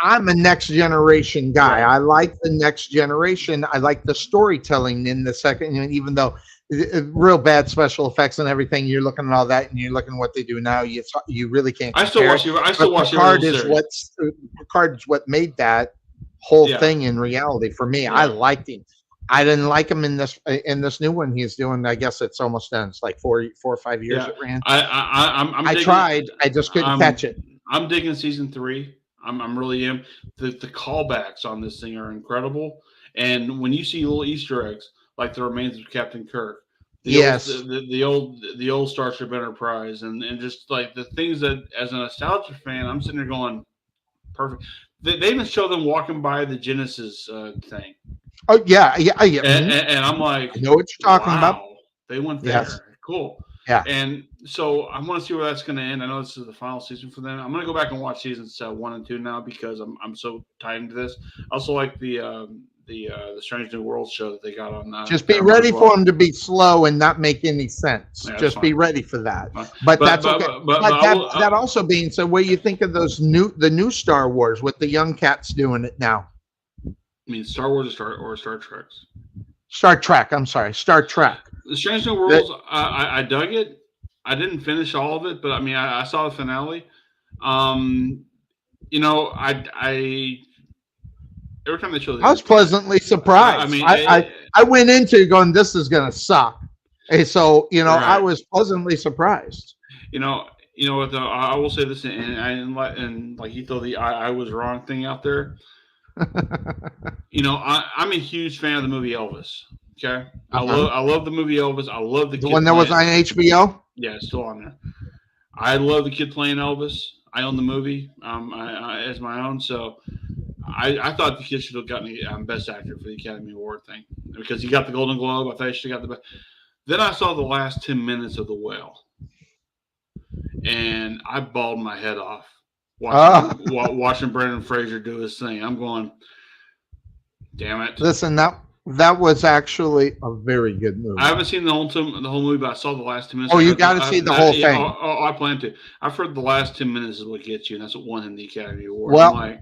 I'm a Next Generation guy. Right. I like the Next Generation. I like the storytelling in the second, even though real bad special effects and everything, you're looking at all that and you're looking at what they do now. You really can't. I still watch Picard is what made that whole thing in reality for me. Yeah. I liked him. I didn't like him in this new one he's doing. I guess it's almost done. It's like 4 or 5 years it ran. I tried. I just couldn't catch it. I'm digging season 3. I'm really am. The callbacks on this thing are incredible. And when you see little Easter eggs like the remains of Captain Kirk, the old Starship Enterprise, and just like the things that as a nostalgia fan, I'm sitting there going, perfect. They even show them walking by the Genesis thing. Oh yeah. And I'm like, I know what you're talking about. They went there. Yes. Cool. Yeah. And so I want to see where that's going to end. I know this is the final season for them. I'm going to go back and watch seasons 1 and 2 now because I'm so tied into this. I also like the Strange New World show that they got on. Just be ready for them to be slow and not make any sense. Yeah, just be ready for that. But that's okay. That also being said, what do you think of the new Star Wars with the young cats doing it now? I mean, Star Wars or Star Trek? Star Trek. I'm sorry, Star Trek. The Strange New Worlds, I dug it. I didn't finish all of it, but I mean, I saw the finale. Every time they show, I was pleasantly surprised. I went into going, this is going to suck. And so, right. I was pleasantly surprised. I will say this, and like you throw the I was wrong thing out there. I'm a huge fan of the movie Elvis. Okay, I love the movie Elvis. I love the one that was on HBO. Yeah, it's still on there. I love the kid playing Elvis. I own the movie as my own, so I thought the kid should have gotten the Best Actor for the Academy Award thing because he got the Golden Globe. I thought he should have got the best. Then I saw the last 10 minutes of The Whale, and I bawled my head off watching Brendan Fraser do his thing. I'm going, damn it! Listen, that was actually a very good movie. I haven't seen the whole movie, but I saw the last 10 minutes. Oh, you got to see the whole thing. I plan to. I've heard the last 10 minutes is what gets you, and that's what won him the Academy Award. Well,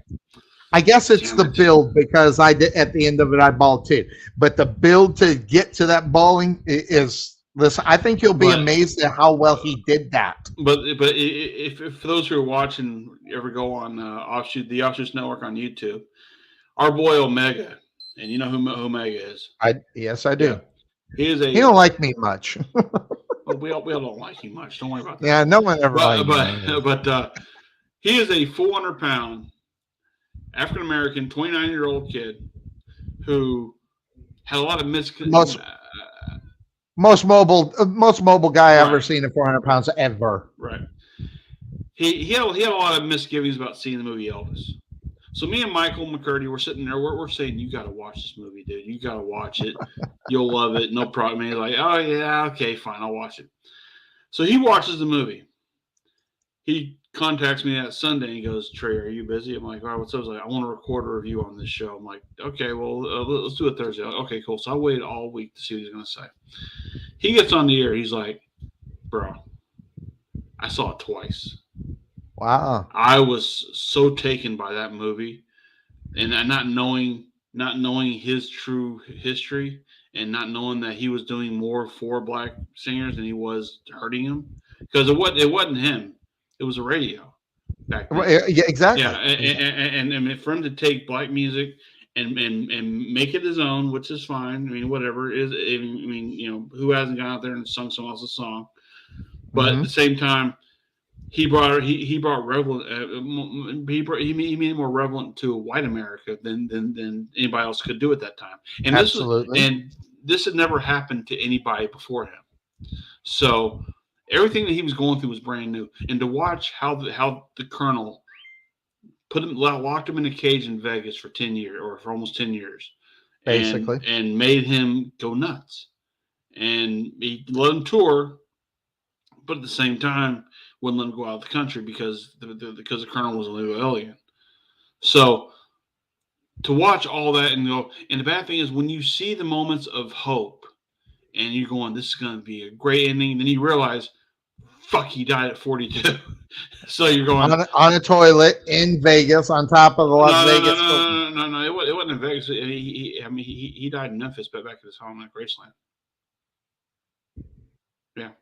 I guess it's the build because I did at the end of it I bawled too. But the build to get to that bawling is listen. I think you'll be amazed at how well he did that. But if for those who are watching, ever go on the Offshoots Network on YouTube, our boy Omega. And you know who Omega is? Yes, I do. Yeah. He don't like me much. Well, we all don't like him much. Don't worry about that. Yeah, no one ever liked me. But he is a 400-pound African American, 29-year-old kid who had a lot of most mobile guy I've ever seen at 400 pounds ever. Right. He had a lot of misgivings about seeing the movie Elvis. So me and Michael McCurdy were sitting there. We're saying, you got to watch this movie, dude. You got to watch it. You'll love it. No problem. And he's like, oh, yeah, okay, fine. I'll watch it. So he watches the movie. He contacts me that Sunday. And he goes, Trey, are you busy? I'm like, all right, what's up? He's like, I want to record a review on this show. I'm like, okay, well, let's do it Thursday. Like, okay, cool. So I waited all week to see what he's going to say. He gets on the air. He's like, bro, I saw it twice. Wow. I was so taken by that movie and not knowing his true history and not knowing that he was doing more for black singers than he was hurting them. Because it wasn't him. It was a radio back then. Yeah, exactly. Yeah, and for him to take black music and make it his own, which is fine. I mean, whatever it is. I mean, you know, who hasn't gone out there and sung someone else's song? But at the same time, he made it more relevant to white America than anybody else could do at that time. And absolutely, this had never happened to anybody before him. So everything that he was going through was brand new. And to watch how the Colonel locked him in a cage in Vegas for 10 years or for almost 10 years, basically, and made him go nuts. And he let him tour, but at the same time wouldn't let him go out of the country because the Colonel was a legal alien. So to watch all that and go, and the bad thing is when you see the moments of hope and you're going, this is going to be a great ending, then you realize, fuck, he died at 42. So you're going on a toilet in Vegas on top of the Las Vegas. No, it wasn't in Vegas. He died in Memphis, but back at his home at Graceland. Yeah.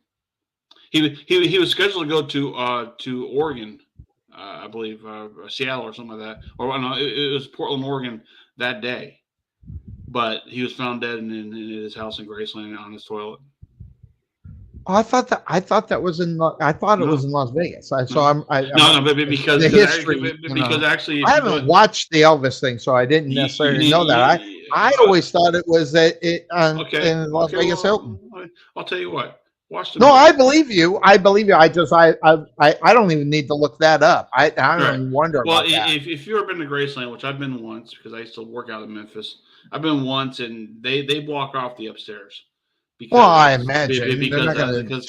He was scheduled to go to Oregon, I believe, Seattle or something like that, or no, it was Portland, Oregon that day. But he was found dead in his house in Graceland on his toilet. Oh, I thought that was in. I thought it was in Las Vegas. But because the history. Actually, I haven't watched the Elvis thing, so I didn't necessarily know that. I always thought it was in Las Vegas Hilton. I'll tell you what. I believe you. I don't even need to look that up. I don't even wonder about that. Well, if you've ever been to Graceland, which I've been once because I used to work out in Memphis, I've been once, and they block off the upstairs. Because, I imagine because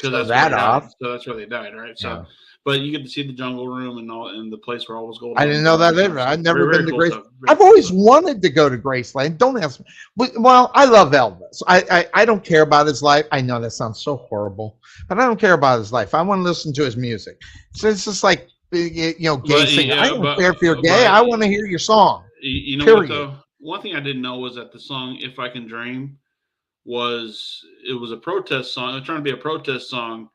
that's that off. So that's where they died, right? So, yeah. But you get to see the jungle room and the place where all was gold. I didn't know that either. I've never been to Graceland. I've always wanted to go to Graceland. Don't ask me. Well, I love Elvis. I don't care about his life. I know that sounds so horrible, but I don't care about his life. I want to listen to his music. So it's just like gay singing. I don't care if you're gay. I want to hear your song. You know what though? One thing I didn't know was that the song "If I Can Dream" was a protest song. It was trying to be a protest song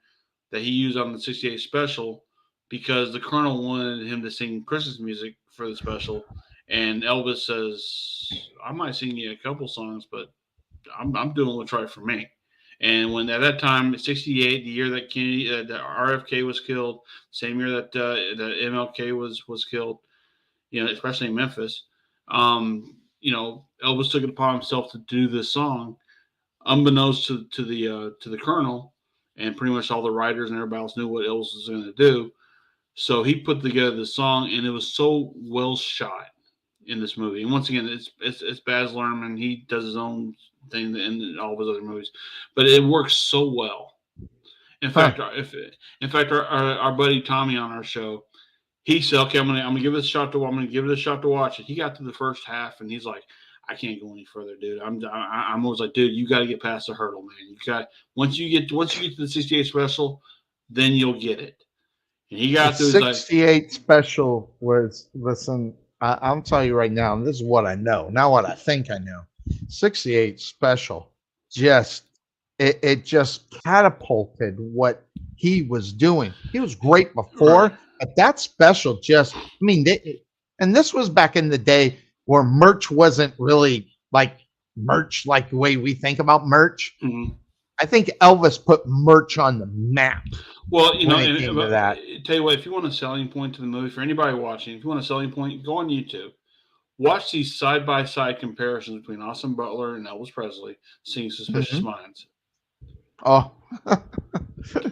that he used on the '68 special because the Colonel wanted him to sing Christmas music for the special, and Elvis says, "I might sing you a couple songs, but I'm doing what's right for me." And when at that time, '68, the year that Kennedy, that RFK was killed, same year that MLK was killed, especially in Memphis, Elvis took it upon himself to do this song. unbeknownst to the colonel, and pretty much all the writers and everybody else knew what Elvis was going to do. So he put together the song, and it was so well shot in this movie. And once again, it's Baz Luhrmann. He does his own thing in all of his other movies, but it works so well. In fact, our buddy Tommy on our show, he said, "Okay, I'm gonna give it a shot to watch it." He got to the first half, and he's like, "I can't go any further, dude. I'm always like, dude, you got to get past the hurdle, man. You got once you get to the 68 special, then you'll get it." And he got the 68 special was, listen, I'm telling you right now, and this is what I know, not what I think I know. 68 special it just catapulted what he was doing. He was great before, but that special and this was back in the day where merch wasn't really like merch like the way we think about merch. Mm-hmm. I think Elvis put merch on the map. Well, tell you what, if you want a selling point to the movie, for anybody watching, if you want a selling point, go on YouTube. Watch these side-by-side comparisons between Austin Butler and Elvis Presley singing Suspicious Minds. Oh.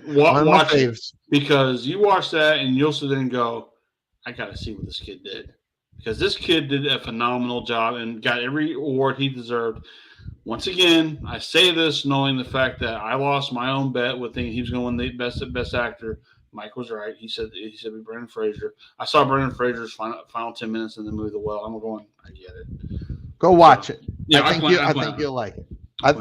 Watch it, because you watch that and you'll sit there and go, I got to see what this kid did. Because this kid did a phenomenal job and got every award he deserved. Once again, I say this knowing the fact that I lost my own bet with thinking he was going to win the best actor. Mike was right. He said be Brendan Fraser. I saw Brendan Fraser's final 10 minutes in the movie The Well. I'm going, I get it. Go watch it. Yeah, I think you'll like it. I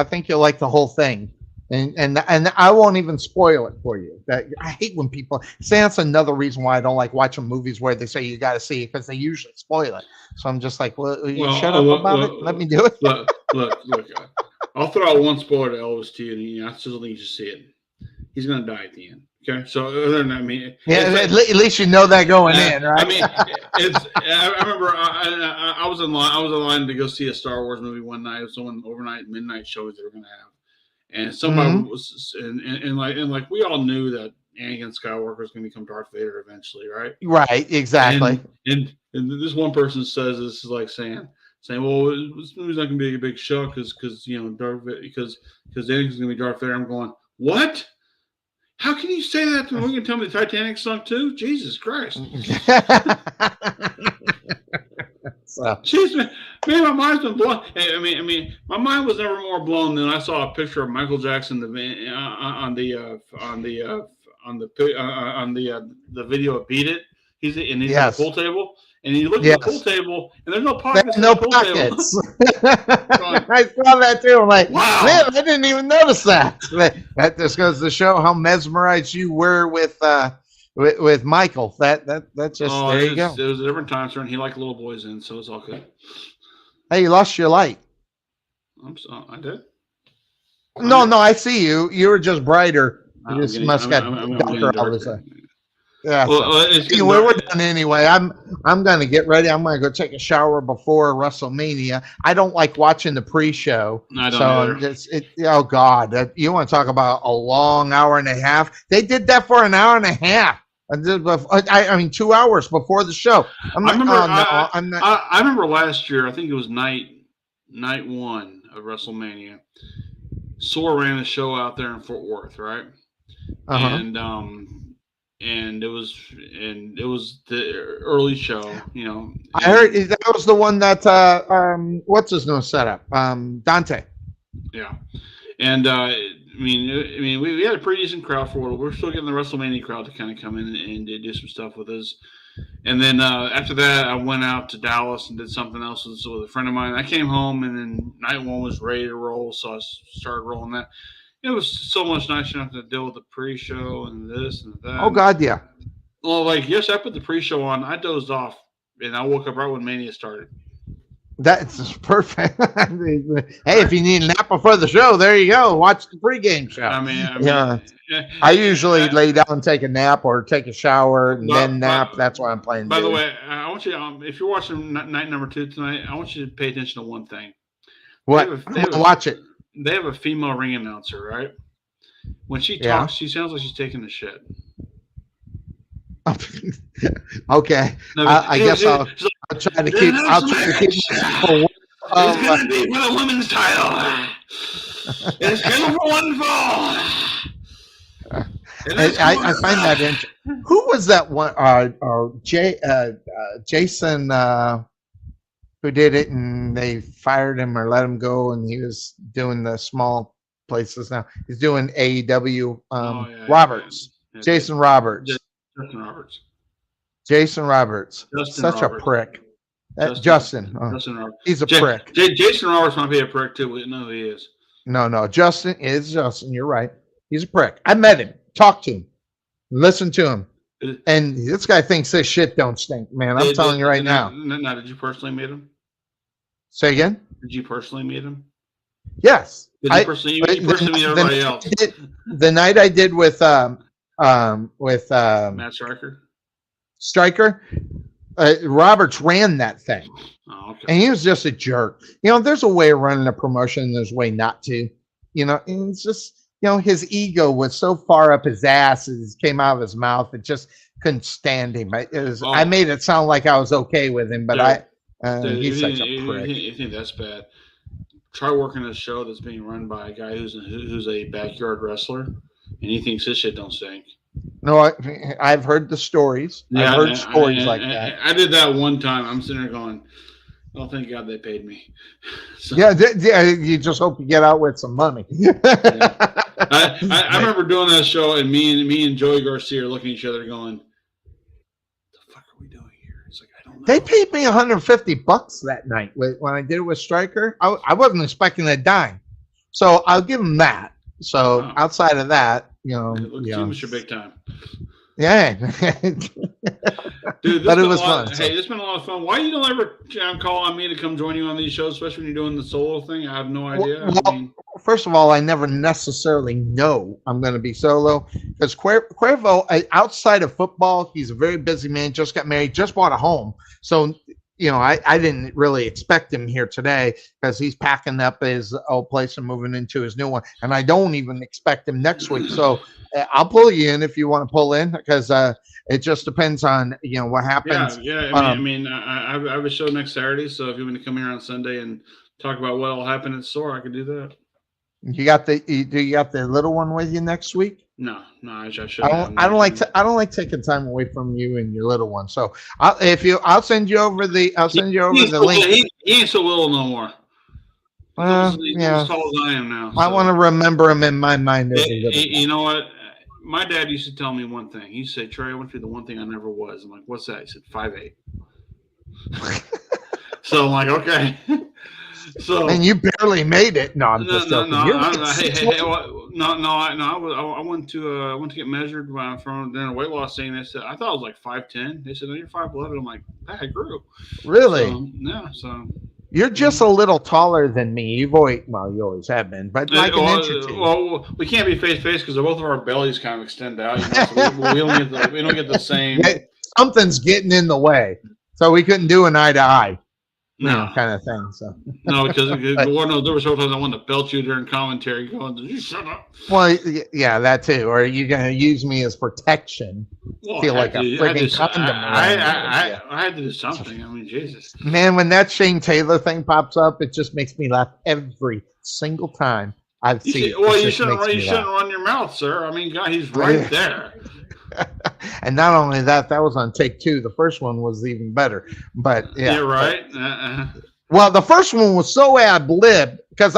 think you'll like the whole thing. And I won't even spoil it for you. I hate when people say that's another reason why I don't like watching movies where they say you got to see it, because they usually spoil it. So I'm just like, well you shut up about it. Let me do it. Look. I'll throw out one spoiler to Elvis to you, and I still think you should see it. He's going to die at the end. Okay, so other than that, at least you know that going in, right? I remember I was in line to go see a Star Wars movie one night. It was one overnight midnight shows they were going to have. And somebody was, and like we all knew that Anakin Skywalker was going to become Darth Vader eventually, right? Right, exactly. And this one person says this is like saying, well, this movie's not going to be a big show because Anakin's going to be Darth Vader. I'm going, what? How can you say that? We're going to tell me the Titanic sunk too? Jesus Christ! Jeez, man, my mind's been blown. I mean, my mind was never more blown than I saw a picture of Michael Jackson on the video of Beat It. He's at the pool table, and you look at the pool table, and there's no pockets. No pockets. I saw that too. I'm like, wow, man, I didn't even notice that. That just goes to show how mesmerized you were with Michael. That just there you go. It was a different time, sir, and he liked little boys in, so it's all good. Hey, you lost your light. I did. No, I see you. You were just brighter. You just must got darker all the time. Yeah. Well, we're done anyway. I'm gonna get ready. I'm gonna go take a shower before WrestleMania. I don't like watching the pre-show. I don't either. Oh God, you want to talk about a long hour and a half? They did that for an hour and a half. I mean, 2 hours before the show. I remember last year. I think it was night one of WrestleMania. SOAR ran a show out there in Fort Worth, right? And it was the early show, I heard that was the one that what's his name set up? Dante. Yeah, and we had a pretty decent crowd for it. We're still getting the WrestleMania crowd to kind of come in and do some stuff with us. And then after that, I went out to Dallas and did something else with a friend of mine. I came home, and then night one was ready to roll, so I started rolling that. It was so much nicer not to deal with the pre-show and this and that. Oh, God, yeah. Well, I put the pre-show on. I dozed off, and I woke up right when Mania started. That's perfect. Hey, if you need a nap before the show, there you go. Watch the pregame show. I usually lay down and take a nap or take a shower and then nap. That's why I'm playing. By the way, I want you to, if you're watching night number 2 tonight, I want you to pay attention to one thing. What? Watch it. They have a female ring announcer, right? When she talks, she sounds like she's taking a shit. Okay. No, I guess I'll try to keep. I'll try to keep. It's gonna be for the women's title. It's kind of wonderful. I find that interesting. Who was that one? Jason, who did it, and they fired him or let him go, and he was doing the small places now. He's doing AEW. Roberts, Yeah. Jason Roberts. Justin Roberts. Jason Roberts. Justin Such Roberts. a prick. Justin Roberts. He's a prick. Jason Roberts might be a prick too. We know he is. No. Justin is Justin. You're right. He's a prick. I met him. Talked to him. Listened to him. And this guy thinks this shit don't stink, man. I'm telling you right now. Now, did you personally meet him? Say again? Did you personally meet him? Yes. Did you personally meet everybody else? The night I did with Matt Stryker. Roberts ran that thing. Oh, okay. And he was just a jerk. There's a way of running a promotion, and there's a way not to. And it's just, his ego was so far up his ass, it came out of his mouth. It just couldn't stand him. I made it sound like I was okay with him, but he's such a prick. You think that's bad? Try working a show that's being run by a guy who's a backyard wrestler, and he thinks his shit don't stink. No, I've heard the stories. Yeah, I've heard stories like that. I did that one time. I'm sitting there going, "Oh, thank God they paid me." So, yeah, you just hope you get out with some money. I remember doing that show, and me and Joey Garcia are looking at each other, going, "The fuck are we doing here?" It's like, I don't know. They paid me $150 that night when I did it with Stryker. I wasn't expecting a dime, so I'll give them that. So outside of that, Mr. Big Time. Yeah. Dude, but it was fun. Hey, it's been a lot of fun. Why you don't ever call on me to come join you on these shows, especially when you're doing the solo thing? I have no idea. First of all, I never necessarily know I'm going to be solo because Cuervo, outside of football, he's a very busy man, just got married, just bought a home. So, I didn't really expect him here today because he's packing up his old place and moving into his new one. And I don't even expect him next week. So I'll pull you in if you want to pull in because it just depends on, what happens. Yeah. I have a show next Saturday. So if you want to come here on Sunday and talk about what will happen at SOAR, I could do that. You got the little one with you next week? No, I should. I don't like taking time away from you and your little one. So I'll send you over the link. He ain't so little no more. He's as tall as I am now. So. I want to remember him in my mind. You know what? My dad used to tell me one thing. He said, "Trey, I want to be the one thing I never was." I'm like, "What's that?" He said, 5'8". So I'm like, okay. So and you barely made it. No, I'm just joking. I went to get measured from during a weight loss thing. They said I thought I was like 5'10". They said, "No, you're 5'11". I'm like, I grew. Really? So you're just a little taller than me. You always have been, but like an inch or two. Well, we can't be face to face because both of our bellies kind of extend out. So we don't get the same. Something's getting in the way, so we couldn't do an eye to eye. Kind of thing. So no, because there were several times I wanted to belt you during commentary, going, "Did you shut up?" Well, yeah, that too. Or are you going to use me as protection? Feel like a freaking condom. I had to do something. I mean, Jesus, man, when that Shane Taylor thing pops up, it just makes me laugh every single time I see it. Well, you shouldn't run your mouth, sir. I mean, God, he's right there. And not only that was on take 2. The first one was even better. But yeah, you're right. Well, the first one was so ad lib because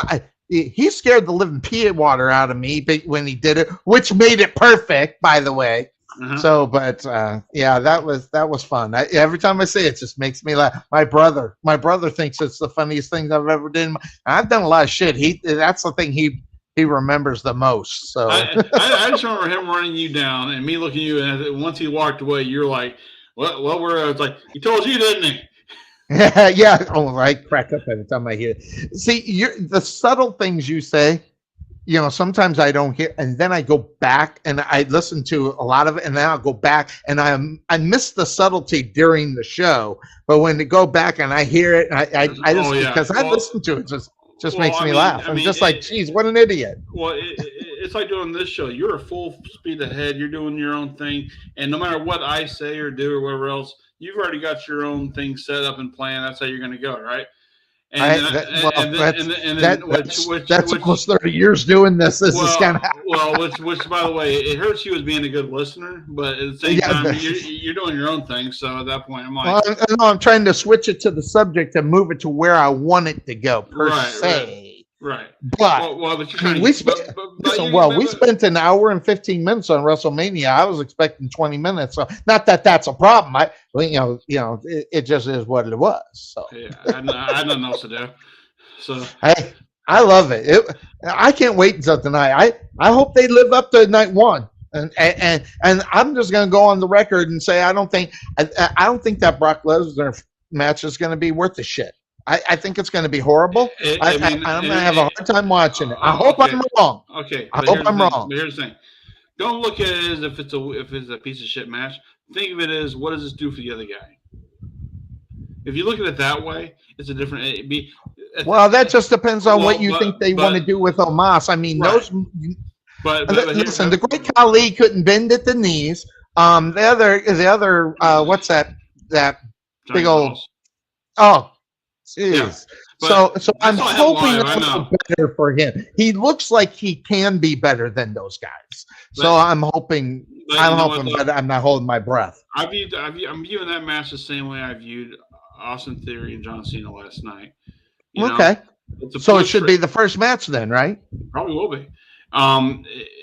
he scared the living pea water out of me when he did it, which made it perfect, by the way. So, but yeah, that was fun. Every time I say it, just makes me laugh. My brother thinks it's the funniest thing I've ever done. I've done a lot of shit. That's the thing he remembers the most. So I just remember him running you down and me looking at you, and once he walked away, you're like, "What? It's like he told you, didn't he?" Yeah. Oh, I crack up every time I hear it. See, the subtle things you say. Sometimes I don't hear, and then I go back and I listen to a lot of it, and then I'll go back and I miss the subtlety during the show. But when they go back and I hear it, I just because I listen to it, just makes me laugh. I'm just like, geez, what an idiot. Well, it's like doing this show. You're a full speed ahead. You're doing your own thing. And no matter what I say or do or whatever else, you've already got your own thing set up and planned. That's how you're going to go, right? That's almost 30 years doing this. This is kind of which by the way, it hurts you as being a good listener, but at the same time, you're doing your own thing. So at that point, I'm like, I'm trying to switch it to the subject and move it to where I want it to go per se. Right. But we spent an hour and 15 minutes on WrestleMania. I was expecting 20 minutes. So not that that's a problem. It just is what it was. So yeah, I had nothing else to do. So I love it. I can't wait until tonight. I hope they live up to night one. And I'm just going to go on the record and say I don't think that Brock Lesnar match is going to be worth the shit. I think it's going to be horrible. I'm going to have a hard time watching it. I hope I'm wrong. Okay, I hope I'm wrong. But here's the thing: don't look at it as if it's a piece of shit match. Think of it as what does this do for the other guy? If you look at it that way, it's a different. Well, that just depends on what you think they want to do with Omos. I mean, those. But listen, the great Khali couldn't bend at the knees. The other, what's that big old? Oh. Jeez. Yeah, so I'm hoping it's better for him. He looks like he can be better than those guys. So I'm hoping. But I'm not holding my breath. I'm viewing that match the same way I viewed Austin Theory and John Cena last night. Okay. So it should be the first match then, right? Probably will be.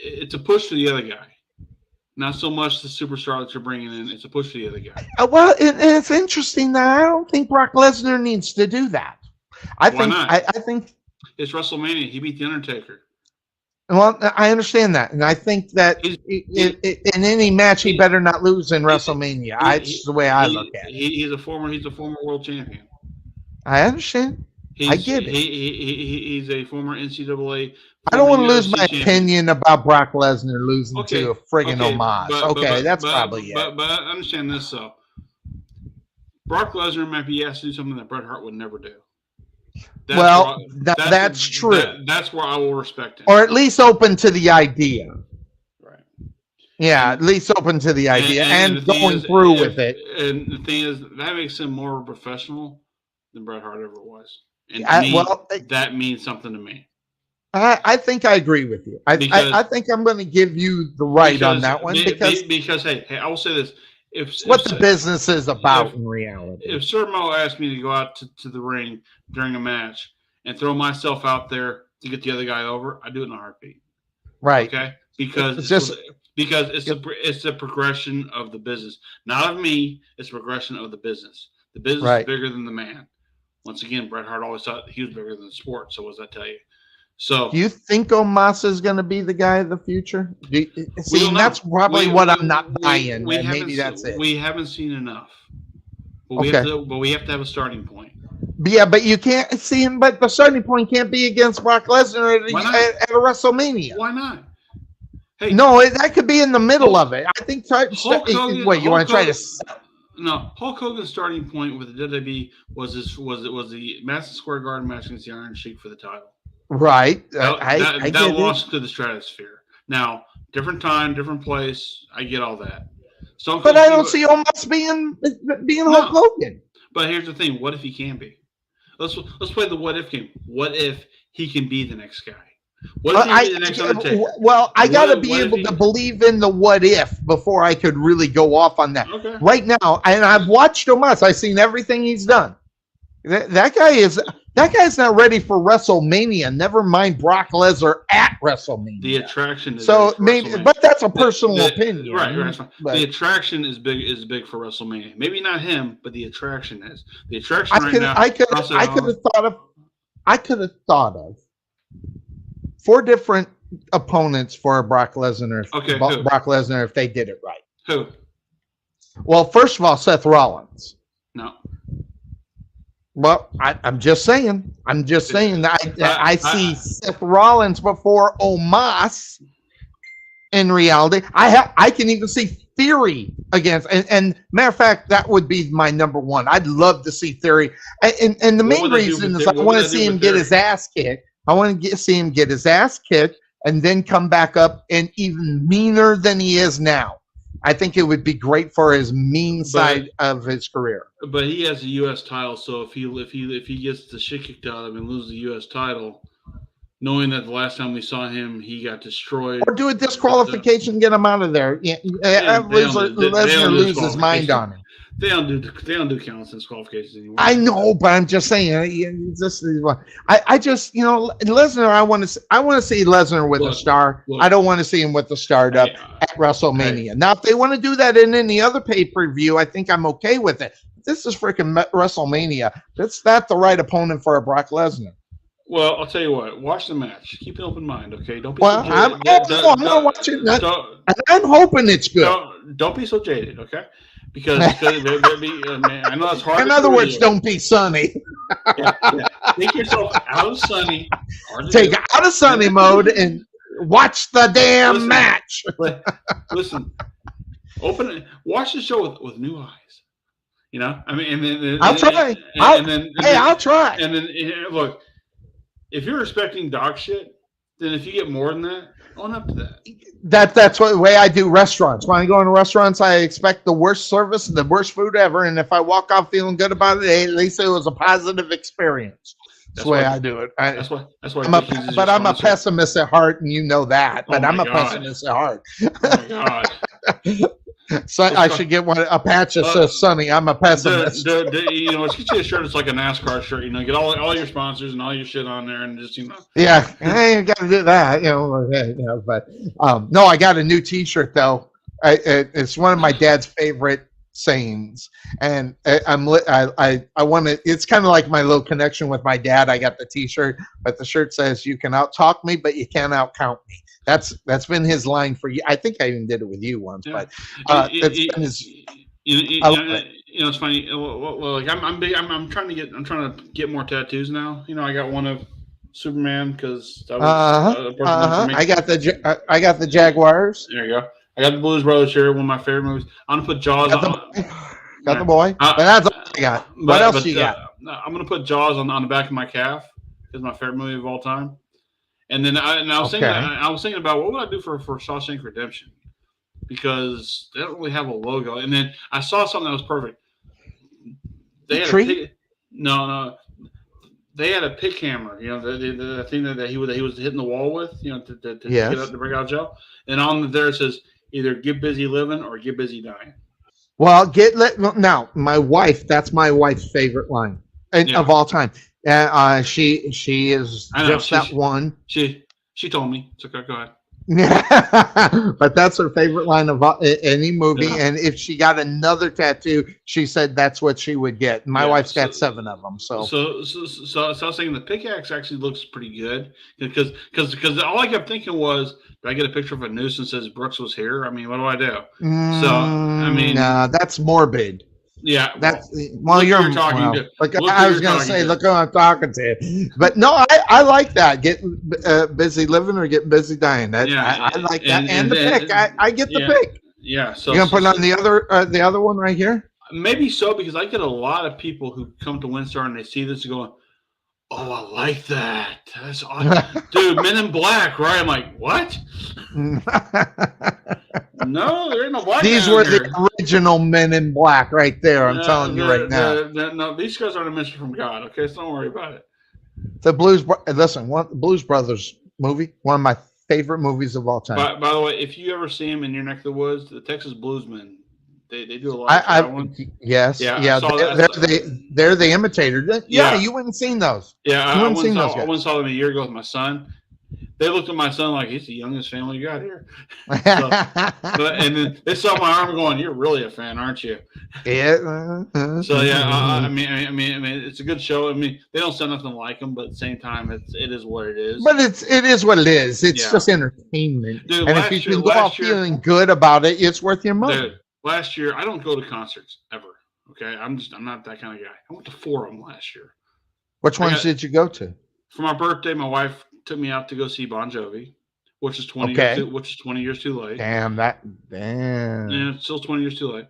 It's a push to the other guy. Not so much the superstar that you're bringing in. It's a push to the other guy. Well, it's interesting that I don't think Brock Lesnar needs to do that. Why not? I think it's WrestleMania. He beat The Undertaker. Well, I understand that. And I think that in any match, he better not lose in WrestleMania. That's the way I look at it. He's a former world champion. I understand. I get it. He's a former NCAA. I don't want to lose my opinion about Brock Lesnar losing to a friggin' Omos. That's probably it. But understand this, though. Brock Lesnar might be asked to do something that Bret Hart would never do. That's true. That's where I will respect him. Or at least open to the idea. Right. Yeah, at least open to the idea and going through with it. And the thing is, that makes him more professional than Bret Hart ever was. And that means something to me. I think I agree with you. I think I'm going to give you the right on that one because hey, I will say this: it's what the business is about in reality. If Sir Mo asked me to go out to the ring during a match and throw myself out there to get the other guy over, I do it in a heartbeat. Right? Okay, because it's the progression of the business, not of me. It's progression of the business. The business is bigger than the man. Once again, Bret Hart always thought he was bigger than the sport. So what does that tell you? So, do you think Omos is going to be the guy of the future? That's probably what I'm not buying. Maybe that's it. We haven't seen enough. But we have to have a starting point. Yeah, but you can't see him. But the starting point can't be against Brock Lesnar at a WrestleMania. Why not? Hey, no, that could be in the middle of it. I think. You want to try to? No, Hulk Hogan's starting point with the WWE was the Madison Square Garden match against the Iron Sheik for the title. Right. That lost to the stratosphere. Now, different time, different place. I get all that. But I don't see Omos being Hulk Hogan. But here's the thing: what if he can be? Let's play the what if game. What if he can be the next guy? What if he the next Undertaker? Well, I got to be able to believe in the what if before I could really go off on that. Okay. Right now, and I've watched Omos. I've seen everything he's done. That guy's not ready for WrestleMania. Never mind Brock Lesnar at WrestleMania. The attraction is so maybe, but that's a personal opinion. Right. The attraction is big for WrestleMania. Maybe not him, but the attraction is. The attraction I could have thought of 4 different opponents for Brock Lesnar. Okay, Brock Lesnar if they did it right. Who? Well, first of all, Seth Rollins. No. Well, I'm just saying. That I see Seth Rollins before Omos. In reality, I can even see Theory against. And matter of fact, that would be my number one. I'd love to see Theory. And the main reason is I want to see him get his ass kicked. I want to see him get his ass kicked and then come back up and even meaner than he is now. I think it would be great for his mean side of his career. But he has a U.S. title, so if he gets the shit kicked out of him and loses the U.S. title, knowing that the last time we saw him, he got destroyed. Or do a disqualification, get him out of there. Lesnar lose his mind on him. They don't do countless disqualifications anymore. I know, but I'm just saying. I just Lesnar. I want to see Lesnar with a star. I don't want to see him with the startup at WrestleMania. Now, if they want to do that in any other pay-per-view, I think I'm okay with it. This is freaking WrestleMania. That's not the right opponent for a Brock Lesnar. Well, I'll tell you what. Watch the match. Keep an open mind, okay? Don't be. Well, so I'm gonna watch it. I'm hoping it's good. Don't be so jaded, okay? Because there'd be. I know it's hard. In other words, don't be Sunny. Yeah. Take yourself out of Sunny. Take out of Sunny mode and watch the damn match. Listen, watch the show with new eyes. You know, I mean, and then I'll try. I'll try. And then look, if you're expecting dog shit, then if you get more than that, own up to that. That's the way I do restaurants. When I go into restaurants, I expect the worst service and the worst food ever. And if I walk out feeling good about it, at least it was a positive experience. That's the way I do it. That's why. I'm a pessimist at heart, and you know that. But I'm a pessimist at heart. Oh my God. So I should get a patch that says Sunny. I'm a pessimist. Let's get you a shirt that's like a NASCAR shirt. Get all your sponsors and all your shit on there, and just Yeah, I got to do that. But no, I got a new T-shirt though. It's one of my dad's favorite sayings, and I want to. It's kind of like my little connection with my dad. I got the T-shirt, but the shirt says, "You can out-talk me, but you can't out-count me." That's been his line for you. I think I even did it with you once, but it's been his. It's funny. Like I'm trying to get more tattoos now. I got one of Superman because that was I got the Jaguars. There you go. I got the Blues Brothers here, one of my favorite movies. I'm gonna put Jaws on. Got the boy. But that's all I got. What else you got? I'm gonna put Jaws on the back of my calf. It's my favorite movie of all time. And then I was thinking about what would I do for Shawshank Redemption, because they don't really have a logo. And then I saw something that was perfect. They had they had a pick hammer. The thing that he was hitting the wall with. To get up to break out gel. And on there it says either "Get busy living" or "Get busy dying." Well, now my wife. That's my wife's favorite line of all time. She is just that one. She told me. It's okay. Go ahead. Yeah, but that's her favorite line of any movie. Yeah. And if she got another tattoo, she said that's what she would get. My wife's got 7 of them. So I was thinking the pickaxe actually looks pretty good because all I kept thinking was, do I get a picture of a noose that says Brooks was here? I mean, what do I do? Nah, that's morbid. Yeah, you're talking to. I was going to say, look who I'm talking to. But no, I like that. Get busy living or get busy dying. I like that. And the pick. I get the pick. Yeah. So you're going to put on the other one right here? Maybe so, because I get a lot of people who come to WinStar and they see this and go, "Oh, I like that. That's awesome." Dude, Men in Black, right? I'm like, what? No, there ain't no black. These were the original Men in Black right there. I'm telling you right now. No, these guys aren't a mission from God, okay? So don't worry about it. The Blues Brothers movie, one of my favorite movies of all time. By the way, if you ever see them in your neck of the woods, the Texas Bluesmen, they do a lot of that one. Yes. Yeah. They're the imitator. Yeah, you wouldn't seen those. Yeah, I went and saw them a year ago with my son. They looked at my son like he's the youngest family you got here. And then they saw my arm going, "You're really a fan, aren't you?" Yeah. So yeah, I mean, it's a good show. I mean, they don't sound nothing like them, but at the same time, it is what it is. But it is what it is. It's just entertainment. Dude, and if you can go out feeling good about it, it's worth your money. Dude, last year, I don't go to concerts ever. Okay, I'm not that kind of guy. I went to 4 of them last year. Which ones did you go to? For my birthday, my wife took me out to go see Bon Jovi, which is 20 years too late. Damn. Yeah, it's still 20 years too late.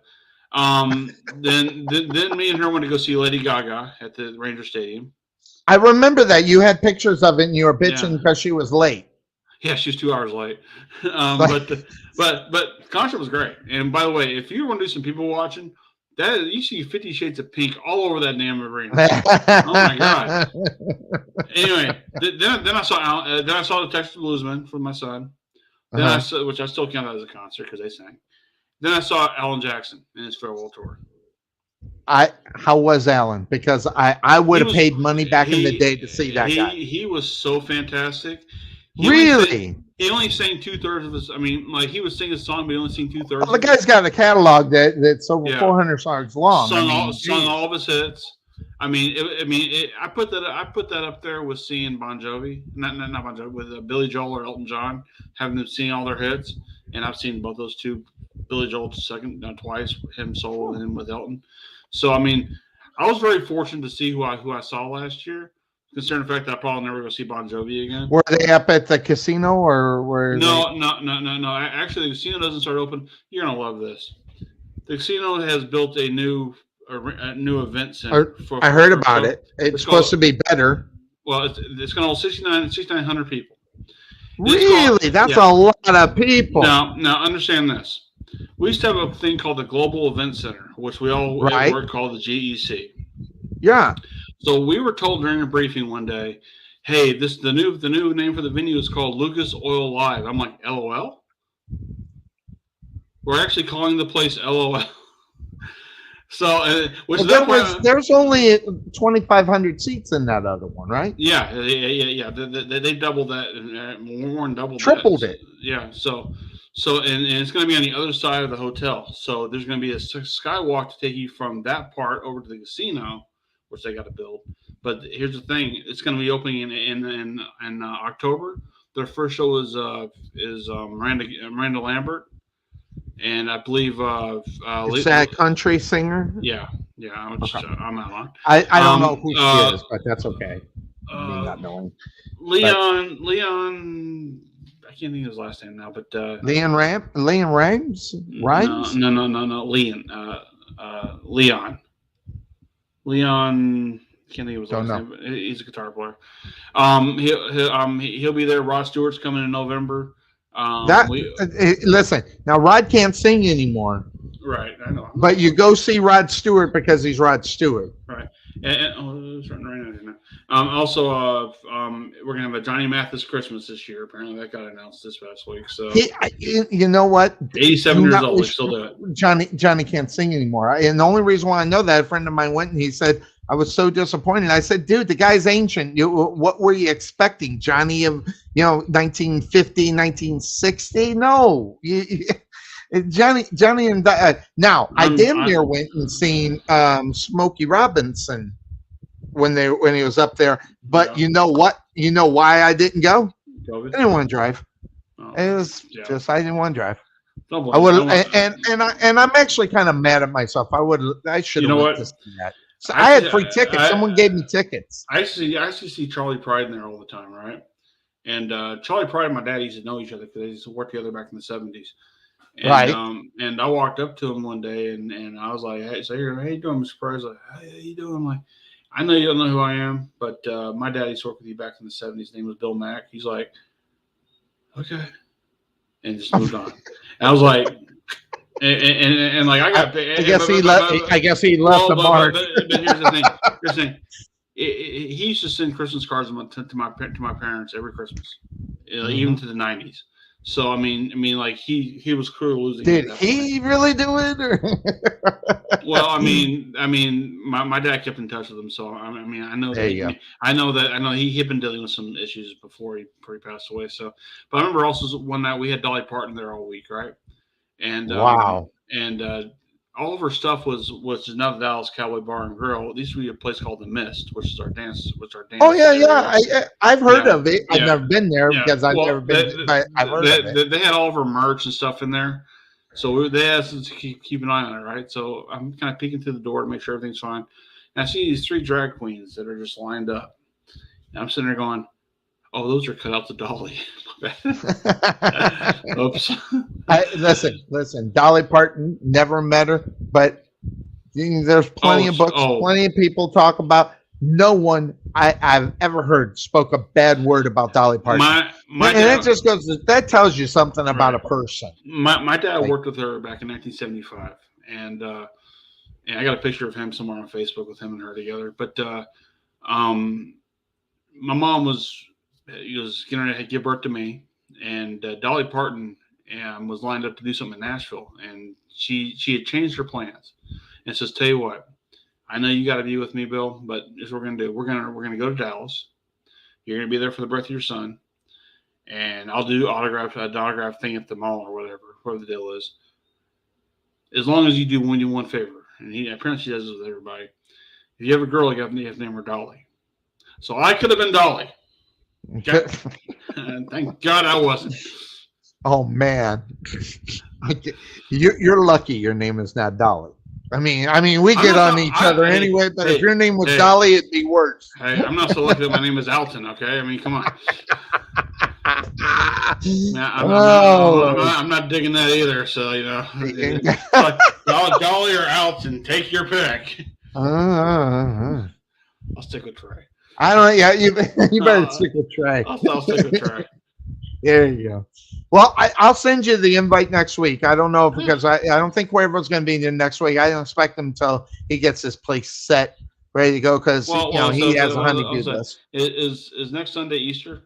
Then me and her went to go see Lady Gaga at the Ranger Stadium. I remember that you had pictures of it and you were bitching because she was late. Yeah, she was 2 hours late. But concert was great. And by the way, if you want to do some people watching, that you see 50 Shades of Pink all over that damn arena. Oh my god! Anyway, then I saw the Texas Bluesmen for my son. Then I saw, which I still count that as a concert because they sang. Then I saw Alan Jackson in his farewell tour. How was Alan? Because I would have paid money back in the day to see that guy. He was so fantastic. Really? He only sang 2/3 of his. I mean, like he would sing a song, but he only sang 2/3. Well, the guy's got a catalog that's over 400 songs long. Sung all of his hits. I mean, I put that up there with seeing Bon Jovi, not Bon Jovi, with Billy Joel or Elton John, having them sing all their hits, and I've seen both those two. Billy Joel twice, him solo and him with Elton. So I mean, I was very fortunate to see who I saw last year. Considering the fact that I probably never go see Bon Jovi again. Were they up at the casino or were No. Actually, the casino doesn't start open. You're gonna love this. The casino has built a new event center. I heard about it. It's supposed to be better. Well, it's going to hold 6,900 people. Really? That's a lot of people. Now, understand this. We used to have a thing called the Global Event Center, which we all work called the GEC. Yeah. So we were told during a briefing one day, "Hey, the new name for the venue is called Lucas Oil Live." I'm like, "LOL." We're actually calling the place LOL. So, there's only 2,500 seats in that other one, right? Yeah. They doubled that, more than doubled, tripled that. it. Yeah. So, and it's going to be on the other side of the hotel. So there's going to be a skywalk to take you from that part over to the casino, which they got to build. But here's the thing: it's going to be opening in October. Their first show is Miranda Lambert. And I believe it's that country singer. Yeah. I'm not on. I don't know who she is, but that's okay. Not knowing. Leon. I can't think of his last name now, but Leon Rams, right? No. Leon. I can't think of his last name, but he's a guitar player. He'll be there. Rod Stewart's coming in November. Listen, now Rod can't sing anymore. Right, I know. But you go see Rod Stewart because he's Rod Stewart. Right. It's starting to rain now. Also, we're gonna have a Johnny Mathis Christmas this year. Apparently, that got announced this past week. So, you know what? 87 years old, they still do it. Johnny can't sing anymore, and the only reason why I know that, a friend of mine went and he said, I was so disappointed. I said, dude, the guy's ancient. What were you expecting? Johnny of, 1950, 1960? No. Johnny and now I damn near went and seen Smokey Robinson when he was up there. But you know what? You know why I didn't go? I didn't want to drive. It was just I didn't want to drive. I would, and I'm actually kind of mad at myself. I should have went to see that. So I had free tickets. Someone gave me tickets. I actually see Charlie Pride in there all the time, right? And Charlie Pride and my dad used to know each other because they used to work together back in the 70s. And, right. And I walked up to him one day and I was like, "Hey, so how you doing, Mr. Pride?" He's like, "Hey, how you doing?" I'm like, "I know you don't know who I am, but my dad used to work with you back in the 70s. His name was Bill Mack." He's like, "Okay," and just moved on. And I was like. And like I guess he left the mark. But here's the thing. He used to send Christmas cards to my parents every Christmas, even to the 90s. So I mean, like he was cruel losing. Did he really do it? Or? Well, I mean, my dad kept in touch with him, so I mean, I know that. I know he had been dealing with some issues before he passed away. So, but I remember also one night we had Dolly Parton there all week, right? And wow. And all of her stuff was now the Dallas Cowboy Bar and Grill. It used to be a place called The Mist, which is our dance. Oh yeah. I've heard of it. I've never been there because I've never been. But I've heard of it. They had all of her merch and stuff in there, so they asked us to keep an eye on it, right? So I'm kind of peeking through the door to make sure everything's fine. And I see these 3 drag queens that are just lined up, and I'm sitting there going, "Oh, those are cut out to Dolly." Oops. Listen. Dolly Parton, never met her, but there's plenty of books, plenty of people talk about no one I've ever heard spoke a bad word about Dolly Parton. My and dad, that just goes. That tells you something about a person. my dad worked with her back in 1975, and I got a picture of him somewhere on Facebook with him and her together. But my mom was getting ready to give birth to me, and Dolly Parton was lined up to do something in Nashville, and she had changed her plans, and says, "Tell you what, I know you got to be with me, Bill, but this is what we're gonna do. We're gonna go to Dallas. You're gonna be there for the birth of your son, and I'll do autograph thing at the mall or whatever the deal is. As long as you do one favor." And apparently she does this with everybody. If you have a girl, you have to name her Dolly. So I could have been Dolly. Okay? And thank God I wasn't. Oh man, you're lucky. Your name is not Dolly. I mean, we get on each other anyway. But if your name was Dolly, it'd be worse. Hey, I'm not so lucky that my name is Alton. Okay, I mean, come on. I'm not digging that either. So like Dolly or Alton, take your pick. I'll stick with Trey. I don't. Yeah, you better stick with Trey. I'll stick with Trey. There you go. Well, I'll send you the invite next week. I don't know because I don't think Cuervo's going to be there next week. I don't expect him until he gets his place set, ready to go because he has a honeydew list. Is next Sunday Easter?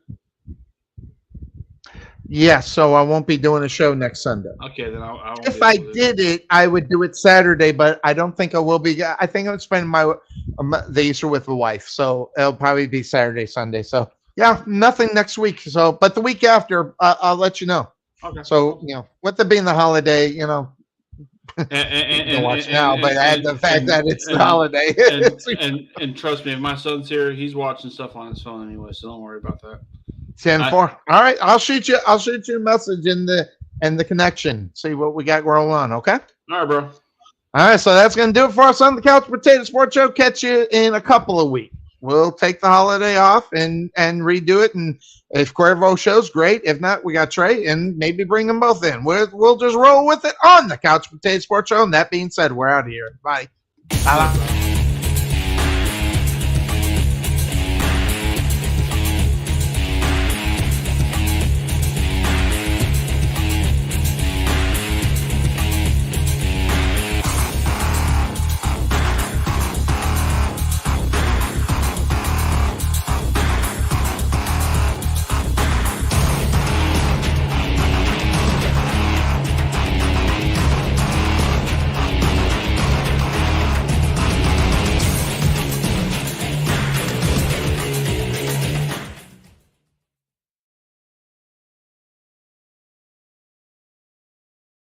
Yes, so I won't be doing a show next Sunday. Okay, then I'll if I did it, I would do it Saturday, but I don't think I will be. I think I'm spending the Easter with the wife, so it'll probably be Saturday, Sunday. So yeah, nothing next week. So, but the week after, I'll let you know. Okay. So with it being the holiday, and watch now, but add the fact that it's the holiday. and trust me, if my son's here, he's watching stuff on his phone anyway, so don't worry about that. 10-4. All right, I'll shoot you a message in the connection. See what we got going on. Okay. All right, bro. All right, so that's gonna do it for us on the Couch Potato Sports Show. Catch you in a couple of weeks. We'll take the holiday off and redo it. And if Cuervo shows, great. If not, we got Trey and maybe bring them both in. We'll just roll with it on the Couch Potato Sports Show. And that being said, we're out of here. Bye. Bye.